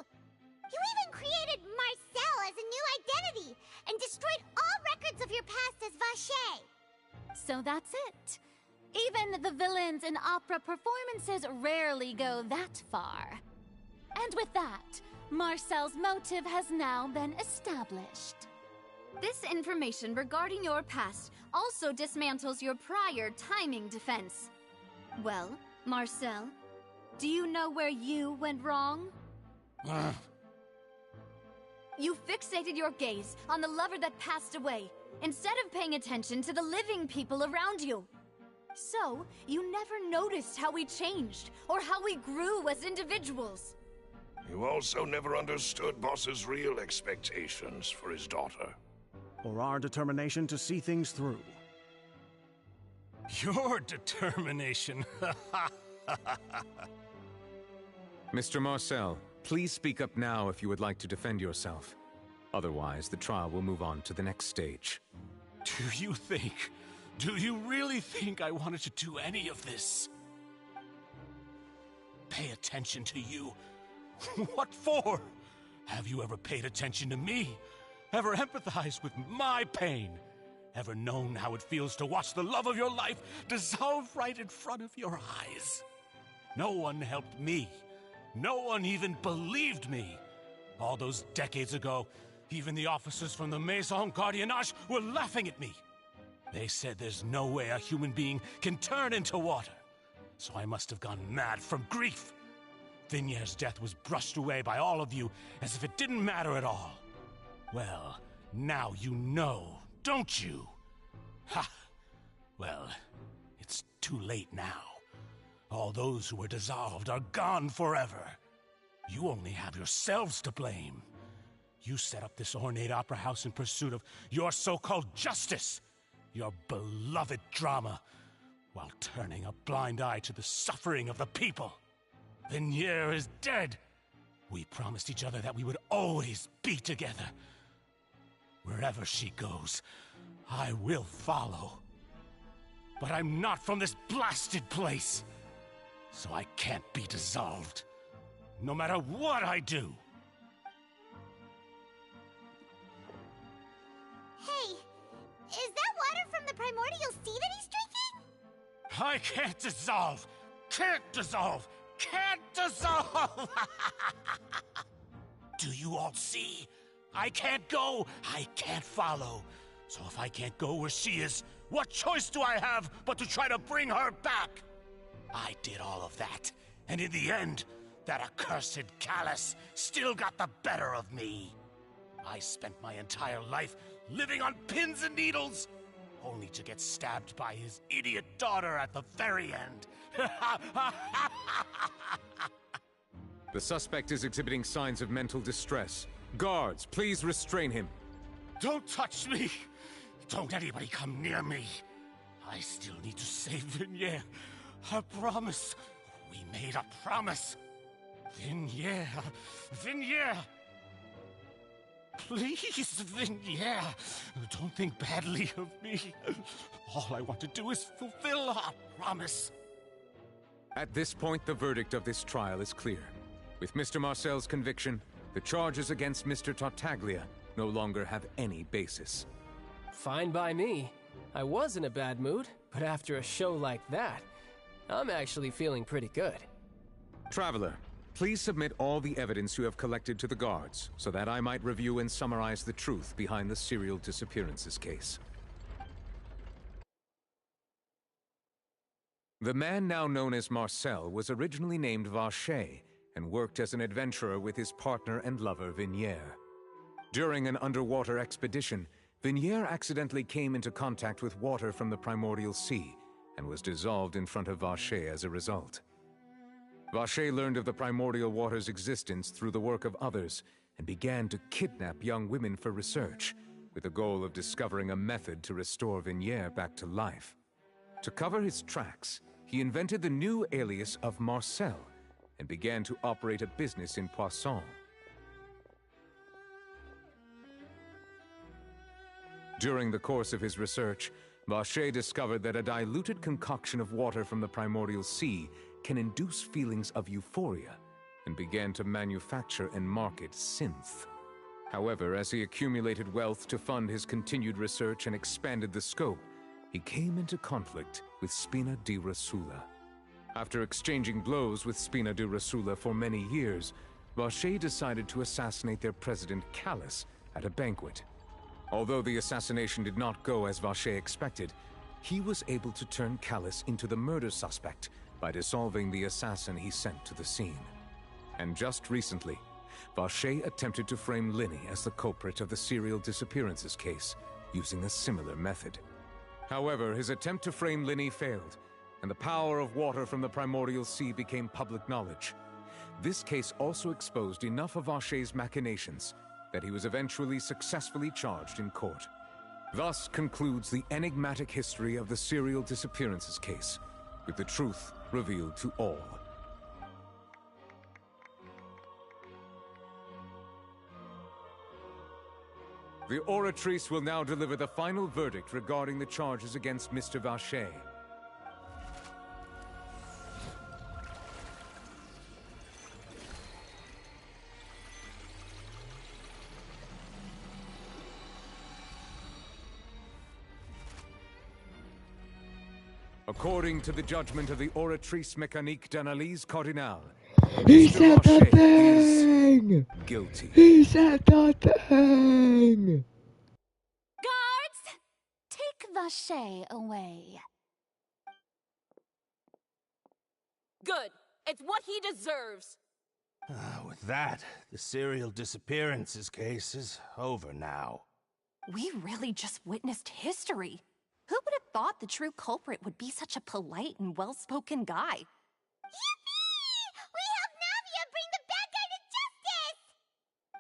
You even created Marcel as a new identity and destroyed all records of your past as Vache! So that's it. Even the villains in opera performances rarely go that far. And with that, Marcel's motive has now been established. This information regarding your past also dismantles your prior timing defense. Well, Marcel, do you know where you went wrong? You fixated your gaze on the lover that passed away, instead of paying attention to the living people around you. So, you never noticed how we changed, or how we grew as individuals. You also never understood Boss's real expectations for his daughter. Or our determination to see things through. Your determination. Mr. Marcel, please speak up now if you would like to defend yourself. Otherwise, the trial will move on to the next stage. Do you really think I wanted to do any of this? Pay attention to you? What for? Have you ever paid attention to me? Ever empathized with my pain? Ever known how it feels to watch the love of your life dissolve right in front of your eyes? No one helped me. No one even believed me. All those decades ago, even the officers from the Maison Gardiennage were laughing at me. They said there's no way a human being can turn into water. So I must have gone mad from grief. Vignier's death was brushed away by all of you as if it didn't matter at all. Well, now you know, don't you? Ha! Well, it's too late now. All those who were dissolved are gone forever. You only have yourselves to blame. You set up this ornate opera house in pursuit of your so-called justice, your beloved drama, while turning a blind eye to the suffering of the people. Vignier is dead. We promised each other that we would always be together. Wherever she goes, I will follow. but I'm not from this blasted place. So I can't be dissolved, no matter what I do. Hey, is that water from the primordial sea that he's drinking? I can't dissolve! Can't dissolve! Can't dissolve! Do you all see? I can't go, I can't follow. So if I can't go where she is, what choice do I have but to try to bring her back? I did all of that, and in the end, that accursed Callus still got the better of me. I spent my entire life living on pins and needles, only to get stabbed by his idiot daughter at the very end. The suspect is exhibiting signs of mental distress. Guards, please restrain him. Don't touch me! Don't anybody come near me! I still need to save Vignere. I promise. We made a promise. Vignere. Vignere! Please, Vignere. Don't think badly of me. All I want to do is fulfill our promise. At this point, the verdict of this trial is clear. With Mr. Marcel's conviction, the charges against Mr. Tartaglia no longer have any basis. Fine by me. I was in a bad mood, but after a show like that, I'm actually feeling pretty good. Traveler, please submit all the evidence you have collected to the guards, so that I might review and summarize the truth behind the serial disappearances case. The man now known as Marcel was originally named Vacher and worked as an adventurer with his partner and lover Vignere. During an underwater expedition, Vignere accidentally came into contact with water from the primordial sea and was dissolved in front of Vacher as a result. Vacher learned of the primordial water's existence through the work of others and began to kidnap young women for research, with the goal of discovering a method to restore Vignere back to life. To cover his tracks, he invented the new alias of Marcel and began to operate a business in Poisson. During the course of his research, Vacher discovered that a diluted concoction of water from the primordial sea can induce feelings of euphoria, and began to manufacture and market synth. However, as he accumulated wealth to fund his continued research and expanded the scope, he came into conflict with Spina di Rosula. After exchanging blows with Spina di Rosula for many years, Vacher decided to assassinate their president Callus at a banquet. Although the assassination did not go as Vacher expected, he was able to turn Callus into the murder suspect by dissolving the assassin he sent to the scene. And just recently, Vacher attempted to frame Linny as the culprit of the serial disappearances case, using a similar method. However, his attempt to frame Linny failed, and the power of water from the primordial sea became public knowledge. This case also exposed enough of Vacher's machinations that he was eventually successfully charged in court. Thus concludes the enigmatic history of the serial disappearances case, with the truth revealed to all. The Oratrice will now deliver the final verdict regarding the charges against Mr. Vacher. According to the judgment of the Oratrice Mécanique d'Analyse Cardinal, He Mr. said the Vacher thing! is guilty. He said the thing! Guards! Take Vacher away. Good. It's what he deserves. With that, the serial disappearances case is over now. We really just witnessed history. Who would have thought the true culprit would be such a polite and well-spoken guy? Yippee! We helped Navia bring the bad guy to justice!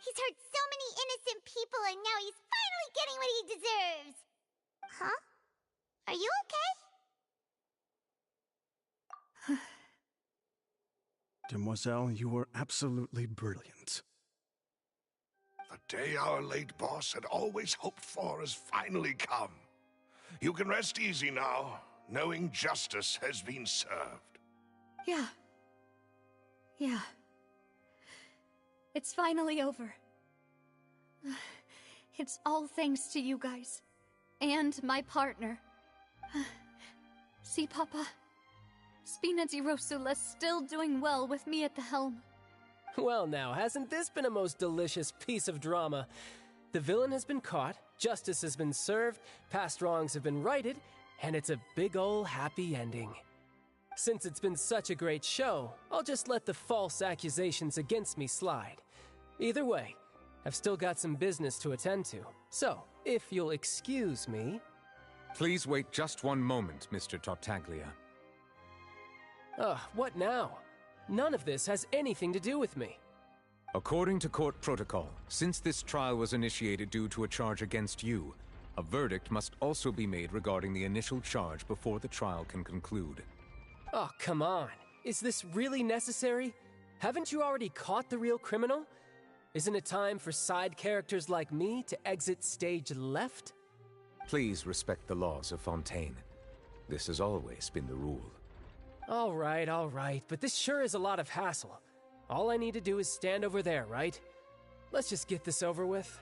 He's hurt so many innocent people and now he's finally getting what he deserves! Huh? Are you okay? Demoiselle, you were absolutely brilliant. The day our late boss had always hoped for has finally come. You can rest easy now. knowing justice has been served. Yeah. Yeah. It's finally over. It's all thanks to you guys. And my partner. See, Papa? Spina di Rosula's still doing well with me at the helm. Well now, hasn't this been a most delicious piece of drama? The villain has been caught, justice has been served, past wrongs have been righted, and it's a big ol' happy ending. Since it's been such a great show, I'll just let the false accusations against me slide. Either way, I've still got some business to attend to, so if you'll excuse me... Please wait just one moment, Mr. Tartaglia. What now? None of this has anything to do with me. According to court protocol, since this trial was initiated due to a charge against you, a verdict must also be made regarding the initial charge before the trial can conclude. Oh, come on. Is this really necessary? Haven't you already caught the real criminal? Isn't it time for side characters like me to exit stage left? Please respect the laws of Fontaine. This has always been the rule. All right, but this sure is a lot of hassle. All I need to do is stand over there, right? Let's just get this over with.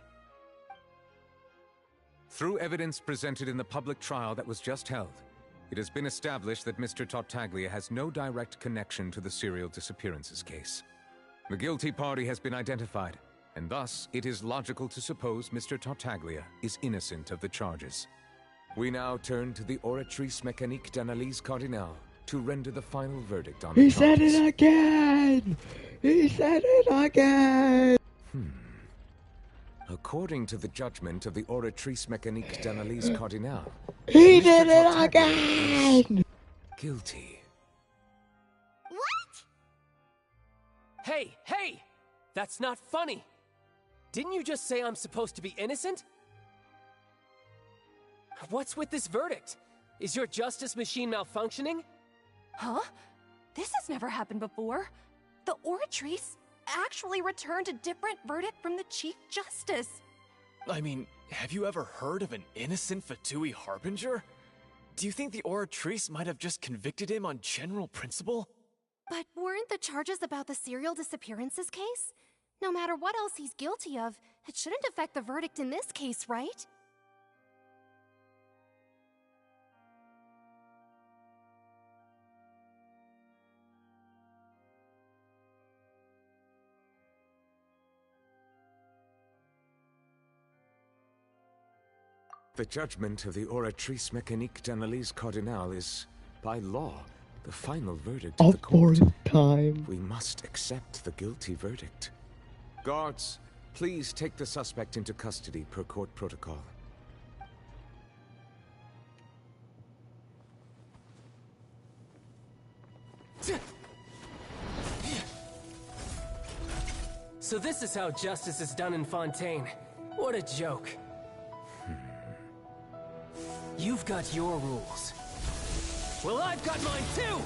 Through evidence presented in the public trial that was just held, it has been established that Mr. Tartaglia has no direct connection to the serial disappearances case. The guilty party has been identified, and thus it is logical to suppose Mr. Tartaglia is innocent of the charges. We now turn to the Oratrice Mécanique d'Analyse Cardinale to render the final verdict on the charges. He said it again! He said it again! According to the judgment of the Oratrice Mécanique d'Analyse Cardinale, He Mr. did it Tartaglia again! is guilty. What? Hey! That's not funny! Didn't you just say I'm supposed to be innocent? What's with this verdict? Is your justice machine malfunctioning? Huh? This has never happened before. The Oratrice actually returned a different verdict from the Chief Justice. I mean, have you ever heard of an innocent Fatui Harbinger? Do you think the Oratrice might have just convicted him on general principle? But weren't the charges about the serial disappearances case? No matter what else he's guilty of, it shouldn't affect the verdict in this case, right? The judgment of the Oratrice Mécanique d'Analyse Cardinale is, by law, the final verdict of the court. Fourth time. We must accept the guilty verdict. Guards, please take the suspect into custody per court protocol. So this is how justice is done in Fontaine. What a joke. You've got your rules. Well, I've got mine too!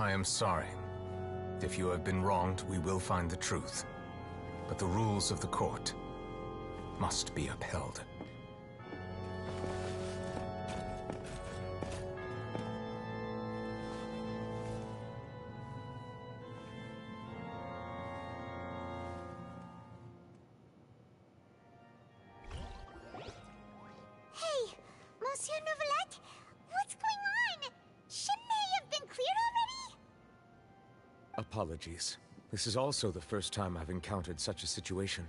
I am sorry. If you have been wronged, we will find the truth. But the rules of the court must be upheld. Hey, Monsieur Neuvillette, what's going on? Shouldn't they have been cleared already? Apologies. This is also the first time I've encountered such a situation.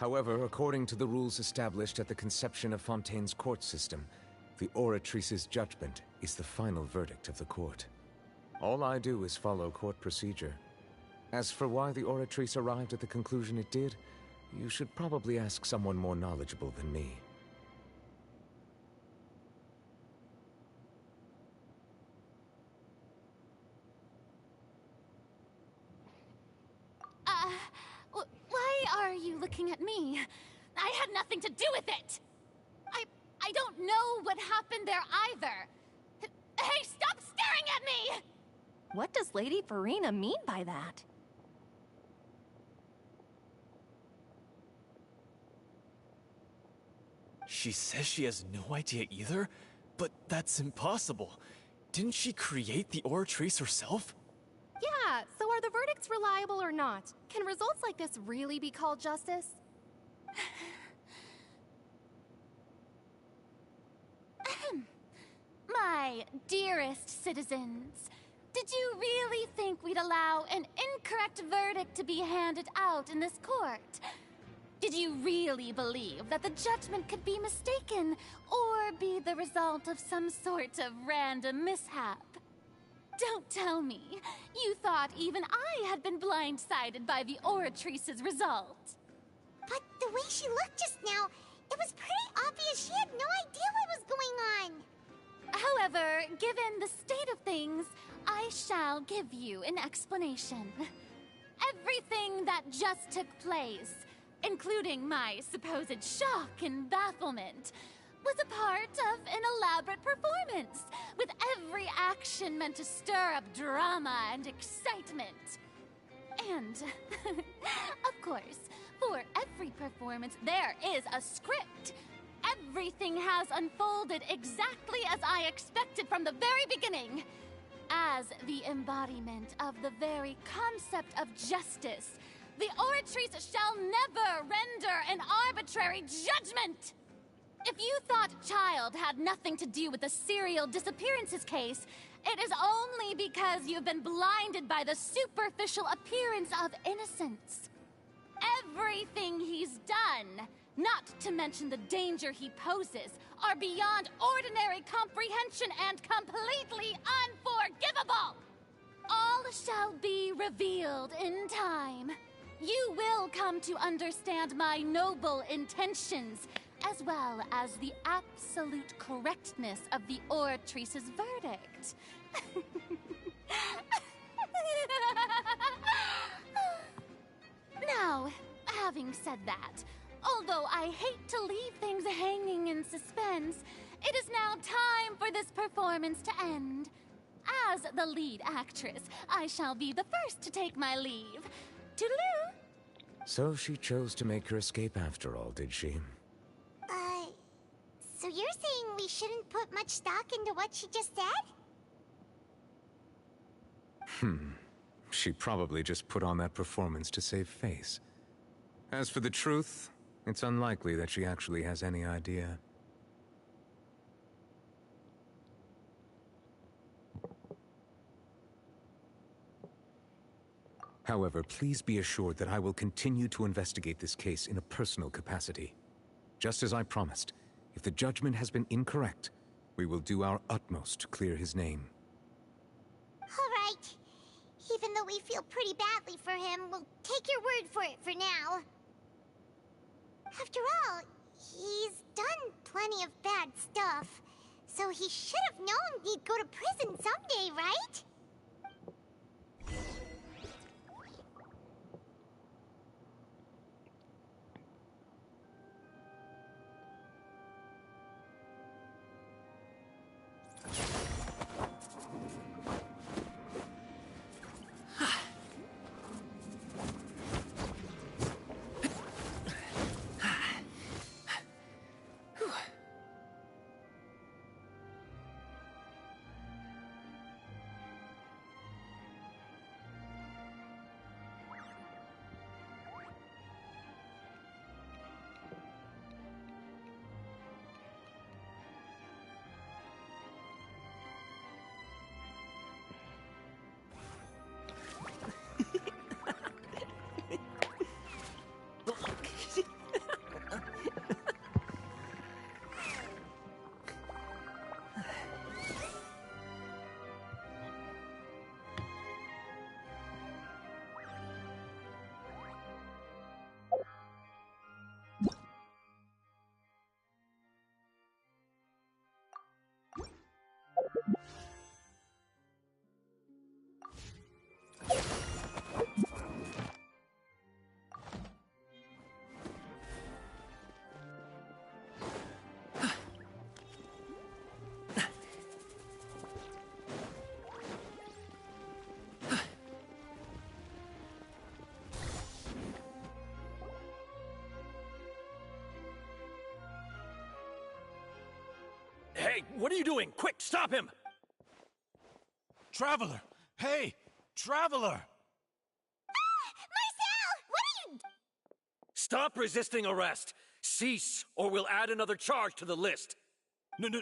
However, according to the rules established at the conception of Fontaine's court system, the Oratrice's judgment is the final verdict of the court. All I do is follow court procedure. As for why the Oratrice arrived at the conclusion it did, you should probably ask someone more knowledgeable than me. Why are you looking at me? I had nothing to do with it! I don't know what happened there either! Hey, stop staring at me! What does Lady Farina mean by that? She says she has no idea either? But that's impossible. Didn't she create the Oratrice herself? Yeah, so are the verdicts reliable or not? Can results like this really be called justice? My dearest citizens, did you really think we'd allow an incorrect verdict to be handed out in this court? Did you really believe that the judgment could be mistaken or be the result of some sort of random mishap? Don't tell me you thought even I had been blindsided by the Oratrice's result. But the way she looked just now, it was pretty obvious she had no idea what was going on. However, given the state of things, I shall give you an explanation. Everything that just took place, including my supposed shock and bafflement, was a part of an elaborate performance, with every action meant to stir up drama and excitement. And, of course, for every performance, there is a script. Everything has unfolded exactly as I expected from the very beginning. As the embodiment of the very concept of justice, the Oratrice shall never render an arbitrary judgment! If you thought Child had nothing to do with the serial disappearances case, it is only because you've been blinded by the superficial appearance of innocence. Everything he's done, not to mention the danger he poses, are beyond ordinary comprehension and completely unforgivable! All shall be revealed in time. You will come to understand my noble intentions, as well as the absolute correctness of the Oratrice's verdict. Now, having said that, although I hate to leave things hanging in suspense, it is now time for this performance to end. As the lead actress, I shall be the first to take my leave. Toodaloo! So she chose to make her escape after all, did she? So you're saying we shouldn't put much stock into what she just said? She probably just put on that performance to save face. As for the truth, it's unlikely that she actually has any idea. However, please be assured that I will continue to investigate this case in a personal capacity. Just as I promised, if the judgment has been incorrect, we will do our utmost to clear his name. All right. Even though we feel pretty badly for him, we'll take your word for it for now. After all, he's done plenty of bad stuff, so he should have known he'd go to prison someday, right? Hey, what are you doing? Quick, stop him! Traveler! Hey! Traveler! Marcel! What are you... Stop resisting arrest! Cease, or we'll add another charge to the list.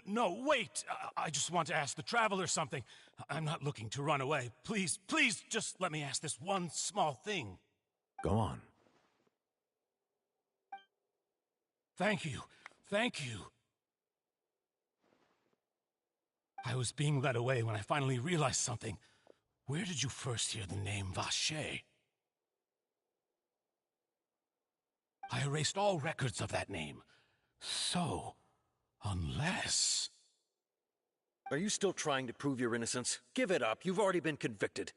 No, wait! I just want to ask the Traveler something. I'm not looking to run away. Please, just let me ask this one small thing. Go on. Thank you. I was being led away when I finally realized something. Where did you first hear the name Vacher? I erased all records of that name. So, unless... Are you still trying to prove your innocence? Give it up. You've already been convicted.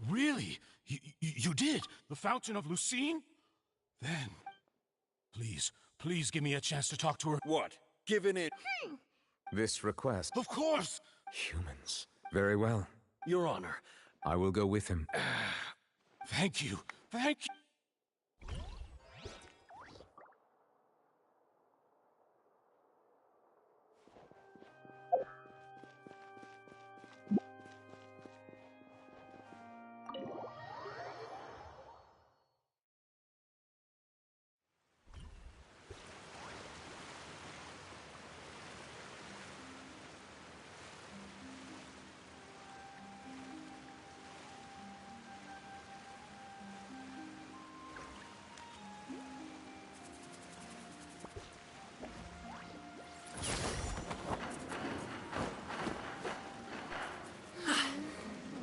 Really? You did? The Fountain of Lucine? Then, please give me a chance to talk to her. What? Given it? This request. Of course! Humans. Very well. Your Honor. I will go with him. Thank you.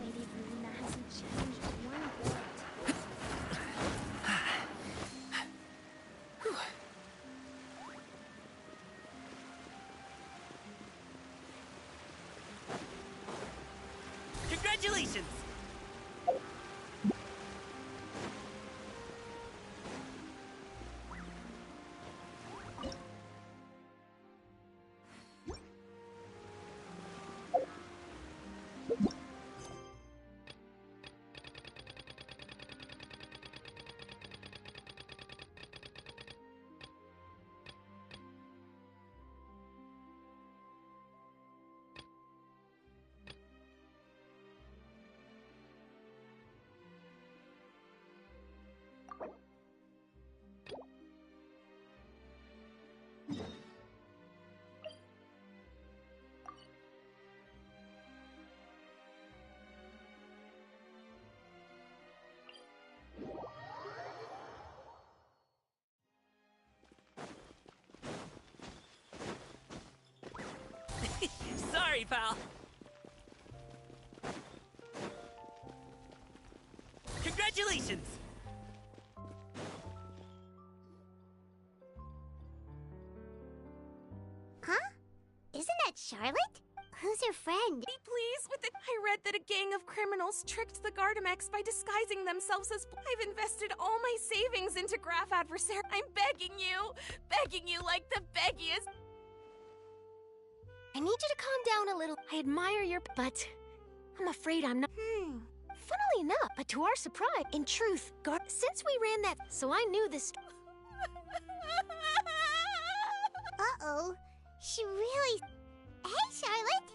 Lady Verena hasn't changed one bit. Congratulations! Sorry, pal. Congratulations! Huh? Isn't that Charlotte? Who's her friend? Be pleased with it. I read that a gang of criminals tricked the Gardamex by disguising themselves as... I've invested all my savings into Graph Adversary. I'm begging you like the beggiest. I need you to calm down a little. I admire your... But I'm afraid I'm not... Funnily enough, but to our surprise, in truth, since we ran that... So I knew this... Uh-oh. She really... Hey, Charlotte!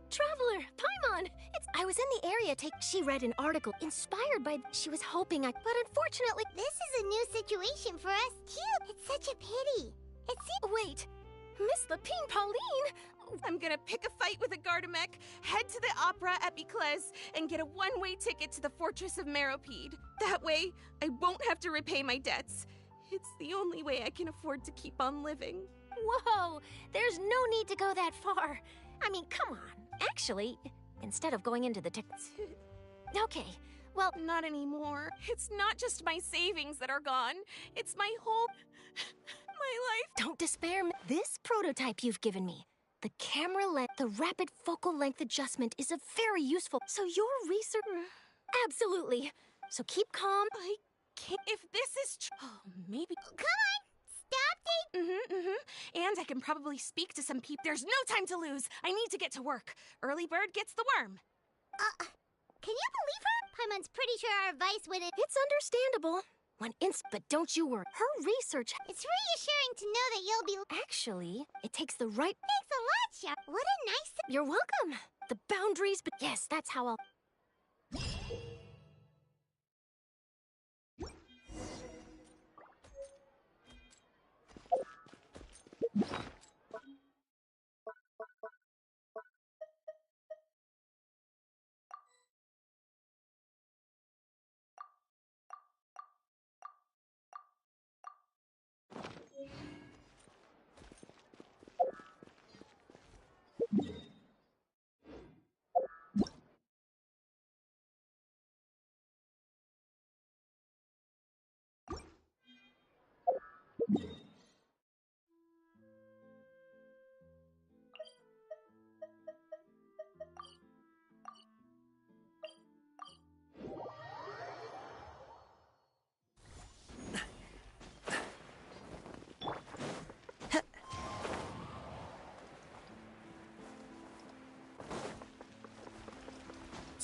Traveler, Paimon! I was in the area She read an article inspired by... She was hoping But unfortunately... This is a new situation for us, too. It's such a pity. Wait. Miss Lapine Pauline! I'm gonna pick a fight with a Gardamek, head to the Opera at Biclez, and get a one-way ticket to the Fortress of Meropide. That way, I won't have to repay my debts. It's the only way I can afford to keep on living. Whoa! There's no need to go that far. I mean, come on. Actually, instead of going into the Okay, well... Not anymore. It's not just my savings that are gone. It's my whole... my life. Don't despair. This prototype you've given me, the camera length, the rapid focal length adjustment is a very useful... So your research... Absolutely. So keep calm. I can't... If this is true... Oh, maybe... Come on! Stop it! And I can probably speak to some people. There's no time to lose. I need to get to work. Early bird gets the worm. Can you believe her? Paimon's pretty sure our advice wouldn't... It's understandable. But don't you worry. Her research... It's reassuring to know that you'll be... Actually, it takes the right... Thanks a lot, Chef. What a nice... You're welcome. The boundaries, but yes, that's how I'll...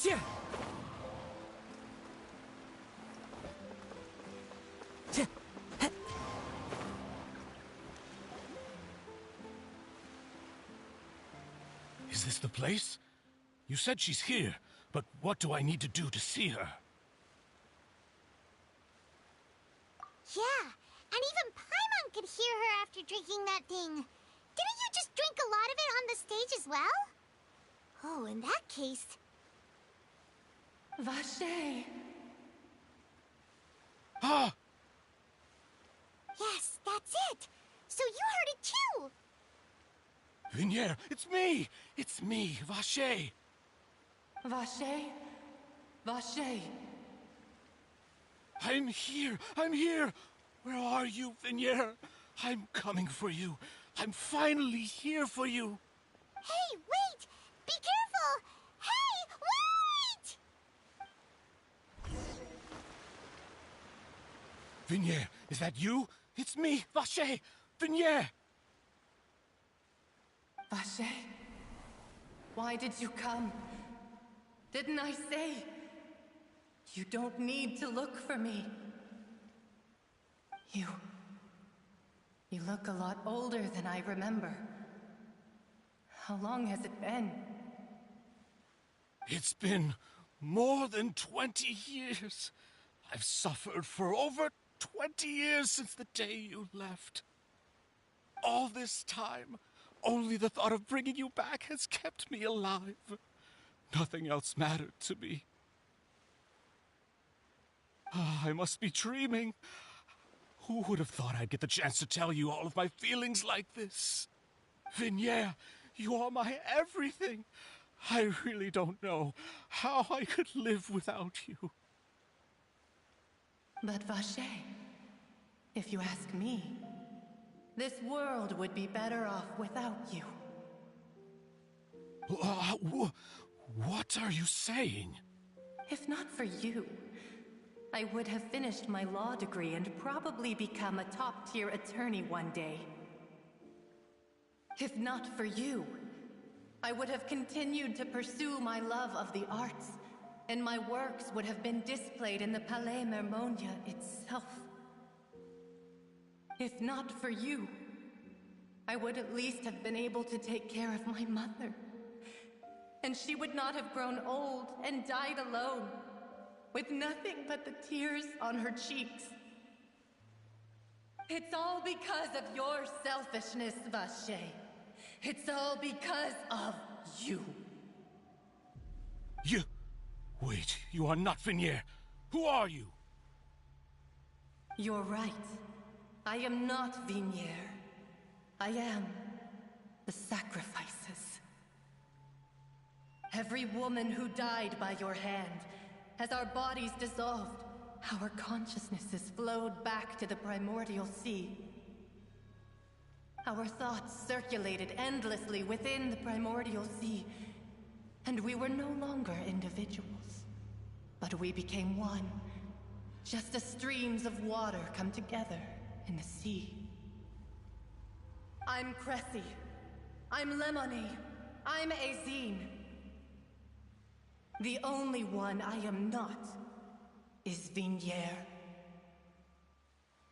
Yeah. Is this the place? You said she's here, but what do I need to do to see her? Yeah, and even Paimon could hear her after drinking that thing. Didn't you just drink a lot of it on the stage as well? Oh, in that case... Vache! Ah! Yes, that's it! So you heard it too! Vignier, it's me! It's me, Vache! Vache? Vache! I'm here! I'm here! Where are you, Vignier? I'm coming for you. I'm finally here for you. Hey, wait! Be careful! Hey, wait! Vignier, is that you? It's me, Vache! Vignier! Vache? Why did you come? Didn't I say? You don't need to look for me. You look a lot older than I remember. How long has it been? It's been more than 20 years. I've suffered for over 20 years since the day you left. All this time, only the thought of bringing you back has kept me alive. Nothing else mattered to me. I must be dreaming. Who would have thought I'd get the chance to tell you all of my feelings like this? Vignier, you are my everything. I really don't know how I could live without you. But Vache, if you ask me, this world would be better off without you. What are you saying? If not for you, I would have finished my law degree and probably become a top-tier attorney one day. If not for you, I would have continued to pursue my love of the arts, and my works would have been displayed in the Palais Mermonia itself. If not for you, I would at least have been able to take care of my mother. And she would not have grown old and died alone, with nothing but the tears on her cheeks. It's all because of your selfishness, Vache. It's all because of you. You... Wait, you are not Vignier. Who are you? You're right. I am not Vignier. I am the sacrifices. Every woman who died by your hand, as our bodies dissolved, our consciousnesses flowed back to the primordial sea. Our thoughts circulated endlessly within the primordial sea, and we were no longer individuals, but we became one, just as streams of water come together in the sea. I'm Cressy. I'm Lemony. I'm Azine. The only one I am not is Vignier.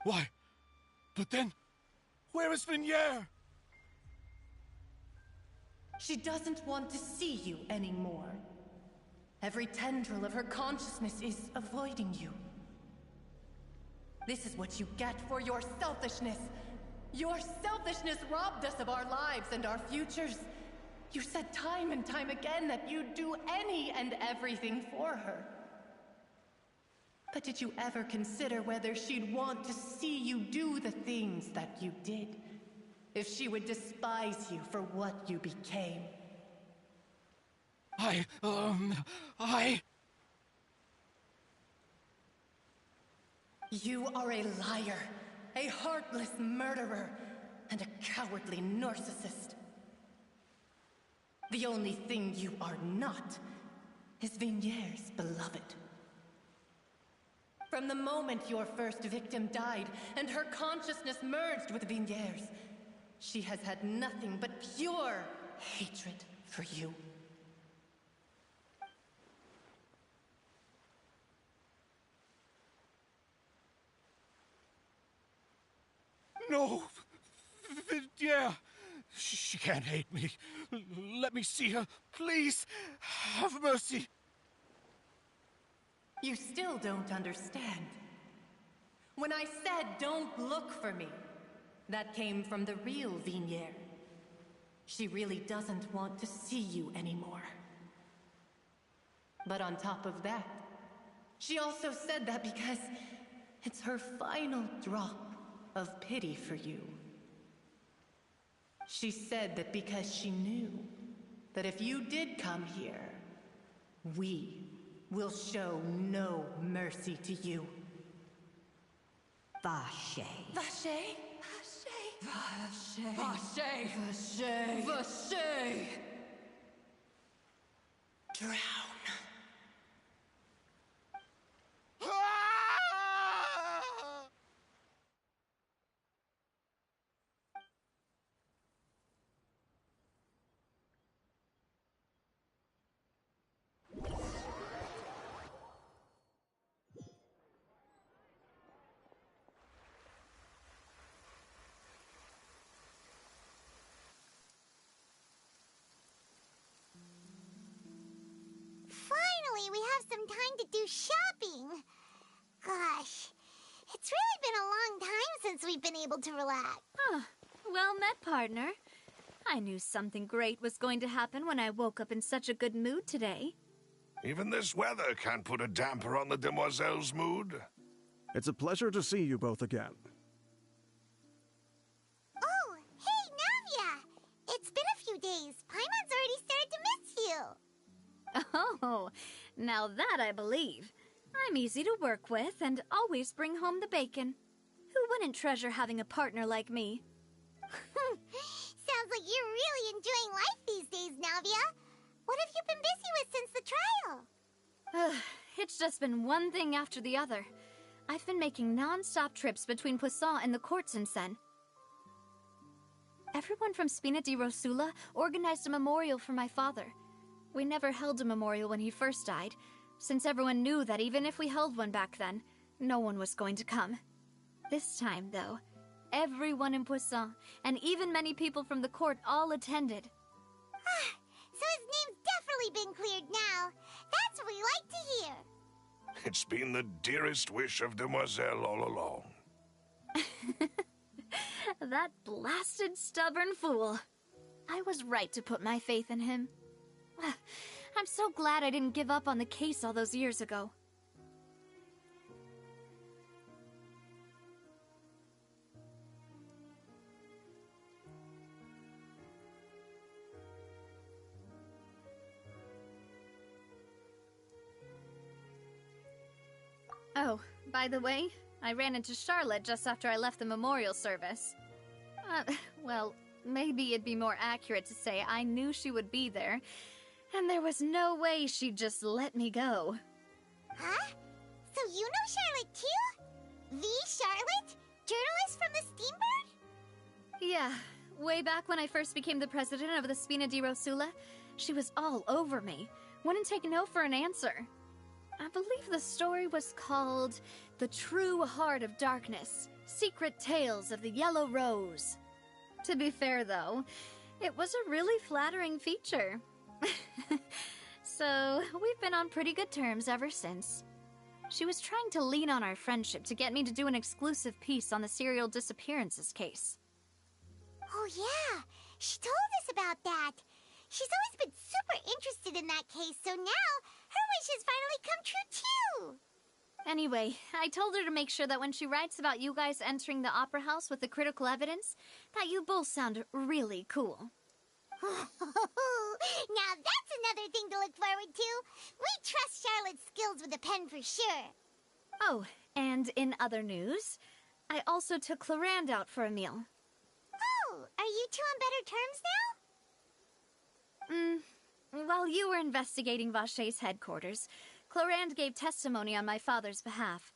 Why? But then, where is Vignier? She doesn't want to see you anymore. Every tendril of her consciousness is avoiding you. This is what you get for your selfishness. Your selfishness robbed us of our lives and our futures. You said time and time again that you'd do any and everything for her. But did you ever consider whether she'd want to see you do the things that you did? If she would despise you for what you became? You are a liar, a heartless murderer, and a cowardly narcissist. The only thing you are not is Vignier's beloved. From the moment your first victim died and her consciousness merged with Vignier's, she has had nothing but pure hatred for you. No! Vignier! She can't hate me. Let me see her, please. Have mercy. You still don't understand. When I said don't look for me, that came from the real Vignier. She really doesn't want to see you anymore. But on top of that, she also said that because it's her final drop of pity for you. She said that because she knew that if you did come here, we will show no mercy to you. Vache. Vache? Vache. Vache. Vache. Vache. Drown. Finally, we have some time to do shopping. Gosh, it's really been a long time since we've been able to relax. Huh. Well met, partner. I knew something great was going to happen when I woke up in such a good mood today. Even this weather can't put a damper on the demoiselle's mood. It's a pleasure to see you both again. Oh, hey, Navia! It's been a few days. Paimon's already started to miss you. Oh, now that I believe. I'm easy to work with and always bring home the bacon. Who wouldn't treasure having a partner like me? Sounds like you're really enjoying life these days, Navia. What have you been busy with since the trial? It's just been one thing after the other. I've been making non-stop trips between Poisson and the courts in Seine. Everyone from Spina di Rosula organized a memorial for my father. We never held a memorial when he first died, since everyone knew that even if we held one back then, no one was going to come. This time, though, everyone in Poisson, and even many people from the court, all attended. So his name's definitely been cleared now. That's what we like to hear. It's been the dearest wish of Demoiselle all along. That blasted stubborn fool. I was right to put my faith in him. I'm so glad I didn't give up on the case all those years ago. Oh, by the way, I ran into Charlotte just after I left the memorial service. Well, maybe it'd be more accurate to say I knew she would be there, and there was no way she'd just let me go. Huh? So you know Charlotte too? The Charlotte? Journalist from the Steambird? Yeah, way back when I first became the president of the Spina di Rosula, she was all over me. Wouldn't take no for an answer. I believe the story was called The True Heart of Darkness, Secret Tales of the Yellow Rose. To be fair, though, it was a really flattering feature. So, we've been on pretty good terms ever since. She was trying to lean on our friendship to get me to do an exclusive piece on the serial disappearances case. Oh yeah, she told us about that. She's always been super interested in that case, so now her wish has finally come true too. Anyway, I told her to make sure that when she writes about you guys entering the opera house with the critical evidence, that you both sound really cool. Now that's another thing to look forward to. We trust Charlotte's skills with a pen for sure. Oh, and in other news, I also took Clarand out for a meal. Oh, are you two on better terms now? While you were investigating Vache's headquarters, Clarand gave testimony on my father's behalf.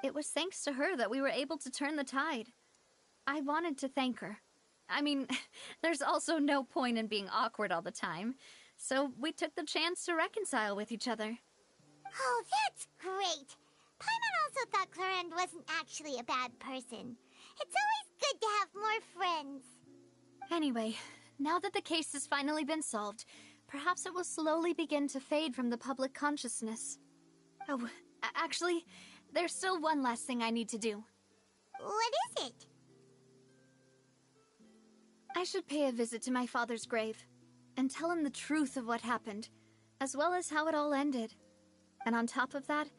It was thanks to her that we were able to turn the tide. I wanted to thank her. I mean, there's also no point in being awkward all the time, so we took the chance to reconcile with each other. Oh, that's great! Paimon also thought Clarand wasn't actually a bad person. It's always good to have more friends. Anyway, now that the case has finally been solved, perhaps it will slowly begin to fade from the public consciousness. Oh, actually, there's still one last thing I need to do. What is it? I should pay a visit to my father's grave, and tell him the truth of what happened, as well as how it all ended. And on top of that,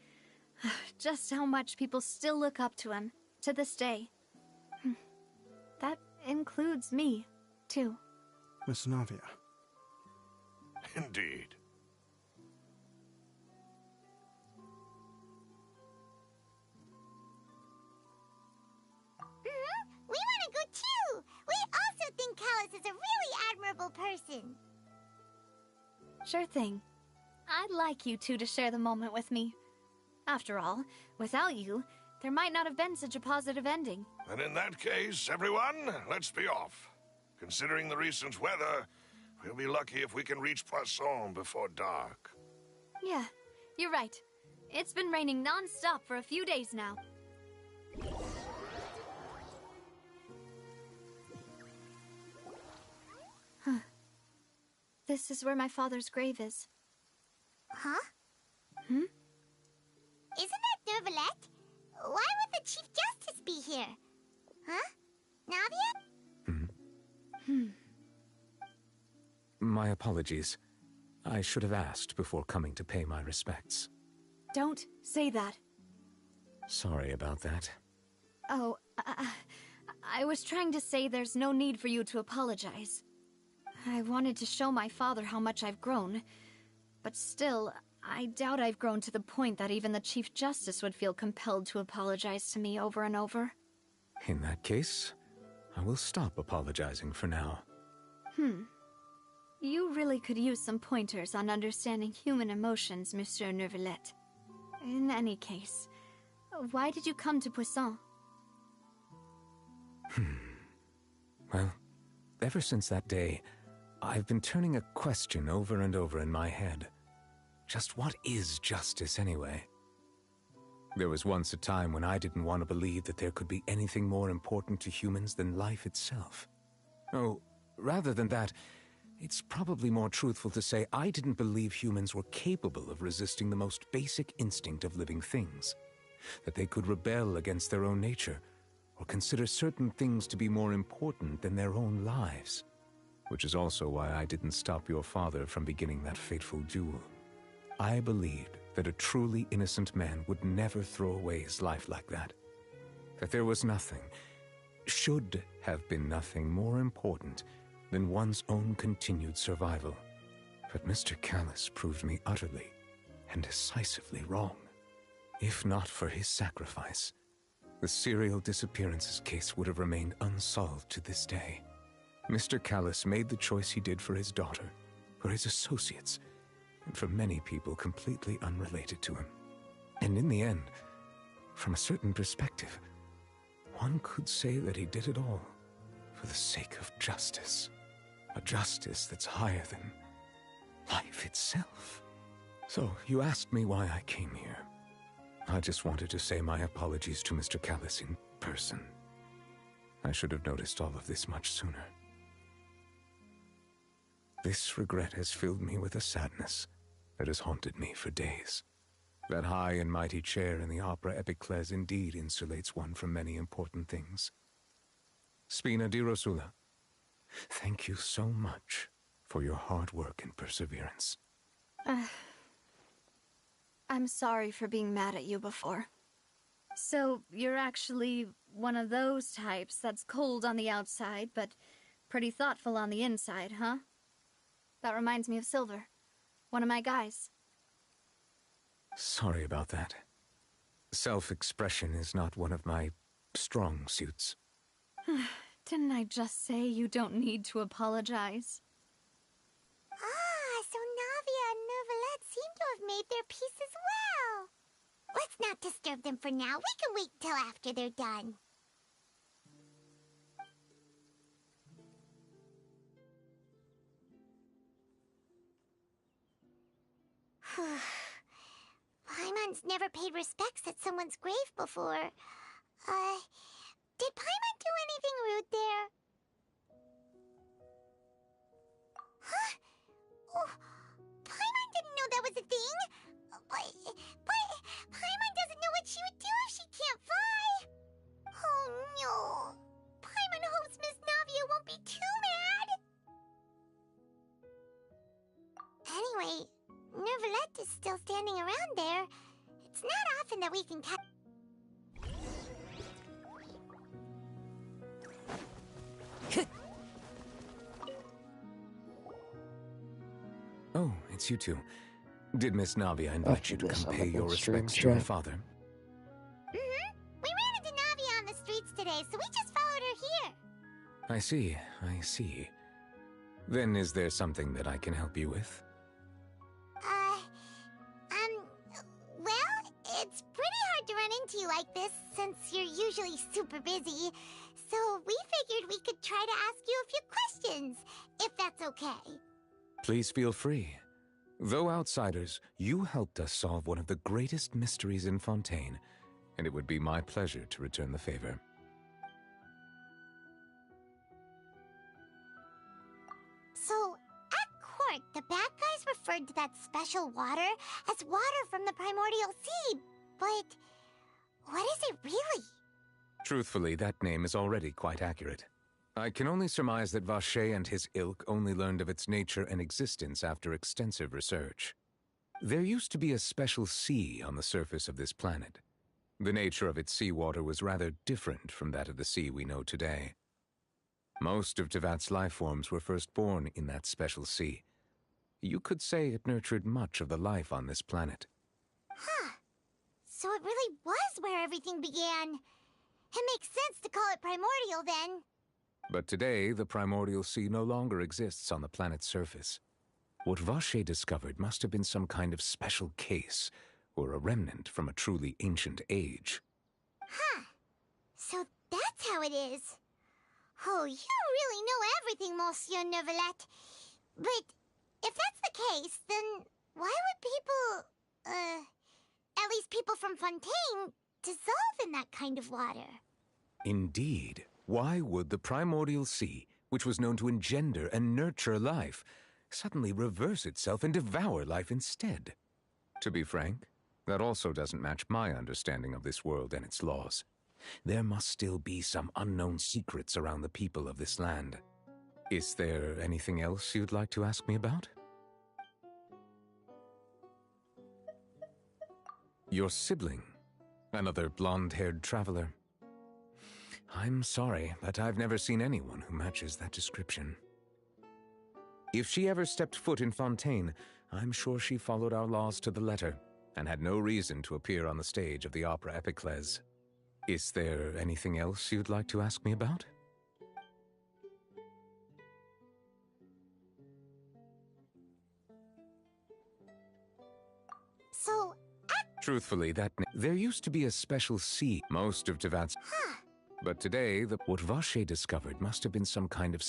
just how much people still look up to him, to this day. That includes me, too. Miss Navia. Indeed. We want to go too! We also think Callus is a really admirable person. Sure thing. I'd like you two to share the moment with me. After all, without you, there might not have been such a positive ending. And in that case, everyone, let's be off. Considering the recent weather, we'll be lucky if we can reach Poisson before dark. Yeah, you're right. It's been raining non-stop for a few days now. Huh. This is where my father's grave is. Huh? Hmm? Isn't that Nervalette? Why would the Chief Justice be here? Huh? Navia? My apologies. I should have asked before coming to pay my respects. Don't say that. Sorry about that. Oh, I was trying to say there's no need for you to apologize. I wanted to show my father how much I've grown, but still, I doubt I've grown to the point that even the Chief Justice would feel compelled to apologize to me over and over. In that case, I will stop apologizing for now. You really could use some pointers on understanding human emotions, Monsieur Nervalette. In any case, why did you come to Poisson? Well, ever since that day, I've been turning a question over and over in my head. Just what is justice anyway? There was once a time when I didn't want to believe that there could be anything more important to humans than life itself. Oh, rather than that, it's probably more truthful to say I didn't believe humans were capable of resisting the most basic instinct of living things. that they could rebel against their own nature, or consider certain things to be more important than their own lives. Which is also why I didn't stop your father from beginning that fateful duel. I believed that a truly innocent man would never throw away his life like that. That there was nothing, should have been nothing more important than one's own continued survival. But Mr. Callus proved me utterly and decisively wrong. If not for his sacrifice, the serial disappearances case would have remained unsolved to this day. Mr. Callus made the choice he did for his daughter, for his associates, and for many people completely unrelated to him. And in the end, from a certain perspective, one could say that he did it all for the sake of justice. A justice that's higher than life itself. So, you asked me why I came here. I just wanted to say my apologies to Mr. Callus in person. I should have noticed all of this much sooner. This regret has filled me with a sadness that has haunted me for days. That high and mighty chair in the opera Epiclese indeed insulates one from many important things. Spina di Rosula, thank you so much for your hard work and perseverance. I'm sorry for being mad at you before. So, you're actually one of those types that's cold on the outside, but pretty thoughtful on the inside, huh? That reminds me of Silver, one of my guys. Sorry about that. Self-expression is not one of my strong suits. Didn't I just say you don't need to apologize? Ah, so Navia and Neuvillette seem to have made their peace as well. Let's not disturb them for now. We can wait till after they're done. Paimon's never paid respects at someone's grave before. Did Paimon do anything rude there? Huh? Oh, Paimon didn't know that was a thing. But Paimon doesn't know what she would do if she can't fly. Oh no. Paimon hopes Miss Navia won't be too mad. Anyway, Neuvillette is still standing around there. It's not often that we can catch... Oh, it's you two. Did Miss Navia invite you to come pay your respects to her father? Mm-hmm. We ran into Navia on the streets today, so we just followed her here. I see. Then is there something that I can help you with? Well, it's pretty hard to run into you like this, since you're usually super busy. So we figured we could try to ask you a few questions, if that's okay. Please feel free. Though outsiders, you helped us solve one of the greatest mysteries in Fontaine, and it would be my pleasure to return the favor. So, at court, the bad guys referred to that special water as water from the primordial sea, but what is it really? Truthfully, that name is already quite accurate. I can only surmise that Vacher and his ilk only learned of its nature and existence after extensive research. There used to be a special sea on the surface of this planet. The nature of its seawater was rather different from that of the sea we know today. Most of Tevat's life forms were first born in that special sea. You could say it nurtured much of the life on this planet. Huh. So it really was where everything began. It makes sense to call it primordial then. But today, the primordial sea no longer exists on the planet's surface. What Vacher discovered must have been some kind of special case, or a remnant from a truly ancient age. Huh. So that's how it is. Oh, you really know everything, Monsieur Neuvillette. But if that's the case, then why would people, at least people from Fontaine, dissolve in that kind of water? Indeed. Why would the primordial sea, which was known to engender and nurture life, suddenly reverse itself and devour life instead? To be frank, That also doesn't match my understanding of this world and its laws. There must still be some unknown secrets around the people of this land. Is there anything else you'd like to ask me about? Your sibling, another blonde-haired traveler. I'm sorry, but I've never seen anyone who matches that description. If she ever stepped foot in Fontaine, I'm sure she followed our laws to the letter and had no reason to appear on the stage of the opera Epiclese. Is there anything else you'd like to ask me about? So, Truthfully, there used to be a special sea most of Tevat's. But today, what Vache discovered must have been some kind of.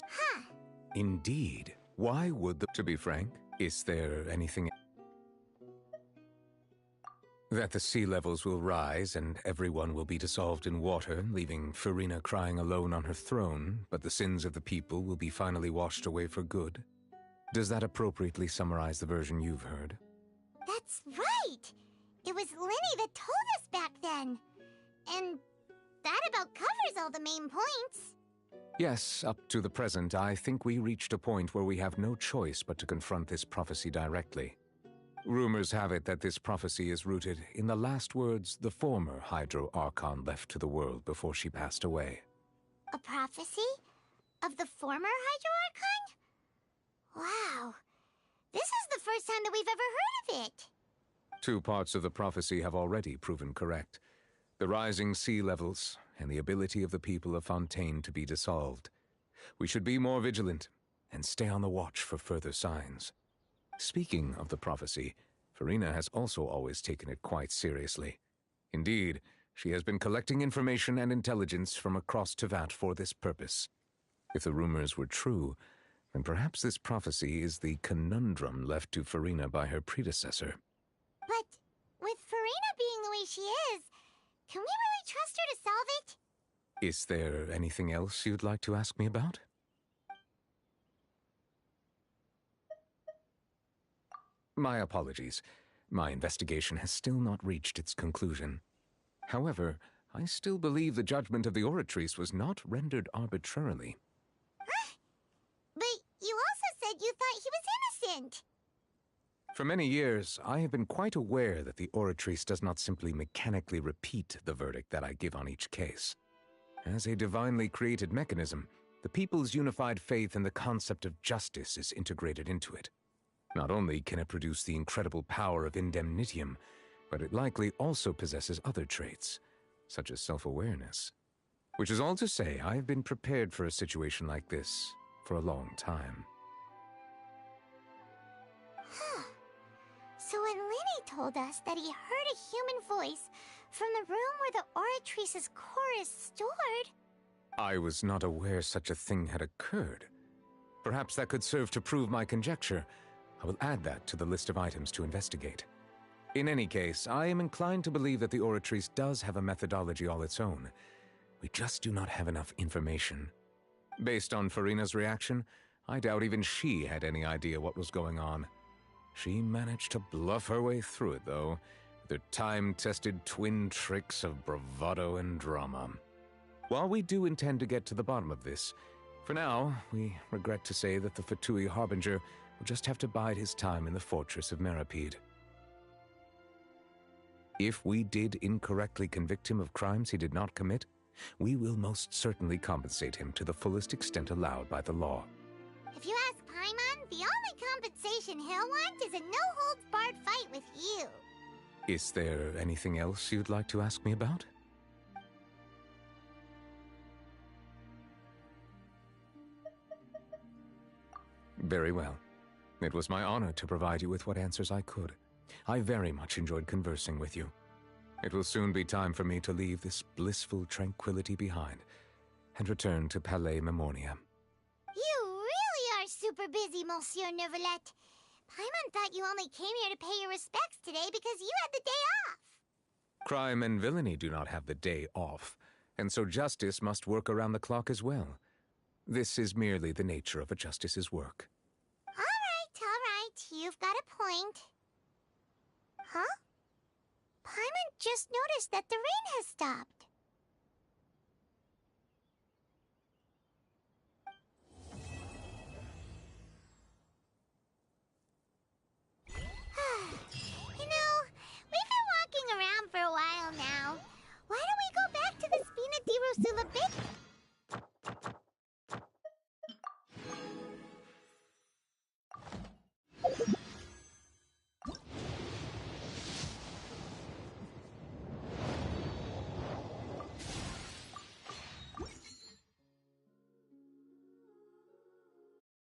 Indeed. Why would the. To be frank, is there anything. That the sea levels will rise and everyone will be dissolved in water, leaving Farina crying alone on her throne, but the sins of the people will be finally washed away for good? Does that appropriately summarize the version you've heard? that's right! It was Lenny that told us back then. And that about covers all the main points. Yes, up to the present, I think we reached a point where we have no choice but to confront this prophecy directly. Rumors have it that this prophecy is rooted in the last words the former Hydro Archon left to the world before she passed away. A prophecy? Of the former Hydro Archon? Wow. This is the first time that we've ever heard of it. 2 parts of the prophecy have already proven correct. The rising sea levels and the ability of the people of Fontaine to be dissolved. We should be more vigilant and stay on the watch for further signs. Speaking of the prophecy, Farina has also always taken it quite seriously. Indeed, she has been collecting information and intelligence from across Tevat for this purpose. If the rumors were true, then perhaps this prophecy is the conundrum left to Farina by her predecessor. But with Farina being the way she is, can we really trust her to solve it? Is there anything else you'd like to ask me about? My apologies. My investigation has still not reached its conclusion. However, I still believe the judgment of the Oratrice was not rendered arbitrarily. But you also said you thought he was innocent. For many years, I have been quite aware that the Oratrice does not simply mechanically repeat the verdict that I give on each case. As a divinely created mechanism, the people's unified faith in the concept of justice is integrated into it. Not only can it produce the incredible power of indemnitium, but it likely also possesses other traits, such as self-awareness. Which is all to say, I have been prepared for a situation like this for a long time. So when Lenny told us that he heard a human voice from the room where the Oratrice's core is stored... I was not aware such a thing had occurred. Perhaps that could serve to prove my conjecture. I will add that to the list of items to investigate. In any case, I am inclined to believe that the Oratrice does have a methodology all its own. We just do not have enough information. Based on Farina's reaction, I doubt even she had any idea what was going on. She managed to bluff her way through it, though, with her time-tested twin tricks of bravado and drama. While we do intend to get to the bottom of this, for now, we regret to say that the Fatui Harbinger will just have to bide his time in the fortress of Meripede. If we did incorrectly convict him of crimes he did not commit, we will most certainly compensate him to the fullest extent allowed by the law. If you ask Paimon, the only compensation he'll want is a no-holds-barred fight with you. Is there anything else you'd like to ask me about? Very well. It was my honor to provide you with what answers I could. I very much enjoyed conversing with you. It will soon be time for me to leave this blissful tranquility behind and return to Palais Memornia. You really are super busy, Monsieur Neuvillette. Paimon thought you only came here to pay your respects today because you had the day off. Crime and villainy do not have the day off, and so justice must work around the clock as well. This is merely the nature of a justice's work. All right, you've got a point. Huh? Paimon just noticed that the rain has stopped.